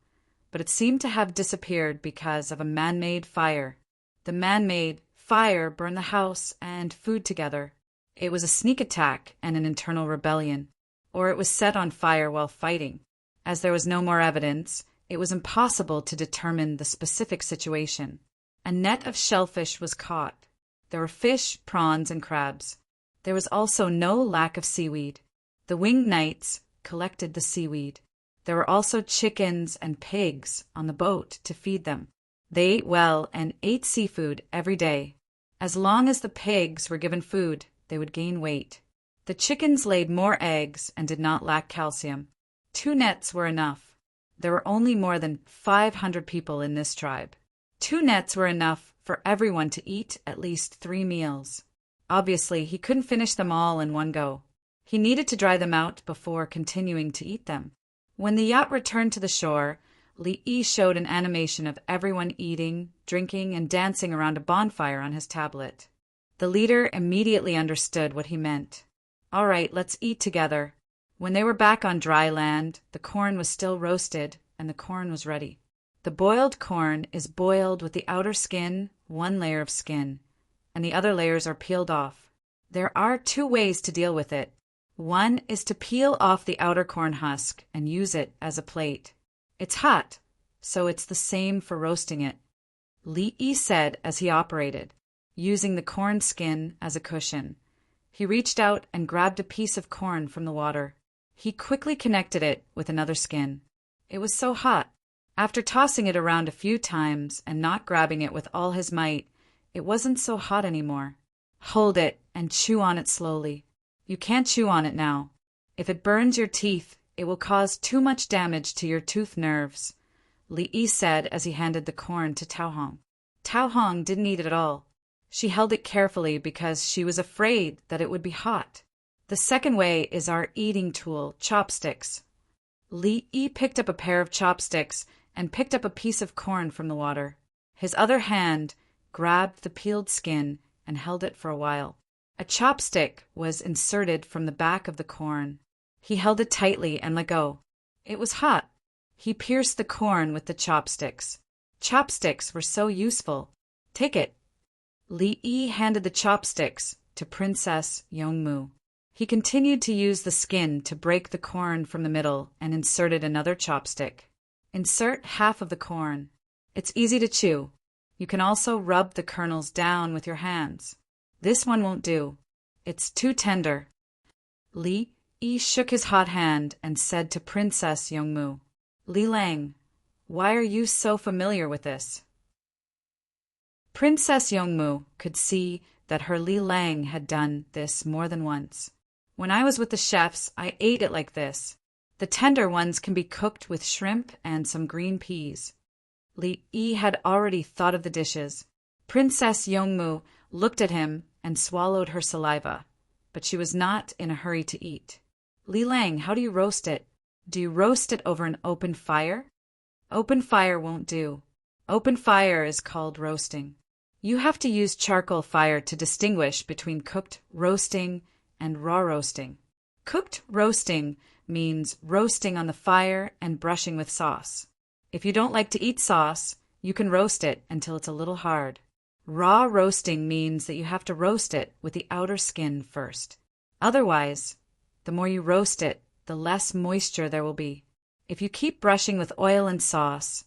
but it seemed to have disappeared because of a man-made fire. The man-made fire burned the house and food together. It was a sneak attack and an internal rebellion, or it was set on fire while fighting. As there was no more evidence, it was impossible to determine the specific situation. A net of shellfish was caught. There were fish, prawns, and crabs. There was also no lack of seaweed. The winged knights collected the seaweed. There were also chickens and pigs on the boat to feed them. They ate well and ate seafood every day. As long as the pigs were given food, they would gain weight. The chickens laid more eggs and did not lack calcium. 2 nets were enough. There were only more than 500 people in this tribe. 2 nets were enough for everyone to eat at least 3 meals. Obviously, he couldn't finish them all in one go. He needed to dry them out before continuing to eat them. When the yacht returned to the shore, Li showed an animation of everyone eating, drinking, and dancing around a bonfire on his tablet. The leader immediately understood what he meant. "All right, let's eat together." When they were back on dry land, the corn was still roasted and the corn was ready. The boiled corn is boiled with the outer skin, 1 layer of skin, and the other layers are peeled off. There are 2 ways to deal with it. One is to peel off the outer corn husk and use it as a plate. It's hot, so it's the same for roasting it. Li said as he operated, using the corn skin as a cushion. He reached out and grabbed a piece of corn from the water. He quickly connected it with another skin. It was so hot. After tossing it around a few times and not grabbing it with all his might, it wasn't so hot anymore. Hold it and chew on it slowly. You can't chew on it now. If it burns your teeth, it will cause too much damage to your tooth nerves, Li said as he handed the corn to Tao Hong. Tao Hong didn't eat it at all. She held it carefully because she was afraid that it would be hot. The second way is our eating tool, chopsticks. Li picked up a pair of chopsticks and picked up a piece of corn from the water. His other hand grabbed the peeled skin and held it for a while. A chopstick was inserted from the back of the corn. He held it tightly and let go. It was hot. He pierced the corn with the chopsticks. Chopsticks were so useful. Take it. Li handed the chopsticks to Princess Yongmu. He continued to use the skin to break the corn from the middle and inserted another chopstick. Insert half of the corn. It's easy to chew. You can also rub the kernels down with your hands. This one won't do. It's too tender. Li shook his hot hand and said to Princess Yongmu, "Li Lang, why are you so familiar with this?" Princess Yongmu could see that her Li Lang had done this more than once. "When I was with the chefs, I ate it like this. The tender ones can be cooked with shrimp and some green peas." Li had already thought of the dishes. Princess Yongmu looked at him and swallowed her saliva, but she was not in a hurry to eat. "Li Lang, how do you roast it? Do you roast it over an open fire?" "Open fire won't do. Open fire is called roasting. You have to use charcoal fire to distinguish between cooked roasting and raw roasting. Cooked roasting means roasting on the fire and brushing with sauce. If you don't like to eat sauce, you can roast it until it's a little hard. Raw roasting means that you have to roast it with the outer skin first. Otherwise, the more you roast it, the less moisture there will be. If you keep brushing with oil and sauce,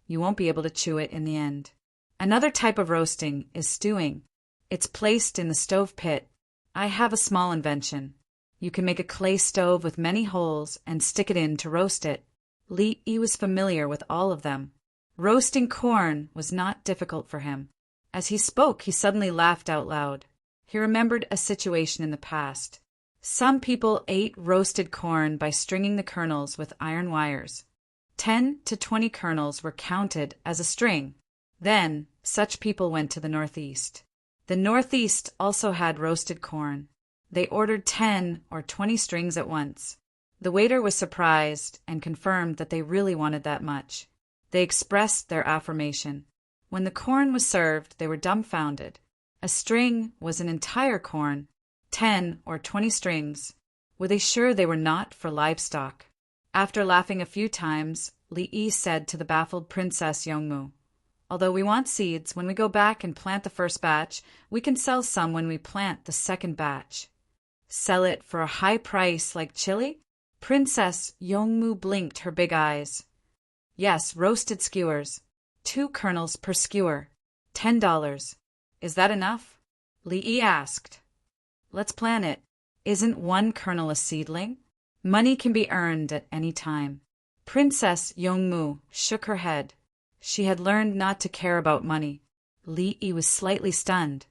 you won't be able to chew it in the end. Another type of roasting is stewing. It's placed in the stove pit. I have a small invention. You can make a clay stove with many holes and stick it in to roast it. Li Yi was familiar with all of them. Roasting corn was not difficult for him. As he spoke, he suddenly laughed out loud. He remembered a situation in the past. Some people ate roasted corn by stringing the kernels with iron wires. 10 to 20 kernels were counted as a string. Then, such people went to the Northeast. The Northeast also had roasted corn. They ordered 10 or 20 strings at once. The waiter was surprised and confirmed that they really wanted that much. They expressed their affirmation. When the corn was served, they were dumbfounded. A string was an entire corn, 10 or 20 strings. Were they sure they were not for livestock? After laughing a few times, Li Yi said to the baffled Princess Yongmu, "Although we want seeds, when we go back and plant the first batch, we can sell some when we plant the second batch." Sell it for a high price like chili? Princess Yongmu blinked her big eyes. Yes, roasted skewers. 2 kernels per skewer. $10. Is that enough? Li Yi asked. Let's plan it. Isn't 1 kernel a seedling? Money can be earned at any time. Princess Yongmu shook her head. She had learned not to care about money. Li Yi was slightly stunned.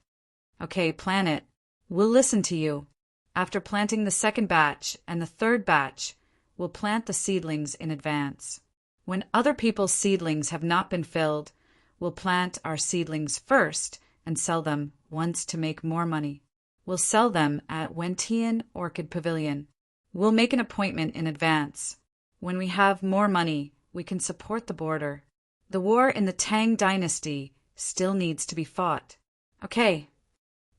Okay, plan it. We'll listen to you. After planting the second batch and the third batch, we'll plant the seedlings in advance. When other people's seedlings have not been filled, we'll plant our seedlings first and sell them once to make more money. We'll sell them at Wentian Orchid Pavilion. We'll make an appointment in advance. When we have more money, we can support the border. The war in the Tang dynasty still needs to be fought. Okay.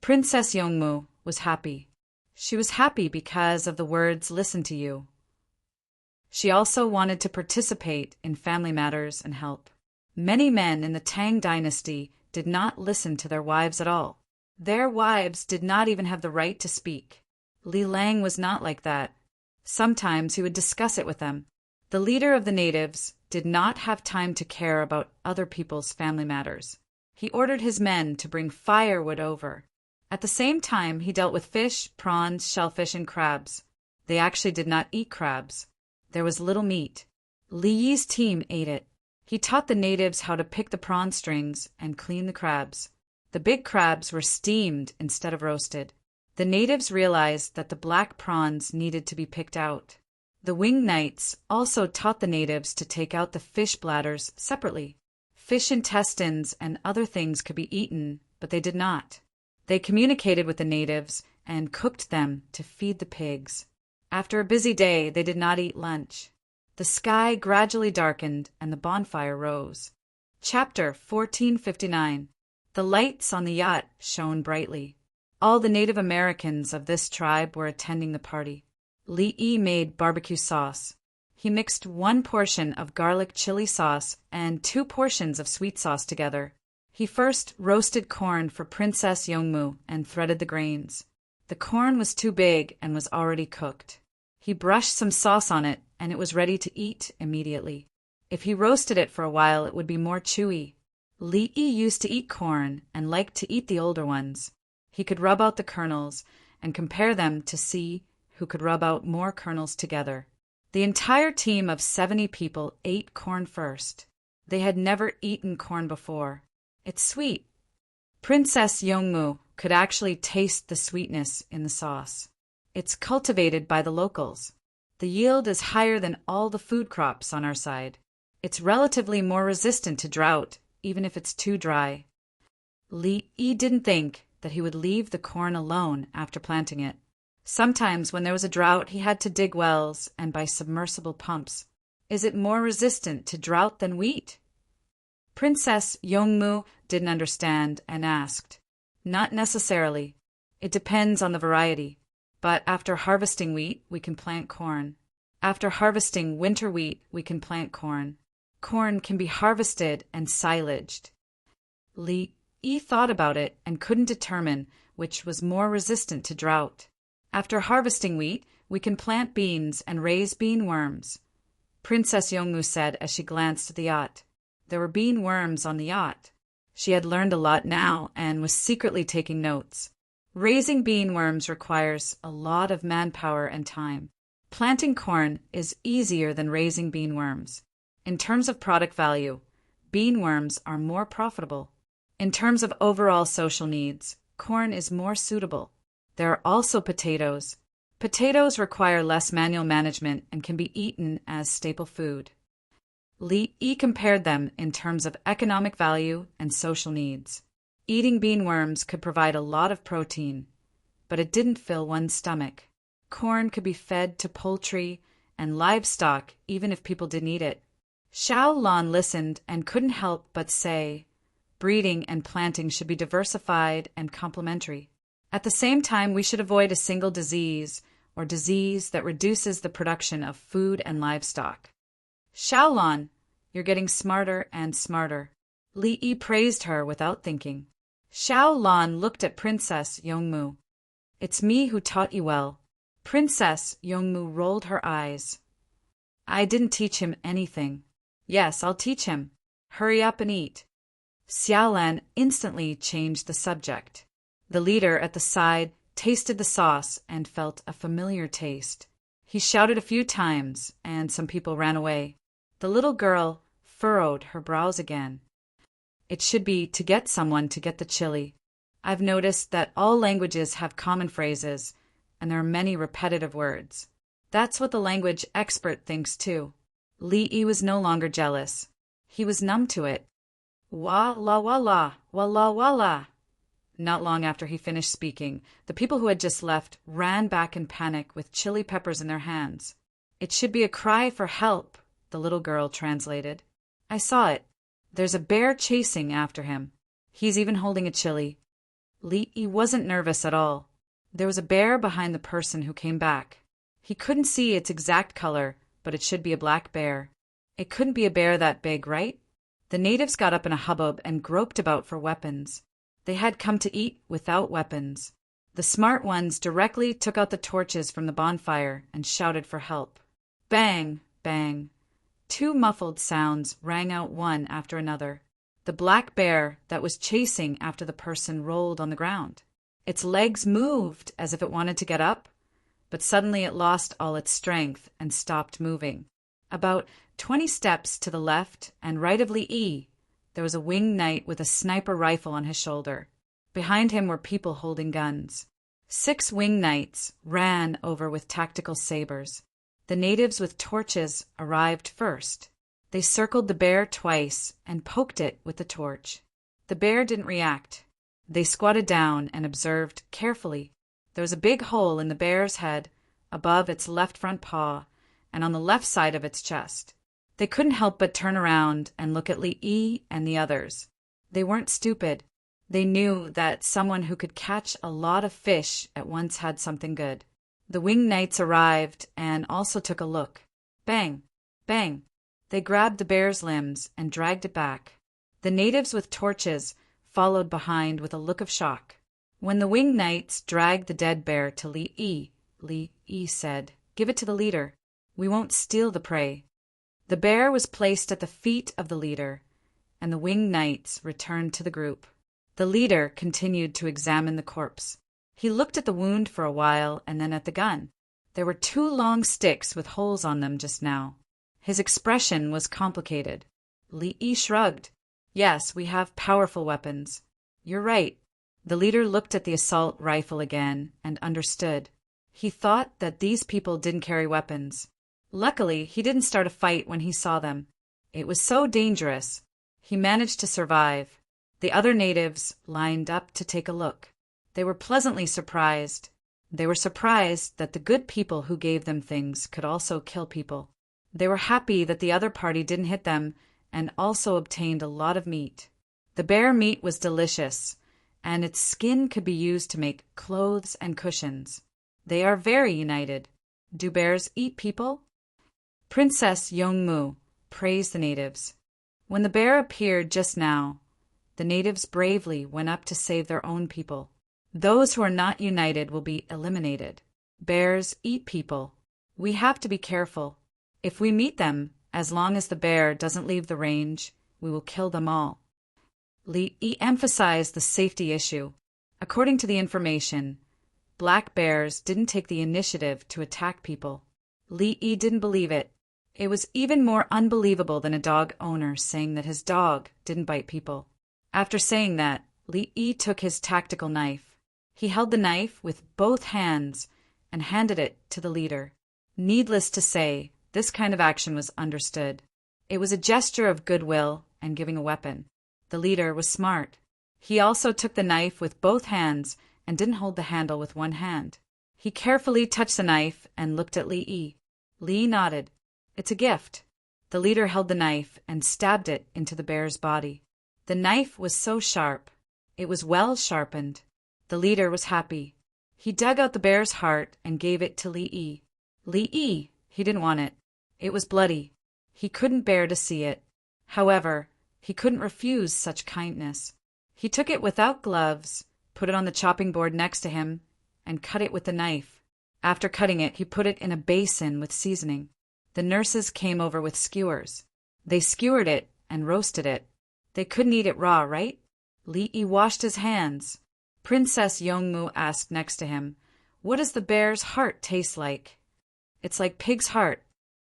Princess Yongmu was happy. She was happy because of the words "listen to you." She also wanted to participate in family matters and help. Many men in the Tang dynasty did not listen to their wives at all. Their wives did not even have the right to speak. Li Lang was not like that. Sometimes he would discuss it with them. The leader of the natives did not have time to care about other people's family matters. He ordered his men to bring firewood over. At the same time, he dealt with fish, prawns, shellfish, and crabs. They actually did not eat crabs. There was little meat. Li Yi's team ate it. He taught the natives how to pick the prawn strings and clean the crabs. The big crabs were steamed instead of roasted. The natives realized that the black prawns needed to be picked out. The wing knights also taught the natives to take out the fish bladders separately. Fish intestines and other things could be eaten, but they did not. They communicated with the natives and cooked them to feed the pigs. After a busy day, they did not eat lunch. The sky gradually darkened and the bonfire rose. Chapter 1459. The lights on the yacht shone brightly. All the Native Americans of this tribe were attending the party. Li Yi made barbecue sauce. He mixed 1 portion of garlic chili sauce and 2 portions of sweet sauce together. He first roasted corn for Princess Yongmu and threaded the grains. The corn was too big and was already cooked. He brushed some sauce on it and it was ready to eat immediately. If he roasted it for a while, it would be more chewy. Li Yi used to eat corn and liked to eat the older ones. He could rub out the kernels and compare them to see who could rub out more kernels together. The entire team of 70 people ate corn first. They had never eaten corn before. It's sweet. Princess Yongmu could actually taste the sweetness in the sauce. It's cultivated by the locals. The yield is higher than all the food crops on our side. It's relatively more resistant to drought, even if it's too dry. Li Yi didn't think that he would leave the corn alone after planting it. Sometimes when there was a drought, he had to dig wells and buy submersible pumps. Is it more resistant to drought than wheat? Princess Yongmu didn't understand and asked. Not necessarily. It depends on the variety. But after harvesting wheat, we can plant corn. After harvesting winter wheat, we can plant corn. Corn can be harvested and silaged. Li Yi thought about it and couldn't determine which was more resistant to drought. After harvesting wheat, we can plant beans and raise bean worms. Princess Yongmu said as she glanced at the yacht. There were bean worms on the yacht. She had learned a lot now and was secretly taking notes. Raising beanworms requires a lot of manpower and time. Planting corn is easier than raising beanworms. In terms of product value, beanworms are more profitable. In terms of overall social needs, corn is more suitable. There are also potatoes. Potatoes require less manual management and can be eaten as staple food. Li Yi compared them in terms of economic value and social needs. Eating beanworms could provide a lot of protein, but it didn't fill one's stomach. Corn could be fed to poultry and livestock even if people didn't eat it. Xiao Lan listened and couldn't help but say, breeding and planting should be diversified and complementary. At the same time, we should avoid a single disease or disease that reduces the production of food and livestock. Xiaolan, you're getting smarter and smarter. Li Yi praised her without thinking. Xiaolan looked at Princess Yongmu. It's me who taught you well. Princess Yongmu rolled her eyes. I didn't teach him anything. Yes, I'll teach him. Hurry up and eat. Xiaolan instantly changed the subject. The leader at the side tasted the sauce and felt a familiar taste. He shouted a few times, and some people ran away. The little girl furrowed her brows again. It should be to get someone to get the chili. I've noticed that all languages have common phrases, and there are many repetitive words. That's what the language expert thinks too. Li Yi was no longer jealous. He was numb to it. Walla walla, walla walla. Not long after he finished speaking, the people who had just left ran back in panic with chili peppers in their hands. It should be a cry for help, the little girl translated. I saw it. There's a bear chasing after him. He's even holding a chili. Li Yi wasn't nervous at all. There was a bear behind the person who came back. He couldn't see its exact color, but it should be a black bear. It couldn't be a bear that big, right? The natives got up in a hubbub and groped about for weapons. They had come to eat without weapons. The smart ones directly took out the torches from the bonfire and shouted for help. Bang, bang. Two muffled sounds rang out one after another. The black bear that was chasing after the person rolled on the ground. Its legs moved as if it wanted to get up, but suddenly it lost all its strength and stopped moving. About 20 steps to the left and right of Li Yi, there was a winged knight with a sniper rifle on his shoulder. Behind him were people holding guns. 6 winged knights ran over with tactical sabers. The natives with torches arrived first. They circled the bear twice and poked it with the torch. The bear didn't react. They squatted down and observed carefully. There was a big hole in the bear's head, above its left front paw, and on the left side of its chest. They couldn't help but turn around and look at Li Yi and the others. They weren't stupid. They knew that someone who could catch a lot of fish at once had something good. The winged knights arrived and also took a look. Bang! Bang! They grabbed the bear's limbs and dragged it back. The natives with torches followed behind with a look of shock. When the winged knights dragged the dead bear to Li Yi said, "Give it to the leader. We won't steal the prey." The bear was placed at the feet of the leader, and the winged knights returned to the group. The leader continued to examine the corpse. He looked at the wound for a while and then at the gun. There were 2 long sticks with holes on them just now. His expression was complicated. Li Yi shrugged. Yes, we have powerful weapons. You're right. The leader looked at the assault rifle again and understood. He thought that these people didn't carry weapons. Luckily, he didn't start a fight when he saw them. It was so dangerous. He managed to survive. The other natives lined up to take a look. They were pleasantly surprised. They were surprised that the good people who gave them things could also kill people. They were happy that the other party didn't hit them and also obtained a lot of meat. The bear meat was delicious, and its skin could be used to make clothes and cushions. They are very united. Do bears eat people? Princess Yongmu praised the natives. When the bear appeared just now, the natives bravely went up to save their own people. Those who are not united will be eliminated. Bears eat people. We have to be careful. If we meet them, as long as the bear doesn't leave the range, we will kill them all. Li Yi emphasized the safety issue. According to the information, black bears didn't take the initiative to attack people. Li Yi didn't believe it. It was even more unbelievable than a dog owner saying that his dog didn't bite people. After saying that, Li Yi took his tactical knife. He held the knife with both hands and handed it to the leader. Needless to say, this kind of action was understood. It was a gesture of goodwill and giving a weapon. The leader was smart. He also took the knife with both hands and didn't hold the handle with one hand. He carefully touched the knife and looked at Li Yi. Li nodded. It's a gift. The leader held the knife and stabbed it into the bear's body. The knife was so sharp. It was well sharpened. The leader was happy. He dug out the bear's heart and gave it to Li Yi. Li Yi, he didn't want it. It was bloody. He couldn't bear to see it. However, he couldn't refuse such kindness. He took it without gloves, put it on the chopping board next to him, and cut it with the knife. After cutting it, he put it in a basin with seasoning. The nurses came over with skewers. They skewered it and roasted it. They couldn't eat it raw, right? Li Yi washed his hands. Princess Yongmu asked next to him, "What does the bear's heart taste like?" "It's like pig's heart.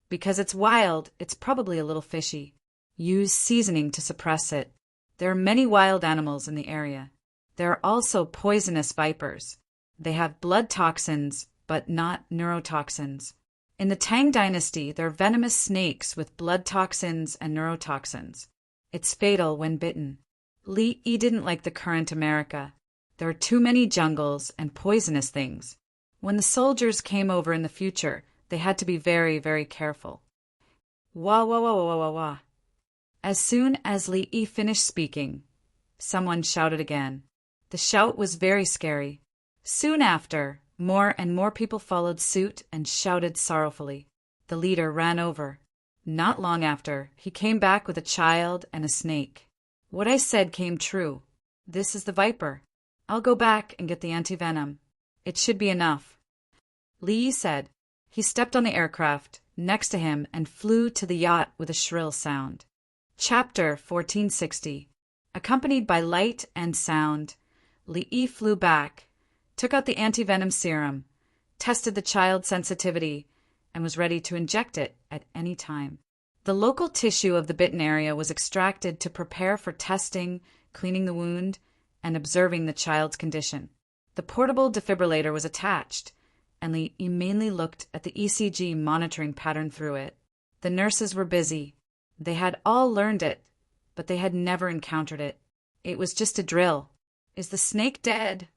Because it's wild, it's probably a little fishy. Use seasoning to suppress it. There are many wild animals in the area. There are also poisonous vipers. They have blood toxins, but not neurotoxins. In the Tang dynasty, there are venomous snakes with blood toxins and neurotoxins. It's fatal when bitten. Li Yi didn't like the current America. There are too many jungles and poisonous things. When the soldiers came over in the future, they had to be very, very careful. Wah, wah, wah, wah, wah, wah. As soon as Li Yi finished speaking, someone shouted again. The shout was very scary. Soon after, more and more people followed suit and shouted sorrowfully. The leader ran over. Not long after, he came back with a child and a snake. What I said came true. This is the viper. I'll go back and get the anti-venom. It should be enough. Li Yi said. He stepped on the aircraft next to him and flew to the yacht with a shrill sound. Chapter 1460. Accompanied by light and sound, Li Yi flew back, took out the anti-venom serum, tested the child's sensitivity, and was ready to inject it at any time. The local tissue of the bitten area was extracted to prepare for testing, cleaning the wound, and observing the child's condition. The portable defibrillator was attached, and Li Yi mainly looked at the ECG monitoring pattern through it. The nurses were busy. They had all learned it, but they had never encountered it. It was just a drill. Is the snake dead?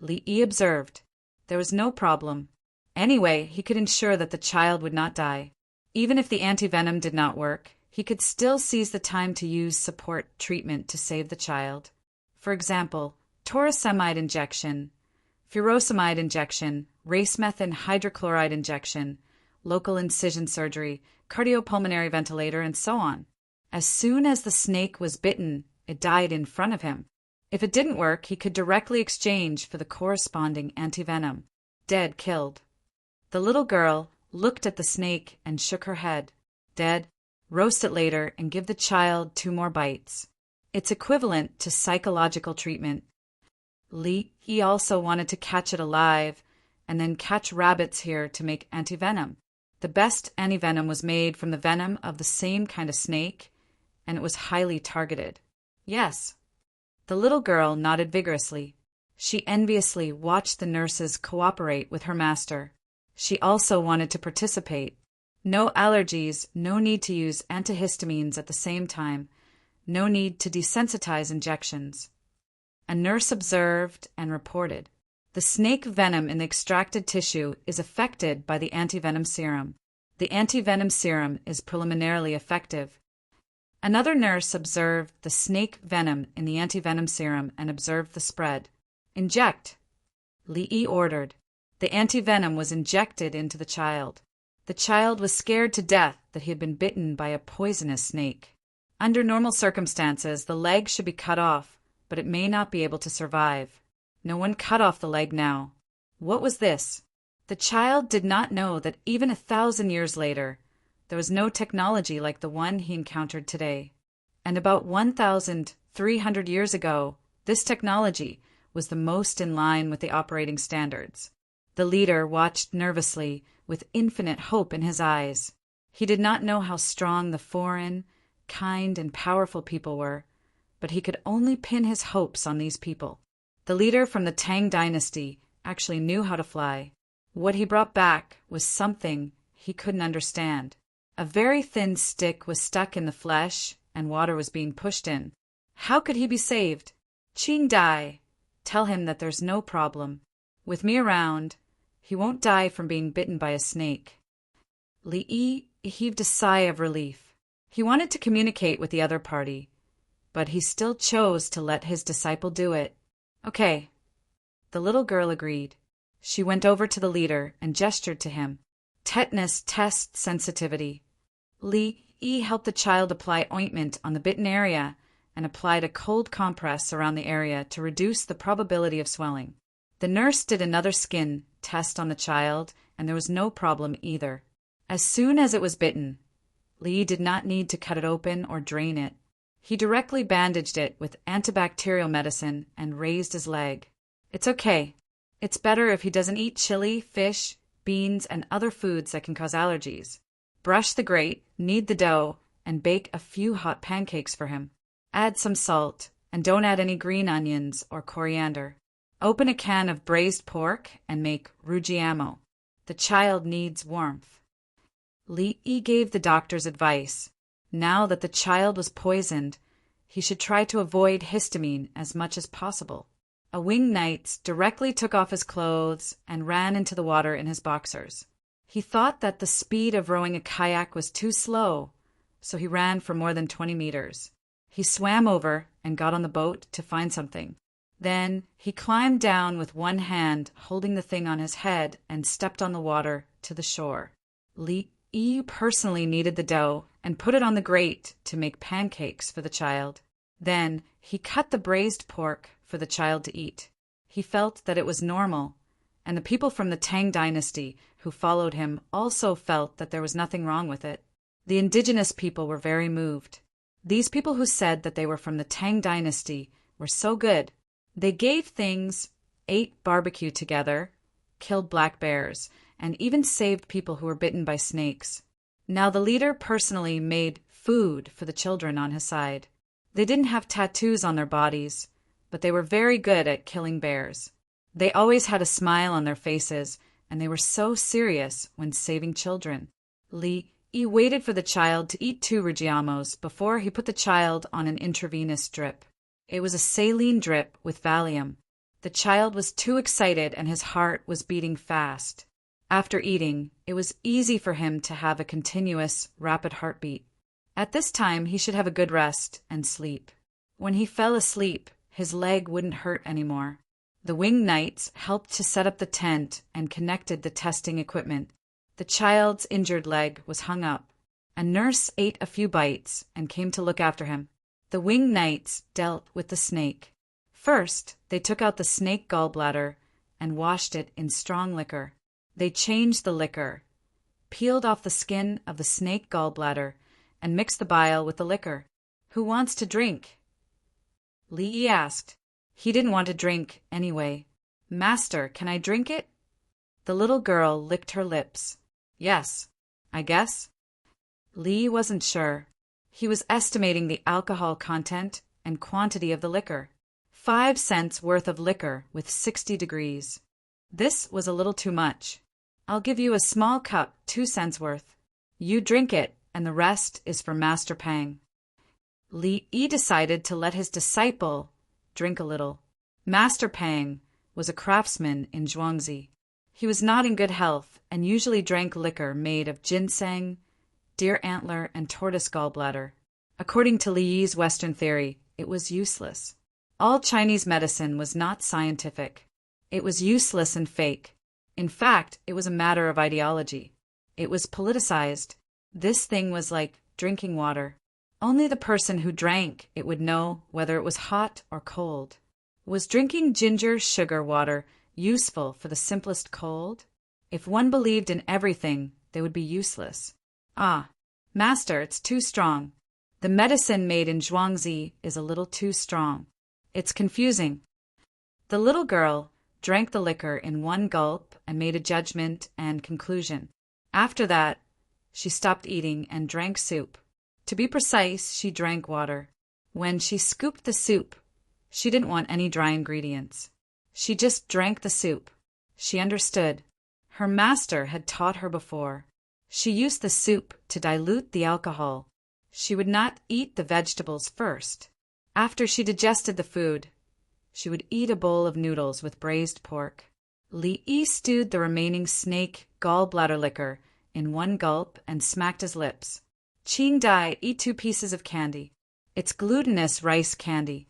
Li Yi observed. There was no problem. Anyway, he could ensure that the child would not die. Even if the antivenom did not work, he could still seize the time to use support treatment to save the child. For example, torsemide injection, furosemide injection, racemethin hydrochloride injection, local incision surgery, cardiopulmonary ventilator, and so on. As soon as the snake was bitten, it died in front of him. If it didn't work, he could directly exchange for the corresponding antivenom. Dead, killed. The little girl looked at the snake and shook her head. Dead. Roast it later and give the child 2 more bites. It's equivalent to psychological treatment. Li Yi also wanted to catch it alive and then catch rabbits here to make antivenom. The best antivenom was made from the venom of the same kind of snake, and it was highly targeted. Yes. The little girl nodded vigorously. She enviously watched the nurses cooperate with her master. She also wanted to participate. No allergies, no need to use antihistamines at the same time, no need to desensitize injections. A nurse observed and reported. The snake venom in the extracted tissue is affected by the antivenom serum. The antivenom serum is preliminarily effective. Another nurse observed the snake venom in the antivenom serum and observed the spread. Inject. Li Yi ordered. The antivenom was injected into the child. The child was scared to death that he had been bitten by a poisonous snake. Under normal circumstances, the leg should be cut off, but it may not be able to survive. No one cut off the leg now. What was this? The child did not know that even 1,000 years later, there was no technology like the one he encountered today. And about 1,300 years ago, this technology was the most in line with the operating standards. The leader watched nervously, with infinite hope in his eyes. He did not know how strong the foreign, kind, and powerful people were, but he could only pin his hopes on these people. The leader from the Tang dynasty actually knew how to fly. What he brought back was something he couldn't understand. A very thin stick was stuck in the flesh, and water was being pushed in. How could he be saved? Ching Dai, tell him that there's no problem. With me around, he won't die from being bitten by a snake. Li Yi heaved a sigh of relief. He wanted to communicate with the other party, but he still chose to let his disciple do it. Okay. The little girl agreed. She went over to the leader and gestured to him. Tetanus test sensitivity. Li Yi helped the child apply ointment on the bitten area and applied a cold compress around the area to reduce the probability of swelling. The nurse did another skin test on the child, and there was no problem either. As soon as it was bitten, Li did not need to cut it open or drain it. He directly bandaged it with antibacterial medicine and raised his leg. It's okay. It's better if he doesn't eat chili, fish, beans, and other foods that can cause allergies. Brush the grate, knead the dough, and bake a few hot pancakes for him. Add some salt, and don't add any green onions or coriander. Open a can of braised pork and make rujiamo. The child needs warmth. Li Yi gave the doctor's advice. Now that the child was poisoned, he should try to avoid histamine as much as possible. A winged knight directly took off his clothes and ran into the water in his boxers. He thought that the speed of rowing a kayak was too slow, so he ran for more than 20 meters. He swam over and got on the boat to find something. Then he climbed down with one hand holding the thing on his head and stepped on the water to the shore. Li Yi personally kneaded the dough and put it on the grate to make pancakes for the child. Then he cut the braised pork for the child to eat. He felt that it was normal, and the people from the Tang dynasty who followed him also felt that there was nothing wrong with it. The indigenous people were very moved. These people who said that they were from the Tang dynasty were so good. They gave things, ate barbecue together, killed black bears, and even saved people who were bitten by snakes. Now the leader personally made food for the children on his side. They didn't have tattoos on their bodies, but they were very good at killing bears. They always had a smile on their faces, and they were so serious when saving children. Li Yi waited for the child to eat 2 rujiamos before he put the child on an intravenous drip. It was a saline drip with Valium. The child was too excited and his heart was beating fast. After eating, it was easy for him to have a continuous, rapid heartbeat. At this time, he should have a good rest and sleep. When he fell asleep, his leg wouldn't hurt anymore. The winged knights helped to set up the tent and connected the testing equipment. The child's injured leg was hung up. A nurse ate a few bites and came to look after him. The winged knights dealt with the snake. First, they took out the snake gallbladder and washed it in strong liquor. They changed the liquor, peeled off the skin of the snake gallbladder, and mixed the bile with the liquor. Who wants to drink? Li Yi asked. He didn't want to drink anyway. Master, can I drink it? The little girl licked her lips. Yes, I guess. Li wasn't sure. He was estimating the alcohol content and quantity of the liquor. 5 cents worth of liquor with 60 degrees. This was a little too much. I'll give you a small cup, 2 cents worth. You drink it, and the rest is for Master Pang. Li Yi decided to let his disciple drink a little. Master Pang was a craftsman in Zhuangzi. He was not in good health and usually drank liquor made of ginseng, deer antler, and tortoise gallbladder. According to Li Yi's Western theory, it was useless. All Chinese medicine was not scientific. It was useless and fake. In fact, it was a matter of ideology. It was politicized. This thing was like drinking water. Only the person who drank it would know whether it was hot or cold. Was drinking ginger sugar water useful for the simplest cold? If one believed in everything, they would be useless. Ah, Master, it's too strong. The medicine made in Zhuangzi is a little too strong. It's confusing. The little girl drank the liquor in one gulp and made a judgment and conclusion. After that, she stopped eating and drank soup. To be precise, she drank water. When she scooped the soup, she didn't want any dry ingredients. She just drank the soup. She understood. Her master had taught her before. She used the soup to dilute the alcohol. She would not eat the vegetables first. After she digested the food, she would eat a bowl of noodles with braised pork. Li Yi stewed the remaining snake gallbladder liquor in one gulp and smacked his lips. Qing Dai, eat 2 pieces of candy. It's glutinous rice candy.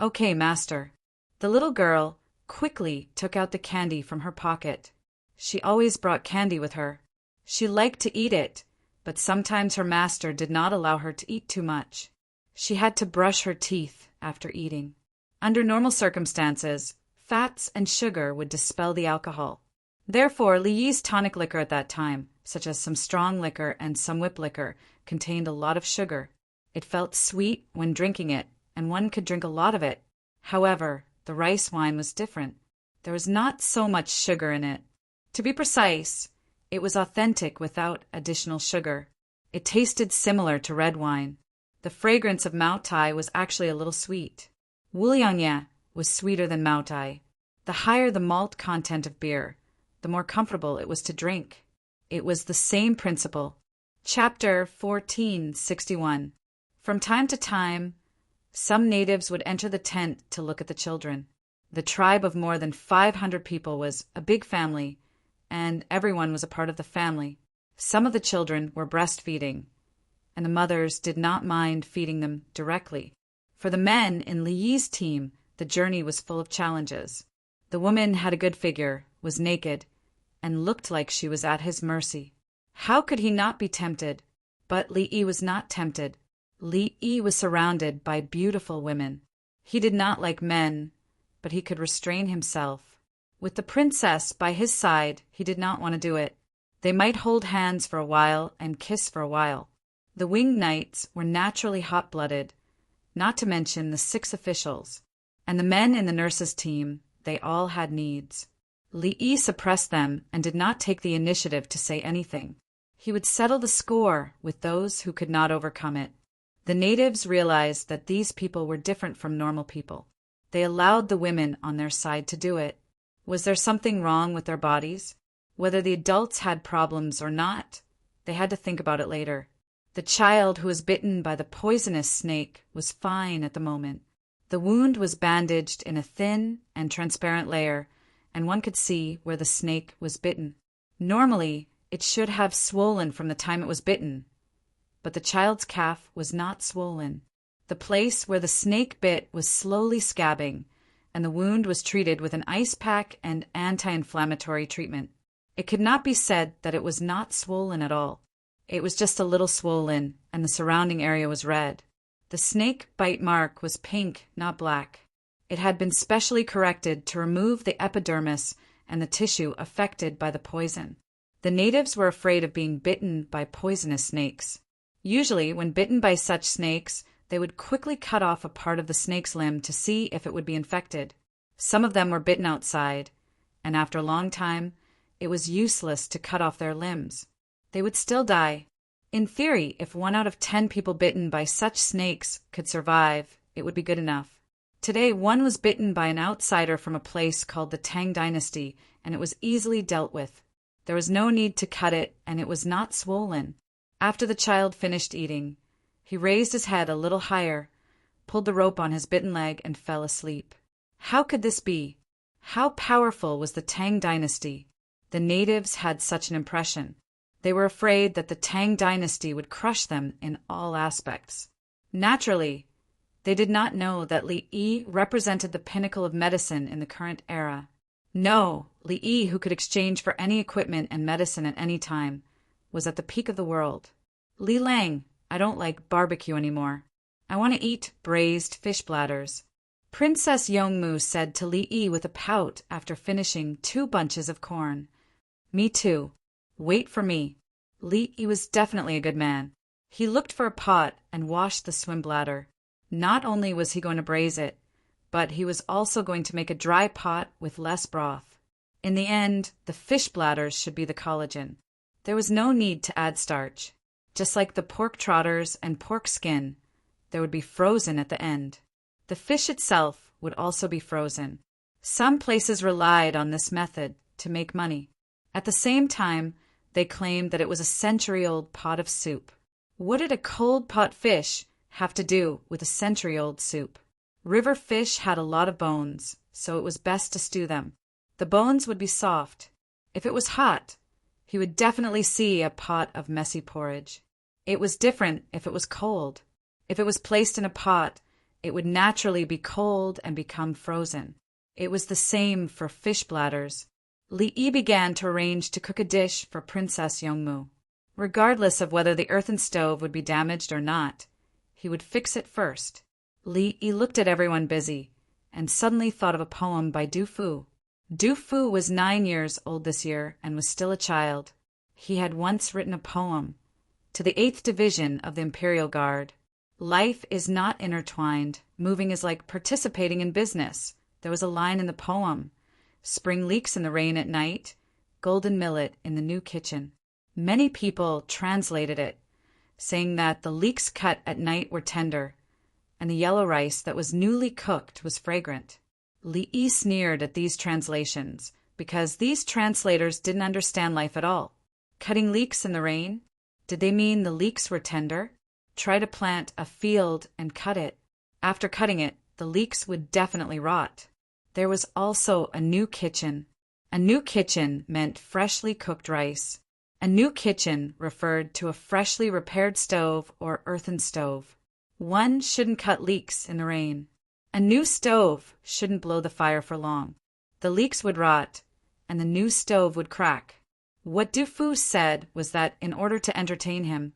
Okay, master. The little girl quickly took out the candy from her pocket. She always brought candy with her. She liked to eat it, but sometimes her master did not allow her to eat too much. She had to brush her teeth after eating. Under normal circumstances, fats and sugar would dispel the alcohol. Therefore, Li Yi's tonic liquor at that time, such as some strong liquor and some whip liquor, contained a lot of sugar. It felt sweet when drinking it, and one could drink a lot of it. However, the rice wine was different. There was not so much sugar in it. To be precise, it was authentic without additional sugar. It tasted similar to red wine. The fragrance of Mao Tai was actually a little sweet. Wuliangye was sweeter than Mao Tai. The higher the malt content of beer, the more comfortable it was to drink. It was the same principle. Chapter 1461. From time to time, some natives would enter the tent to look at the children. The tribe of more than 500 people was a big family, and everyone was a part of the family. Some of the children were breastfeeding, and the mothers did not mind feeding them directly. For the men in Li Yi's team, the journey was full of challenges. The woman had a good figure, was naked, and looked like she was at his mercy. How could he not be tempted? But Li Yi was not tempted. Li Yi was surrounded by beautiful women. He did not like men, but he could restrain himself. With the princess by his side, he did not want to do it. They might hold hands for a while and kiss for a while. The winged knights were naturally hot-blooded, not to mention the 6 officials. And the men in the nurses' team, they all had needs. Li Yi suppressed them and did not take the initiative to say anything. He would settle the score with those who could not overcome it. The natives realized that these people were different from normal people. They allowed the women on their side to do it. Was there something wrong with their bodies? Whether the adults had problems or not, they had to think about it later. The child who was bitten by the poisonous snake was fine at the moment. The wound was bandaged in a thin and transparent layer, and one could see where the snake was bitten. Normally, it should have swollen from the time it was bitten, but the child's calf was not swollen. The place where the snake bit was slowly scabbing, and the wound was treated with an ice pack and anti-inflammatory treatment. It could not be said that it was not swollen at all. It was just a little swollen, and the surrounding area was red. The snake bite mark was pink, not black. It had been specially corrected to remove the epidermis and the tissue affected by the poison. The natives were afraid of being bitten by poisonous snakes. Usually, when bitten by such snakes, they would quickly cut off a part of the snake's limb to see if it would be infected. Some of them were bitten outside, and after a long time, it was useless to cut off their limbs. They would still die. In theory, if 1 out of 10 people bitten by such snakes could survive, it would be good enough. Today, one was bitten by an outsider from a place called the Tang dynasty, and it was easily dealt with. There was no need to cut it, and it was not swollen. After the child finished eating, he raised his head a little higher, pulled the rope on his bitten leg, and fell asleep. How could this be? How powerful was the Tang dynasty? The natives had such an impression. They were afraid that the Tang dynasty would crush them in all aspects. Naturally, they did not know that Li Yi represented the pinnacle of medicine in the current era. No, Li Yi, who could exchange for any equipment and medicine at any time, was at the peak of the world. Li Lang, I don't like barbecue anymore. I want to eat braised fish bladders. Princess Yongmu said to Li Yi with a pout after finishing 2 bunches of corn. Me too. Wait for me. Li Yi was definitely a good man. He looked for a pot and washed the swim bladder. Not only was he going to braise it, but he was also going to make a dry pot with less broth. In the end, the fish bladders should be the collagen. There was no need to add starch. Just like the pork trotters and pork skin, they would be frozen at the end. The fish itself would also be frozen. Some places relied on this method to make money. At the same time, they claimed that it was a century-old pot of soup. What did a cold pot fish have to do with a century-old soup? River fish had a lot of bones, so it was best to stew them. The bones would be soft. If it was hot, he would definitely see a pot of messy porridge. It was different if it was cold. If it was placed in a pot, it would naturally be cold and become frozen. It was the same for fish bladders. Li Yi began to arrange to cook a dish for Princess Yongmu. Regardless of whether the earthen stove would be damaged or not, he would fix it first. Li Yi looked at everyone busy and suddenly thought of a poem by Du Fu. Du Fu was 9 years old this year and was still a child. He had once written a poem to the 8th Division of the Imperial Guard. Life is not intertwined. Moving is like participating in business. There was a line in the poem. Spring leaks in the rain at night, golden millet in the new kitchen. Many people translated it, saying that the leeks cut at night were tender, and the yellow rice that was newly cooked was fragrant. Li Yi sneered at these translations, because these translators didn't understand life at all. Cutting leeks in the rain? Did they mean the leeks were tender? Try to plant a field and cut it. After cutting it, the leeks would definitely rot. There was also a new kitchen. A new kitchen meant freshly cooked rice. A new kitchen referred to a freshly repaired stove or earthen stove. One shouldn't cut leeks in the rain. A new stove shouldn't blow the fire for long. The leeks would rot, and the new stove would crack. What Du Fu said was that in order to entertain him,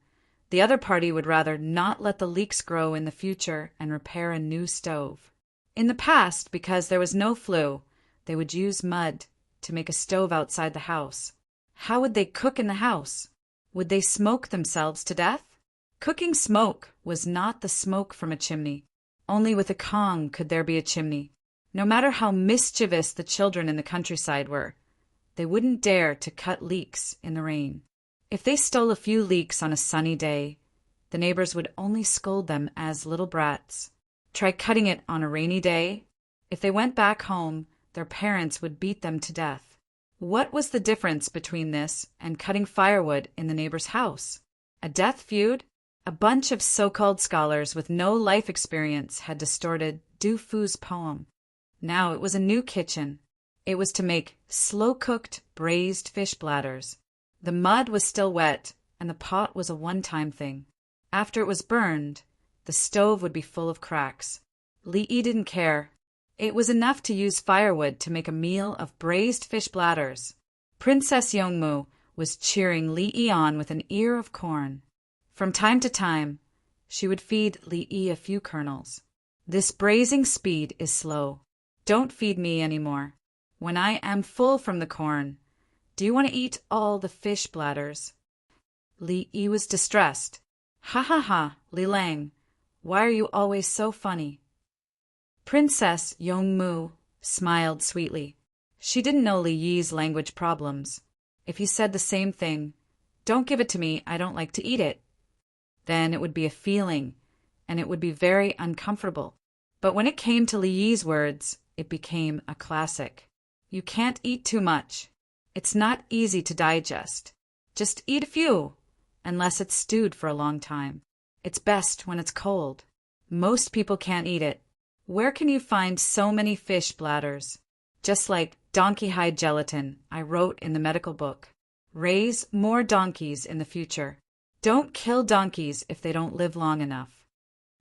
the other party would rather not let the leeks grow in the future and repair a new stove. In the past, because there was no flue, they would use mud to make a stove outside the house. How would they cook in the house? Would they smoke themselves to death? Cooking smoke was not the smoke from a chimney. Only with a Kong could there be a chimney. No matter how mischievous the children in the countryside were, they wouldn't dare to cut leeks in the rain. If they stole a few leeks on a sunny day, the neighbors would only scold them as little brats. Try cutting it on a rainy day. If they went back home, their parents would beat them to death. What was the difference between this and cutting firewood in the neighbor's house? A death feud? A bunch of so-called scholars with no life experience had distorted Du Fu's poem. Now it was a new kitchen. It was to make slow-cooked braised fish bladders. The mud was still wet, and the pot was a one-time thing. After it was burned, the stove would be full of cracks. Li Yi didn't care. It was enough to use firewood to make a meal of braised fish bladders. Princess Yongmu was cheering Li Yi on with an ear of corn. From time to time, she would feed Li Yi a few kernels. This braising speed is slow. Don't feed me anymore. When I am full from the corn, do you want to eat all the fish bladders? Li Yi was distressed. Ha ha ha, Li Lang. Why are you always so funny? Princess Yongmu smiled sweetly. She didn't know Li Yi's language problems. If he said the same thing, "Don't give it to me, I don't like to eat it," then it would be a feeling, and it would be very uncomfortable. But when it came to Li Yi's words, it became a classic. You can't eat too much. It's not easy to digest. Just eat a few, unless it's stewed for a long time. It's best when it's cold. Most people can't eat it. Where can you find so many fish bladders? Just like donkey hide gelatin, I wrote in the medical book. Raise more donkeys in the future. Don't kill donkeys if they don't live long enough.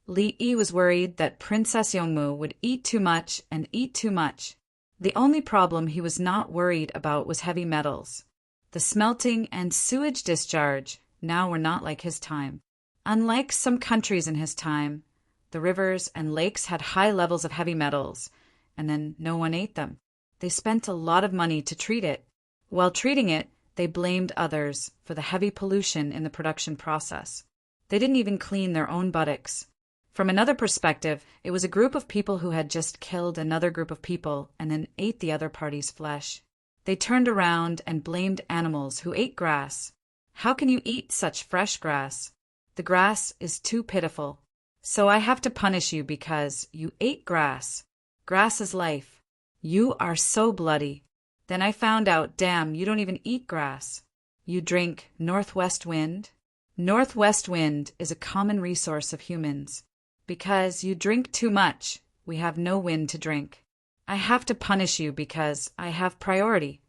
Li Yi was worried that Princess Yongmu would eat too much and eat too much. The only problem he was not worried about was heavy metals. The smelting and sewage discharge now were not like his time. Unlike some countries in his time, the rivers and lakes had high levels of heavy metals, and then no one ate them. They spent a lot of money to treat it. While treating it, they blamed others for the heavy pollution in the production process. They didn't even clean their own buttocks. From another perspective, it was a group of people who had just killed another group of people and then ate the other party's flesh. They turned around and blamed animals who ate grass. How can you eat such fresh grass? The grass is too pitiful. So I have to punish you because you ate grass. Grass is life. You are so bloody. Then I found out, damn, you don't even eat grass. You drink northwest wind? Northwest wind is a common resource of humans. Because you drink too much, we have no wind to drink. I have to punish you because I have priority.